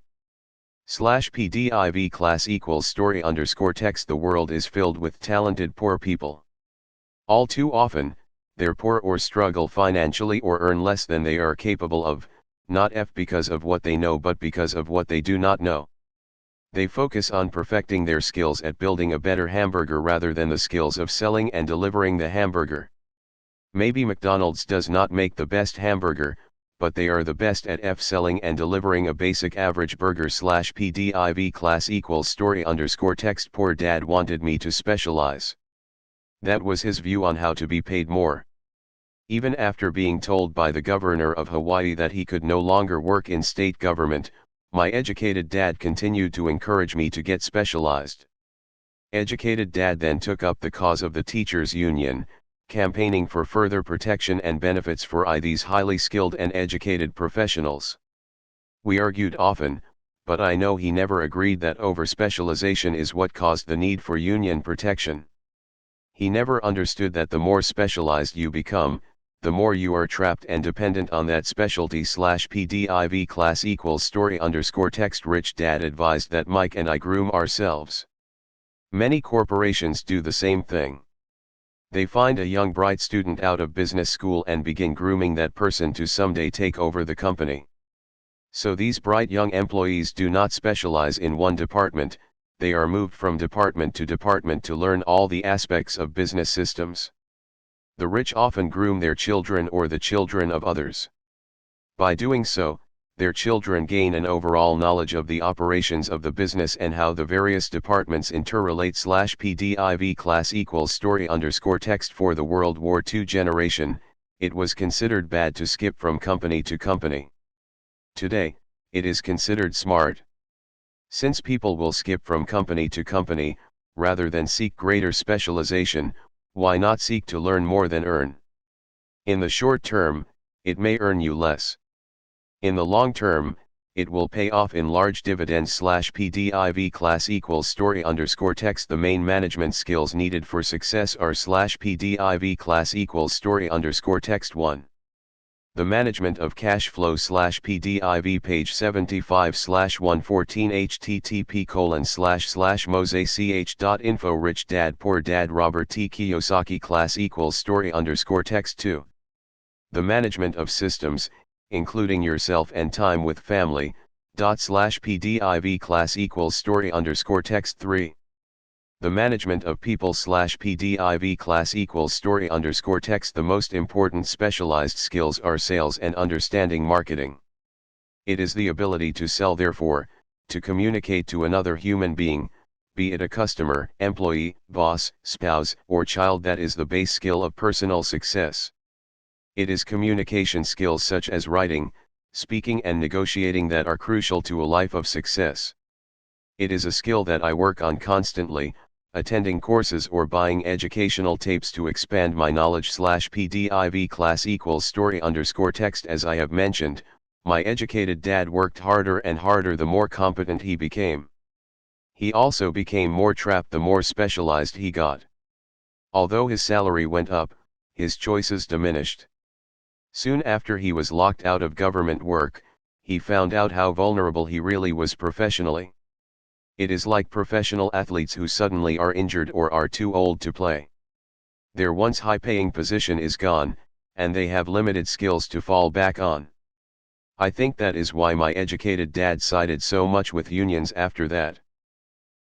/PDIV class equals story _ text. The world is filled with talented poor people. All too often, they're poor or struggle financially or earn less than they are capable of, not because of what they know but because of what they do not know. They focus on perfecting their skills at building a better hamburger rather than the skills of selling and delivering the hamburger. Maybe McDonald's does not make the best hamburger, but they are the best at selling and delivering a basic average burger. /PDIV class equals story _ text. Poor dad wanted me to specialize. That was his view on how to be paid more. Even after being told by the governor of Hawaii that he could no longer work in state government, my educated dad continued to encourage me to get specialized. Educated dad then took up the cause of the teachers' union, campaigning for further protection and benefits for these highly skilled and educated professionals. We argued often, but I know he never agreed that over-specialization is what caused the need for union protection. He never understood that the more specialized you become, the more you are trapped and dependent on that specialty. /PDIV class equals story _ text. Rich dad advised that Mike and I groom ourselves. Many corporations do the same thing. They find a young bright student out of business school and begin grooming that person to someday take over the company. So these bright young employees do not specialize in one department, they are moved from department to learn all the aspects of business systems. The rich often groom their children or the children of others. By doing so, their children gain an overall knowledge of the operations of the business and how the various departments interrelate. /PDIV class equals story _ text. For the World War II generation, it was considered bad to skip from company to company. Today, it is considered smart. Since people will skip from company to company, rather than seek greater specialization, why not seek to learn more than earn? In the short term, it may earn you less. In the long term, it will pay off in large dividends. /PDIV class equals story _ text. The main management skills needed for success are /PDIV class equals story _ text. 1. The management of cash flow. /PDIV page 75/114 http://mosech.info. Rich dad poor dad Robert T. Kiyosaki class equals story _ text. 2. The management of systems, including yourself and time with family. /PDIV class equals story _ text. 3. The management of people. /PDIV class equals story _ text. The most important specialized skills are sales and understanding marketing. It is the ability to sell, therefore, to communicate to another human being, be it a customer, employee, boss, spouse, or child, that is the base skill of personal success. It is communication skills such as writing, speaking and negotiating that are crucial to a life of success. It is a skill that I work on constantly, attending courses or buying educational tapes to expand my knowledge. /PDIV class equals story _ text. As I have mentioned, my educated dad worked harder and harder the more competent he became. He also became more trapped the more specialized he got. Although his salary went up, his choices diminished. Soon after he was locked out of government work, he found out how vulnerable he really was professionally. It is like professional athletes who suddenly are injured or are too old to play. Their once high-paying position is gone, and they have limited skills to fall back on. I think that is why my educated dad sided so much with unions after that.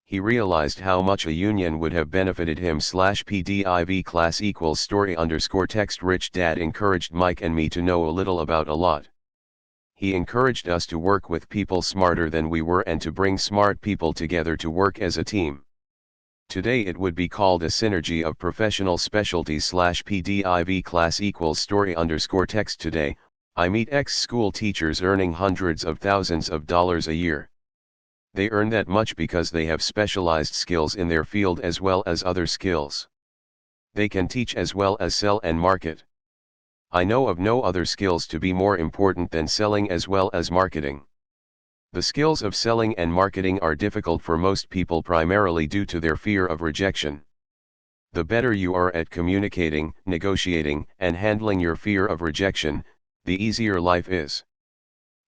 He realized how much a union would have benefited him. /PDIV class equals story _ text. Rich dad encouraged Mike and me to know a little about a lot. he encouraged us to work with people smarter than we were and to bring smart people together to work as a team. Today it would be called a synergy of professional specialties /PDIV class equals story underscore text. Today, I meet ex-school teachers earning hundreds of thousands of dollars a year. They earn that much because they have specialized skills in their field as well as other skills. They can teach as well as sell and market. I know of no other skills to be more important than selling as well as marketing. The skills of selling and marketing are difficult for most people primarily due to their fear of rejection. The better you are at communicating, negotiating, and handling your fear of rejection, the easier life is.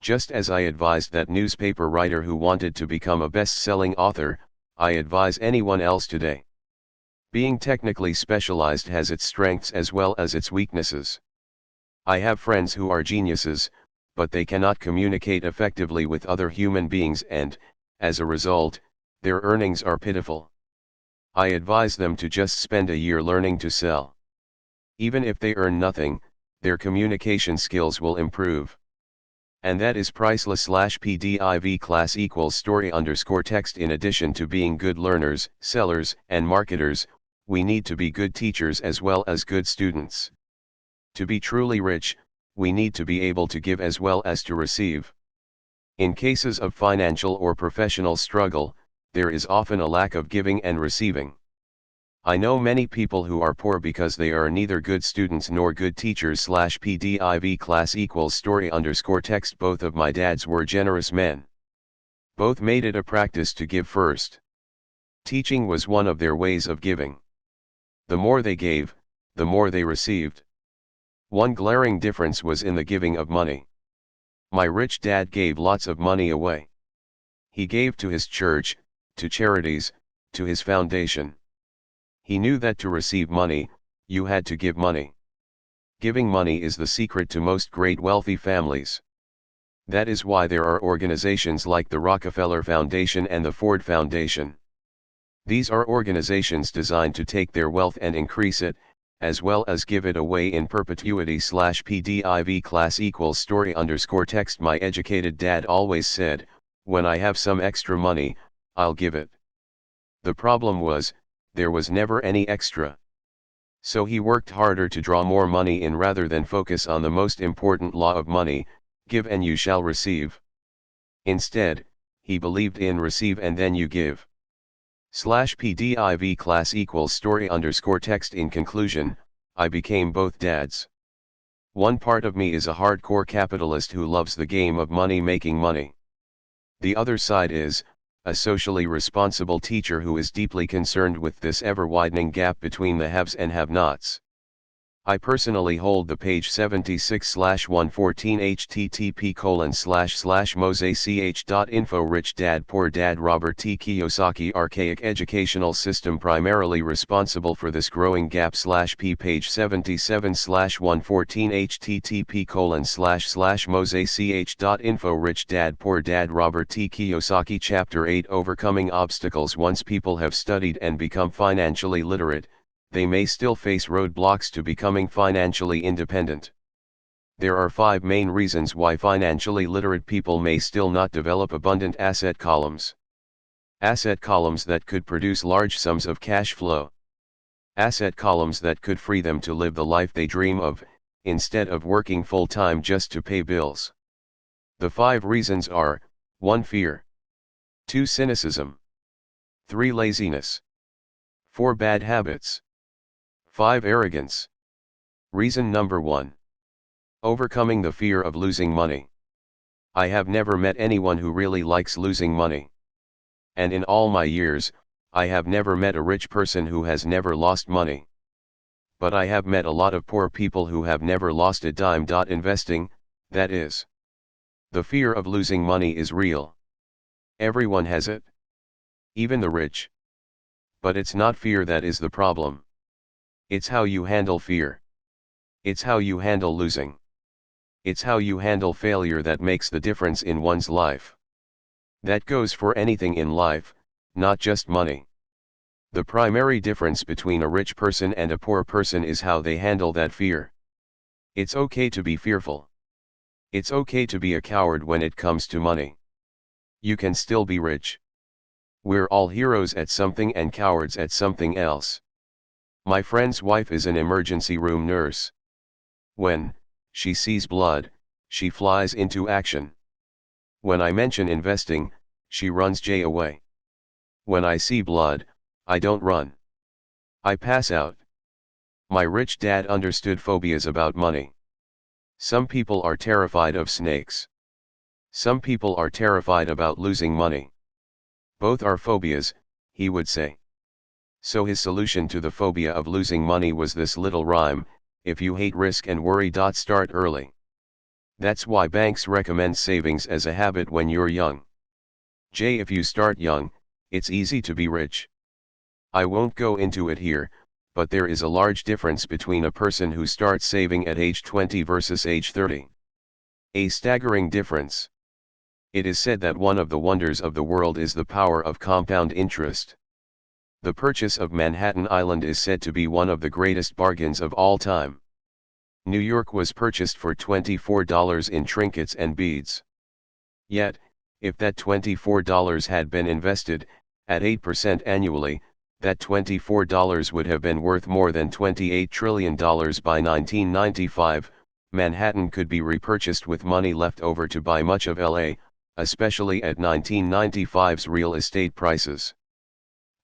Just as I advised that newspaper writer who wanted to become a best-selling author, I advise anyone else today. Being technically specialized has its strengths as well as its weaknesses. I have friends who are geniuses, but they cannot communicate effectively with other human beings and, as a result, their earnings are pitiful. I advise them to just spend a year learning to sell. Even if they earn nothing, their communication skills will improve. And that is priceless /PDIV class equals story underscore text. In addition to being good learners, sellers, and marketers, we need to be good teachers as well as good students. To be truly rich, we need to be able to give as well as to receive. In cases of financial or professional struggle, there is often a lack of giving and receiving. I know many people who are poor because they are neither good students nor good teachers /PDIV class equals story underscore text. Both of my dads were generous men. Both made it a practice to give first. Teaching was one of their ways of giving. The more they gave, the more they received. One glaring difference was in the giving of money. My rich dad gave lots of money away. He gave to his church, to charities, to his foundation. He knew that to receive money, you had to give money. Giving money is the secret to most great wealthy families. That is why there are organizations like the Rockefeller Foundation and the Ford Foundation. These are organizations designed to take their wealth and increase it, as well as give it away in perpetuity /PDIV class equals story underscore text. My educated dad always said, when I have some extra money, I'll give it. The problem was, there was never any extra. So he worked harder to draw more money in rather than focus on the most important law of money, give and you shall receive. Instead, he believed in receive and then you give. /PDIV class equals story underscore text. In conclusion, I became both dads. One part of me is a hardcore capitalist who loves the game of money making money. The other side is, a socially responsible teacher who is deeply concerned with this ever-widening gap between the haves and have-nots. I personally hold the page 76/114 http://mosech.info. Rich Dad Poor Dad Robert T. Kiyosaki. Archaic educational system primarily responsible for this growing gap. P page 77/114 http://mosech.info. Rich Dad Poor Dad Robert T. Kiyosaki. Chapter 8 Overcoming Obstacles. Once people have studied and become financially literate, they may still face roadblocks to becoming financially independent. There are 5 main reasons why financially literate people may still not develop abundant asset columns. Asset columns that could produce large sums of cash flow. Asset columns that could free them to live the life they dream of, instead of working full-time just to pay bills. The 5 reasons are: 1. Fear. 2. Cynicism. 3. Laziness. 4. Bad habits. 5. Arrogance. Reason number 1. Overcoming the fear of losing money. I have never met anyone who really likes losing money. And in all my years, I have never met a rich person who has never lost money. But I have met a lot of poor people who have never lost a dime. Investing, that is. The fear of losing money is real. Everyone has it. Even the rich. But it's not fear that is the problem. It's how you handle fear. It's how you handle losing. It's how you handle failure that makes the difference in one's life. That goes for anything in life, not just money. The primary difference between a rich person and a poor person is how they handle that fear. It's okay to be fearful. It's okay to be a coward when it comes to money. You can still be rich. We're all heroes at something and cowards at something else. My friend's wife is an emergency room nurse. When she sees blood, she flies into action. When I mention investing, she runs J away. When I see blood, I don't run. I pass out. My rich dad understood phobias about money. Some people are terrified of snakes. Some people are terrified about losing money. Both are phobias, he would say. So his solution to the phobia of losing money was this little rhyme: if you hate risk and worry, start early. That's why banks recommend savings as a habit when you're young. J, if you start young, it's easy to be rich. I won't go into it here, but there is a large difference between a person who starts saving at age 20 versus age 30. A staggering difference. It is said that one of the wonders of the world is the power of compound interest. The purchase of Manhattan Island is said to be one of the greatest bargains of all time. New York was purchased for $24 in trinkets and beads. Yet, if that $24 had been invested, at 8% annually, that $24 would have been worth more than $28 trillion by 1995. Manhattan could be repurchased with money left over to buy much of LA, especially at 1995's real estate prices.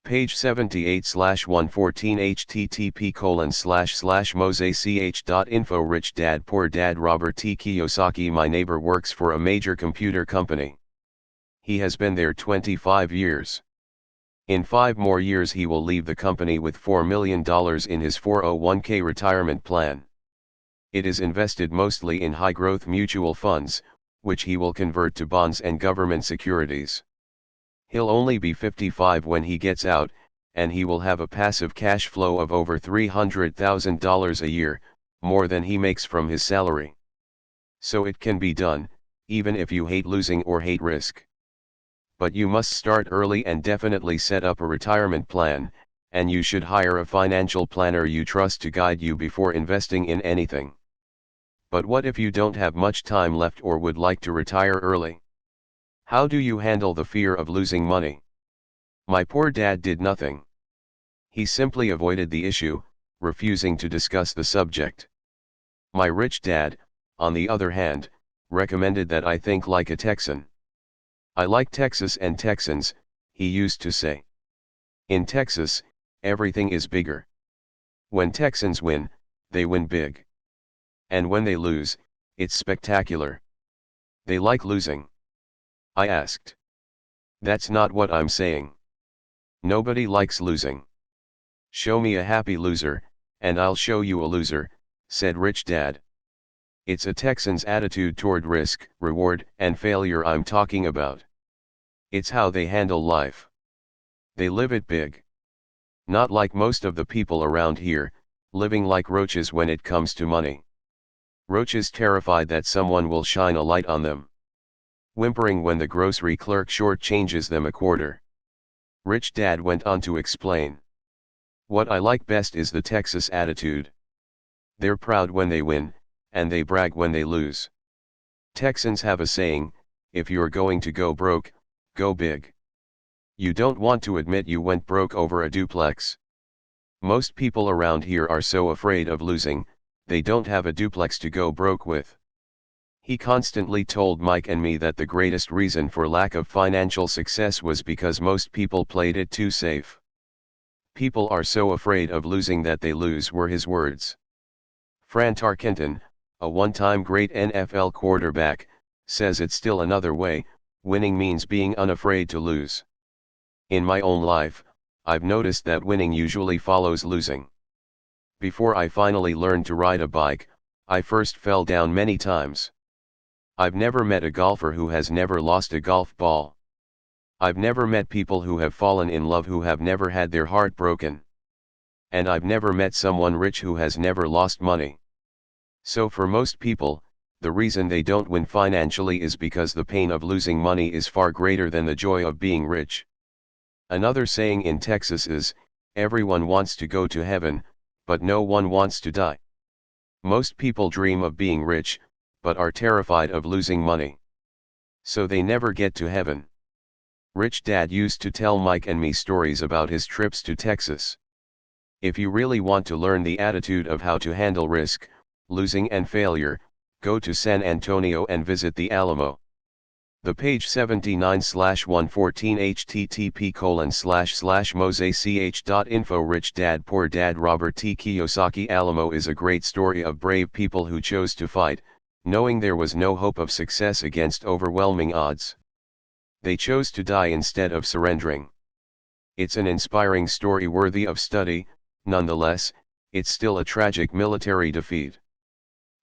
Page 78/114 http://mosech.info Rich Dad Poor Dad Robert T. Kiyosaki. My neighbor works for a major computer company. He has been there 25 years. In 5 more years he will leave the company with $4 million in his 401k retirement plan. It is invested mostly in high-growth mutual funds, which he will convert to bonds and government securities. He'll only be 55 when he gets out, and he will have a passive cash flow of over $300,000 a year, more than he makes from his salary. So it can be done, even if you hate losing or hate risk. But you must start early and definitely set up a retirement plan, and you should hire a financial planner you trust to guide you before investing in anything. But what if you don't have much time left or would like to retire early? How do you handle the fear of losing money? My poor dad did nothing. He simply avoided the issue, refusing to discuss the subject. My rich dad, on the other hand, recommended that I think like a Texan. I like Texas and Texans, he used to say. In Texas, everything is bigger. When Texans win, they win big. And when they lose, it's spectacular. They like losing. I asked. That's not what I'm saying. Nobody likes losing. Show me a happy loser, and I'll show you a loser, said Rich Dad. It's a Texan's attitude toward risk, reward, and failure I'm talking about. It's how they handle life. They live it big. Not like most of the people around here, living like roaches when it comes to money. Roaches terrified that someone will shine a light on them. Whimpering when the grocery clerk shortchanges them a quarter. Rich Dad went on to explain. What I like best is the Texas attitude. They're proud when they win, and they brag when they lose. Texans have a saying, if you're going to go broke, go big. You don't want to admit you went broke over a duplex. Most people around here are so afraid of losing, they don't have a duplex to go broke with. He constantly told Mike and me that the greatest reason for lack of financial success was because most people played it too safe. People are so afraid of losing that they lose, were his words. Fran Tarkenton, a one-time great NFL quarterback, says it's still another way: winning means being unafraid to lose. In my own life, I've noticed that winning usually follows losing. Before I finally learned to ride a bike, I first fell down many times. I've never met a golfer who has never lost a golf ball. I've never met people who have fallen in love who have never had their heart broken. And I've never met someone rich who has never lost money. So for most people, the reason they don't win financially is because the pain of losing money is far greater than the joy of being rich. Another saying in Texas is, everyone wants to go to heaven, but no one wants to die. Most people dream of being rich, but are terrified of losing money. So they never get to heaven. Rich Dad used to tell Mike and me stories about his trips to Texas. If you really want to learn the attitude of how to handle risk, losing and failure, go to San Antonio and visit the Alamo. The page 79/114 http://mosech.info Rich Dad Poor Dad Robert T. Kiyosaki Alamo is a great story of brave people who chose to fight, knowing there was no hope of success against overwhelming odds. They chose to die instead of surrendering. It's an inspiring story worthy of study. Nonetheless, it's still a tragic military defeat.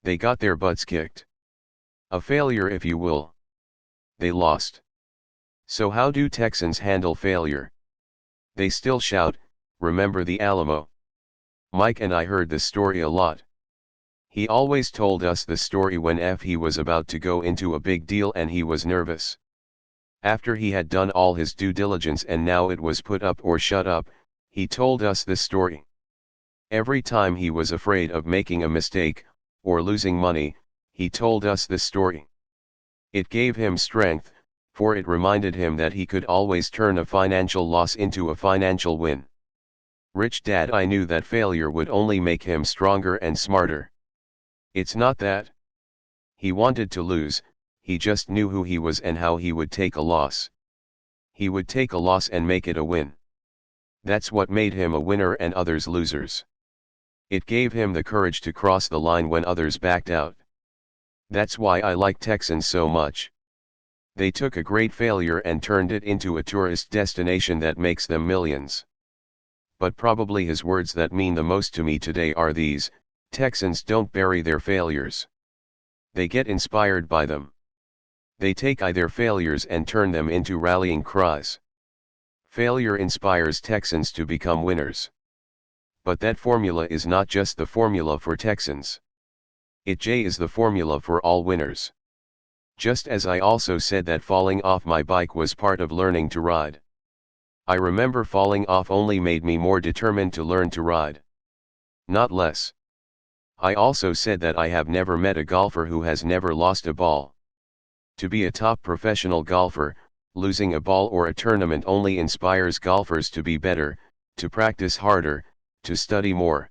They got their butts kicked. A failure if you will. They lost. So how do Texans handle failure? They still shout, "Remember the Alamo." Mike and I heard this story a lot. He always told us this story when he was about to go into a big deal and he was nervous. After he had done all his due diligence and now it was put up or shut up, he told us this story. Every time he was afraid of making a mistake, or losing money, he told us this story. It gave him strength, for it reminded him that he could always turn a financial loss into a financial win. Rich Dad I knew that failure would only make him stronger and smarter. It's not that he wanted to lose, he just knew who he was and how he would take a loss. He would take a loss and make it a win. That's what made him a winner and others losers. It gave him the courage to cross the line when others backed out. That's why I like Texans so much. They took a great failure and turned it into a tourist destination that makes them millions. But probably his words that mean the most to me today are these: Texans don't bury their failures. They get inspired by them. They take their failures and turn them into rallying cries. Failure inspires Texans to become winners. But that formula is not just the formula for Texans. It is the formula for all winners. Just as I also said that falling off my bike was part of learning to ride. I remember falling off only made me more determined to learn to ride. Not less. I also said that I have never met a golfer who has never lost a ball. To be a top professional golfer, losing a ball or a tournament only inspires golfers to be better, to practice harder, to study more.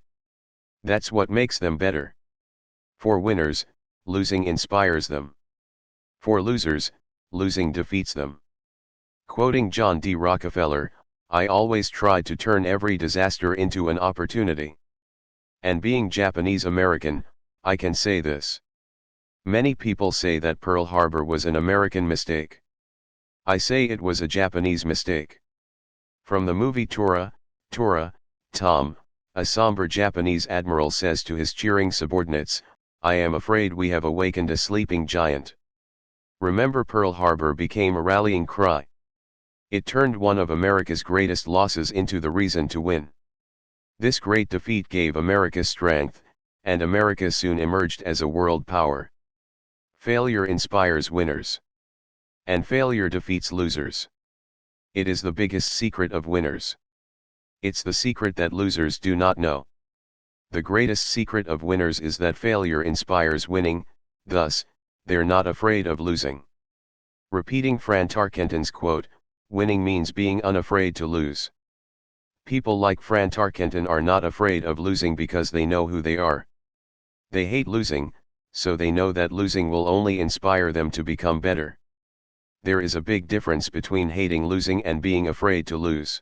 That's what makes them better. For winners, losing inspires them. For losers, losing defeats them. Quoting John D. Rockefeller, I always tried to turn every disaster into an opportunity. And being Japanese American, I can say this. Many people say that Pearl Harbor was an American mistake. I say it was a Japanese mistake. From the movie Tora, Tom, a somber Japanese admiral says to his cheering subordinates, "I am afraid we have awakened a sleeping giant." Remember, Pearl Harbor became a rallying cry. It turned one of America's greatest losses into the reason to win. This great defeat gave America strength, and America soon emerged as a world power. Failure inspires winners. And failure defeats losers. It is the biggest secret of winners. It's the secret that losers do not know. The greatest secret of winners is that failure inspires winning, thus, they're not afraid of losing. Repeating Fran Tarkenton's quote, winning means being unafraid to lose. People like Fran Tarkenton are not afraid of losing because they know who they are. They hate losing, so they know that losing will only inspire them to become better. There is a big difference between hating losing and being afraid to lose.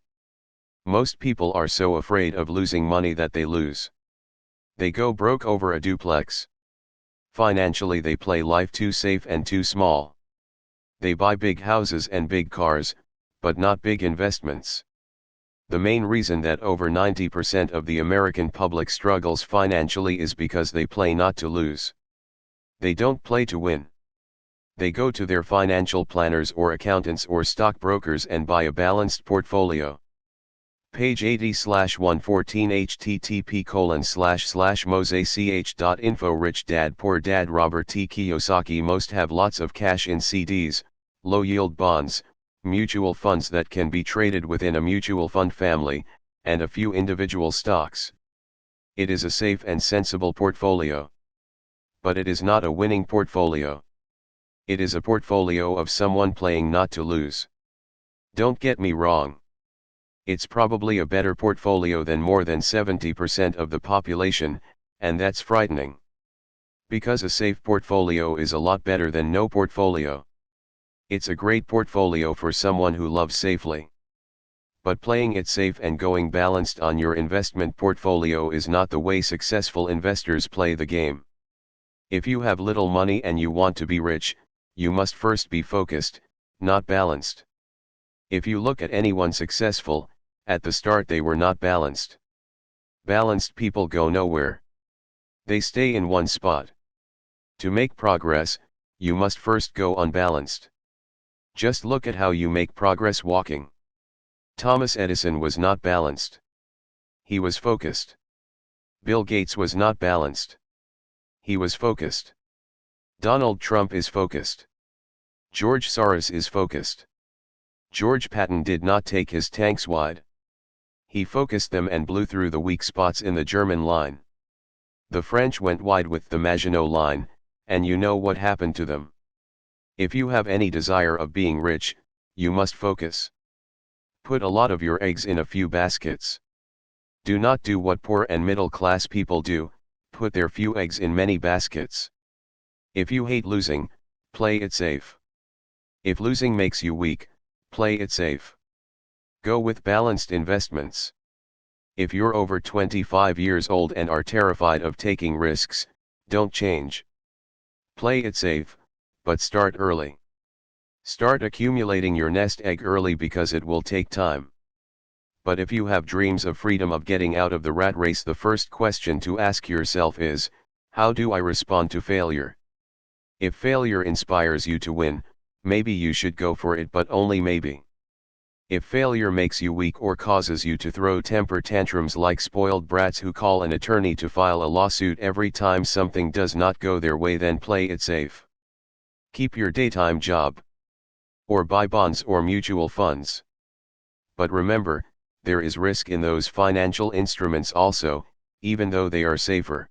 Most people are so afraid of losing money that they lose. They go broke over a duplex. Financially, they play life too safe and too small. They buy big houses and big cars, but not big investments. The main reason that over 90% of the American public struggles financially is because they play not to lose. They don't play to win. They go to their financial planners or accountants or stockbrokers and buy a balanced portfolio. Page 80/114 http://mosech.info Rich Dad Poor Dad Robert T. Kiyosaki Most have lots of cash in CDs, low-yield bonds, mutual funds that can be traded within a mutual fund family, and a few individual stocks. It is a safe and sensible portfolio. But it is not a winning portfolio. It is a portfolio of someone playing not to lose. Don't get me wrong. It's probably a better portfolio than more than 70% of the population, and that's frightening. Because a safe portfolio is a lot better than no portfolio. It's a great portfolio for someone who loves safely. But playing it safe and going balanced on your investment portfolio is not the way successful investors play the game. If you have little money and you want to be rich, you must first be focused, not balanced. If you look at anyone successful, at the start they were not balanced. Balanced people go nowhere. They stay in one spot. To make progress, you must first go unbalanced. Just look at how you make progress walking. Thomas Edison was not balanced. He was focused. Bill Gates was not balanced. He was focused. Donald Trump is focused. George Soros is focused. George Patton did not take his tanks wide. He focused them and blew through the weak spots in the German line. The French went wide with the Maginot Line, and you know what happened to them. If you have any desire of being rich, you must focus. Put a lot of your eggs in a few baskets. Do not do what poor and middle class people do, put their few eggs in many baskets. If you hate losing, play it safe. If losing makes you weak, play it safe. Go with balanced investments. If you're over 25 years old and are terrified of taking risks, don't change. Play it safe, but start early. Start accumulating your nest egg early because it will take time. But if you have dreams of freedom of getting out of the rat race, the first question to ask yourself is, how do I respond to failure? If failure inspires you to win, maybe you should go for it, but only maybe. If failure makes you weak or causes you to throw temper tantrums like spoiled brats who call an attorney to file a lawsuit every time something does not go their way, then play it safe. Keep your daytime job. Or buy bonds or mutual funds. But remember, there is risk in those financial instruments also, even though they are safer.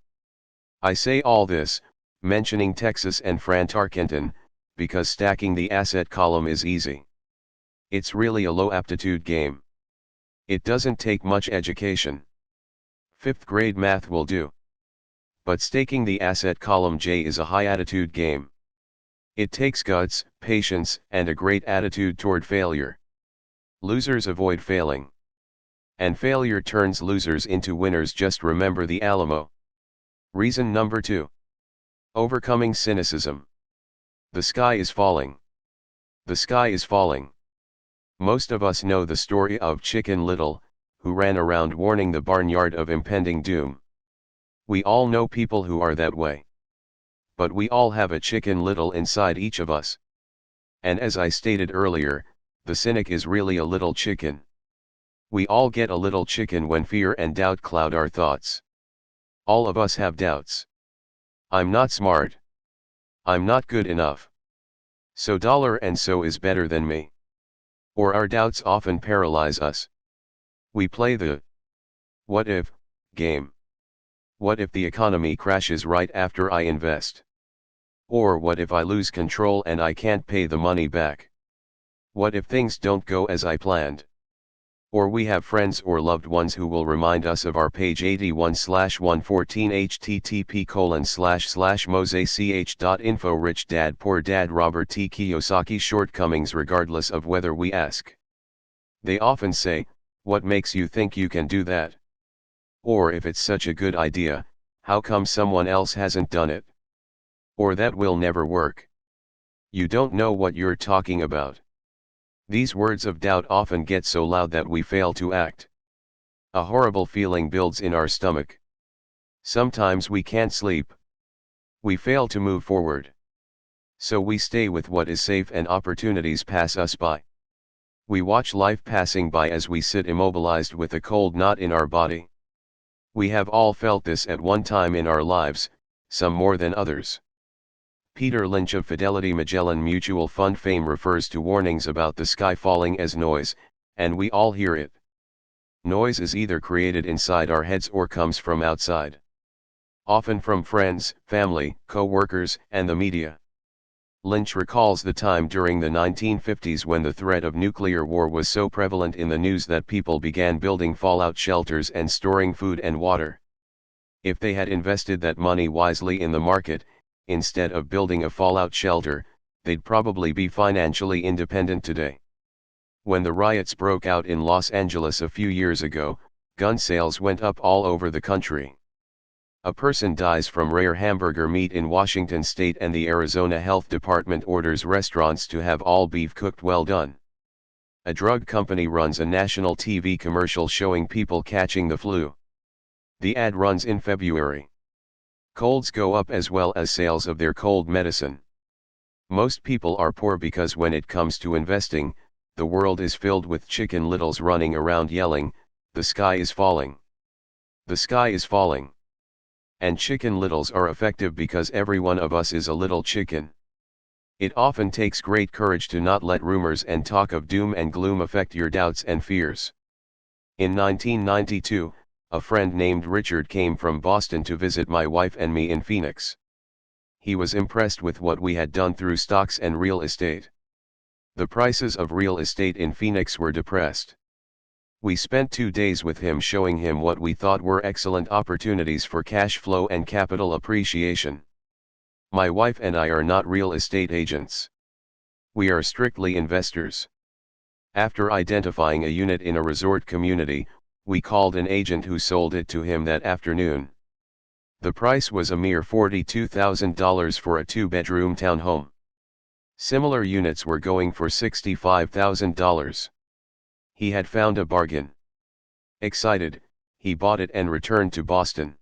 I say all this, mentioning Texas and Fran Tarkenton, because stacking the asset column is easy. It's really a low aptitude game. It doesn't take much education. 5th grade math will do. But staking the asset column J is a high attitude game. It takes guts, patience, and a great attitude toward failure. Losers avoid failing. And failure turns losers into winners. Just remember the Alamo. Reason number 2. Overcoming cynicism. The sky is falling. The sky is falling. Most of us know the story of Chicken Little, who ran around warning the barnyard of impending doom. We all know people who are that way. But we all have a Chicken Little inside each of us. And as I stated earlier, the cynic is really a little chicken. We all get a little chicken when fear and doubt cloud our thoughts. All of us have doubts. I'm not smart. I'm not good enough. So and so is better than me. Or our doubts often paralyze us. We play the what if game. What if the economy crashes right after I invest? Or what if I lose control and I can't pay the money back? What if things don't go as I planned? Or we have friends or loved ones who will remind us of our page 81/114 http://mosech.info. Rich Dad Poor Dad Robert T. Kiyosaki shortcomings regardless of whether we ask. They often say, what makes you think you can do that? Or if it's such a good idea, how come someone else hasn't done it? Or that will never work. You don't know what you're talking about. These words of doubt often get so loud that we fail to act. A horrible feeling builds in our stomach. Sometimes we can't sleep. We fail to move forward. So we stay with what is safe and opportunities pass us by. We watch life passing by as we sit immobilized with a cold knot in our body. We have all felt this at one time in our lives, some more than others. Peter Lynch of Fidelity Magellan Mutual Fund fame refers to warnings about the sky falling as noise, and we all hear it. Noise is either created inside our heads or comes from outside. often from friends, family, co-workers, and the media. Lynch recalls the time during the 1950s when the threat of nuclear war was so prevalent in the news that people began building fallout shelters and storing food and water. If they had invested that money wisely in the market, instead of building a fallout shelter, they'd probably be financially independent today. When the riots broke out in Los Angeles a few years ago, gun sales went up all over the country. A person dies from rare hamburger meat in Washington state and the Arizona Health Department orders restaurants to have all beef cooked well done. A drug company runs a national TV commercial showing people catching the flu. The ad runs in February. Colds go up as well as sales of their cold medicine. Most people are poor because when it comes to investing, the world is filled with Chicken Littles running around yelling, "The sky is falling. The sky is falling." And Chicken Littles are effective because every one of us is a little chicken. It often takes great courage to not let rumors and talk of doom and gloom affect your doubts and fears. In 1992, a friend named Richard came from Boston to visit my wife and me in Phoenix. He was impressed with what we had done through stocks and real estate. The prices of real estate in Phoenix were depressed. We spent 2 days with him showing him what we thought were excellent opportunities for cash flow and capital appreciation. My wife and I are not real estate agents. We are strictly investors. After identifying a unit in a resort community, we called an agent who sold it to him that afternoon. The price was a mere $42,000 for a 2-bedroom townhome. Similar units were going for $65,000. He had found a bargain. Excited, he bought it and returned to Boston.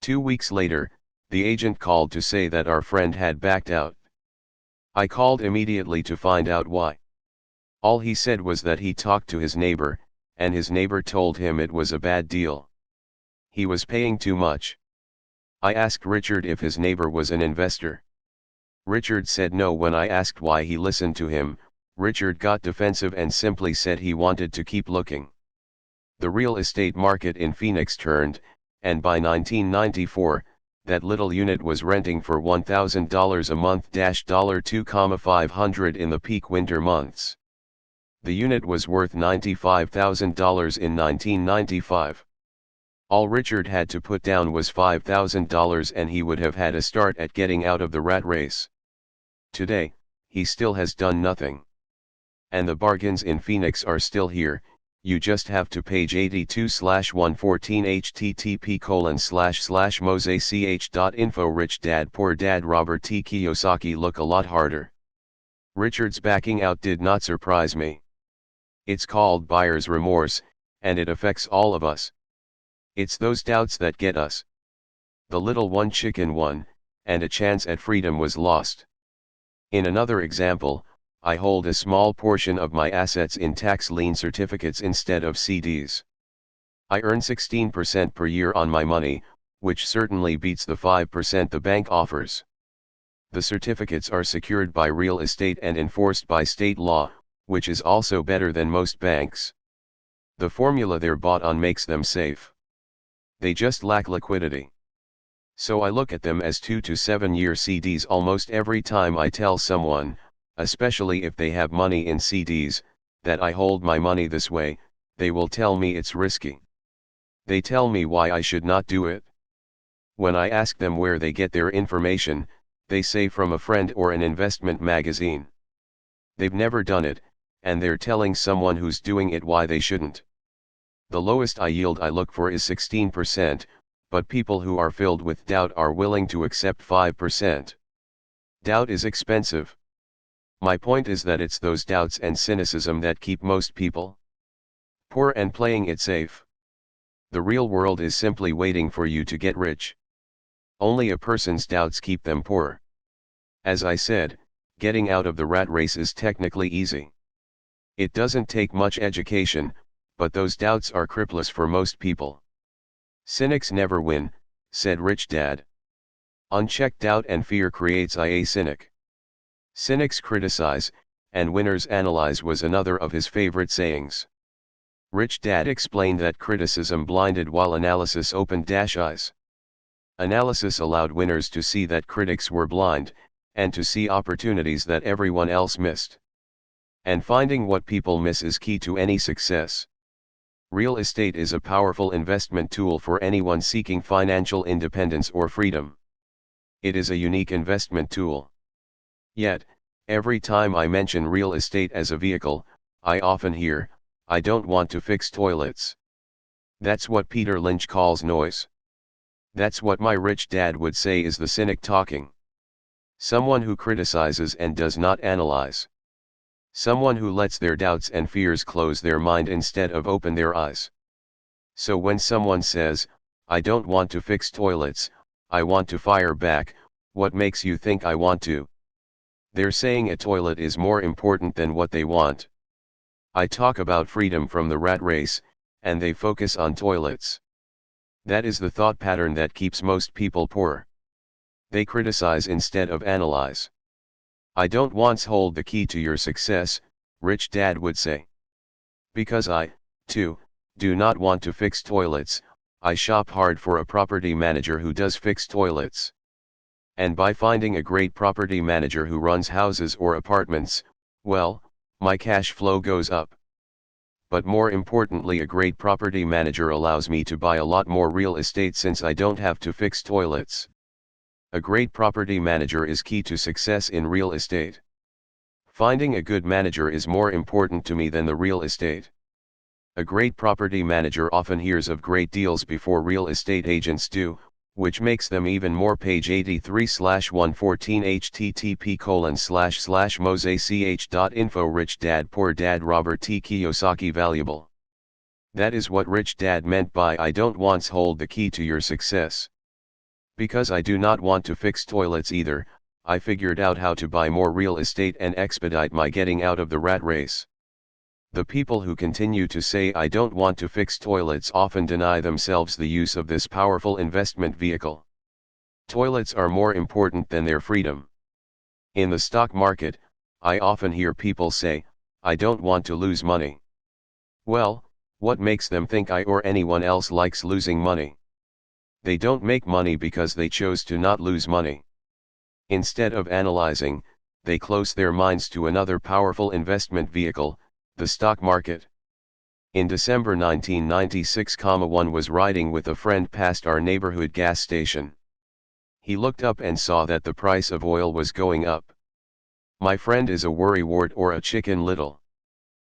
2 weeks later, the agent called to say that our friend had backed out. I called immediately to find out why. All he said was that he talked to his neighbor, and his neighbor told him it was a bad deal. He was paying too much. I asked Richard if his neighbor was an investor. Richard said no. When I asked why he listened to him, Richard got defensive and simply said he wanted to keep looking. The real estate market in Phoenix turned, and by 1994, that little unit was renting for $1,000 a month, $2,500 in the peak winter months. The unit was worth $95,000 in 1995. All Richard had to put down was $5,000 and he would have had a start at getting out of the rat race. Today, he still has done nothing. And the bargains in Phoenix are still here. You just have to page 82/114 http://mosech.info. Rich Dad Poor Dad Robert T. Kiyosaki. Look a lot harder. Richard's backing out did not surprise me. It's called buyer's remorse, and it affects all of us. It's those doubts that get us. The little one chicken won, and a chance at freedom was lost. In another example, I hold a small portion of my assets in tax lien certificates instead of CDs. I earn 16% per year on my money, which certainly beats the 5% the bank offers. The certificates are secured by real estate and enforced by state law, which is also better than most banks. The formula they're bought on makes them safe. They just lack liquidity. So I look at them as 2 to 7 year CDs almost every time I tell someone, especially if they have money in CDs, that I hold my money this way. They will tell me it's risky. They tell me why I should not do it. When I ask them where they get their information, they say from a friend or an investment magazine. They've never done it, and they're telling someone who's doing it why they shouldn't. The lowest yield I look for is 16%, but people who are filled with doubt are willing to accept 5%. Doubt is expensive. My point is that it's those doubts and cynicism that keep most people poor and playing it safe. The real world is simply waiting for you to get rich. Only a person's doubts keep them poor. As I said, getting out of the rat race is technically easy. It doesn't take much education, but those doubts are cripples for most people. Cynics never win, said Rich Dad. Unchecked doubt and fear creates a cynic. Cynics criticize, and winners analyze was another of his favorite sayings. Rich Dad explained that criticism blinded while analysis opened eyes. Analysis allowed winners to see that critics were blind, and to see opportunities that everyone else missed. And finding what people miss is key to any success. Real estate is a powerful investment tool for anyone seeking financial independence or freedom. It is a unique investment tool. Yet, every time I mention real estate as a vehicle, I often hear, "I don't want to fix toilets." That's what Peter Lynch calls noise. That's what my rich dad would say is the cynic talking. Someone who criticizes and does not analyze. Someone who lets their doubts and fears close their mind instead of open their eyes. So when someone says, "I don't want to fix toilets, I want to fire back," what makes you think I want to? They're saying a toilet is more important than what they want. I talk about freedom from the rat race, and they focus on toilets. That is the thought pattern that keeps most people poor. They criticize instead of analyze. "I don't once hold the key to your success," Rich Dad would say. "Because I, too, do not want to fix toilets, I shop hard for a property manager who does fix toilets. And by finding a great property manager who runs houses or apartments, well, my cash flow goes up. But more importantly, a great property manager allows me to buy a lot more real estate since I don't have to fix toilets." A great property manager is key to success in real estate. Finding a good manager is more important to me than the real estate. A great property manager often hears of great deals before real estate agents do, which makes them even more. Page 83/114 http://mosech.info Rich Dad Poor Dad Robert T. Kiyosaki Valuable. That is what Rich Dad meant by "I don't once hold the key to your success." Because I do not want to fix toilets either, I figured out how to buy more real estate and expedite my getting out of the rat race. The people who continue to say "I don't want to fix toilets" often deny themselves the use of this powerful investment vehicle. Toilets are more important than their freedom. In the stock market, I often hear people say, "I don't want to lose money." Well, what makes them think I or anyone else likes losing money? They don't make money because they chose to not lose money. Instead of analyzing, they close their minds to another powerful investment vehicle, the stock market. In December 1996, one was riding with a friend past our neighborhood gas station. He looked up and saw that the price of oil was going up. My friend is a worrywart or a Chicken Little.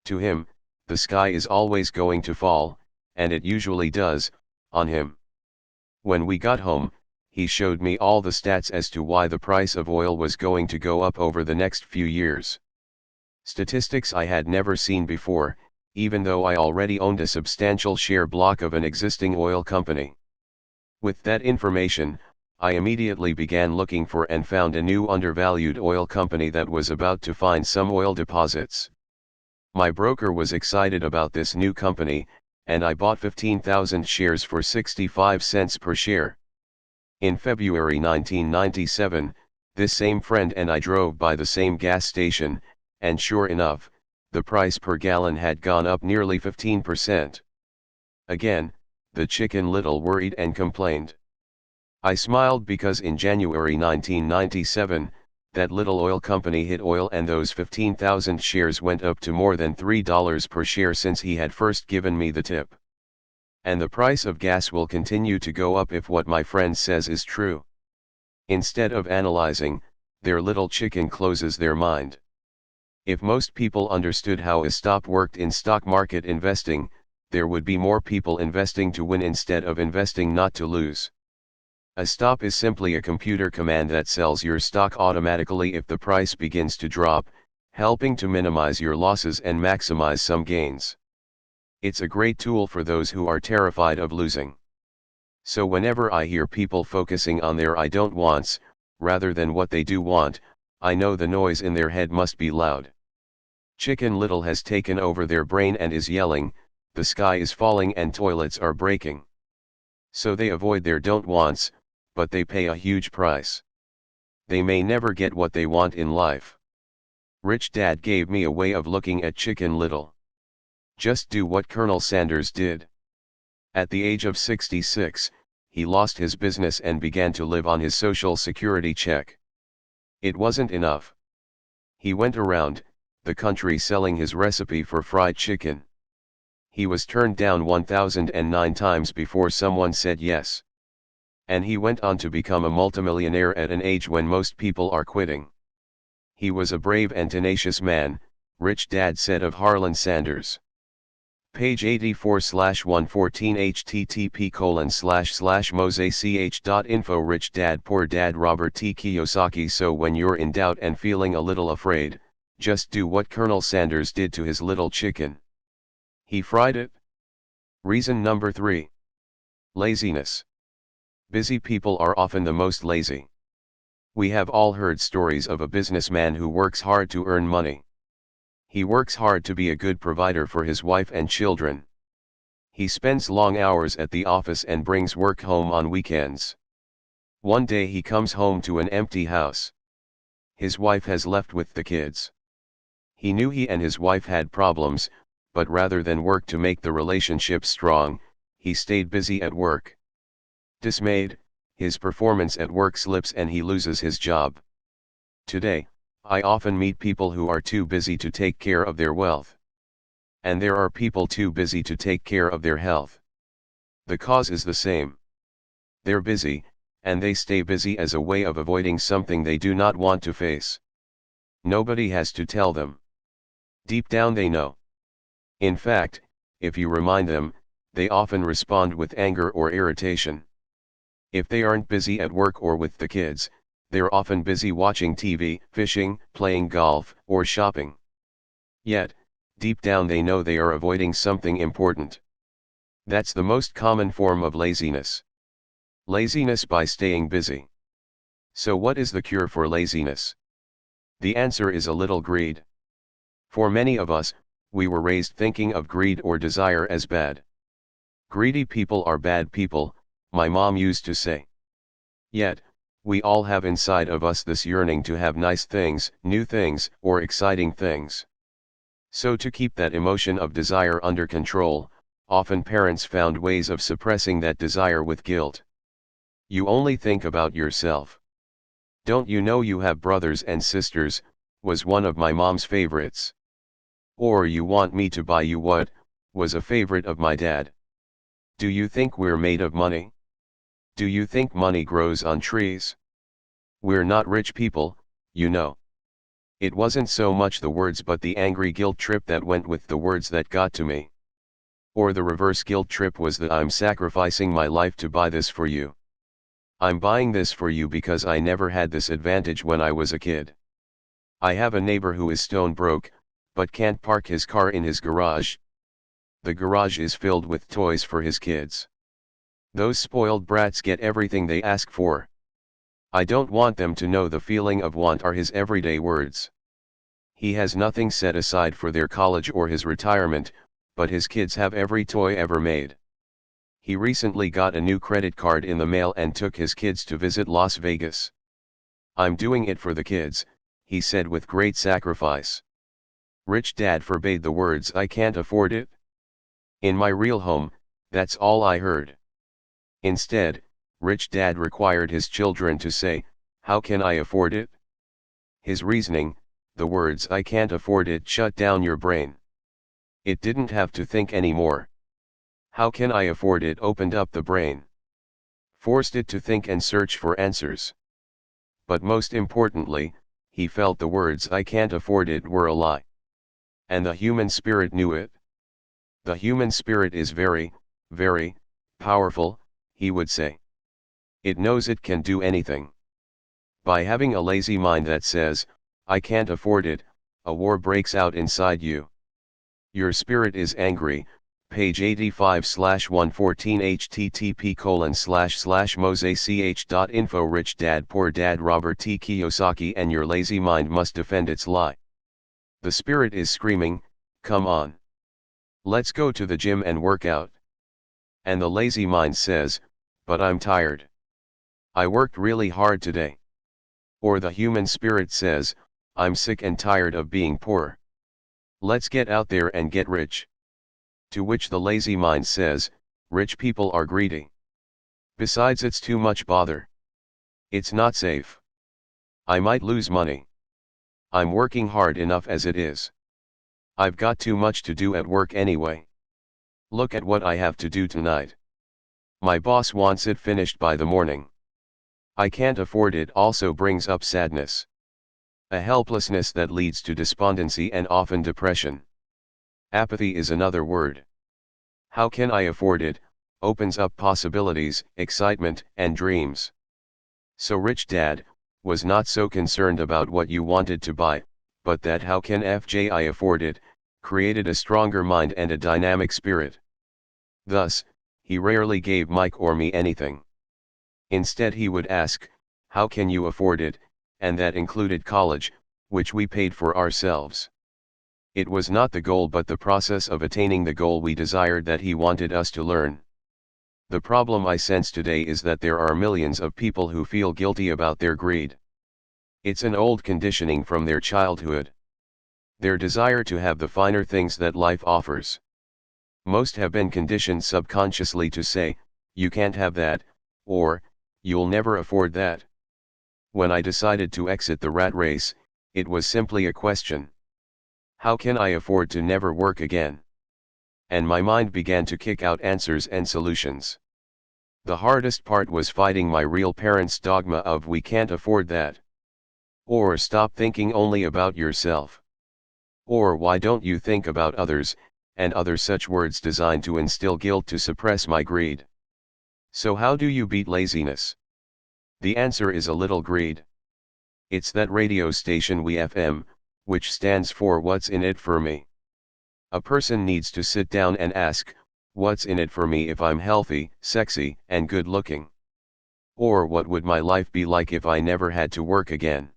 To him, the sky is always going to fall, and it usually does, on him. When we got home, he showed me all the stats as to why the price of oil was going to go up over the next few years. Statistics I had never seen before, even though I already owned a substantial share block of an existing oil company. With that information, I immediately began looking for and found a new undervalued oil company that was about to find some oil deposits. My broker was excited about this new company, and I bought 15,000 shares for 65 cents per share. In February 1997, this same friend and I drove by the same gas station, and sure enough, the price per gallon had gone up nearly 15%. Again, the Chicken Little worried and complained. I smiled because in January 1997, that little oil company hit oil and those 15,000 shares went up to more than $3 per share since he had first given me the tip. And the price of gas will continue to go up if what my friend says is true. Instead of analyzing, their little chicken closes their mind. If most people understood how a stop worked in stock market investing, there would be more people investing to win instead of investing not to lose. A stop is simply a computer command that sells your stock automatically if the price begins to drop, helping to minimize your losses and maximize some gains. It's a great tool for those who are terrified of losing. So whenever I hear people focusing on their "I don't wants," rather than what they do want, I know the noise in their head must be loud. Chicken Little has taken over their brain and is yelling, "The sky is falling and toilets are breaking." So they avoid their don't wants, but they pay a huge price. They may never get what they want in life. Rich Dad gave me a way of looking at Chicken Little. Just do what Colonel Sanders did. At the age of 66, he lost his business and began to live on his social security check. It wasn't enough. He went around the country selling his recipe for fried chicken. He was turned down 1009 times before someone said yes. And he went on to become a multimillionaire at an age when most people are quitting. He was a brave and tenacious man, Rich Dad said of Harlan Sanders. Page 84/114 http://mosech.info Rich Dad Poor Dad Robert T. Kiyosaki. So when you're in doubt and feeling a little afraid, just do what Colonel Sanders did to his little chicken. He fried it. Reason number 3. Laziness. Busy people are often the most lazy. We have all heard stories of a businessman who works hard to earn money. He works hard to be a good provider for his wife and children. He spends long hours at the office and brings work home on weekends. One day he comes home to an empty house. His wife has left with the kids. He knew he and his wife had problems, but rather than work to make the relationship strong, he stayed busy at work. Dismayed, his performance at work slips and he loses his job. Today, I often meet people who are too busy to take care of their wealth. And there are people too busy to take care of their health. The cause is the same. They're busy, and they stay busy as a way of avoiding something they do not want to face. Nobody has to tell them. Deep down they know. In fact, if you remind them, they often respond with anger or irritation. If they aren't busy at work or with the kids, they're often busy watching TV, fishing, playing golf, or shopping. Yet, deep down they know they are avoiding something important. That's the most common form of laziness. Laziness by staying busy. So what is the cure for laziness? The answer is a little greed. For many of us, we were raised thinking of greed or desire as bad. Greedy people are bad people, my mom used to say. Yet, we all have inside of us this yearning to have nice things, new things, or exciting things. So to keep that emotion of desire under control, often parents found ways of suppressing that desire with guilt. You only think about yourself. Don't you know you have brothers and sisters, was one of my mom's favorites. Or you want me to buy you what, was a favorite of my dad. Do you think we're made of money? Do you think money grows on trees? We're not rich people, you know. It wasn't so much the words but the angry guilt trip that went with the words that got to me. Or the reverse guilt trip was that I'm sacrificing my life to buy this for you. I'm buying this for you because I never had this advantage when I was a kid. I have a neighbor who is stone broke, but can't park his car in his garage. The garage is filled with toys for his kids. Those spoiled brats get everything they ask for. I don't want them to know the feeling of want are his everyday words. He has nothing set aside for their college or his retirement, but his kids have every toy ever made. He recently got a new credit card in the mail and took his kids to visit Las Vegas. I'm doing it for the kids, he said with great sacrifice. Rich Dad forbade the words "I can't afford it." In my real home, that's all I heard. Instead, Rich Dad required his children to say, "How can I afford it?" His reasoning, the words "I can't afford it" shut down your brain. It didn't have to think anymore. "How can I afford it" opened up the brain. Forced it to think and search for answers. But most importantly, he felt the words "I can't afford it" were a lie. And the human spirit knew it. The human spirit is very, very powerful, he would say. It knows it can do anything. By having a lazy mind that says, "I can't afford it," a war breaks out inside you. Your spirit is angry. Page 85/114 http://mosech.info Rich Dad Poor Dad Robert T. Kiyosaki. And your lazy mind must defend its lie. The spirit is screaming, "Come on. Let's go to the gym and work out." And the lazy mind says, "But I'm tired. I worked really hard today." Or the human spirit says, "I'm sick and tired of being poor. Let's get out there and get rich." To which the lazy mind says, "Rich people are greedy. Besides, it's too much bother. It's not safe. I might lose money. I'm working hard enough as it is. I've got too much to do at work anyway. Look at what I have to do tonight. My boss wants it finished by the morning. I can't afford it also brings up sadness. A helplessness that leads to despondency and often depression. Apathy is another word. How can I afford it? Opens up possibilities, excitement, and dreams. So Rich Dad was not so concerned about what you wanted to buy, but that how can I afford it, created a stronger mind and a dynamic spirit. Thus, he rarely gave Mike or me anything. Instead he would ask, how can you afford it, and that included college, which we paid for ourselves. It was not the goal but the process of attaining the goal we desired that he wanted us to learn. The problem I sense today is that there are millions of people who feel guilty about their greed. It's an old conditioning from their childhood. Their desire to have the finer things that life offers. Most have been conditioned subconsciously to say, you can't have that, or, you'll never afford that. When I decided to exit the rat race, it was simply a question. How can I afford to never work again? And my mind began to kick out answers and solutions. The hardest part was fighting my real parents' dogma of we can't afford that. Or stop thinking only about yourself. Or why don't you think about others, and other such words designed to instill guilt to suppress my greed. So how do you beat laziness? The answer is a little greed. It's that radio station WeFM, which stands for What's in it for me. A person needs to sit down and ask, what's in it for me if I'm healthy, sexy, and good looking? Or what would my life be like if I never had to work again?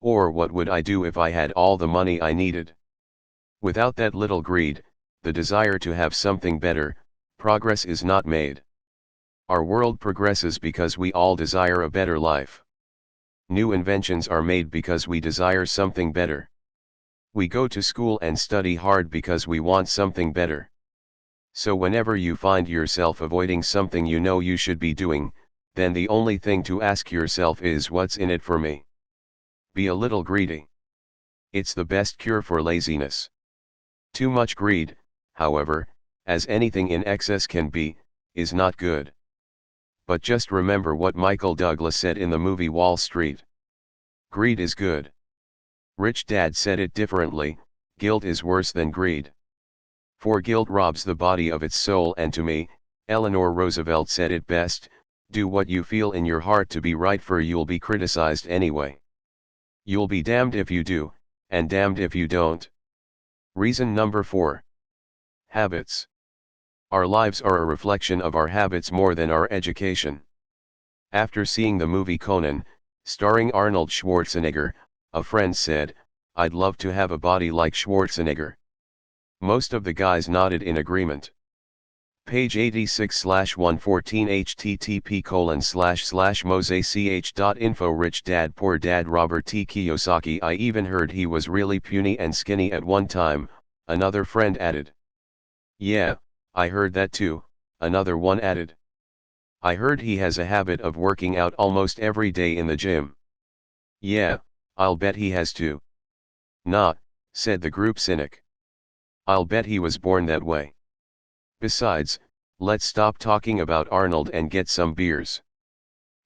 Or what would I do if I had all the money I needed? Without that little greed, the desire to have something better, progress is not made. Our world progresses because we all desire a better life. New inventions are made because we desire something better. We go to school and study hard because we want something better. So whenever you find yourself avoiding something you know you should be doing, then the only thing to ask yourself is what's in it for me? Be a little greedy. It's the best cure for laziness. Too much greed, however, as anything in excess can be, is not good. But just remember what Michael Douglas said in the movie Wall Street. Greed is good. Rich Dad said it differently, guilt is worse than greed. For guilt robs the body of its soul, and to me, Eleanor Roosevelt said it best, do what you feel in your heart to be right, for you'll be criticized anyway. You'll be damned if you do, and damned if you don't. Reason number 4. Habits. Our lives are a reflection of our habits more than our education. After seeing the movie Conan, starring Arnold Schwarzenegger, a friend said, I'd love to have a body like Schwarzenegger. Most of the guys nodded in agreement. Page 86/114 http://mosech.info. Rich Dad Poor Dad Robert T. Kiyosaki. I even heard he was really puny and skinny at one time, another friend added. Yeah, I heard that too, another one added. I heard he has a habit of working out almost every day in the gym. Yeah, I'll bet he has too. Nah, said the group cynic. I'll bet he was born that way. Besides, let's stop talking about Arnold and get some beers.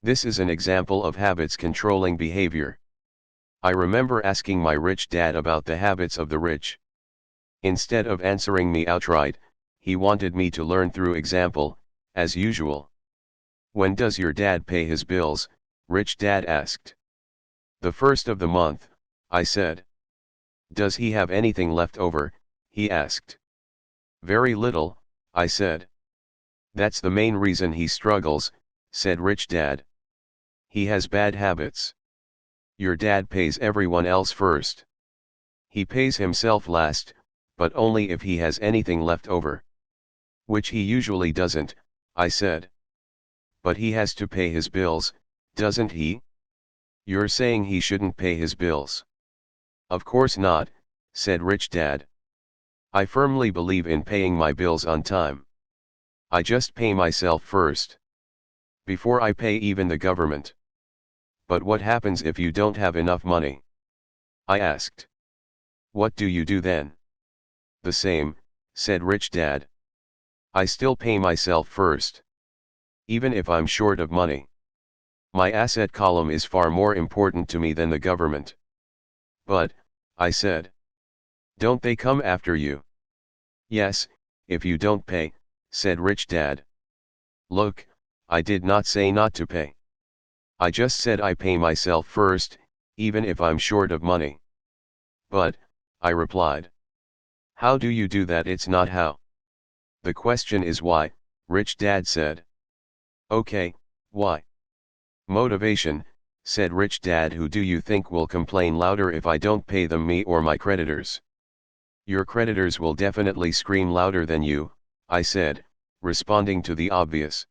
This is an example of habits controlling behavior. I remember asking my rich dad about the habits of the rich. Instead of answering me outright, he wanted me to learn through example, as usual. When does your dad pay his bills? Rich Dad asked. The first of the month, I said. Does he have anything left over? He asked. Very little, I said. That's the main reason he struggles, said Rich Dad. He has bad habits. Your dad pays everyone else first. He pays himself last, but only if he has anything left over. Which he usually doesn't, I said. But he has to pay his bills, doesn't he? You're saying he shouldn't pay his bills? Of course not, said Rich Dad. I firmly believe in paying my bills on time. I just pay myself first. before I pay even the government. But what happens if you don't have enough money? I asked. What do you do then? The same, said Rich Dad. I still pay myself first. Even if I'm short of money. My asset column is far more important to me than the government. But, I said. Don't they come after you? Yes, if you don't pay, said Rich Dad. Look, I did not say not to pay. I just said I pay myself first, even if I'm short of money. But, I replied. How do you do that? It's not how. The question is why, Rich Dad said. Okay, why? Motivation, said Rich Dad. Who do you think will complain louder if I don't pay them, me or my creditors? Your creditors will definitely scream louder than you, I said, responding to the obvious.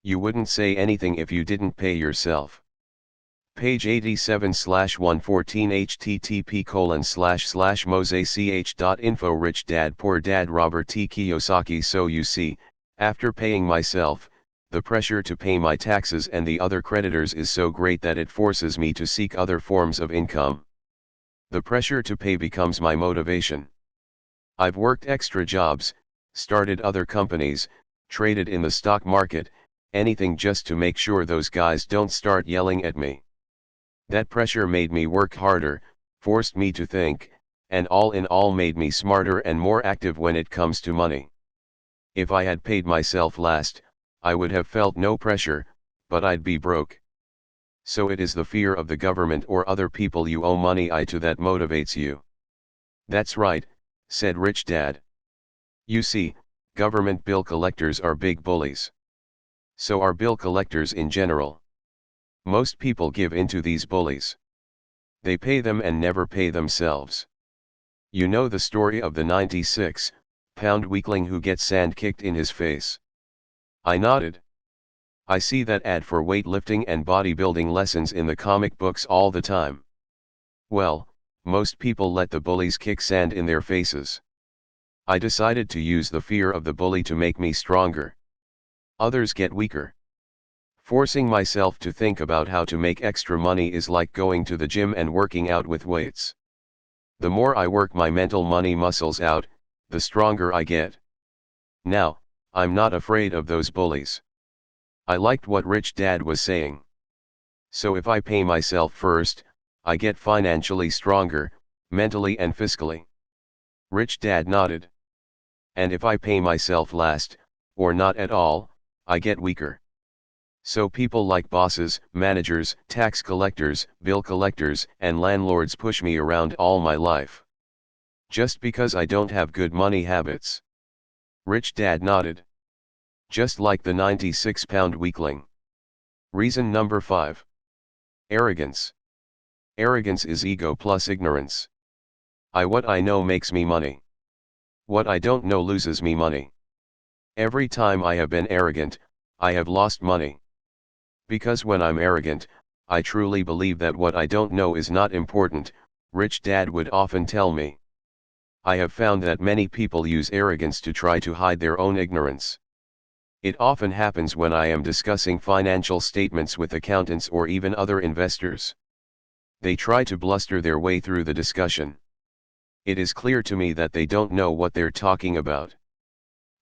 You wouldn't say anything if you didn't pay yourself. Page 87/114 http://mosech.info Rich Dad Poor Dad Robert T. Kiyosaki. So you see, after paying myself, the pressure to pay my taxes and the other creditors is so great that it forces me to seek other forms of income. The pressure to pay becomes my motivation. I've worked extra jobs, started other companies, traded in the stock market, anything just to make sure those guys don't start yelling at me. That pressure made me work harder, forced me to think, and all in all made me smarter and more active when it comes to money. If I had paid myself last, I would have felt no pressure, but I'd be broke. So it is the fear of the government or other people you owe money to that motivates you. That's right, said Rich Dad. You see, government bill collectors are big bullies. So are bill collectors in general. Most people give in to these bullies. They pay them and never pay themselves. You know the story of the 96-pound weakling who gets sand kicked in his face. I nodded. I see that ad for weightlifting and bodybuilding lessons in the comic books all the time. Well, most people let the bullies kick sand in their faces. I decided to use the fear of the bully to make me stronger. Others get weaker. Forcing myself to think about how to make extra money is like going to the gym and working out with weights. The more I work my mental money muscles out, the stronger I get. Now, I'm not afraid of those bullies. I liked what Rich Dad was saying. So if I pay myself first, I get financially stronger, mentally and fiscally. Rich Dad nodded. And if I pay myself last, or not at all, I get weaker. So people like bosses, managers, tax collectors, bill collectors, and landlords push me around all my life. Just because I don't have good money habits. Rich Dad nodded. Just like the 96-pound weakling. Reason number 5. Arrogance. Arrogance is ego plus ignorance. What I know makes me money. What I don't know loses me money. Every time I have been arrogant, I have lost money. Because when I'm arrogant, I truly believe that what I don't know is not important, Rich Dad would often tell me. I have found that many people use arrogance to try to hide their own ignorance. It often happens when I am discussing financial statements with accountants or even other investors. They try to bluster their way through the discussion. It is clear to me that they don't know what they're talking about.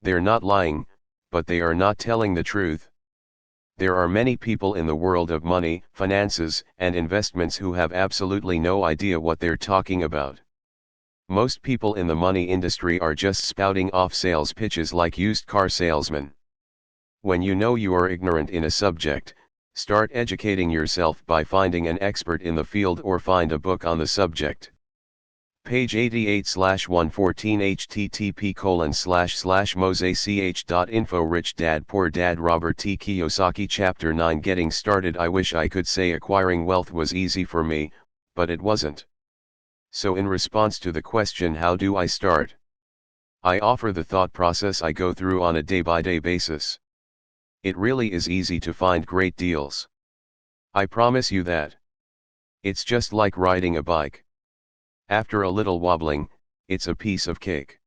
They're not lying, but they are not telling the truth. There are many people in the world of money, finances, and investments who have absolutely no idea what they're talking about. Most people in the money industry are just spouting off sales pitches like used car salesmen. When you know you are ignorant in a subject, start educating yourself by finding an expert in the field or find a book on the subject. Page 88/114 http://mosech.info Rich Dad Poor Dad Robert T. Kiyosaki Chapter 9 Getting Started. I wish I could say acquiring wealth was easy for me, but it wasn't. So in response to the question how do I start? I offer the thought process I go through on a day-by-day basis. It really is easy to find great deals. I promise you that. It's just like riding a bike. After a little wobbling, it's a piece of cake.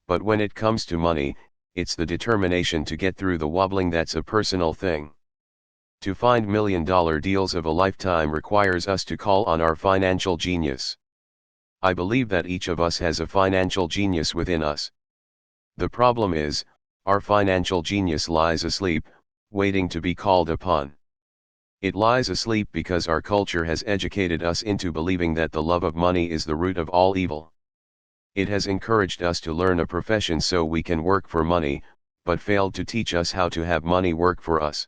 But when it comes to money, it's the determination to get through the wobbling that's a personal thing. To find million-dollar deals of a lifetime requires us to call on our financial genius. I believe that each of us has a financial genius within us. The problem is, our financial genius lies asleep, waiting to be called upon. It lies asleep because our culture has educated us into believing that the love of money is the root of all evil. It has encouraged us to learn a profession so we can work for money, but failed to teach us how to have money work for us.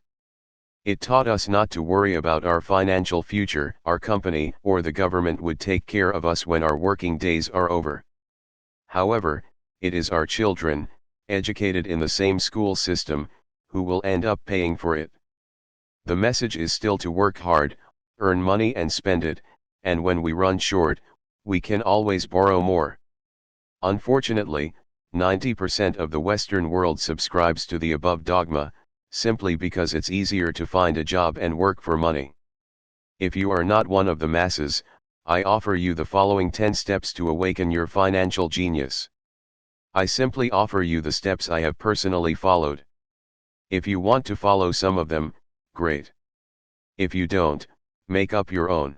It taught us not to worry about our financial future. Our company or the government would take care of us when our working days are over. However, it is our children, educated in the same school system, who will end up paying for it. The message is still to work hard, earn money and spend it, and when we run short, we can always borrow more. Unfortunately, 90% of the Western world subscribes to the above dogma, simply because it's easier to find a job and work for money. If you are not one of the masses, I offer you the following 10 steps to awaken your financial genius. I simply offer you the steps I have personally followed. If you want to follow some of them, great. If you don't, make up your own.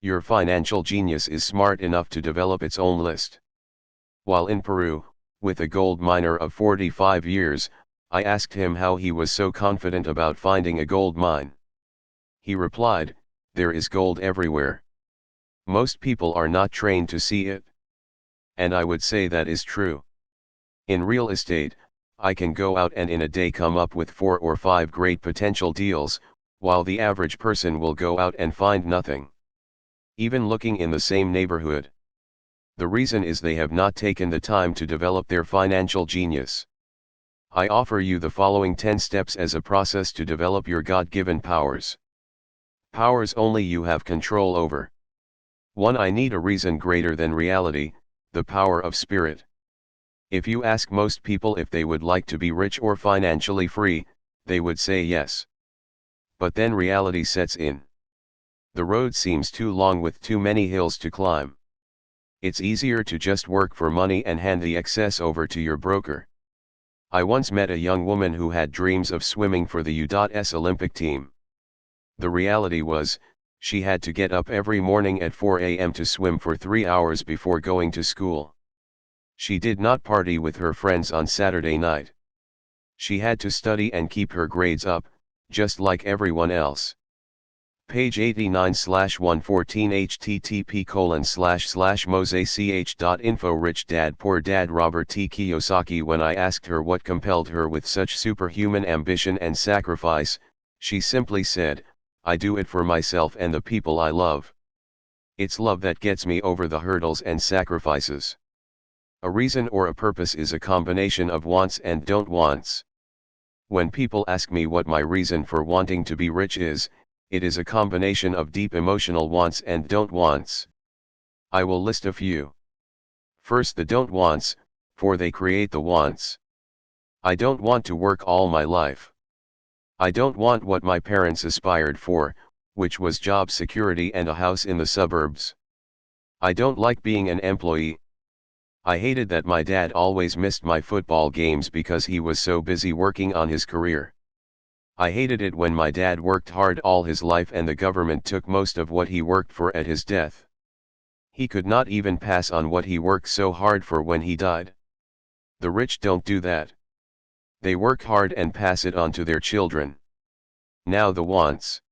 Your financial genius is smart enough to develop its own list. While in Peru, with a gold miner of 45 years, I asked him how he was so confident about finding a gold mine. He replied, "There is gold everywhere. Most people are not trained to see it." And I would say that is true. In real estate, I can go out and in a day come up with 4 or 5 great potential deals, while the average person will go out and find nothing. Even looking in the same neighborhood. The reason is they have not taken the time to develop their financial genius. I offer you the following 10 steps as a process to develop your God-given powers. Powers only you have control over. 1. I need a reason greater than reality, the power of spirit. If you ask most people if they would like to be rich or financially free, they would say yes. But then reality sets in. The road seems too long with too many hills to climb. It's easier to just work for money and hand the excess over to your broker. I once met a young woman who had dreams of swimming for the U.S. Olympic team. The reality was, she had to get up every morning at 4 a.m. to swim for 3 hours before going to school. She did not party with her friends on Saturday night. She had to study and keep her grades up, just like everyone else. Page 89/114 http://mosech.info Rich Dad Poor Dad Robert T. Kiyosaki. When I asked her what compelled her with such superhuman ambition and sacrifice, she simply said, "I do it for myself and the people I love. It's love that gets me over the hurdles and sacrifices." A reason or a purpose is a combination of wants and don't wants. When people ask me what my reason for wanting to be rich is, it is a combination of deep emotional wants and don't wants. I will list a few. First, the don't wants, for they create the wants. I don't want to work all my life. I don't want what my parents aspired for, which was job security and a house in the suburbs. I don't like being an employee. I hated that my dad always missed my football games because he was so busy working on his career. I hated it when my dad worked hard all his life and the government took most of what he worked for at his death. He could not even pass on what he worked so hard for when he died. The rich don't do that. They work hard and pass it on to their children. Now the wants.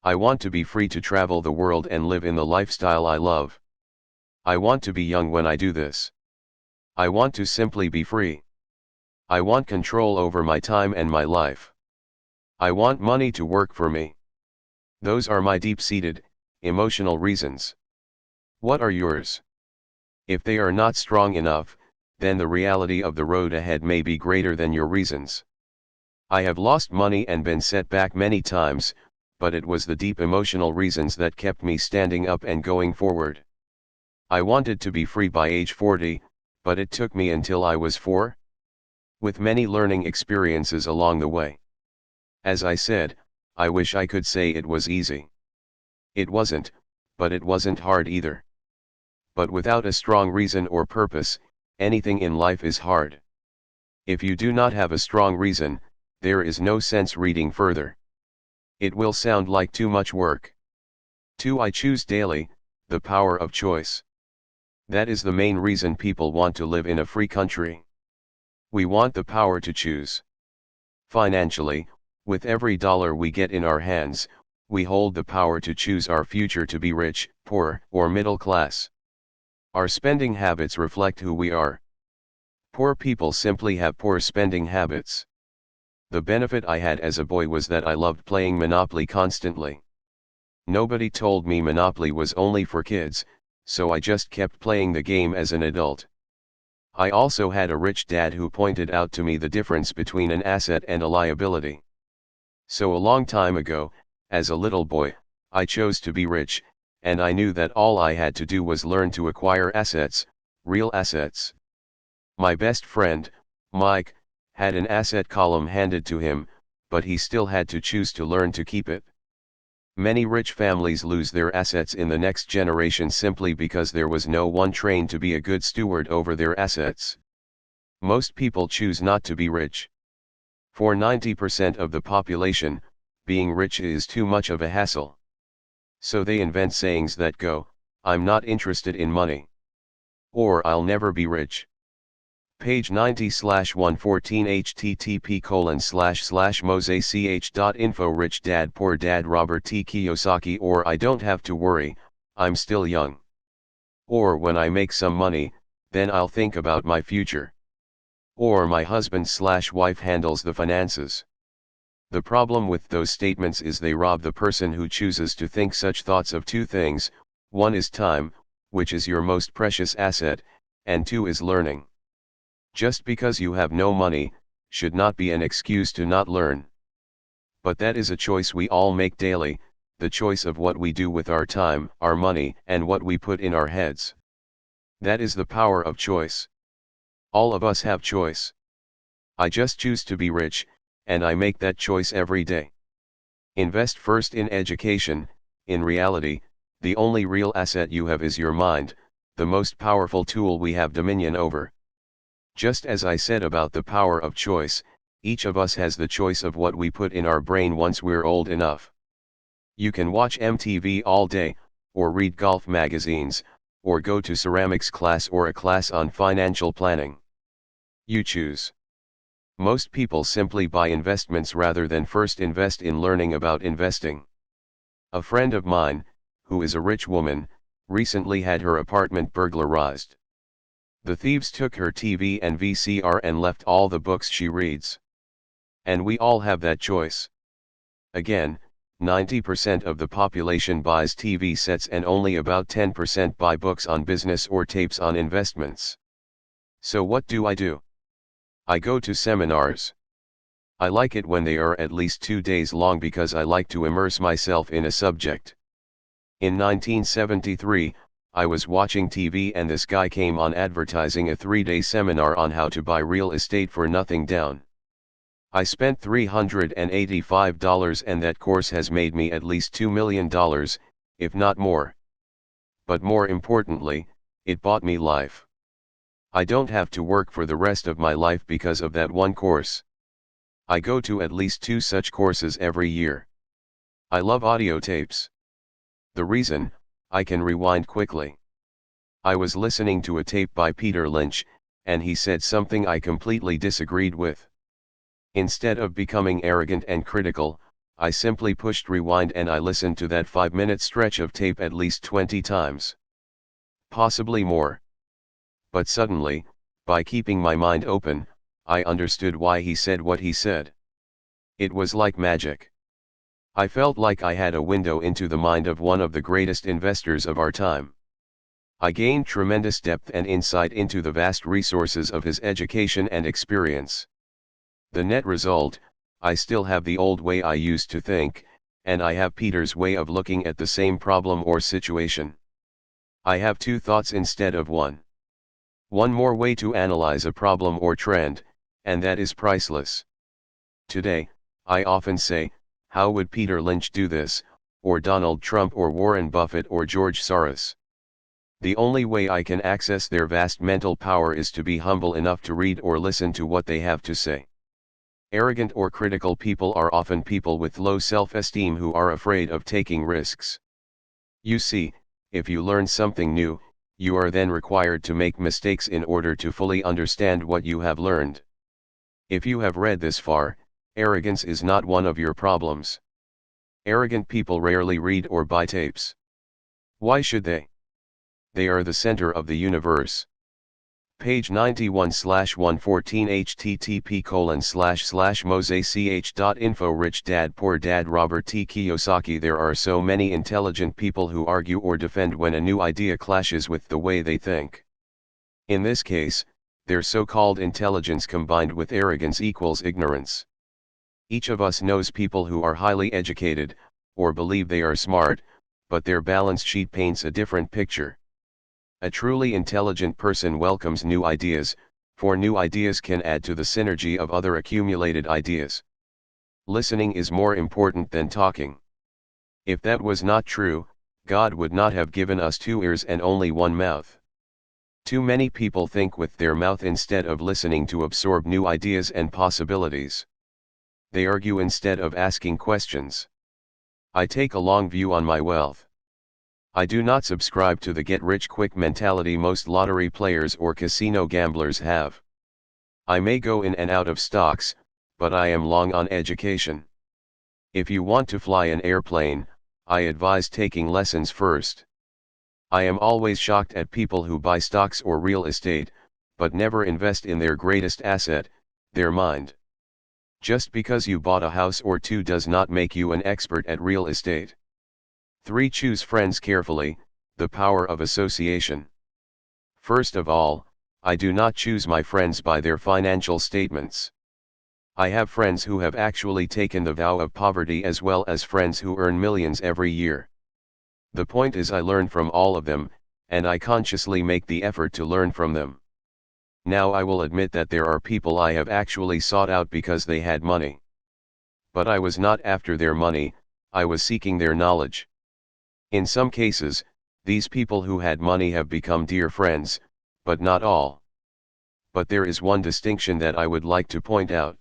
I want to be free to travel the world and live in the lifestyle I love. I want to be young when I do this. I want to simply be free. I want control over my time and my life. I want money to work for me. Those are my deep-seated, emotional reasons. What are yours? If they are not strong enough, then the reality of the road ahead may be greater than your reasons. I have lost money and been set back many times, but it was the deep emotional reasons that kept me standing up and going forward. I wanted to be free by age 40, but it took me until I was 4. With many learning experiences along the way. As I said, I wish I could say it was easy. It wasn't, but it wasn't hard either. But without a strong reason or purpose, anything in life is hard. If you do not have a strong reason, there is no sense reading further. It will sound like too much work. 2. I choose daily, the power of choice. That is the main reason people want to live in a free country. We want the power to choose. Financially, with every dollar we get in our hands, we hold the power to choose our future to be rich, poor, or middle class. Our spending habits reflect who we are. Poor people simply have poor spending habits. The benefit I had as a boy was that I loved playing Monopoly constantly. Nobody told me Monopoly was only for kids, so I just kept playing the game as an adult. I also had a rich dad who pointed out to me the difference between an asset and a liability. So a long time ago, as a little boy, I chose to be rich, and I knew that all I had to do was learn to acquire assets, real assets. My best friend, Mike, had an asset column handed to him, but he still had to choose to learn to keep it. Many rich families lose their assets in the next generation simply because there was no one trained to be a good steward over their assets. Most people choose not to be rich. For 90% of the population, being rich is too much of a hassle. So they invent sayings that go, "I'm not interested in money," or "I'll never be rich." Page 90/114 http://mosech.info Rich Dad Poor Dad Robert T. Kiyosaki or I don't have to worry, I'm still young. Or when I make some money, then I'll think about my future. Or my husband/wife handles the finances. The problem with those statements is they rob the person who chooses to think such thoughts of two things: one is time, which is your most precious asset, and two is learning. Just because you have no money, should not be an excuse to not learn. But that is a choice we all make daily, the choice of what we do with our time, our money, and what we put in our heads. That is the power of choice. All of us have choice. I just choose to be rich, and I make that choice every day. Invest first in education. In reality, the only real asset you have is your mind, the most powerful tool we have dominion over. Just as I said about the power of choice, each of us has the choice of what we put in our brain once we're old enough. You can watch MTV all day, or read golf magazines, or go to ceramics class or a class on financial planning. You choose. Most people simply buy investments rather than first invest in learning about investing. A friend of mine, who is a rich woman, recently had her apartment burglarized. The thieves took her TV and VCR and left all the books she reads. And we all have that choice. Again, 90% of the population buys TV sets and only about 10% buy books on business or tapes on investments. So what do? I go to seminars. I like it when they are at least 2 days long because I like to immerse myself in a subject. In 1973, I was watching TV and this guy came on advertising a 3-day seminar on how to buy real estate for nothing down. I spent $385 and that course has made me at least $2 million, if not more. But more importantly, it bought me life. I don't have to work for the rest of my life because of that one course. I go to at least 2 such courses every year. I love audio tapes. The reason, I can rewind quickly. I was listening to a tape by Peter Lynch, and he said something I completely disagreed with. Instead of becoming arrogant and critical, I simply pushed rewind and I listened to that 5-minute stretch of tape at least 20 times. Possibly more. But suddenly, by keeping my mind open, I understood why he said what he said. It was like magic. I felt like I had a window into the mind of one of the greatest investors of our time. I gained tremendous depth and insight into the vast resources of his education and experience. The net result, I still have the old way I used to think, and I have Peter's way of looking at the same problem or situation. I have 2 thoughts instead of one. One more way to analyze a problem or trend, and that is priceless. Today, I often say, how would Peter Lynch do this, or Donald Trump or Warren Buffett or George Soros? The only way I can access their vast mental power is to be humble enough to read or listen to what they have to say. Arrogant or critical people are often people with low self-esteem who are afraid of taking risks. You see, if you learn something new, you are then required to make mistakes in order to fully understand what you have learned. If you have read this far, arrogance is not one of your problems. Arrogant people rarely read or buy tapes. Why should they? They are the center of the universe. Page 91/114 http://mosech.info Rich Dad Poor Dad Robert T. Kiyosaki. There are so many intelligent people who argue or defend when a new idea clashes with the way they think. In this case, their so-called intelligence combined with arrogance equals ignorance. Each of us knows people who are highly educated, or believe they are smart, but their balance sheet paints a different picture. A truly intelligent person welcomes new ideas, for new ideas can add to the synergy of other accumulated ideas. Listening is more important than talking. If that was not true, God would not have given us 2 ears and only 1 mouth. Too many people think with their mouth instead of listening to absorb new ideas and possibilities. They argue instead of asking questions. I take a long view on my wealth. I do not subscribe to the get-rich-quick mentality most lottery players or casino gamblers have. I may go in and out of stocks, but I am long on education. If you want to fly an airplane, I advise taking lessons first. I am always shocked at people who buy stocks or real estate, but never invest in their greatest asset, their mind. Just because you bought a house or 2 does not make you an expert at real estate. 3. Choose friends carefully, the power of association. First of all, I do not choose my friends by their financial statements. I have friends who have actually taken the vow of poverty as well as friends who earn millions every year. The point is I learn from all of them, and I consciously make the effort to learn from them. Now I will admit that there are people I have actually sought out because they had money. But I was not after their money, I was seeking their knowledge. In some cases, these people who had money have become dear friends, but not all. But there is one distinction that I would like to point out.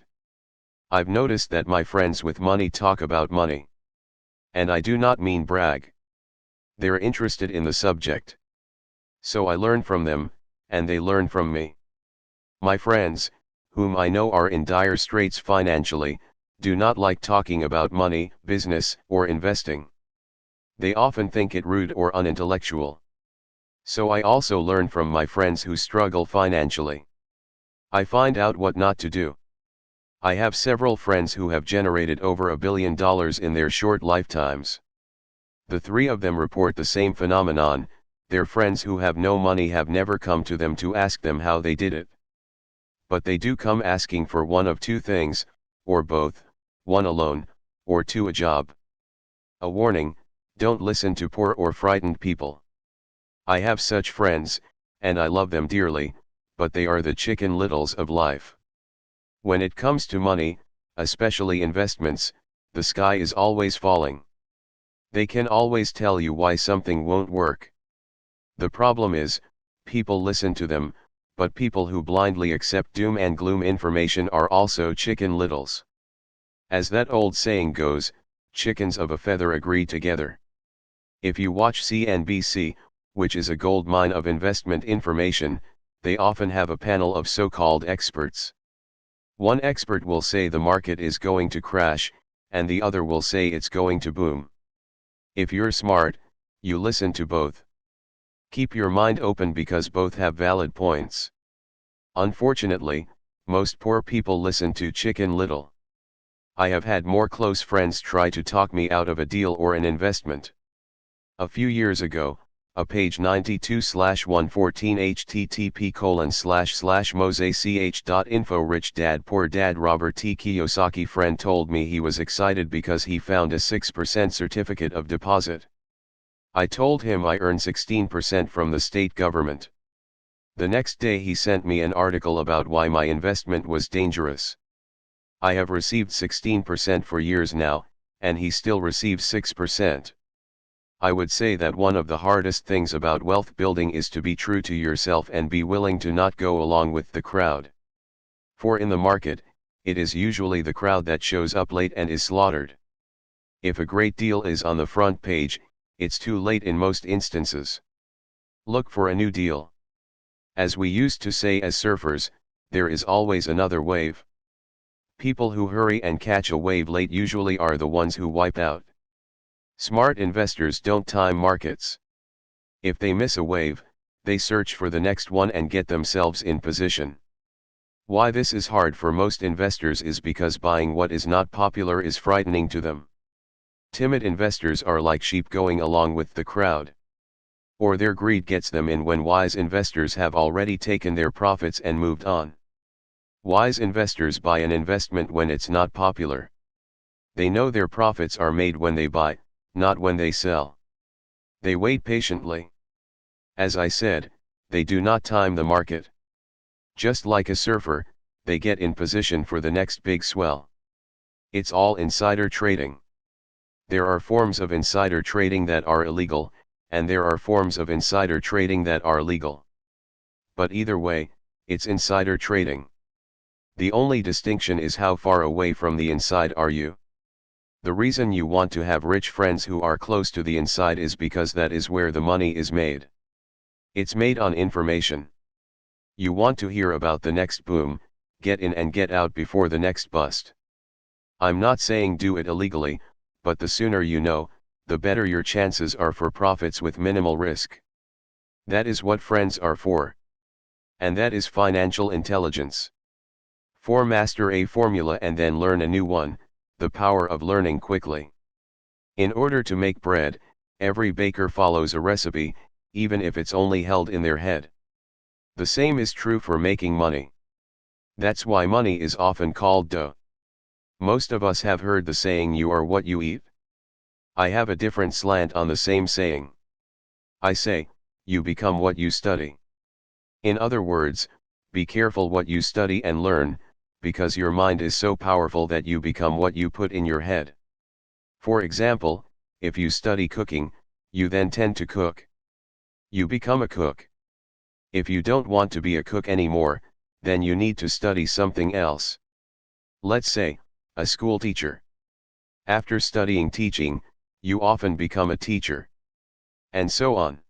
I've noticed that my friends with money talk about money. And I do not mean brag. They're interested in the subject. So I learn from them, and they learn from me. My friends, whom I know are in dire straits financially, do not like talking about money, business, or investing. They often think it rude or unintellectual. So I also learn from my friends who struggle financially. I find out what not to do. I have several friends who have generated over $1 billion in their short lifetimes. The 3 of them report the same phenomenon. Their friends who have no money have never come to them to ask them how they did it. But they do come asking for one of 2 things, or both, 1 a loan, or 2 a job. A warning, don't listen to poor or frightened people. I have such friends, and I love them dearly, but they are the Chicken Littles of life. When it comes to money, especially investments, the sky is always falling. They can always tell you why something won't work. The problem is, people listen to them, but people who blindly accept doom and gloom information are also chicken littles. As that old saying goes, chickens of a feather agree together. If you watch CNBC, which is a gold mine of investment information, they often have a panel of so-called experts. One expert will say the market is going to crash, and the other will say it's going to boom. If you're smart, you listen to both. Keep your mind open because both have valid points. Unfortunately, most poor people listen to Chicken Little. I have had more close friends try to talk me out of a deal or an investment. A few years ago, a page 92/114 http://mosech.info Rich Dad Poor Dad Robert T. Kiyosaki friend told me he was excited because he found a 6% certificate of deposit. I told him I earn 16% from the state government. The next day he sent me an article about why my investment was dangerous. I have received 16% for years now, and he still receives 6%. I would say that one of the hardest things about wealth building is to be true to yourself and be willing to not go along with the crowd. For in the market, it is usually the crowd that shows up late and is slaughtered. If a great deal is on the front page, it's too late in most instances. Look for a new deal. As we used to say as surfers, there is always another wave. People who hurry and catch a wave late usually are the ones who wipe out. Smart investors don't time markets. If they miss a wave, they search for the next one and get themselves in position. Why this is hard for most investors is because buying what is not popular is frightening to them. Timid investors are like sheep going along with the crowd. Or their greed gets them in when wise investors have already taken their profits and moved on. Wise investors buy an investment when it's not popular. They know their profits are made when they buy, not when they sell. They wait patiently. As I said, they do not time the market. Just like a surfer, they get in position for the next big swell. It's all insider trading. There are forms of insider trading that are illegal, and there are forms of insider trading that are legal. But either way, it's insider trading. The only distinction is how far away from the inside are you. The reason you want to have rich friends who are close to the inside is because that is where the money is made. It's made on information. You want to hear about the next boom, get in and get out before the next bust. I'm not saying do it illegally, but the sooner you know, the better your chances are for profits with minimal risk. That is what friends are for. And that is financial intelligence. Master a formula and then learn a new one, the power of learning quickly. In order to make bread, every baker follows a recipe, even if it's only held in their head. The same is true for making money. That's why money is often called dough. Most of us have heard the saying you are what you eat. I have a different slant on the same saying. I say, you become what you study. In other words, be careful what you study and learn, because your mind is so powerful that you become what you put in your head. For example, if you study cooking, you then tend to cook. You become a cook. If you don't want to be a cook anymore, then you need to study something else. Let's say, a school teacher. After studying teaching, you often become a teacher. And so on.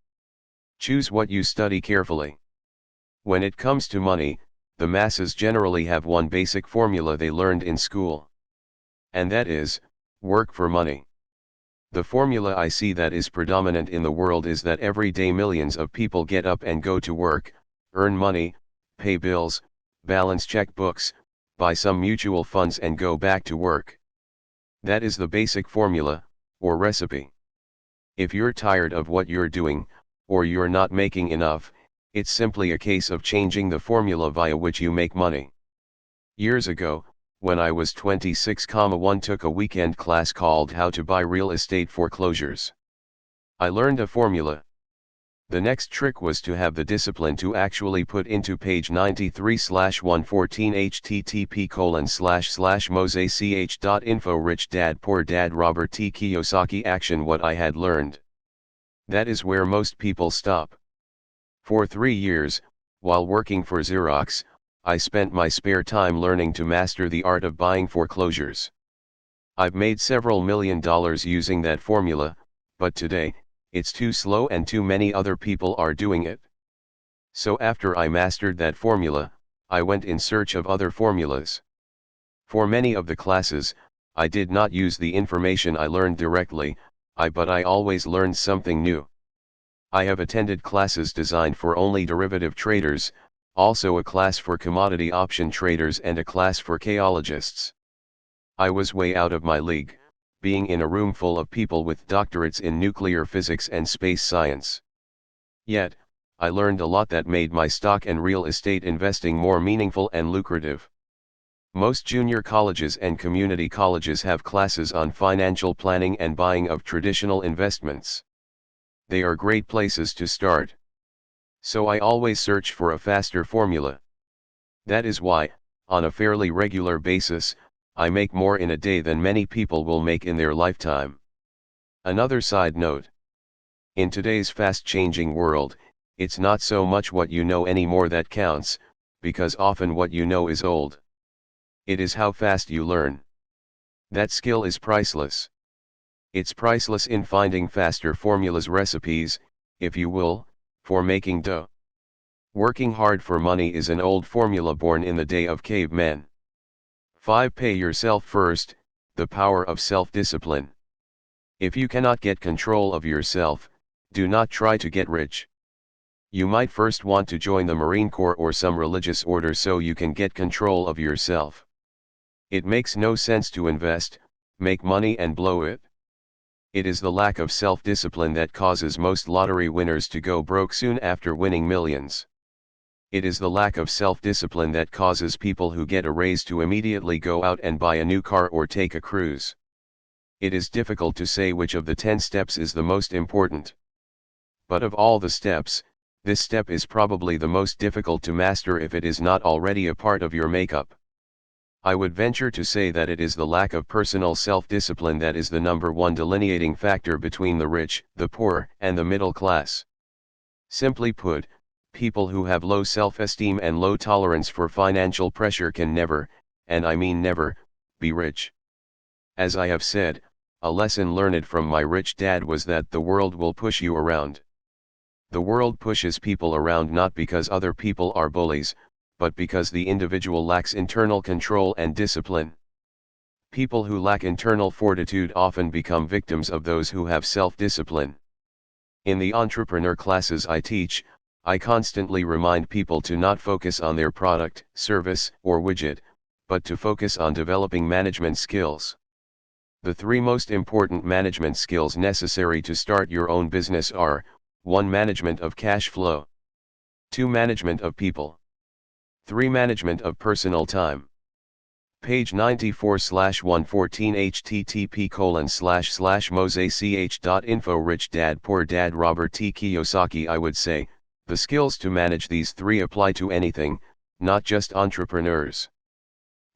Choose what you study carefully. When it comes to money, the masses generally have one basic formula they learned in school. And that is, work for money. The formula I see that is predominant in the world is that every day millions of people get up and go to work, earn money, pay bills, balance checkbooks, buy some mutual funds and go back to work. That is the basic formula, or recipe. If you're tired of what you're doing, or you're not making enough, it's simply a case of changing the formula via which you make money. Years ago, when I was 26,1 took a weekend class called How to Buy Real Estate Foreclosures. I learned a formula. The next trick was to have the discipline to actually put into page 93/114 http://mosech.info Rich Dad Poor Dad Robert T. Kiyosaki Action What I had learned. That is where most people stop. For 3 years, while working for Xerox, I spent my spare time learning to master the art of buying foreclosures. I've made several $1 million using that formula, but today, it's too slow and too many other people are doing it. So after I mastered that formula, I went in search of other formulas. For many of the classes, I did not use the information I learned directly, but I always learned something new. I have attended classes designed for only derivative traders, also a class for commodity option traders and a class for chaologists. I was way out of my league, being in a room full of people with doctorates in nuclear physics and space science. Yet, I learned a lot that made my stock and real estate investing more meaningful and lucrative. Most junior colleges and community colleges have classes on financial planning and buying of traditional investments. They are great places to start. So I always search for a faster formula. That is why, on a fairly regular basis, I make more in a day than many people will make in their lifetime. Another side note. In today's fast-changing world, it's not so much what you know anymore that counts, because often what you know is old. It is how fast you learn. That skill is priceless. It's priceless in finding faster formulas, recipes, if you will, for making dough. Working hard for money is an old formula born in the day of cavemen. 5. Pay yourself first, the power of self-discipline. If you cannot get control of yourself, do not try to get rich. You might first want to join the Marine Corps or some religious order so you can get control of yourself. It makes no sense to invest, make money and blow it. It is the lack of self-discipline that causes most lottery winners to go broke soon after winning millions. It is the lack of self-discipline that causes people who get a raise to immediately go out and buy a new car or take a cruise. It is difficult to say which of the 10 steps is the most important. But of all the steps, this step is probably the most difficult to master if it is not already a part of your makeup. I would venture to say that it is the lack of personal self-discipline that is the number one delineating factor between the rich, the poor, and the middle class. Simply put, people who have low self-esteem and low tolerance for financial pressure can never, and I mean never, be rich. As I have said, a lesson learned from my rich dad was that the world will push you around. The world pushes people around not because other people are bullies, but because the individual lacks internal control and discipline. People who lack internal fortitude often become victims of those who have self-discipline. In the entrepreneur classes I teach, I constantly remind people to not focus on their product, service, or widget, but to focus on developing management skills. The 3 most important management skills necessary to start your own business are: 1. Management of cash flow. 2. Management of people. 3. Management of personal time. Page 94/114 http://mosech.info. Rich Dad Poor Dad Robert T. Kiyosaki. I would say, the skills to manage these 3 apply to anything, not just entrepreneurs.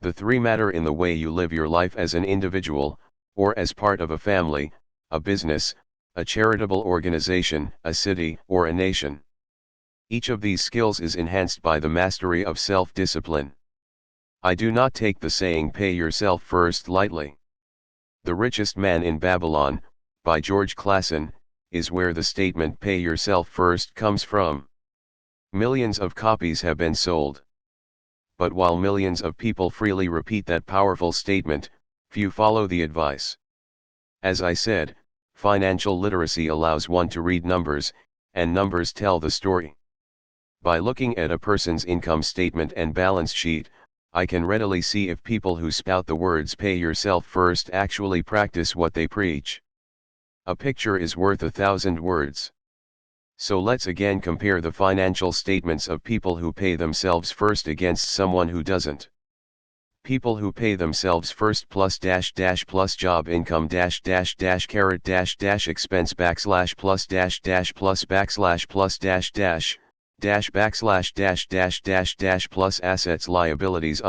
The 3 matter in the way you live your life as an individual, or as part of a family, a business, a charitable organization, a city, or a nation. Each of these skills is enhanced by the mastery of self-discipline. I do not take the saying "pay yourself first" lightly. The Richest Man in Babylon, by George Clason, is where the statement "pay yourself first" comes from. Millions of copies have been sold. But while millions of people freely repeat that powerful statement, few follow the advice. As I said, financial literacy allows one to read numbers, and numbers tell the story. By looking at a person's income statement and balance sheet, I can readily see if people who spout the words "pay yourself first" actually practice what they preach. A picture is worth 1,000 words. So let's again compare the financial statements of people who pay themselves first against someone who doesn't. People who pay themselves first plus plus job income caret expense plus plus assets liabilities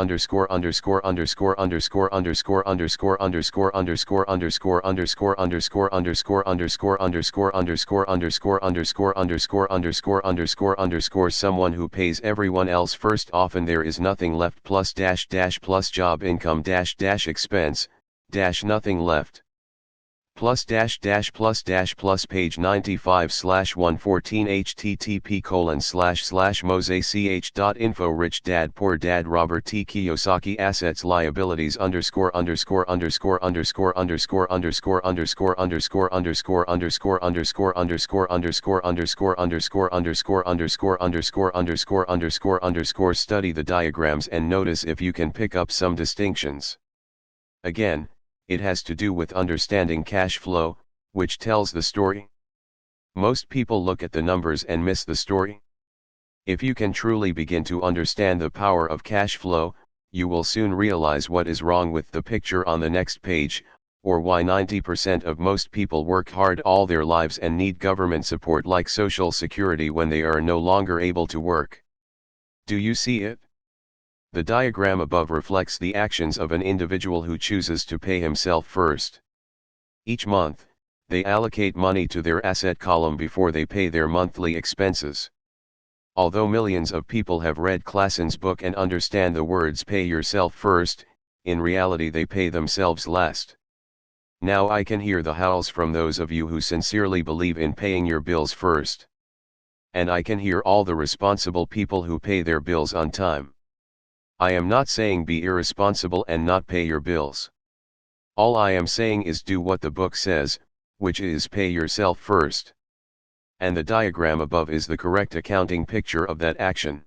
someone who pays everyone else first, often there is nothing left plus job income expense nothing left plus page 95/114 http://mosech.info. Rich Dad Poor Dad Robert T. Kiyosaki. Assets liabilities Study the diagrams and notice if you can pick up some distinctions. Again, it has to do with understanding cash flow, which tells the story. Most people look at the numbers and miss the story. If you can truly begin to understand the power of cash flow, you will soon realize what is wrong with the picture on the next page, or why 90% of most people work hard all their lives and need government support like Social Security when they are no longer able to work. Do you see it? The diagram above reflects the actions of an individual who chooses to pay himself first. Each month, they allocate money to their asset column before they pay their monthly expenses. Although millions of people have read Clason's book and understand the words "pay yourself first," in reality they pay themselves last. Now I can hear the howls from those of you who sincerely believe in paying your bills first. And I can hear all the responsible people who pay their bills on time. I am not saying be irresponsible and not pay your bills. All I am saying is do what the book says, which is pay yourself first. And the diagram above is the correct accounting picture of that action.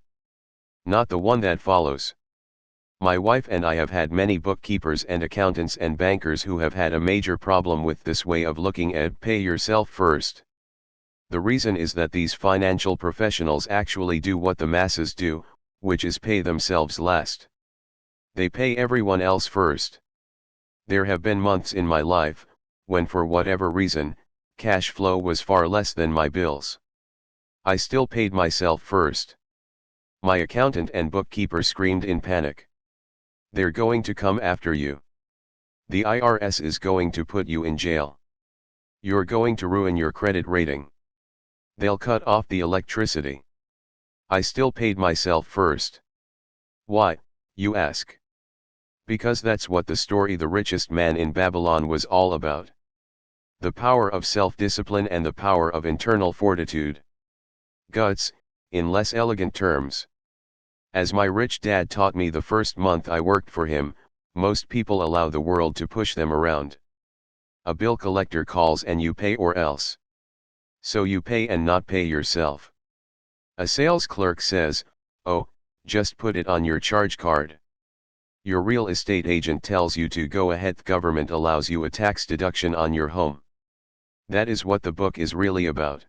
Not the one that follows. My wife and I have had many bookkeepers and accountants and bankers who have had a major problem with this way of looking at pay yourself first. The reason is that these financial professionals actually do what the masses do, which is pay themselves last. They pay everyone else first. There have been months in my life, when for whatever reason, cash flow was far less than my bills. I still paid myself first. My accountant and bookkeeper screamed in panic. They're going to come after you. The IRS is going to put you in jail. You're going to ruin your credit rating. They'll cut off the electricity. I still paid myself first. Why, you ask? Because that's what the story The Richest Man in Babylon was all about. The power of self-discipline and the power of internal fortitude. Guts, in less elegant terms. As my rich dad taught me the first month I worked for him, most people allow the world to push them around. A bill collector calls and you pay or else. So you pay and not pay yourself. A sales clerk says, "Oh, just put it on your charge card." Your real estate agent tells you to go ahead. The government allows you a tax deduction on your home. That is what the book is really about.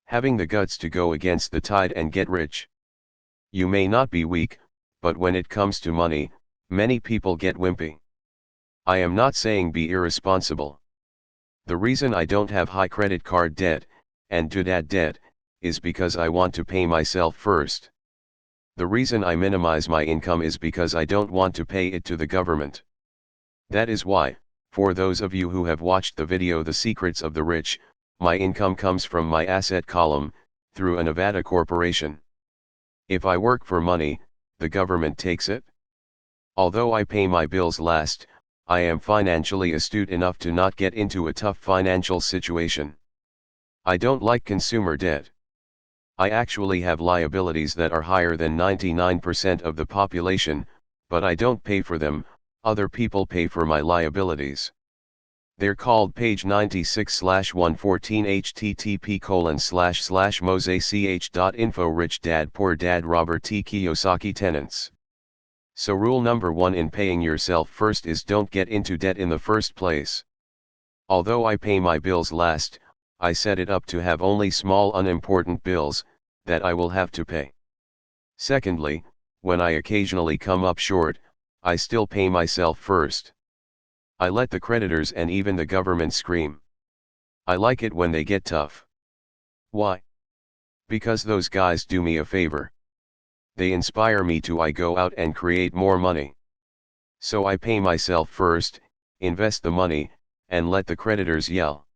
Having the guts to go against the tide and get rich. You may not be weak, but when it comes to money, many people get wimpy. I am not saying be irresponsible. The reason I don't have high credit card debt, and dad debt, is because I want to pay myself first. The reason I minimize my income is because I don't want to pay it to the government. That is why, for those of you who have watched the video The Secrets of the Rich, my income comes from my asset column, through a Nevada corporation. If I work for money, the government takes it. Although I pay my bills last, I am financially astute enough to not get into a tough financial situation. I don't like consumer debt. I actually have liabilities that are higher than 99% of the population, but I don't pay for them, other people pay for my liabilities. They're called page 96/114 http://mosech.info Rich Dad Poor Dad Robert T. Kiyosaki Tenants. So rule number 1 in paying yourself first is don't get into debt in the first place. Although I pay my bills last, I set it up to have only small unimportant bills, that I will have to pay. Secondly, when I occasionally come up short, I still pay myself first. I let the creditors and even the government scream. I like it when they get tough. Why? Because those guys do me a favor. They inspire me to go out and create more money. So I pay myself first, invest the money, and let the creditors yell.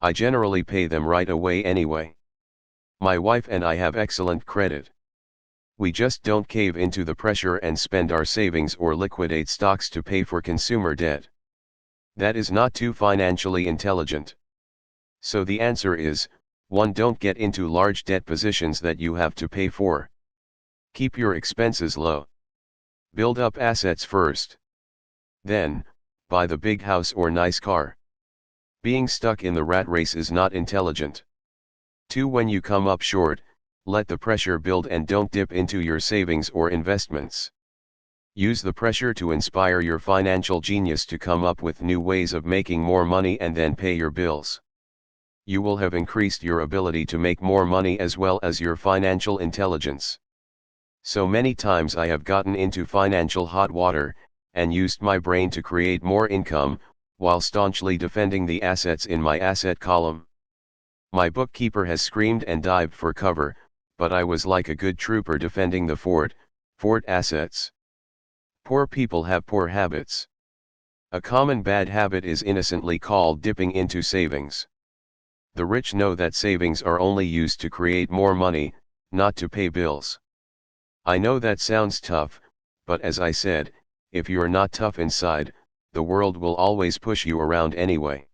I generally pay them right away anyway. My wife and I have excellent credit. We just don't cave into the pressure and spend our savings or liquidate stocks to pay for consumer debt. That is not too financially intelligent. So the answer is, 1. Don't get into large debt positions that you have to pay for. Keep your expenses low. Build up assets first. Then, buy the big house or nice car. Being stuck in the rat race is not intelligent. 2. When you come up short, let the pressure build and don't dip into your savings or investments. Use the pressure to inspire your financial genius to come up with new ways of making more money and then pay your bills. You will have increased your ability to make more money as well as your financial intelligence. So many times I have gotten into financial hot water, and used my brain to create more income, while staunchly defending the assets in my asset column. My bookkeeper has screamed and dived for cover, but I was like a good trooper defending the fort assets. Poor people have poor habits. A common bad habit is innocently called dipping into savings. The rich know that savings are only used to create more money, not to pay bills. I know that sounds tough, but as I said, if you're not tough inside, the world will always push you around anyway.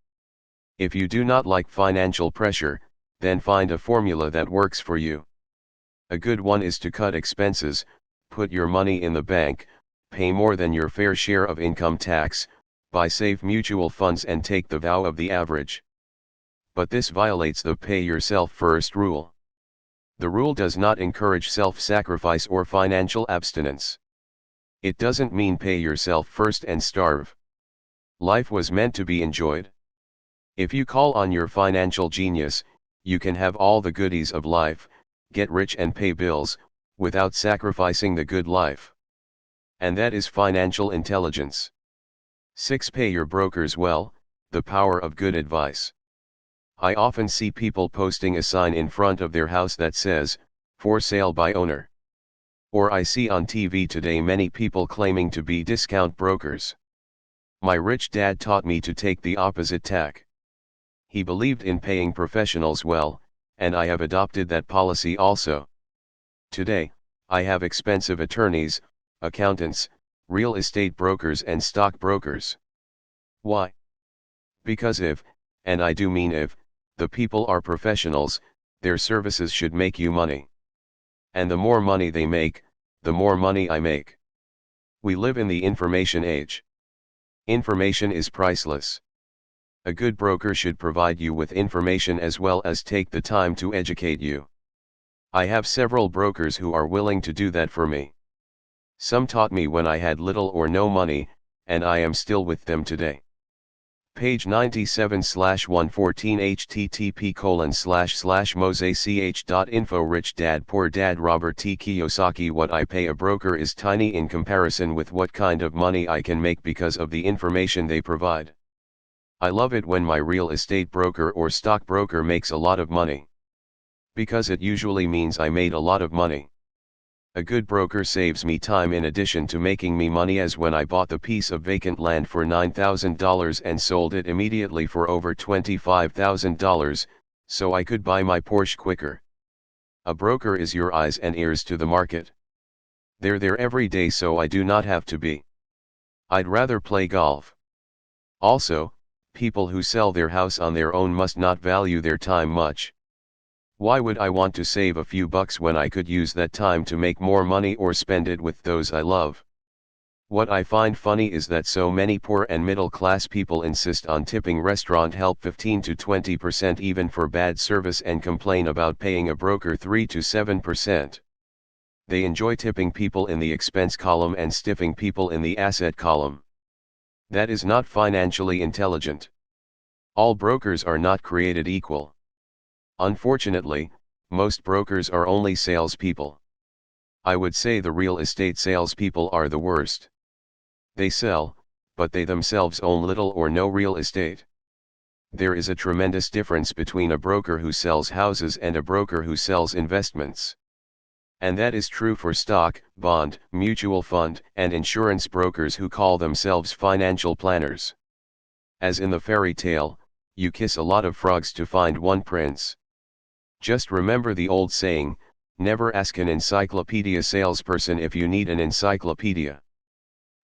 If you do not like financial pressure, then find a formula that works for you. A good one is to cut expenses, put your money in the bank, pay more than your fair share of income tax, buy safe mutual funds and take the vow of the average. But this violates the pay yourself first rule. The rule does not encourage self-sacrifice or financial abstinence. It doesn't mean pay yourself first and starve. Life was meant to be enjoyed. If you call on your financial genius, you can have all the goodies of life, get rich and pay bills, without sacrificing the good life. And that is financial intelligence. 6. Pay your brokers well, the power of good advice. I often see people posting a sign in front of their house that says, "For sale by owner." Or I see on TV today many people claiming to be discount brokers. My rich dad taught me to take the opposite tack. He believed in paying professionals well, and I have adopted that policy also. Today, I have expensive attorneys, accountants, real estate brokers and stock brokers. Why? Because if, and I do mean if, the people are professionals, their services should make you money. And the more money they make, the more money I make. We live in the information age. Information is priceless. A good broker should provide you with information as well as take the time to educate you. I have several brokers who are willing to do that for me. Some taught me when I had little or no money, and I am still with them today. Page 97/114 http://mosech.info Rich Dad Poor Dad Robert T. Kiyosaki. What I pay a broker is tiny in comparison with what kind of money I can make because of the information they provide. I love it when my real estate broker or stock broker makes a lot of money. Because it usually means I made a lot of money. A good broker saves me time in addition to making me money, as when I bought the piece of vacant land for $9,000 and sold it immediately for over $25,000, so I could buy my Porsche quicker. A broker is your eyes and ears to the market. They're there every day, so I do not have to be. I'd rather play golf. Also, people who sell their house on their own must not value their time much. Why would I want to save a few bucks when I could use that time to make more money or spend it with those I love? What I find funny is that so many poor and middle class people insist on tipping restaurant help 15 to 20% even for bad service and complain about paying a broker 3 to 7%. They enjoy tipping people in the expense column and stiffing people in the asset column. That is not financially intelligent. All brokers are not created equal. Unfortunately, most brokers are only salespeople. I would say the real estate salespeople are the worst. They sell, but they themselves own little or no real estate. There is a tremendous difference between a broker who sells houses and a broker who sells investments. And that is true for stock, bond, mutual fund, and insurance brokers who call themselves financial planners. As in the fairy tale, you kiss a lot of frogs to find one prince. Just remember the old saying, never ask an encyclopedia salesperson if you need an encyclopedia.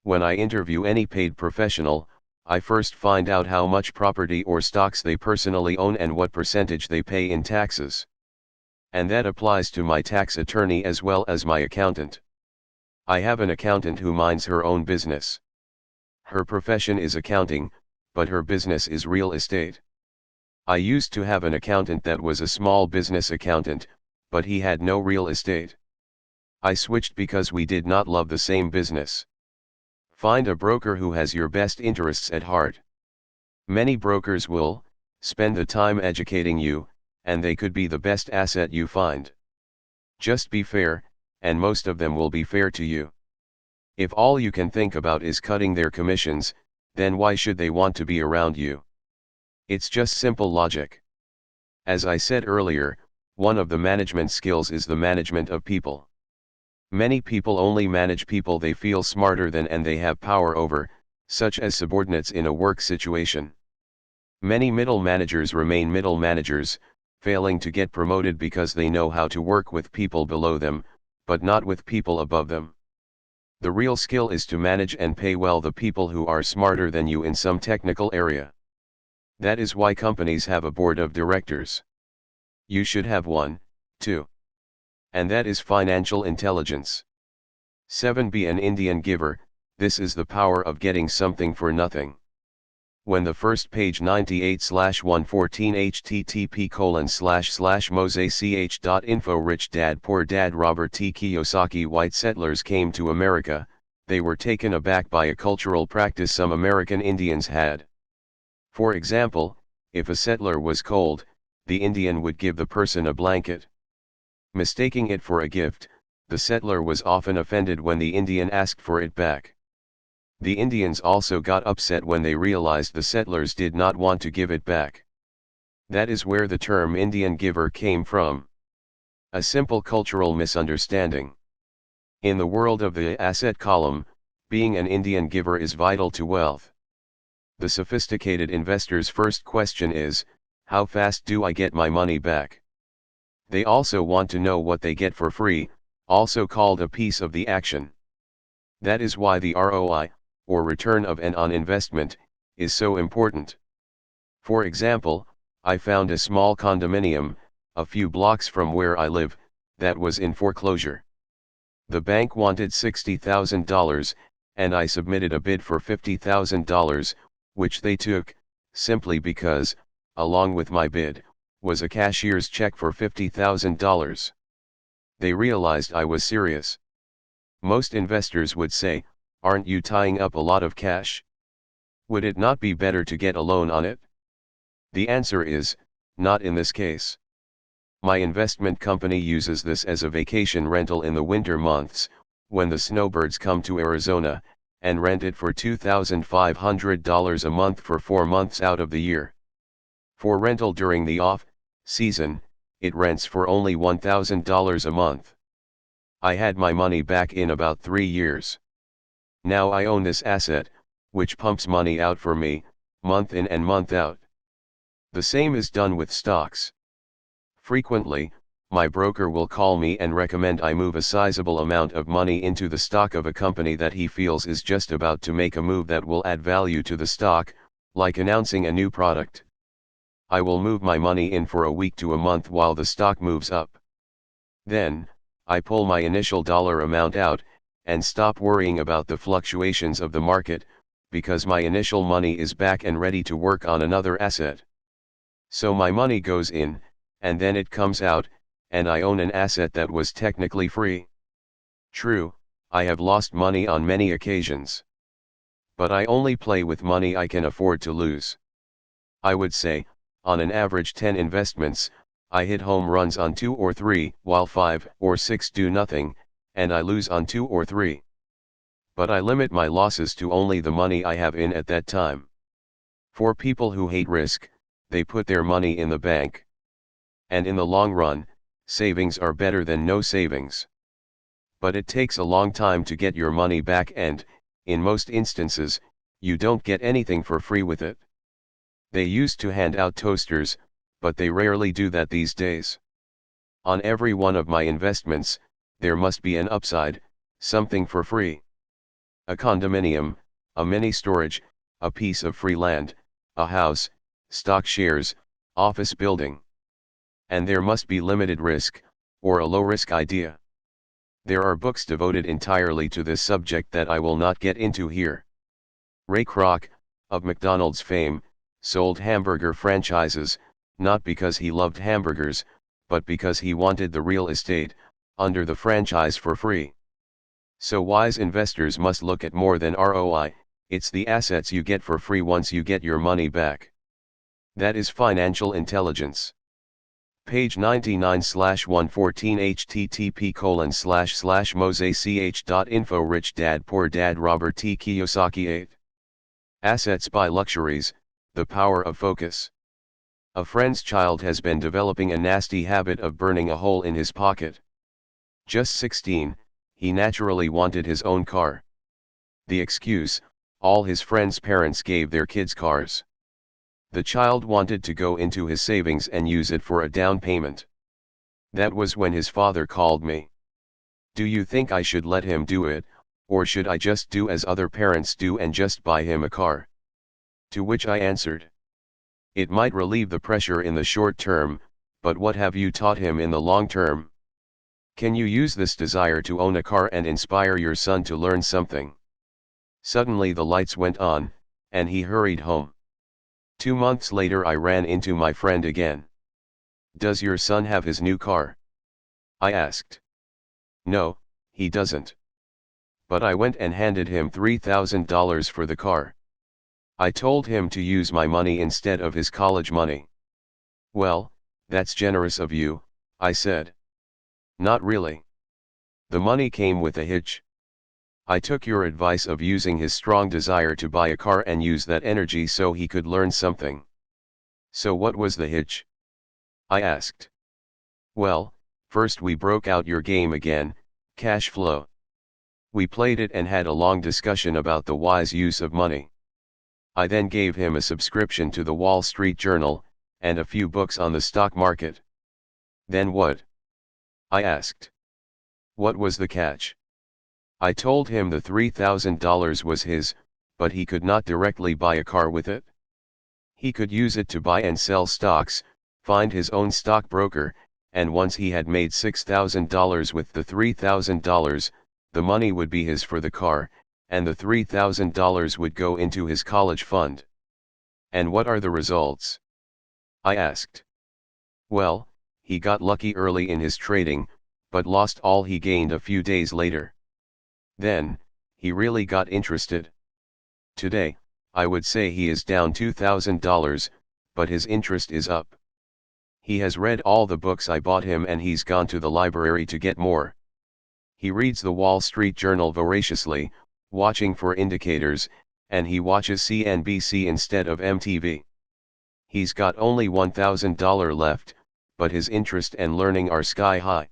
When I interview any paid professional, I first find out how much property or stocks they personally own and what percentage they pay in taxes. And that applies to my tax attorney as well as my accountant. I have an accountant who minds her own business. Her profession is accounting, but her business is real estate. I used to have an accountant that was a small business accountant, but he had no real estate. I switched because we did not love the same business. Find a broker who has your best interests at heart. Many brokers will spend the time educating you, and they could be the best asset you find. Just be fair, and most of them will be fair to you. If all you can think about is cutting their commissions, then why should they want to be around you? It's just simple logic. As I said earlier, one of the management skills is the management of people. Many people only manage people they feel smarter than and they have power over, such as subordinates in a work situation. Many middle managers remain middle managers, failing to get promoted because they know how to work with people below them, but not with people above them. The real skill is to manage and pay well the people who are smarter than you in some technical area. That is why companies have a board of directors. You should have one, too. And that is financial intelligence. 7. Be an Indian giver. This is the power of getting something for nothing. When the first page 98/114 http://mosech.info Rich Dad Poor Dad Robert T. Kiyosaki White settlers came to America, they were taken aback by a cultural practice some American Indians had. For example, if a settler was cold, the Indian would give the person a blanket. Mistaking it for a gift, the settler was often offended when the Indian asked for it back. The Indians also got upset when they realized the settlers did not want to give it back. That is where the term Indian giver came from. A simple cultural misunderstanding. In the world of the asset column, being an Indian giver is vital to wealth. The sophisticated investor's first question is, how fast do I get my money back? They also want to know what they get for free, also called a piece of the action. That is why the ROI, or return of an on investment, is so important. For example, I found a small condominium, a few blocks from where I live, that was in foreclosure. The bank wanted $60,000, and I submitted a bid for $50,000, which they took, simply because, along with my bid, was a cashier's check for $50,000. They realized I was serious. Most investors would say, "Aren't you tying up a lot of cash? Would it not be better to get a loan on it?" The answer is, not in this case. My investment company uses this as a vacation rental in the winter months, when the snowbirds come to Arizona, and rent it for $2,500 a month for 4 months out of the year. For rental during the off-season, it rents for only $1,000 a month. I had my money back in about 3 years. Now I own this asset, which pumps money out for me, month in and month out. The same is done with stocks. Frequently, my broker will call me and recommend I move a sizable amount of money into the stock of a company that he feels is just about to make a move that will add value to the stock, like announcing a new product. I will move my money in for a week to a month while the stock moves up. Then, I pull my initial dollar amount out, and stop worrying about the fluctuations of the market, because my initial money is back and ready to work on another asset. So my money goes in, and then it comes out, and I own an asset that was technically free. True, I have lost money on many occasions. But I only play with money I can afford to lose. I would say, on an average 10 investments, I hit home runs on 2 or 3, while 5 or 6 do nothing, and I lose on 2 or 3. But I limit my losses to only the money I have in at that time. For people who hate risk, they put their money in the bank. And in the long run, savings are better than no savings. But it takes a long time to get your money back and, in most instances, you don't get anything for free with it. They used to hand out toasters, but they rarely do that these days. On every one of my investments, there must be an upside, something for free. A condominium, a mini storage, a piece of free land, a house, stock shares, office building. And there must be limited risk, or a low-risk idea. There are books devoted entirely to this subject that I will not get into here. Ray Kroc, of McDonald's fame, sold hamburger franchises, not because he loved hamburgers, but because he wanted the real estate, under the franchise for free. So wise investors must look at more than ROI, it's the assets you get for free once you get your money back. That is financial intelligence. Page 99/114 http://mosech.info Rich Dad Poor Dad Robert T. Kiyosaki 8. Assets Buy Luxuries, The Power of Focus. A friend's child has been developing a nasty habit of burning a hole in his pocket. Just 16, he naturally wanted his own car. The excuse, all his friends' parents gave their kids cars. The child wanted to go into his savings and use it for a down payment. That was when his father called me. "Do you think I should let him do it, Or should I just do as other parents do and just buy him a car? To which I answered, it might relieve the pressure in the short term, but what have you taught him in the long term? Can you use this desire to own a car and inspire your son to learn something? Suddenly the lights went on, and he hurried home. 2 months later I ran into my friend again. Does your son have his new car? I asked. No, he doesn't. But I went and handed him $3,000 for the car. I told him to use my money instead of his college money. Well, that's generous of you, I said. Not really. The money came with a hitch. I took your advice of using his strong desire to buy a car and use that energy so he could learn something. So what was the hitch? I asked. Well, first we broke out your game again, cash flow. We played it and had a long discussion about the wise use of money. I then gave him a subscription to the Wall Street Journal, and a few books on the stock market. Then what? I asked. What was the catch? I told him the $3,000 was his, but he could not directly buy a car with it. He could use it to buy and sell stocks, find his own stockbroker, and once he had made $6,000 with the $3,000, the money would be his for the car, and the $3,000 would go into his college fund. And what are the results? I asked. Well, he got lucky early in his trading, but lost all he gained a few days later. Then, he really got interested. Today, I would say he is down $2,000, but his interest is up. He has read all the books I bought him and he's gone to the library to get more. He reads the Wall Street Journal voraciously, watching for indicators, and he watches CNBC instead of MTV. He's got only $1,000 left, but his interest and learning are sky high.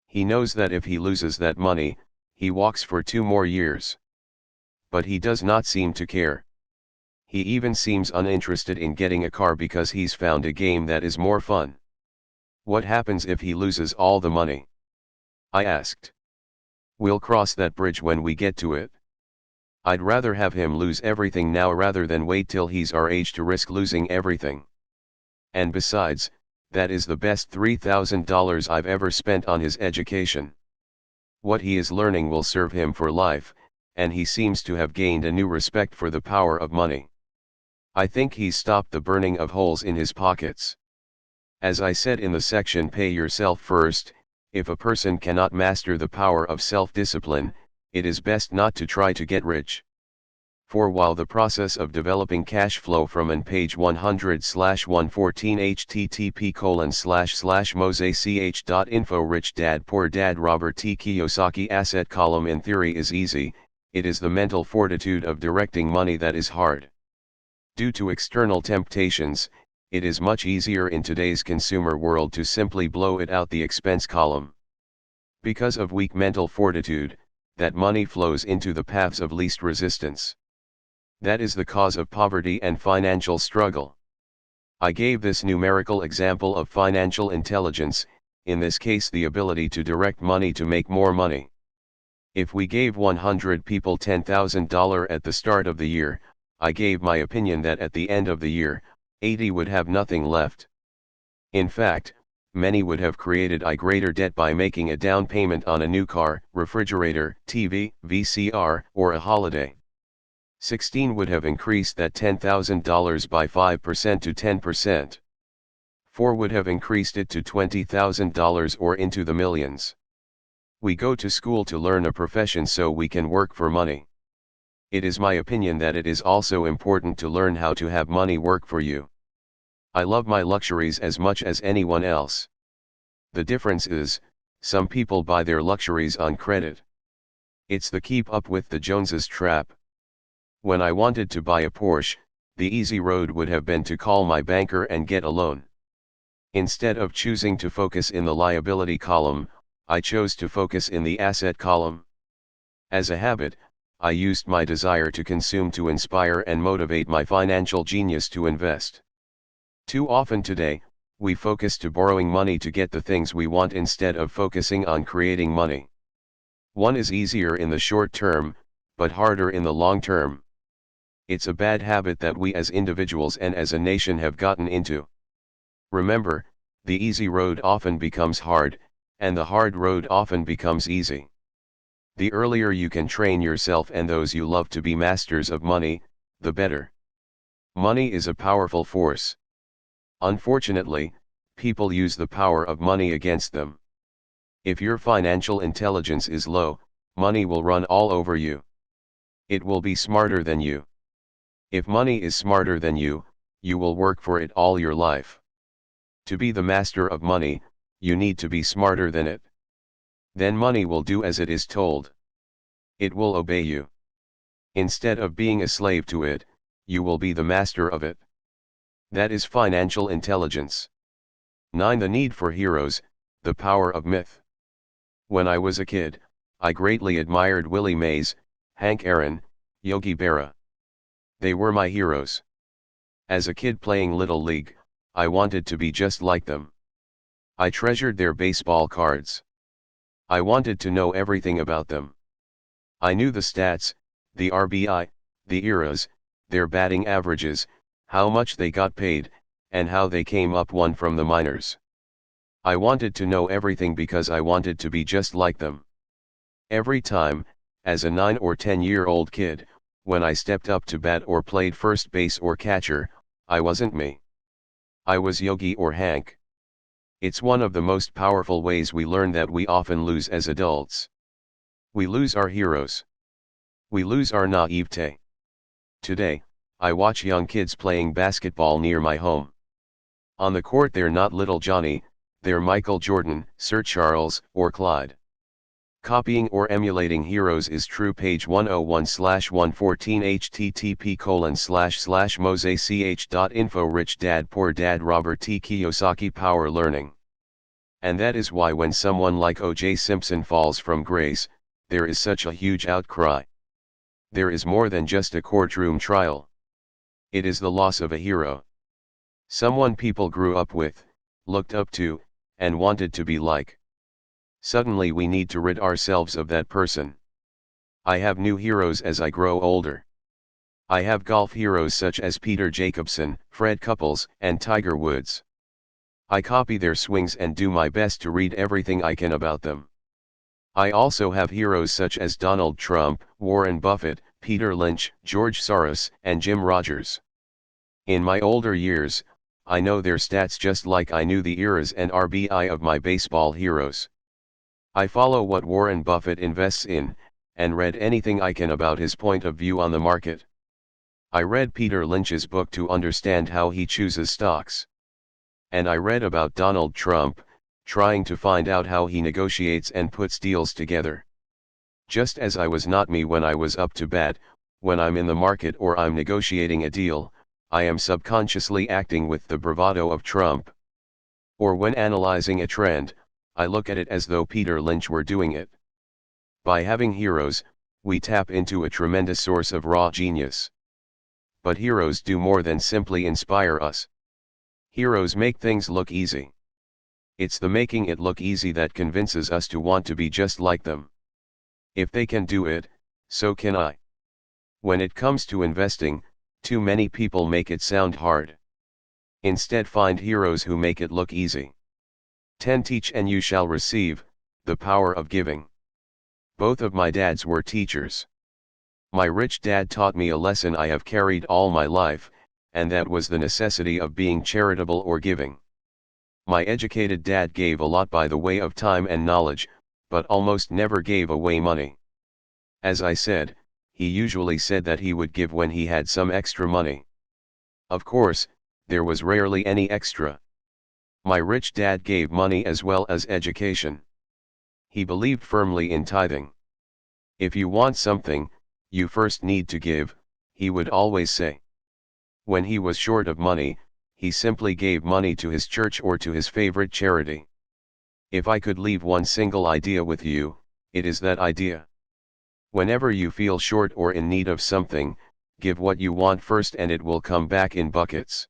He knows that if he loses that money, he walks for 2 more years. But he does not seem to care. He even seems uninterested in getting a car because he's found a game that is more fun. What happens if he loses all the money? I asked. We'll cross that bridge when we get to it. I'd rather have him lose everything now rather than wait till he's our age to risk losing everything. And besides, that is the best $3,000 I've ever spent on his education. What he is learning will serve him for life, and he seems to have gained a new respect for the power of money. I think he's stopped the burning of holes in his pockets. As I said in the section Pay Yourself First, if a person cannot master the power of self-discipline, it is best not to try to get rich. For while the process of developing cash flow from on page 100/114 http://mosech.info Rich Dad Poor Dad Robert T. Kiyosaki Asset column in theory is easy, it is the mental fortitude of directing money that is hard. Due to external temptations, it is much easier in today's consumer world to simply blow it out the expense column. Because of weak mental fortitude, that money flows into the paths of least resistance. That is the cause of poverty and financial struggle. I gave this numerical example of financial intelligence, in this case the ability to direct money to make more money. If we gave 100 people $10,000 at the start of the year, I gave my opinion that at the end of the year, 80 would have nothing left. In fact, many would have created greater debt by making a down payment on a new car, refrigerator, TV, VCR, or a holiday. 16 would have increased that $10,000 by 5% to 10%. 4 would have increased it to $20,000 or into the millions. We go to school to learn a profession so we can work for money. It is my opinion that it is also important to learn how to have money work for you. I love my luxuries as much as anyone else. The difference is, some people buy their luxuries on credit. It's the keep up with the Joneses trap. When I wanted to buy a Porsche, the easy road would have been to call my banker and get a loan. Instead of choosing to focus in the liability column, I chose to focus in the asset column. As a habit, I used my desire to consume to inspire and motivate my financial genius to invest. Too often today, we focus to borrowing money to get the things we want instead of focusing on creating money. One is easier in the short term, but harder in the long term. It's a bad habit that we as individuals and as a nation have gotten into. Remember, the easy road often becomes hard, and the hard road often becomes easy. The earlier you can train yourself and those you love to be masters of money, the better. Money is a powerful force. Unfortunately, people use the power of money against them. If your financial intelligence is low, money will run all over you. It will be smarter than you. If money is smarter than you will work for it all your life. To be the master of money, you need to be smarter than it. Then money will do as it is told. It will obey you. Instead of being a slave to it, you will be the master of it. That is financial intelligence. 9. The need for heroes, the power of myth. When I was a kid, I greatly admired Willie Mays, Hank Aaron, Yogi Berra. They were my heroes. As a kid playing Little League, I wanted to be just like them. I treasured their baseball cards. I wanted to know everything about them. I knew the stats, the RBI, the eras, their batting averages, how much they got paid, and how they came up one from the minors. I wanted to know everything because I wanted to be just like them. Every time, as a 9 or 10-year-old kid, when I stepped up to bat or played first base or catcher, I wasn't me. I was Yogi or Hank. It's one of the most powerful ways we learn that we often lose as adults. We lose our heroes. We lose our naivete. Today, I watch young kids playing basketball near my home. On the court they're not little Johnny, they're Michael Jordan, Sir Charles, or Clyde. Copying or emulating heroes is true. Page 101/114 http://mosech.info Rich Dad Poor Dad Robert T. Kiyosaki Power Learning. And that is why when someone like O.J. Simpson falls from grace, there is such a huge outcry. There is more than just a courtroom trial. It is the loss of a hero. Someone people grew up with, looked up to, and wanted to be like. Suddenly we need to rid ourselves of that person. I have new heroes as I grow older. I have golf heroes such as Peter Jacobsen, Fred Couples, and Tiger Woods. I copy their swings and do my best to read everything I can about them. I also have heroes such as Donald Trump, Warren Buffett, Peter Lynch, George Soros, and Jim Rogers. In my older years, I know their stats just like I knew the eras and RBI of my baseball heroes. I follow what Warren Buffett invests in, and read anything I can about his point of view on the market. I read Peter Lynch's book to understand how he chooses stocks. And I read about Donald Trump, trying to find out how he negotiates and puts deals together. Just as I was not me when I was up to bat, when I'm in the market or I'm negotiating a deal, I am subconsciously acting with the bravado of Trump. Or when analyzing a trend, I look at it as though Peter Lynch were doing it. By having heroes, we tap into a tremendous source of raw genius. But heroes do more than simply inspire us. Heroes make things look easy. It's the making it look easy that convinces us to want to be just like them. If they can do it, so can I. When it comes to investing, too many people make it sound hard. Instead, find heroes who make it look easy. 10. Teach and you shall receive, the power of giving. Both of my dads were teachers. My rich dad taught me a lesson I have carried all my life, and that was the necessity of being charitable or giving. My educated dad gave a lot by the way of time and knowledge, but almost never gave away money. As I said, he usually said that he would give when he had some extra money. Of course, there was rarely any extra. My rich dad gave money as well as education. He believed firmly in tithing. If you want something, you first need to give, he would always say. When he was short of money, he simply gave money to his church or to his favorite charity. If I could leave one single idea with you, it is that idea. Whenever you feel short or in need of something, give what you want first and it will come back in buckets.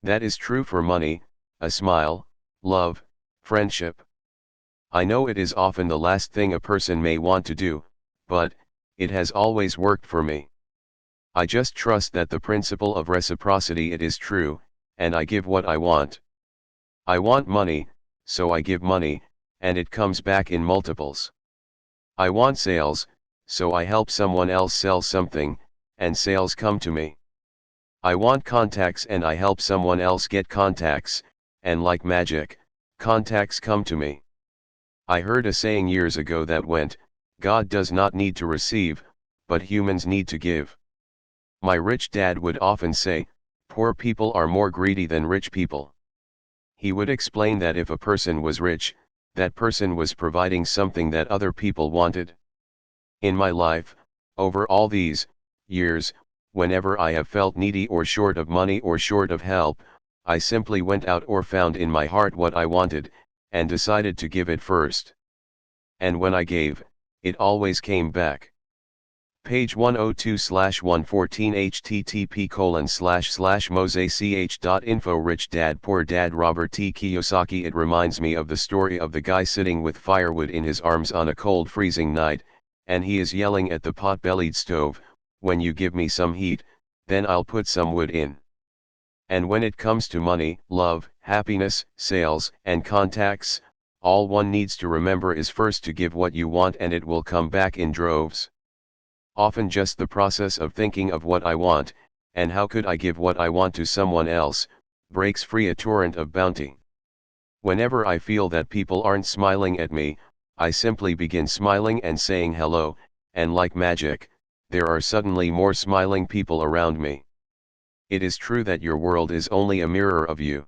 That is true for money, a smile, love, friendship. I know it is often the last thing a person may want to do, but it has always worked for me. I just trust that the principle of reciprocity it is true, and I give what I want. I want money, so I give money, and it comes back in multiples. I want sales, so I help someone else sell something, and sales come to me. I want contacts and I help someone else get contacts, and like magic, contacts come to me. I heard a saying years ago that went, God does not need to receive, but humans need to give. My rich dad would often say, poor people are more greedy than rich people. He would explain that if a person was rich, that person was providing something that other people wanted. In my life, over all these years, whenever I have felt needy or short of money or short of help, I simply went out or found in my heart what I wanted, and decided to give it first. And when I gave, it always came back. Page 102/114 http://mosech.info Rich Dad Poor Dad Robert T. Kiyosaki. It reminds me of the story of the guy sitting with firewood in his arms on a cold freezing night, and he is yelling at the pot-bellied stove, when you give me some heat, then I'll put some wood in. And when it comes to money, love, happiness, sales, and contacts, all one needs to remember is first to give what you want and it will come back in droves. Often just the process of thinking of what I want, and how could I give what I want to someone else, breaks free a torrent of bounty. Whenever I feel that people aren't smiling at me, I simply begin smiling and saying hello, and like magic, there are suddenly more smiling people around me. It is true that your world is only a mirror of you.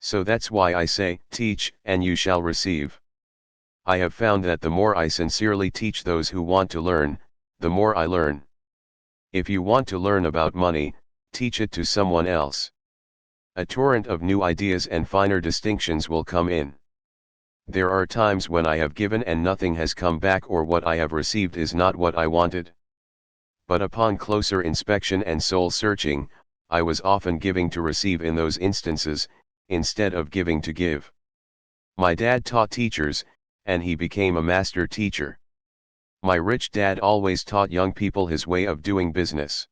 So that's why I say, teach, and you shall receive. I have found that the more I sincerely teach those who want to learn, the more I learn. If you want to learn about money, teach it to someone else. A torrent of new ideas and finer distinctions will come in. There are times when I have given and nothing has come back, or what I have received is not what I wanted. But upon closer inspection and soul searching, I was often giving to receive in those instances, instead of giving to give. My dad taught teachers, and he became a master teacher. My rich dad always taught young people his way of doing business.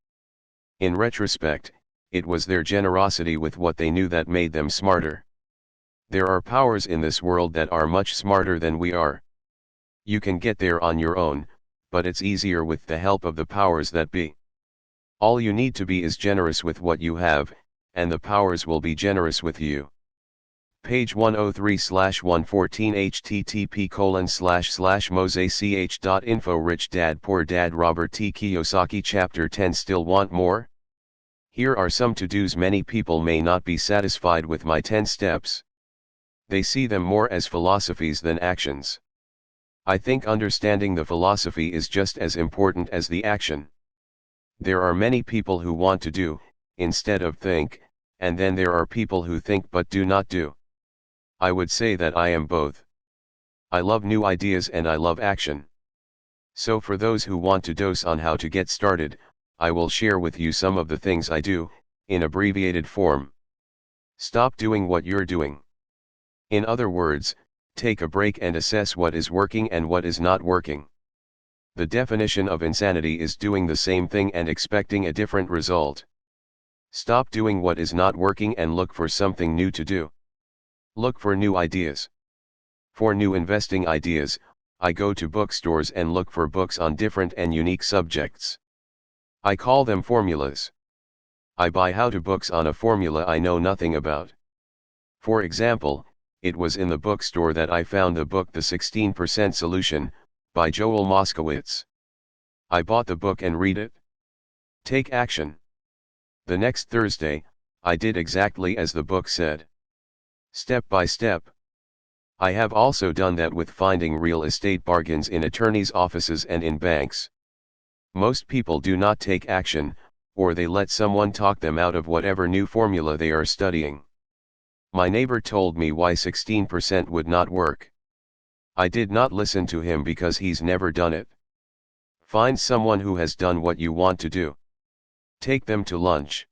In retrospect, it was their generosity with what they knew that made them smarter. There are powers in this world that are much smarter than we are. You can get there on your own, but it's easier with the help of the powers that be. All you need to be is generous with what you have, and the powers will be generous with you. Page 103/114 http://mosech.info Rich Dad Poor Dad Robert T. Kiyosaki Chapter 10 Still want more? Here are some to-dos. Many people may not be satisfied with my 10 steps. They see them more as philosophies than actions. I think understanding the philosophy is just as important as the action. There are many people who want to do, instead of think, and then there are people who think but do not do. I would say that I am both. I love new ideas and I love action. So for those who want to dose on how to get started, I will share with you some of the things I do, in abbreviated form. Stop doing what you're doing. In other words, take a break and assess what is working and what is not working. The definition of insanity is doing the same thing and expecting a different result. Stop doing what is not working and look for something new to do. Look for new ideas. For new investing ideas, I go to bookstores and look for books on different and unique subjects. I call them formulas. I buy how-to books on a formula I know nothing about. For example, it was in the bookstore that I found the book The 16% Solution, by Joel Moskowitz. I bought the book and read it. Take action. The next Thursday, I did exactly as the book said. Step by step. I have also done that with finding real estate bargains in attorneys' offices and in banks. Most people do not take action, or they let someone talk them out of whatever new formula they are studying. My neighbor told me why 16% would not work. I did not listen to him because he's never done it. Find someone who has done what you want to do. Take them to lunch.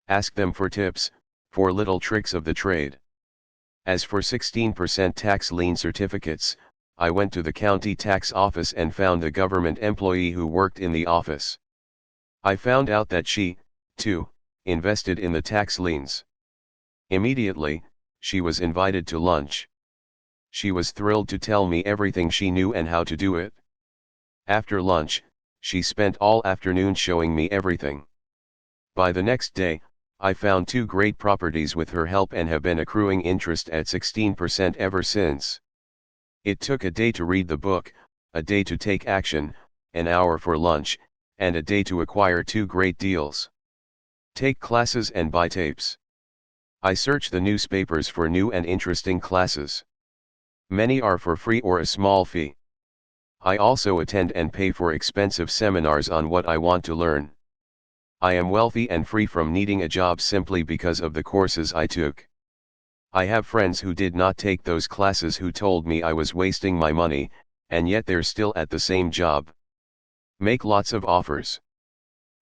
Ask them for tips, for little tricks of the trade. As for 16% tax lien certificates, I went to the county tax office and found a government employee who worked in the office. I found out that she, too, invested in the tax liens. Immediately, she was invited to lunch. She was thrilled to tell me everything she knew and how to do it. After lunch, she spent all afternoon showing me everything. By the next day, I found 2 great properties with her help and have been accruing interest at 16% ever since. It took a day to read the book, a day to take action, an hour for lunch, and a day to acquire 2 great deals. Take classes and buy tapes. I search the newspapers for new and interesting classes. Many are for free or a small fee. I also attend and pay for expensive seminars on what I want to learn. I am wealthy and free from needing a job simply because of the courses I took. I have friends who did not take those classes who told me I was wasting my money, and yet they're still at the same job. Make lots of offers.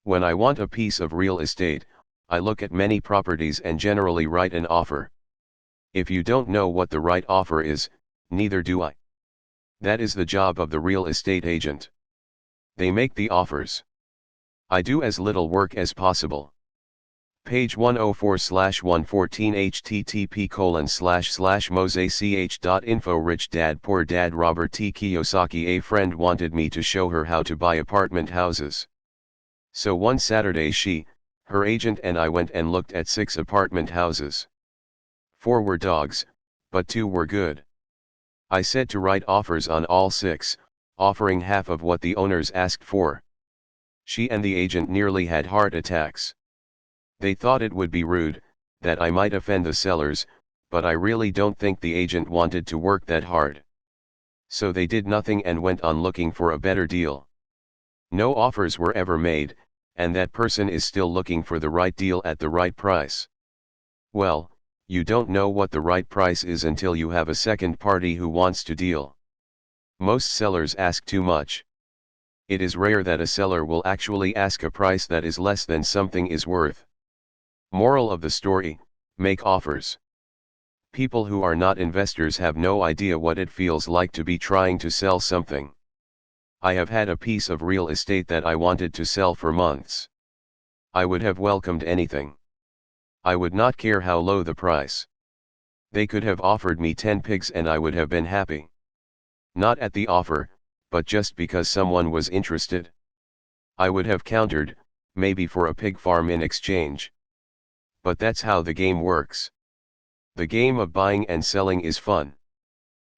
When I want a piece of real estate, I look at many properties and generally write an offer. If you don't know what the right offer is, neither do I. That is the job of the real estate agent. They make the offers. I do as little work as possible. Page 104/114 http://mosech.info Rich Dad Poor Dad Robert T. Kiyosaki. A friend wanted me to show her how to buy apartment houses. So one Saturday she, her agent and I went and looked at 6 apartment houses. 4 were dogs, but 2 were good. I said to write offers on all 6, offering half of what the owners asked for. She and the agent nearly had heart attacks. They thought it would be rude, that I might offend the sellers, but I really don't think the agent wanted to work that hard. So they did nothing and went on looking for a better deal. No offers were ever made, and that person is still looking for the right deal at the right price. Well, you don't know what the right price is until you have a second party who wants to deal. Most sellers ask too much. It is rare that a seller will actually ask a price that is less than something is worth. Moral of the story: make offers. People who are not investors have no idea what it feels like to be trying to sell something. I have had a piece of real estate that I wanted to sell for months. I would have welcomed anything. I would not care how low the price. They could have offered me 10 pigs and I would have been happy. Not at the offer, but just because someone was interested. I would have countered, maybe for a pig farm in exchange. But that's how the game works. The game of buying and selling is fun.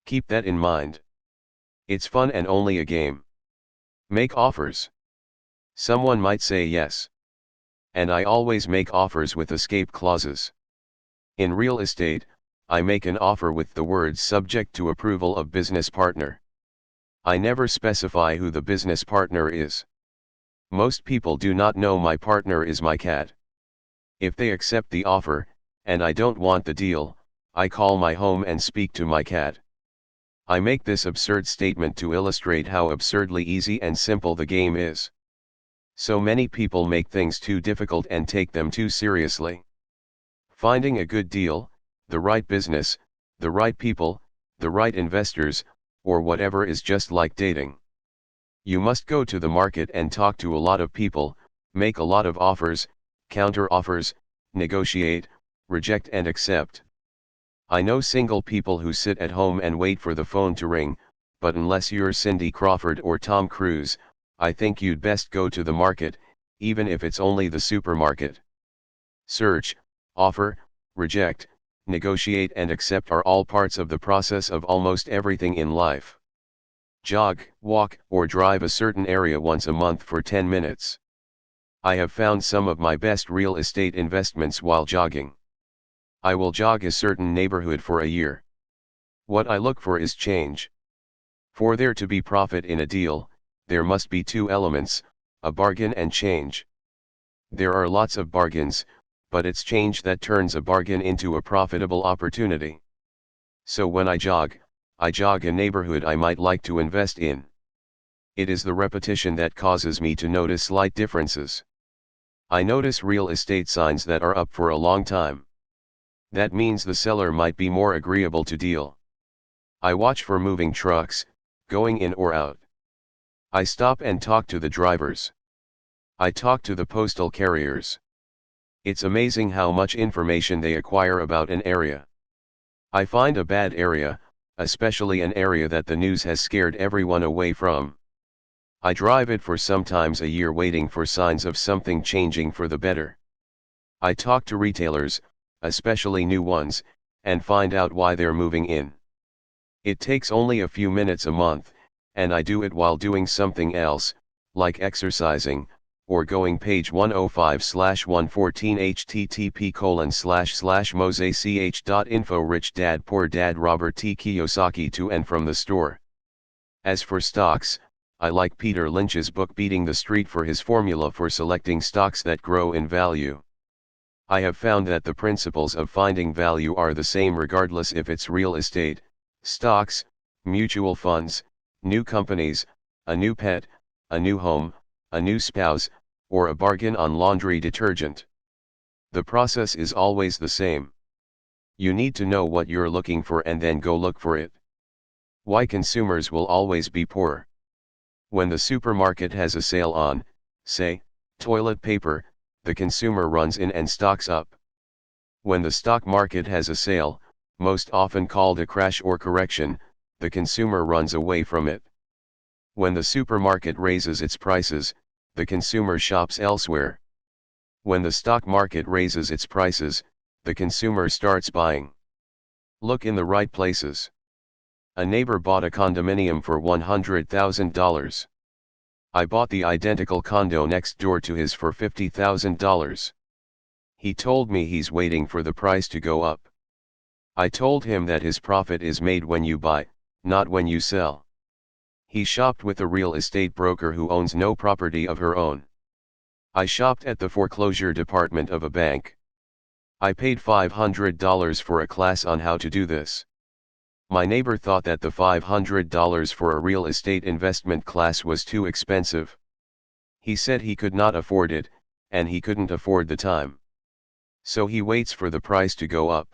Keep that in mind. It's fun and only a game. Make offers. Someone might say yes. And I always make offers with escape clauses. In real estate, I make an offer with the words subject to approval of business partner. I never specify who the business partner is. Most people do not know my partner is my cat. If they accept the offer, and I don't want the deal, I call my home and speak to my cat. I make this absurd statement to illustrate how absurdly easy and simple the game is. So many people make things too difficult and take them too seriously. Finding a good deal, the right business, the right people, the right investors, or whatever is just like dating. You must go to the market and talk to a lot of people, make a lot of offers, counter offers, negotiate, reject and accept. I know single people who sit at home and wait for the phone to ring, but unless you're Cindy Crawford or Tom Cruise, I think you'd best go to the market, even if it's only the supermarket. Search, offer, reject, negotiate and accept are all parts of the process of almost everything in life. Jog, walk, or drive a certain area once a month for 10 minutes. I have found some of my best real estate investments while jogging. I will jog a certain neighborhood for a year. What I look for is change. For there to be profit in a deal, there must be 2 elements, a bargain and change. There are lots of bargains, but it's change that turns a bargain into a profitable opportunity. So when I jog a neighborhood I might like to invest in. It is the repetition that causes me to notice slight differences. I notice real estate signs that are up for a long time. That means the seller might be more agreeable to deal. I watch for moving trucks, going in or out. I stop and talk to the drivers. I talk to the postal carriers. It's amazing how much information they acquire about an area. I find a bad area, especially an area that the news has scared everyone away from. I drive it for sometimes a year waiting for signs of something changing for the better. I talk to retailers, especially new ones, and find out why they're moving in. It takes only a few minutes a month, and I do it while doing something else, like exercising, or going page 105/114 http://mosech.info. Rich Dad Poor Dad Robert T. Kiyosaki. To and from the store. As for stocks, I like Peter Lynch's book Beating the Street for his formula for selecting stocks that grow in value. I have found that the principles of finding value are the same regardless if it's real estate, stocks, mutual funds, new companies, a new pet, a new home, a new spouse, or a bargain on laundry detergent. The process is always the same. You need to know what you're looking for and then go look for it. Why consumers will always be poor. When the supermarket has a sale on, say, toilet paper, the consumer runs in and stocks up. When the stock market has a sale, most often called a crash or correction, the consumer runs away from it. When the supermarket raises its prices, the consumer shops elsewhere. When the stock market raises its prices, the consumer starts buying. Look in the right places. A neighbor bought a condominium for $100,000. I bought the identical condo next door to his for $50,000. He told me he's waiting for the price to go up. I told him that his profit is made when you buy, not when you sell. He shopped with a real estate broker who owns no property of her own. I shopped at the foreclosure department of a bank. I paid $500 for a class on how to do this. My neighbor thought that the $500 for a real estate investment class was too expensive. He said he could not afford it, and he couldn't afford the time. So he waits for the price to go up.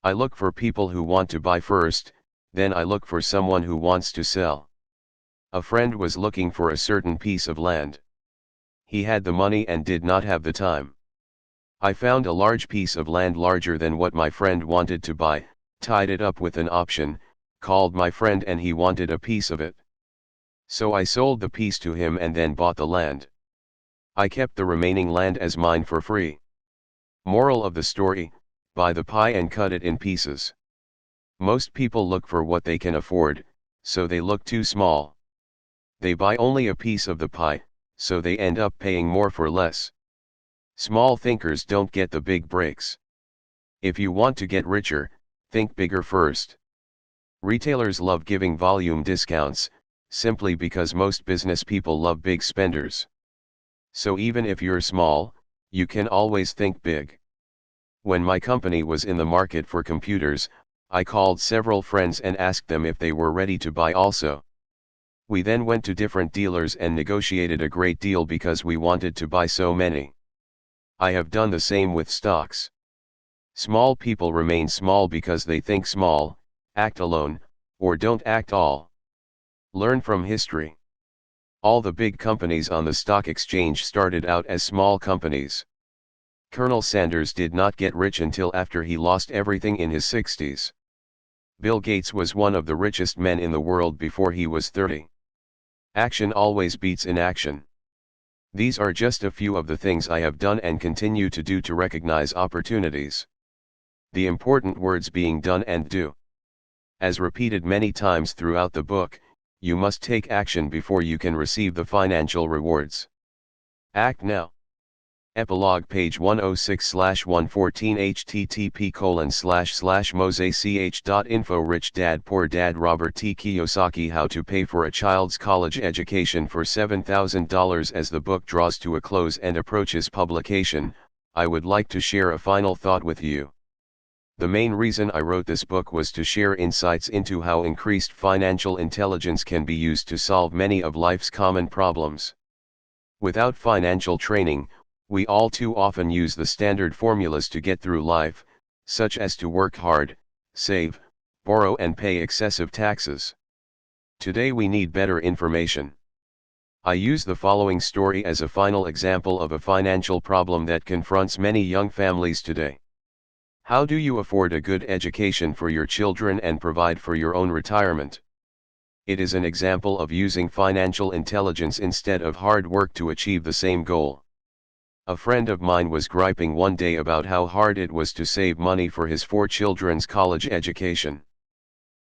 I look for people who want to buy first, then I look for someone who wants to sell. A friend was looking for a certain piece of land. He had the money and did not have the time. I found a large piece of land larger than what my friend wanted to buy, tied it up with an option, called my friend and he wanted a piece of it. So I sold the piece to him and then bought the land. I kept the remaining land as mine for free. Moral of the story: buy the pie and cut it in pieces. Most people look for what they can afford, so they look too small. They buy only a piece of the pie, so they end up paying more for less. Small thinkers don't get the big breaks. If you want to get richer, think bigger first. Retailers love giving volume discounts, simply because most business people love big spenders. So even if you're small, you can always think big. When my company was in the market for computers, I called several friends and asked them if they were ready to buy also. We then went to different dealers and negotiated a great deal because we wanted to buy so many. I have done the same with stocks. Small people remain small because they think small, act alone, or don't act all. Learn from history. All the big companies on the stock exchange started out as small companies. Colonel Sanders did not get rich until after he lost everything in his 60s. Bill Gates was one of the richest men in the world before he was 30. Action always beats inaction. These are just a few of the things I have done and continue to do to recognize opportunities. The important words being done and do. As repeated many times throughout the book, you must take action before you can receive the financial rewards. Act now. Epilogue page 106/114 http://mosech.info. Rich Dad Poor Dad Robert T. Kiyosaki. How to Pay for a Child's College Education for $7,000. As the book draws to a close and approaches publication, I would like to share a final thought with you. The main reason I wrote this book was to share insights into how increased financial intelligence can be used to solve many of life's common problems. Without financial training, we all too often use the standard formulas to get through life, such as to work hard, save, borrow and pay excessive taxes. Today we need better information. I use the following story as a final example of a financial problem that confronts many young families today. How do you afford a good education for your children and provide for your own retirement? It is an example of using financial intelligence instead of hard work to achieve the same goal. A friend of mine was griping one day about how hard it was to save money for his 4 children's college education.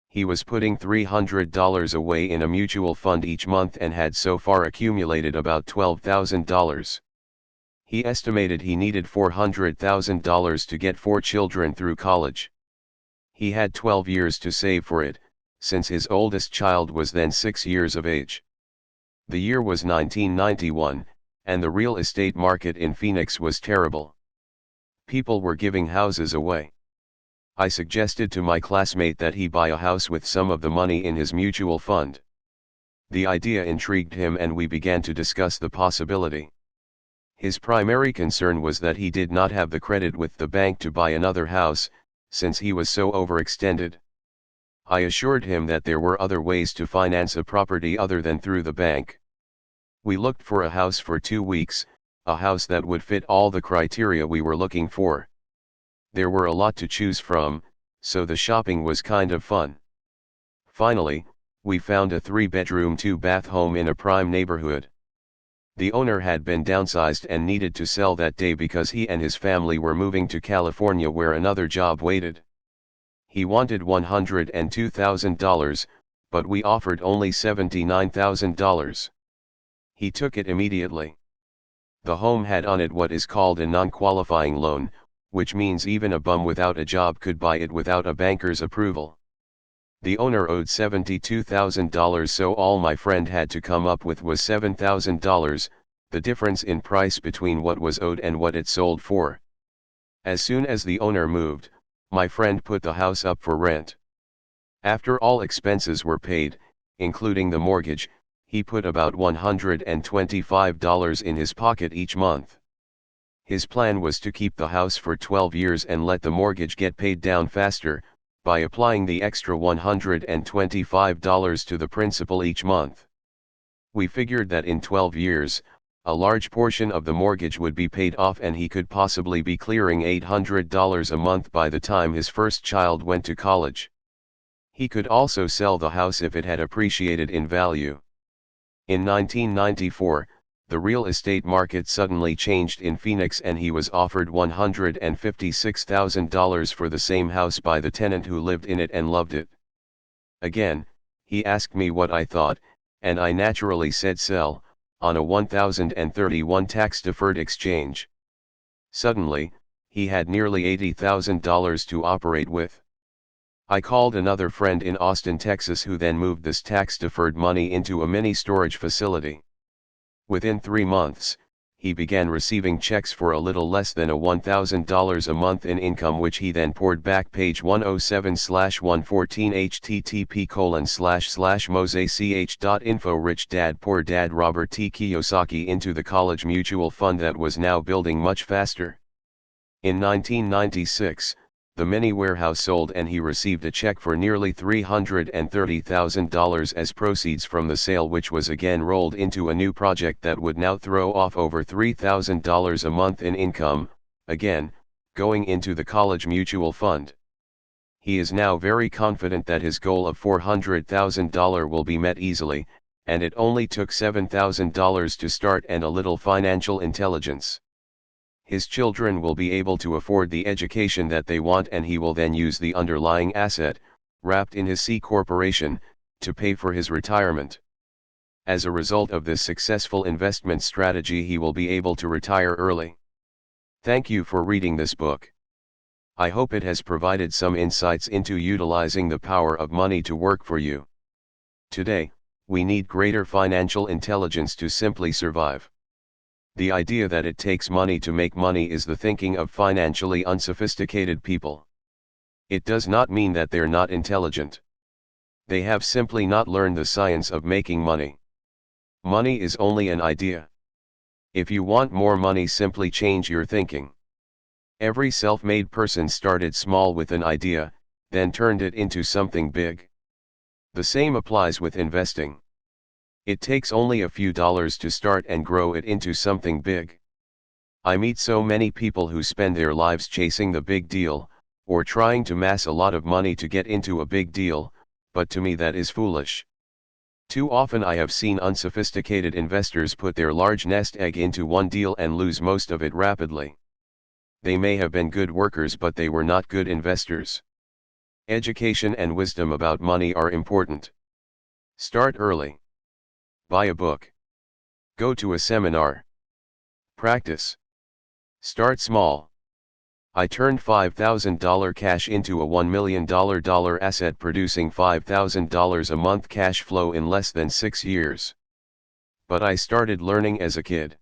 He was putting $300 away in a mutual fund each month and had so far accumulated about $12,000. He estimated he needed $400,000 to get 4 children through college. He had 12 years to save for it, since his oldest child was then 6 years of age. The year was 1991, and the real estate market in Phoenix was terrible. People were giving houses away. I suggested to my classmate that he buy a house with some of the money in his mutual fund. The idea intrigued him and we began to discuss the possibility. His primary concern was that he did not have the credit with the bank to buy another house, since he was so overextended. I assured him that there were other ways to finance a property other than through the bank. We looked for a house for 2 weeks, a house that would fit all the criteria we were looking for. There were a lot to choose from, so the shopping was kind of fun. Finally, we found a 3-bedroom 2-bath home in a prime neighborhood. The owner had been downsized and needed to sell that day because he and his family were moving to California where another job waited. He wanted $102,000, but we offered only $79,000. He took it immediately. The home had on it what is called a non-qualifying loan, which means even a bum without a job could buy it without a banker's approval. The owner owed $72,000, so all my friend had to come up with was $7,000, the difference in price between what was owed and what it sold for. As soon as the owner moved, my friend put the house up for rent. After all expenses were paid, including the mortgage, he put about $125 in his pocket each month. His plan was to keep the house for 12 years and let the mortgage get paid down faster, by applying the extra $125 to the principal each month. We figured that in 12 years, a large portion of the mortgage would be paid off and he could possibly be clearing $800 a month by the time his first child went to college. He could also sell the house if it had appreciated in value. In 1994, the real estate market suddenly changed in Phoenix and he was offered $156,000 for the same house by the tenant who lived in it and loved it. Again, he asked me what I thought, and I naturally said sell, on a 1031 tax-deferred exchange. Suddenly, he had nearly $80,000 to operate with. I called another friend in Austin, Texas who then moved this tax-deferred money into a mini storage facility. Within 3 months, he began receiving checks for a little less than $1,000 a month in income, which he then poured back. Page 107/114 http://mosech.info. Rich Dad Poor Dad. Robert T. Kiyosaki into the college mutual fund that was now building much faster. In 1996, the mini warehouse sold and he received a check for nearly $330,000 as proceeds from the sale, which was again rolled into a new project that would now throw off over $3,000 a month in income, again, going into the college mutual fund. He is now very confident that his goal of $400,000 will be met easily, and it only took $7,000 to start and a little financial intelligence. His children will be able to afford the education that they want, and he will then use the underlying asset, wrapped in his C corporation, to pay for his retirement. As a result of this successful investment strategy, he will be able to retire early. Thank you for reading this book. I hope it has provided some insights into utilizing the power of money to work for you. Today, we need greater financial intelligence to simply survive. The idea that it takes money to make money is the thinking of financially unsophisticated people. It does not mean that they're not intelligent. They have simply not learned the science of making money. Money is only an idea. If you want more money, simply change your thinking. Every self-made person started small with an idea, then turned it into something big. The same applies with investing. It takes only a few dollars to start and grow it into something big. I meet so many people who spend their lives chasing the big deal, or trying to amass a lot of money to get into a big deal, but to me that is foolish. Too often I have seen unsophisticated investors put their large nest egg into one deal and lose most of it rapidly. They may have been good workers, but they were not good investors. Education and wisdom about money are important. Start early. Buy a book. Go to a seminar. Practice. Start small. I turned $5,000 cash into a $1 million asset, producing $5,000 a month cash flow in less than 6 years. But I started learning as a kid.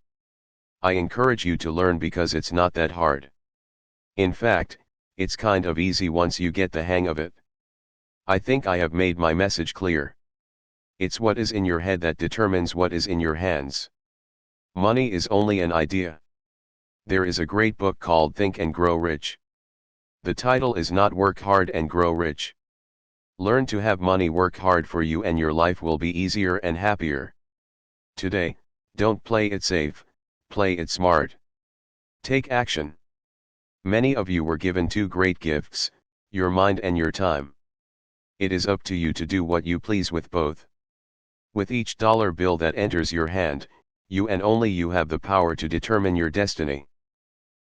I encourage you to learn because it's not that hard. In fact, it's kind of easy once you get the hang of it. I think I have made my message clear. It's what is in your head that determines what is in your hands. Money is only an idea. There is a great book called Think and Grow Rich. The title is not Work Hard and Grow Rich. Learn to have money work hard for you and your life will be easier and happier. Today, don't play it safe, play it smart. Take action. Many of you were given two great gifts, your mind and your time. It is up to you to do what you please with both. With each dollar bill that enters your hand, you and only you have the power to determine your destiny.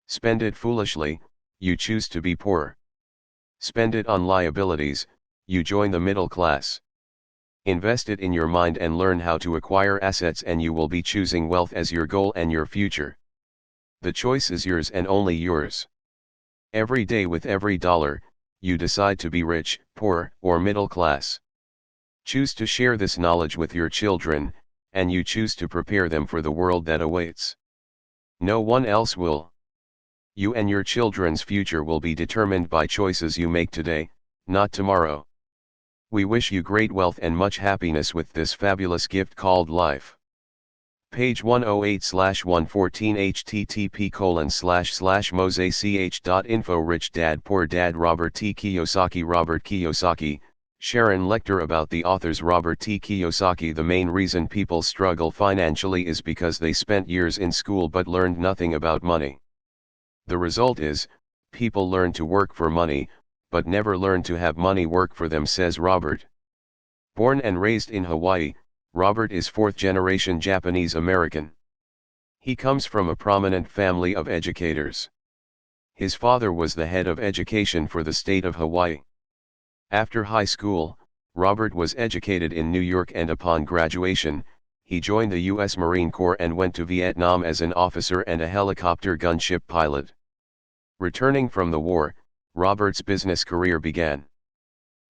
Spend it foolishly, you choose to be poor. Spend it on liabilities, you join the middle class. Invest it in your mind and learn how to acquire assets, and you will be choosing wealth as your goal and your future. The choice is yours and only yours. Every day with every dollar, you decide to be rich, poor, or middle class. Choose to share this knowledge with your children, and you choose to prepare them for the world that awaits. No one else will. You and your children's future will be determined by choices you make today, not tomorrow. We wish you great wealth and much happiness with this fabulous gift called life. Page 108/114 http://mosech.info Rich Dad Poor Dad Robert T. Kiyosaki Robert Kiyosaki, Sharon Lecter about the authors Robert T. Kiyosaki. The main reason people struggle financially is because they spent years in school but learned nothing about money. The result is, people learn to work for money, but never learn to have money work for them, says Robert. Born and raised in Hawaii, Robert is fourth-generation Japanese American. He comes from a prominent family of educators. His father was the head of education for the state of Hawaii. After high school, Robert was educated in New York, and upon graduation, he joined the U.S. Marine Corps and went to Vietnam as an officer and a helicopter gunship pilot. Returning from the war, Robert's business career began.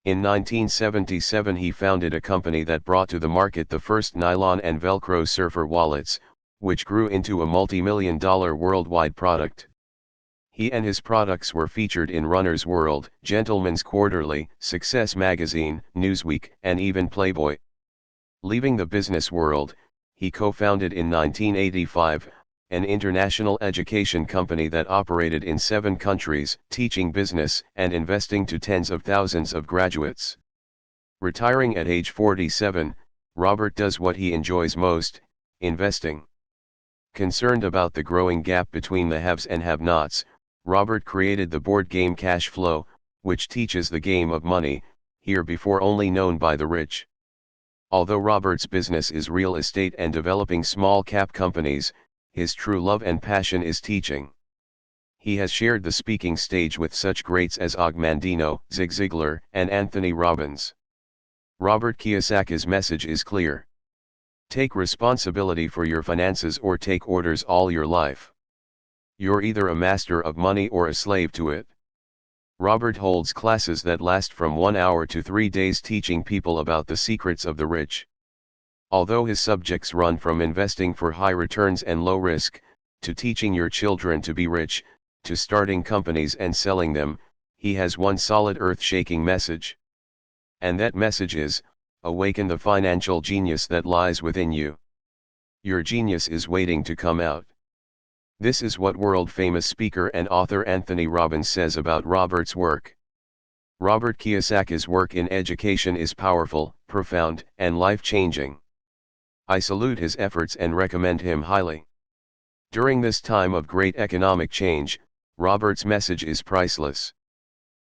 In 1977 he founded a company that brought to the market the first nylon and Velcro surfer wallets, which grew into a multi-million-dollar worldwide product. He and his products were featured in Runner's World, Gentleman's Quarterly, Success Magazine, Newsweek, and even Playboy. Leaving the business world, he co-founded in 1985, an international education company that operated in 7 countries, teaching business and investing to tens of thousands of graduates. Retiring at age 47, Robert does what he enjoys most, investing. Concerned about the growing gap between the haves and have-nots, Robert created the board game Cash Flow, which teaches the game of money, here before only known by the rich. Although Robert's business is real estate and developing small-cap companies, his true love and passion is teaching. He has shared the speaking stage with such greats as Og Mandino, Zig Ziglar, and Anthony Robbins. Robert Kiyosaki's message is clear. Take responsibility for your finances or take orders all your life. You're either a master of money or a slave to it. Robert holds classes that last from 1 hour to 3 days, teaching people about the secrets of the rich. Although his subjects run from investing for high returns and low risk, to teaching your children to be rich, to starting companies and selling them, he has one solid earth-shaking message. And that message is, awaken the financial genius that lies within you. Your genius is waiting to come out. This is what world-famous speaker and author Anthony Robbins says about Robert's work. Robert Kiyosaki's work in education is powerful, profound, and life-changing. I salute his efforts and recommend him highly. During this time of great economic change, Robert's message is priceless.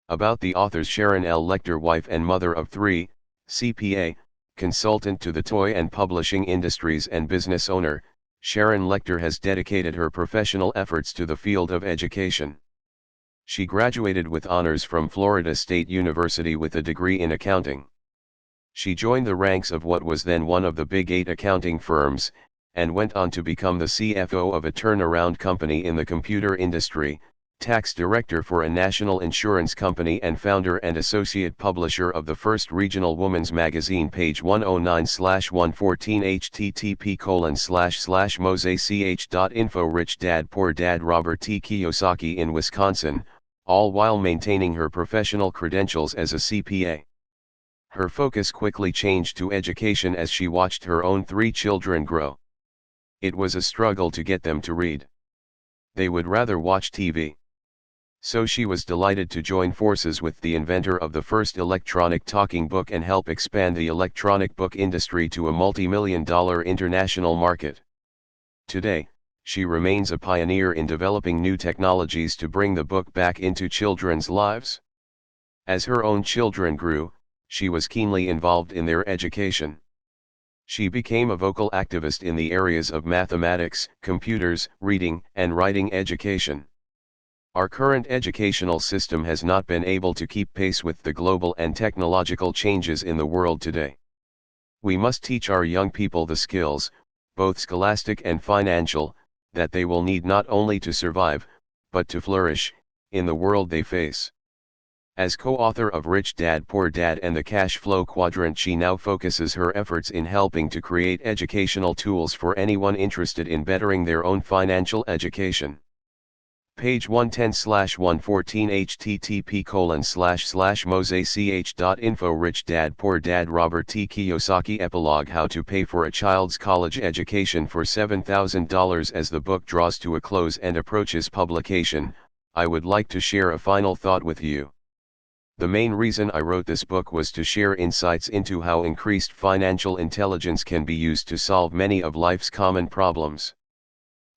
About the authors: Sharon L. Lecter, wife and mother of 3, CPA, consultant to the toy and publishing industries and business owner, Sharon Lecter has dedicated her professional efforts to the field of education. She graduated with honors from Florida State University with a degree in accounting. She joined the ranks of what was then one of the Big 8 accounting firms, and went on to become the CFO of a turnaround company in the computer industry, tax director for a national insurance company, and founder and associate publisher of the first regional women's magazine, Page 109/114, http://mosech.info. Rich Dad Poor Dad. Robert T. Kiyosaki in Wisconsin, all while maintaining her professional credentials as a CPA. Her focus quickly changed to education as she watched her own 3 children grow. It was a struggle to get them to read. They would rather watch TV. So she was delighted to join forces with the inventor of the first electronic talking book and help expand the electronic book industry to a multi-million-dollar international market. Today, she remains a pioneer in developing new technologies to bring the book back into children's lives. As her own children grew, she was keenly involved in their education. She became a vocal activist in the areas of mathematics, computers, reading, and writing education. Our current educational system has not been able to keep pace with the global and technological changes in the world today. We must teach our young people the skills, both scholastic and financial, that they will need not only to survive, but to flourish, in the world they face. As co-author of Rich Dad Poor Dad and the Cash Flow Quadrant, she now focuses her efforts in helping to create educational tools for anyone interested in bettering their own financial education. Page 110/114, http://mosech.info. Rich Dad Poor Dad. Robert T. Kiyosaki. Epilogue: How to Pay for a Child's College Education for $7,000. As the book draws to a close and approaches publication, I would like to share a final thought with you. The main reason I wrote this book was to share insights into how increased financial intelligence can be used to solve many of life's common problems.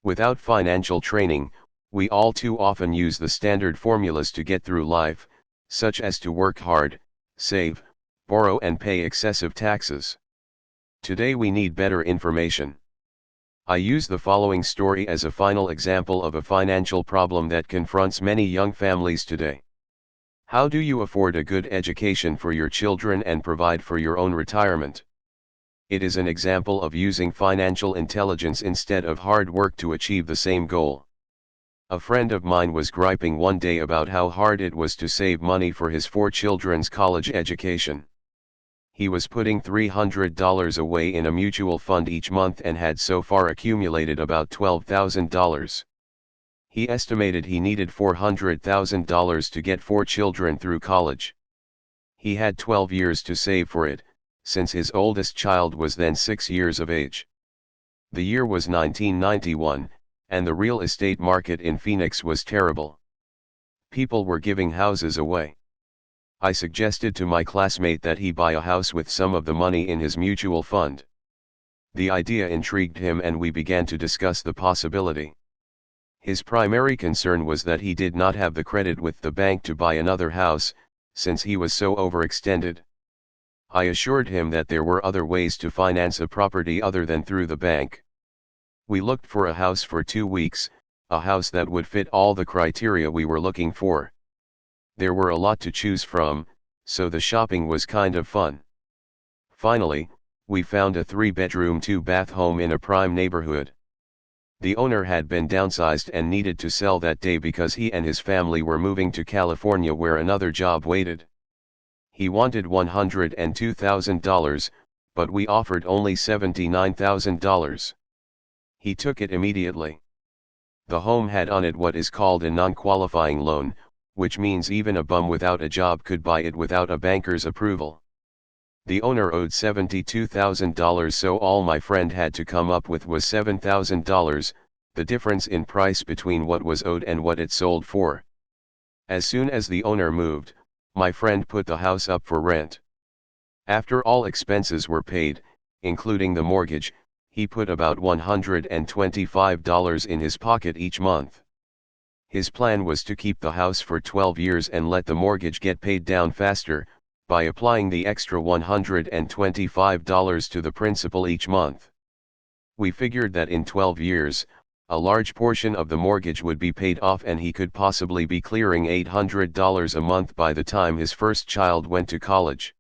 Without financial training, we all too often use the standard formulas to get through life, such as to work hard, save, borrow, and pay excessive taxes. Today we need better information. I use the following story as a final example of a financial problem that confronts many young families today. How do you afford a good education for your children and provide for your own retirement? It is an example of using financial intelligence instead of hard work to achieve the same goal. A friend of mine was griping one day about how hard it was to save money for his 4 children's college education. He was putting $300 away in a mutual fund each month and had so far accumulated about $12,000. He estimated he needed $400,000 to get 4 children through college. He had 12 years to save for it, since his oldest child was then 6 years of age. The year was 1991, and the real estate market in Phoenix was terrible. People were giving houses away. I suggested to my classmate that he buy a house with some of the money in his mutual fund. The idea intrigued him and we began to discuss the possibility. His primary concern was that he did not have the credit with the bank to buy another house, since he was so overextended. I assured him that there were other ways to finance a property other than through the bank. We looked for a house for 2 weeks, a house that would fit all the criteria we were looking for. There were a lot to choose from, so the shopping was kind of fun. Finally, we found a 3-bedroom 2-bath home in a prime neighborhood. The owner had been downsized and needed to sell that day because he and his family were moving to California where another job waited. He wanted $102,000, but we offered only $79,000. He took it immediately. The home had on it what is called a non-qualifying loan, which means even a bum without a job could buy it without a banker's approval. The owner owed $72,000, so all my friend had to come up with was $7,000, the difference in price between what was owed and what it sold for. As soon as the owner moved, my friend put the house up for rent. After all expenses were paid, including the mortgage, he put about $125 in his pocket each month. His plan was to keep the house for 12 years and let the mortgage get paid down faster, by applying the extra $125 to the principal each month. We figured that in 12 years, a large portion of the mortgage would be paid off and he could possibly be clearing $800 a month by the time his first child went to college.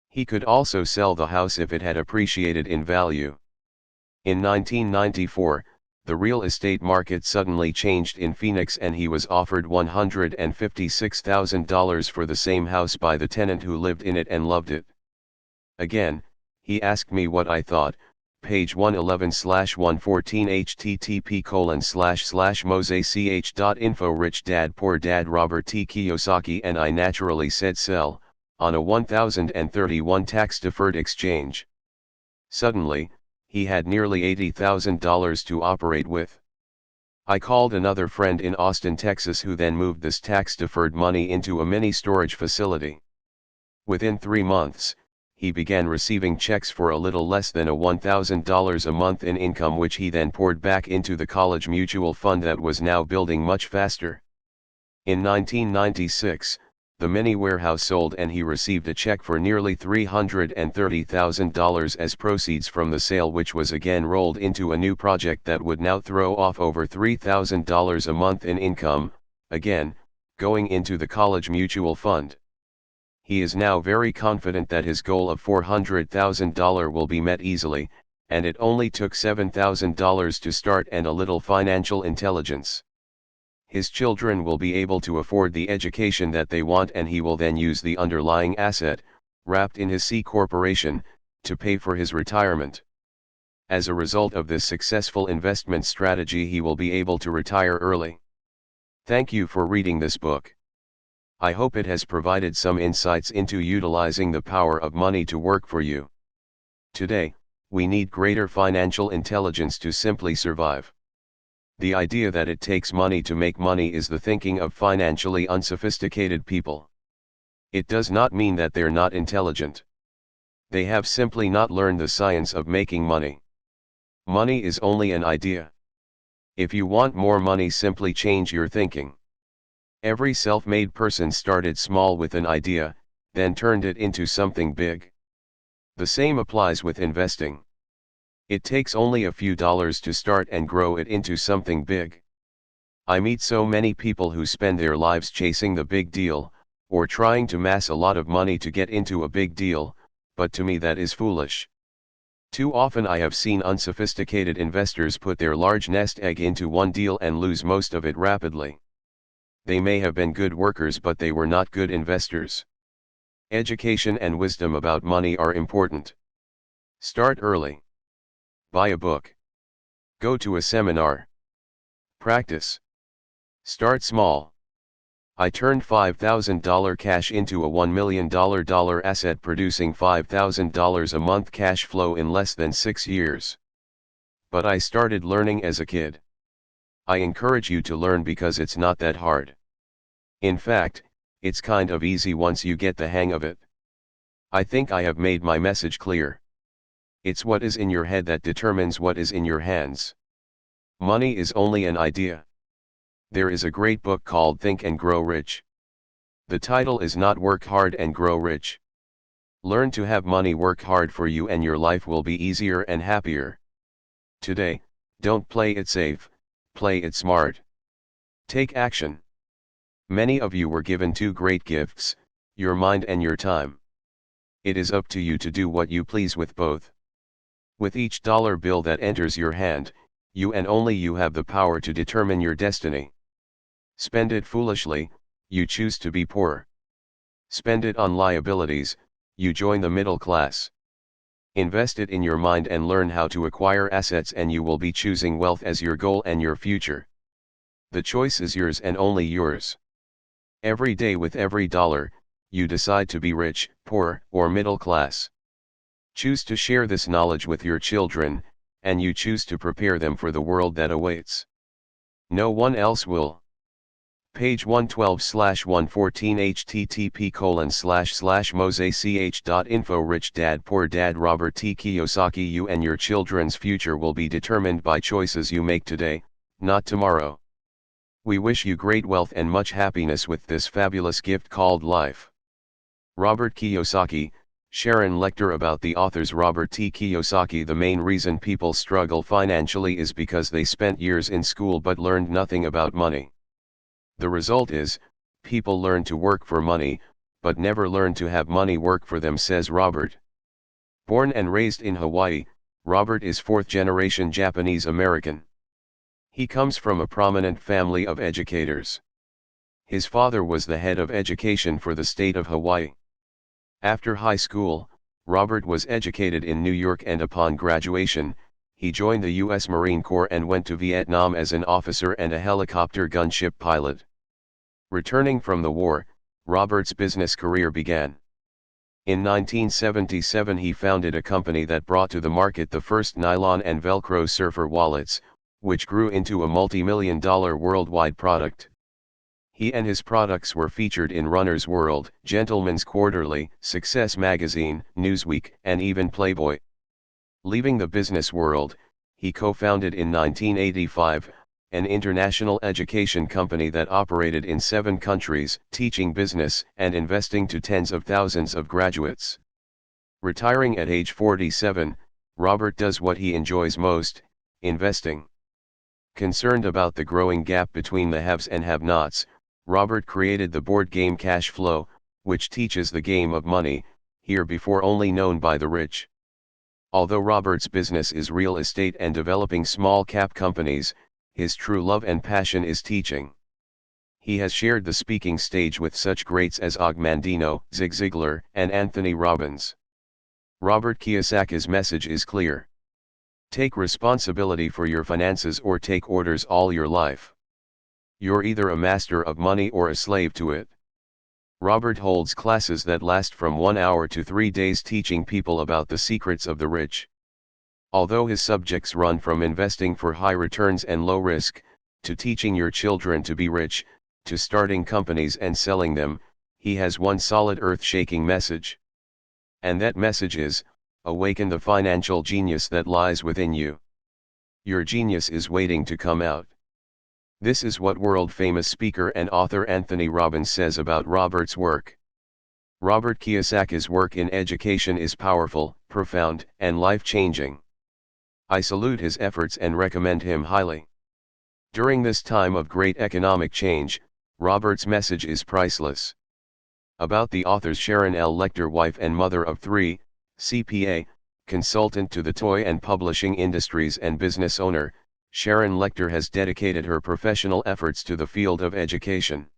He could also sell the house if it had appreciated in value. In 1994, the real estate market suddenly changed in Phoenix and he was offered $156,000 for the same house by the tenant who lived in it and loved it. Again, he asked me what I thought, page 111/114 http://mosech.info. Rich Dad Poor Dad Robert T. Kiyosaki, and I naturally said sell, on a 1031 tax-deferred exchange. Suddenly, he had nearly $80,000 to operate with. I called another friend in Austin, Texas, who then moved this tax-deferred money into a mini storage facility. Within 3 months, he began receiving checks for a little less than $1,000 a month in income, which he then poured back into the college mutual fund that was now building much faster. In 1996, the mini warehouse sold and he received a check for nearly $330,000 as proceeds from the sale, which was again rolled into a new project that would now throw off over $3,000 a month in income, again, going into the college mutual fund. He is now very confident that his goal of $400,000 will be met easily, and it only took $7,000 to start and a little financial intelligence. His children will be able to afford the education that they want, and he will then use the underlying asset, wrapped in his C corporation, to pay for his retirement. As a result of this successful investment strategy, he will be able to retire early. Thank you for reading this book. I hope it has provided some insights into utilizing the power of money to work for you. Today, we need greater financial intelligence to simply survive. The idea that it takes money to make money is the thinking of financially unsophisticated people. It does not mean that they're not intelligent. They have simply not learned the science of making money. Money is only an idea. If you want more money, simply change your thinking. Every self-made person started small with an idea, then turned it into something big. The same applies with investing. It takes only a few dollars to start and grow it into something big. I meet so many people who spend their lives chasing the big deal, or trying to amass a lot of money to get into a big deal, but to me that is foolish. Too often I have seen unsophisticated investors put their large nest egg into one deal and lose most of it rapidly. They may have been good workers, but they were not good investors. Education and wisdom about money are important. Start early. Buy a book. Go to a seminar. Practice. Start small. I turned $5,000 cash into a $1 million asset, producing $5,000 a month cash flow in less than 6 years. But I started learning as a kid. I encourage you to learn because it's not that hard. In fact, it's kind of easy once you get the hang of it. I think I have made my message clear. It's what is in your head that determines what is in your hands. Money is only an idea. There is a great book called Think and Grow Rich. The title is not Work Hard and Grow Rich. Learn to have money work hard for you and your life will be easier and happier. Today, don't play it safe, play it smart. Take action. Many of you were given two great gifts, your mind and your time. It is up to you to do what you please with both. With each dollar bill that enters your hand, you and only you have the power to determine your destiny. Spend it foolishly, you choose to be poor. Spend it on liabilities, you join the middle class. Invest it in your mind and learn how to acquire assets, and you will be choosing wealth as your goal and your future. The choice is yours and only yours. Every day with every dollar, you decide to be rich, poor, or middle class. Choose to share this knowledge with your children, and you choose to prepare them for the world that awaits. No one else will. Page 112/114 http://mosech.info Rich Dad Poor Dad Robert T. Kiyosaki. You and your children's future will be determined by choices you make today, not tomorrow. We wish you great wealth and much happiness with this fabulous gift called life. Robert Kiyosaki, Sharon Lechter. About the authors Robert T. Kiyosaki. The main reason people struggle financially is because they spent years in school but learned nothing about money. The result is, people learn to work for money, but never learn to have money work for them, says Robert. Born and raised in Hawaii, Robert is fourth-generation Japanese American. He comes from a prominent family of educators. His father was the head of education for the state of Hawaii. After high school, Robert was educated in New York, and upon graduation, he joined the U.S. Marine Corps and went to Vietnam as an officer and a helicopter gunship pilot. Returning from the war, Robert's business career began. In 1977 he founded a company that brought to the market the first nylon and Velcro surfer wallets, which grew into a multi-million-dollar worldwide product. He and his products were featured in Runner's World, Gentleman's Quarterly, Success Magazine, Newsweek, and even Playboy. Leaving the business world, he co-founded in 1985, an international education company that operated in 7 countries, teaching business and investing to tens of thousands of graduates. Retiring at age 47, Robert does what he enjoys most, investing. Concerned about the growing gap between the haves and have-nots, Robert created the board game Cash Flow, which teaches the game of money, here before only known by the rich. Although Robert's business is real estate and developing small-cap companies, his true love and passion is teaching. He has shared the speaking stage with such greats as Og Mandino, Zig Ziglar, and Anthony Robbins. Robert Kiyosaki's message is clear. Take responsibility for your finances or take orders all your life. You're either a master of money or a slave to it. Robert holds classes that last from 1 hour to 3 days, teaching people about the secrets of the rich. Although his subjects run from investing for high returns and low risk, to teaching your children to be rich, to starting companies and selling them, he has one solid earth-shaking message. And that message is, awaken the financial genius that lies within you. Your genius is waiting to come out. This is what world-famous speaker and author Anthony Robbins says about Robert's work. Robert Kiyosaki's work in education is powerful, profound, and life-changing. I salute his efforts and recommend him highly. During this time of great economic change, Robert's message is priceless. About the authors Sharon L. Lechter, wife and mother of 3, CPA, consultant to the toy and publishing industries and business owner, Sharon Lechter has dedicated her professional efforts to the field of education.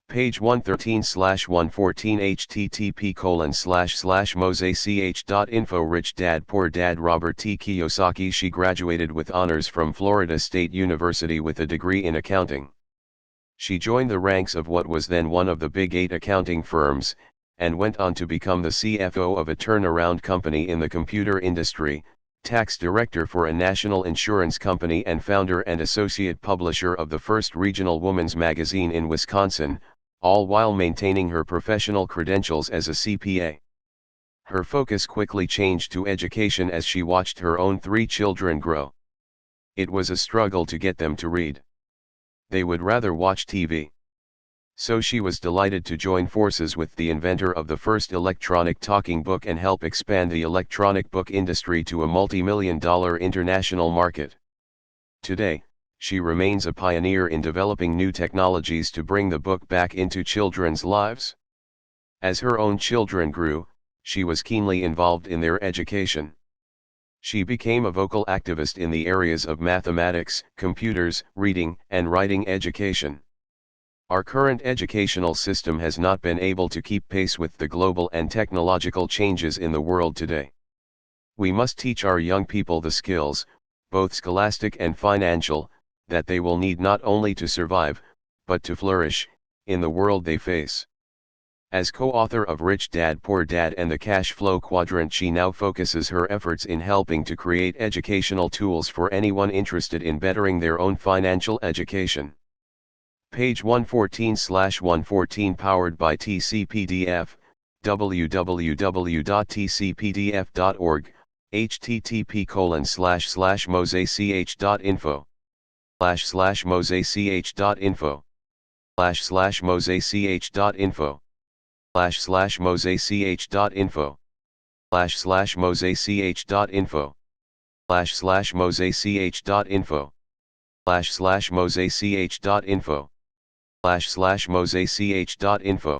Page 113/114 http://mosech.info Rich Dad Poor Dad Robert T. Kiyosaki. She graduated with honors from Florida State University with a degree in accounting. She joined the ranks of what was then one of the Big 8 accounting firms, and went on to become the CFO of a turnaround company in the computer industry, tax director for a national insurance company, and founder and associate publisher of the first regional women's magazine in Wisconsin, all while maintaining her professional credentials as a CPA. Her focus quickly changed to education as she watched her own 3 children grow. It was a struggle to get them to read. They would rather watch TV. So she was delighted to join forces with the inventor of the first electronic talking book and help expand the electronic book industry to a multi-million-dollar international market. Today, she remains a pioneer in developing new technologies to bring the book back into children's lives. As her own children grew, she was keenly involved in their education. She became a vocal activist in the areas of mathematics, computers, reading, and writing education. Our current educational system has not been able to keep pace with the global and technological changes in the world today. We must teach our young people the skills, both scholastic and financial, that they will need not only to survive, but to flourish, in the world they face. As co-author of Rich Dad Poor Dad and the Cash Flow Quadrant, she now focuses her efforts in helping to create educational tools for anyone interested in bettering their own financial education. Page 114/114 powered by TCPDF, www.tcpdf.org, http://mosech.info //mosech.info //mosech.info //mosech.info //mosech.info //mosech.info //mosech.info //mosech.info